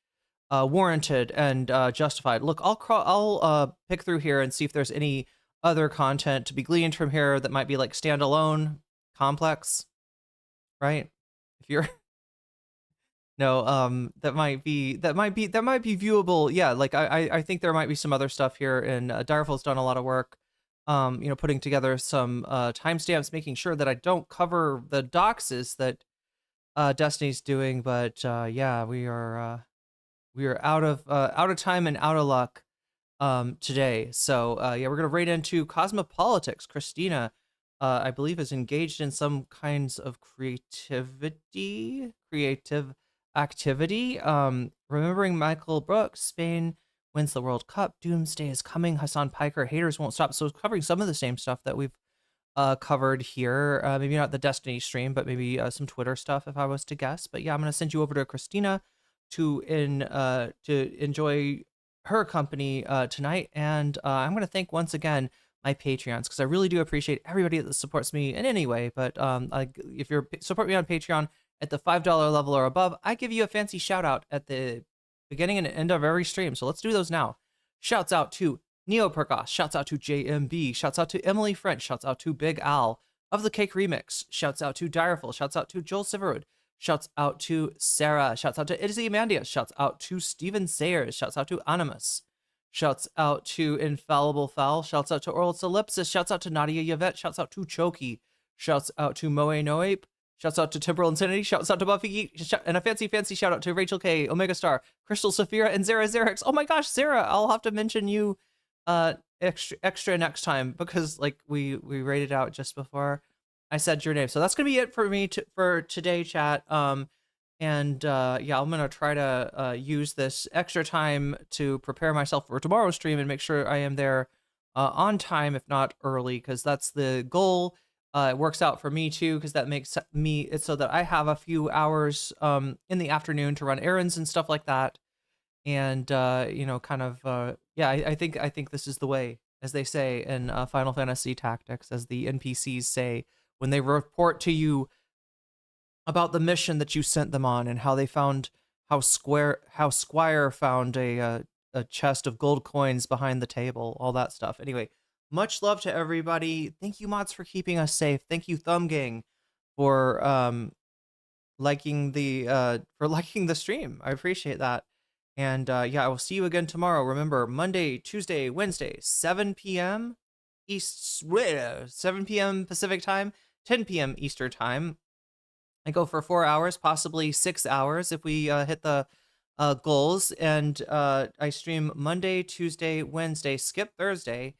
warranted and justified. Look, I'll pick through here and see if there's any other content to be gleaned from here that might be like standalone, complex, right? If you're no, that might be viewable. Yeah, like I think there might be some other stuff here, and Direful's done a lot of work, putting together some timestamps, making sure that I don't cover the doxes that Destiny's doing. But yeah, we are out of time and out of luck today. So yeah, we're gonna raid into cosmopolitics. Christina, I believe, is engaged in some kinds of creative activity. Remembering Michael Brooks, Spain wins the World Cup, Doomsday is coming, Hasan Piker, haters won't stop. So covering some of the same stuff that we've covered here. Maybe not the Destiny stream, but maybe some Twitter stuff if I was to guess. But yeah, I'm gonna send you over to Christina to enjoy her company tonight, and I'm gonna thank once again my Patreons, because I really do appreciate everybody that supports me in any way. But if you support me on Patreon at the $5 level or above, I give you a fancy shout out at the beginning and end of every stream. So let's do those now. Shouts out to Neo Perkos, shouts out to JMB, shouts out to Emily French, shouts out to Big Al of the Cake Remix, shouts out to Direful, shouts out to Joel Siverud, shouts out to Sarah, shouts out to Izzy Amandia, shouts out to Steven Sayers, shouts out to Animus, shouts out to Infallible Fowl, shouts out to Oral Ellipsis, shouts out to Nadia Yvette, shouts out to Choki, shouts out to Moe Noape, shouts out to Temporal Insanity, shouts out to Buffy, and a fancy shout out to Rachel K, Omega Star, Crystal Saphira, and Zara Xerix. Oh my gosh, Zara, I'll have to mention you extra next time, because like we rated out just before I said your name. So that's gonna be it for me for today, chat. Yeah, I'm gonna try to use this extra time to prepare myself for tomorrow's stream and make sure I am there on time, if not early, because that's the goal. It works out for me too, because that makes it's so that I have a few hours in the afternoon to run errands and stuff like that. And kind of yeah, I think this is the way, as they say in Final Fantasy Tactics, as the NPCs say when they report to you about the mission that you sent them on, and how they found how Squire found a chest of gold coins behind the table, all that stuff. Anyway, much love to everybody. Thank you, mods, for keeping us safe. Thank you, Thumb Gang, for liking the stream. I appreciate that. And yeah, I will see you again tomorrow. Remember, Monday, Tuesday, Wednesday, 7 p.m. 7 p.m. Pacific time, 10 p.m. Eastern time. I go for 4 hours, possibly 6 hours if we hit the goals. And I stream Monday, Tuesday, Wednesday, skip Thursday,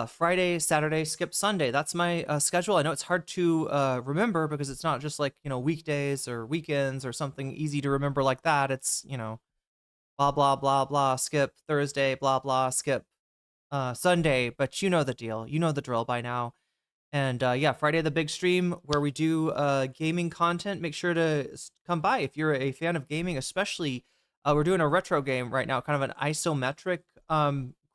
Friday, Saturday, skip Sunday. That's my schedule. I know it's hard to remember, because it's not just like, weekdays or weekends or something easy to remember like that. It's, blah, blah, blah, blah, skip Thursday, blah, blah, skip Sunday. But you know the deal. You know the drill by now. And yeah, Friday, the big stream where we do gaming content. Make sure to come by if you're a fan of gaming, especially we're doing a retro game right now, kind of an isometric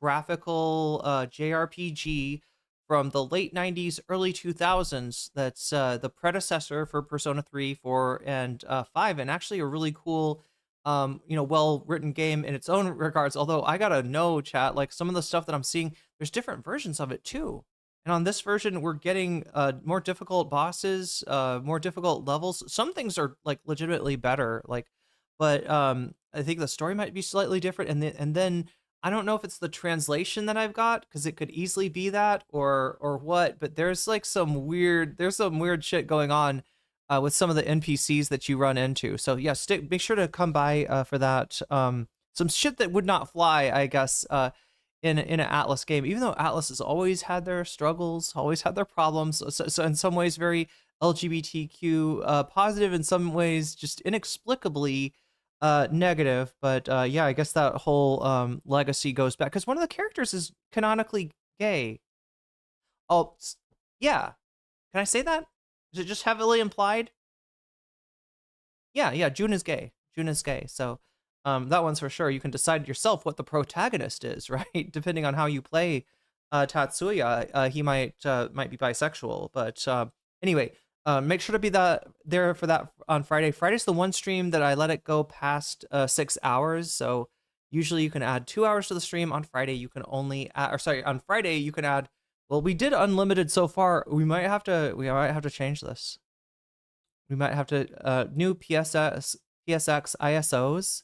graphical JRPG from the late 90s, early 2000s. That's the predecessor for Persona 3, 4, and 5, and actually a really cool well-written game in its own regards. Although I gotta know, chat, like some of the stuff that I'm seeing, there's different versions of it too. And on this version, we're getting more difficult bosses, more difficult levels. Some things are like legitimately better, but I think the story might be slightly different. And then I don't know if it's the translation that I've got, because it could easily be that or what. But there's like some weird shit going on with some of the NPCs that you run into. So yeah, make sure to come by for that. Some shit that would not fly, I guess, in an Atlas game, even though Atlas has always had their struggles, always had their problems. So in some ways very LGBTQ positive, in some ways just inexplicably negative. But yeah, I guess that whole legacy goes back, because one of the characters is canonically gay. Oh, yeah. Can I say that? Is it just heavily implied? Yeah, June is gay. June is gay. So that one's for sure. You can decide yourself what the protagonist is, right? Depending on how you play Tatsuya, he might be bisexual. But anyway, make sure to be there for that on Friday. Friday's the one stream that I let it go past 6 hours. So usually you can add 2 hours to the stream. On Friday you can only on Friday you can add. Well, we did unlimited so far. We might have to change this. We might have to new PSX ISOs.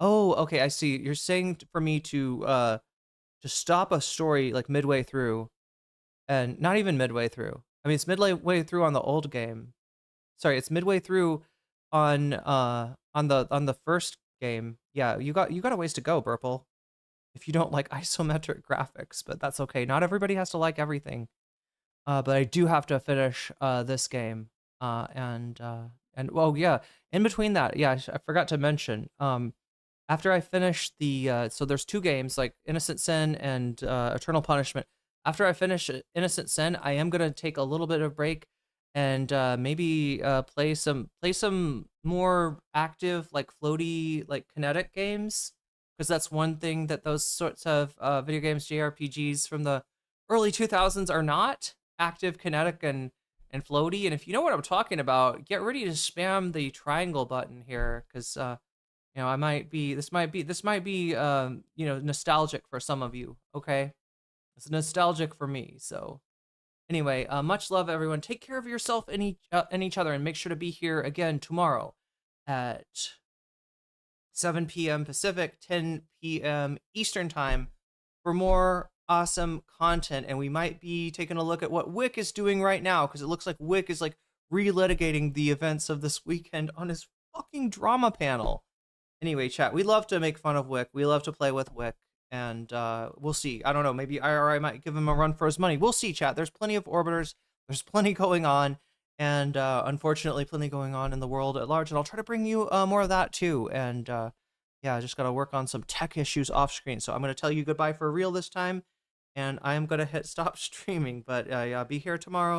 Oh, okay, I see. You're saying for me to stop a story like midway through, and not even midway through. I mean, it's midway through on the old game. Sorry, it's midway through on the first game. Yeah, you got a ways to go, Burple. If you don't like isometric graphics, but that's okay. Not everybody has to like everything. But I do have to finish this game. And well, yeah. In between that, yeah, I forgot to mention. After I finish the so there's 2 games like Innocent Sin and Eternal Punishment. After I finish Innocent Sin, I am gonna take a little bit of break and maybe play some more active like floaty like kinetic games, because that's one thing that those sorts of video games, JRPGs from the early 2000s are not. Active, kinetic, and floaty. And if you know what I'm talking about, get ready to spam the triangle button here, because you know, this might be you know, nostalgic for some of you. Okay, it's nostalgic for me. So anyway, much love, everyone. Take care of yourself and each other, and make sure to be here again tomorrow at 7 p.m. Pacific, 10 p.m. Eastern time for more awesome content. And we might be taking a look at what Wick is doing right now, because it looks like Wick is like relitigating the events of this weekend on his fucking drama panel. Anyway, chat, we love to make fun of Wick. We love to play with Wick, and we'll see. I don't know, maybe IRI might give him a run for his money. We'll see, chat. There's plenty of orbiters. There's plenty going on, and unfortunately plenty going on in the world at large, and I'll try to bring you more of that too. And yeah, I just got to work on some tech issues off screen. So I'm going to tell you goodbye for real this time, and I am going to hit stop streaming. But yeah, be here tomorrow.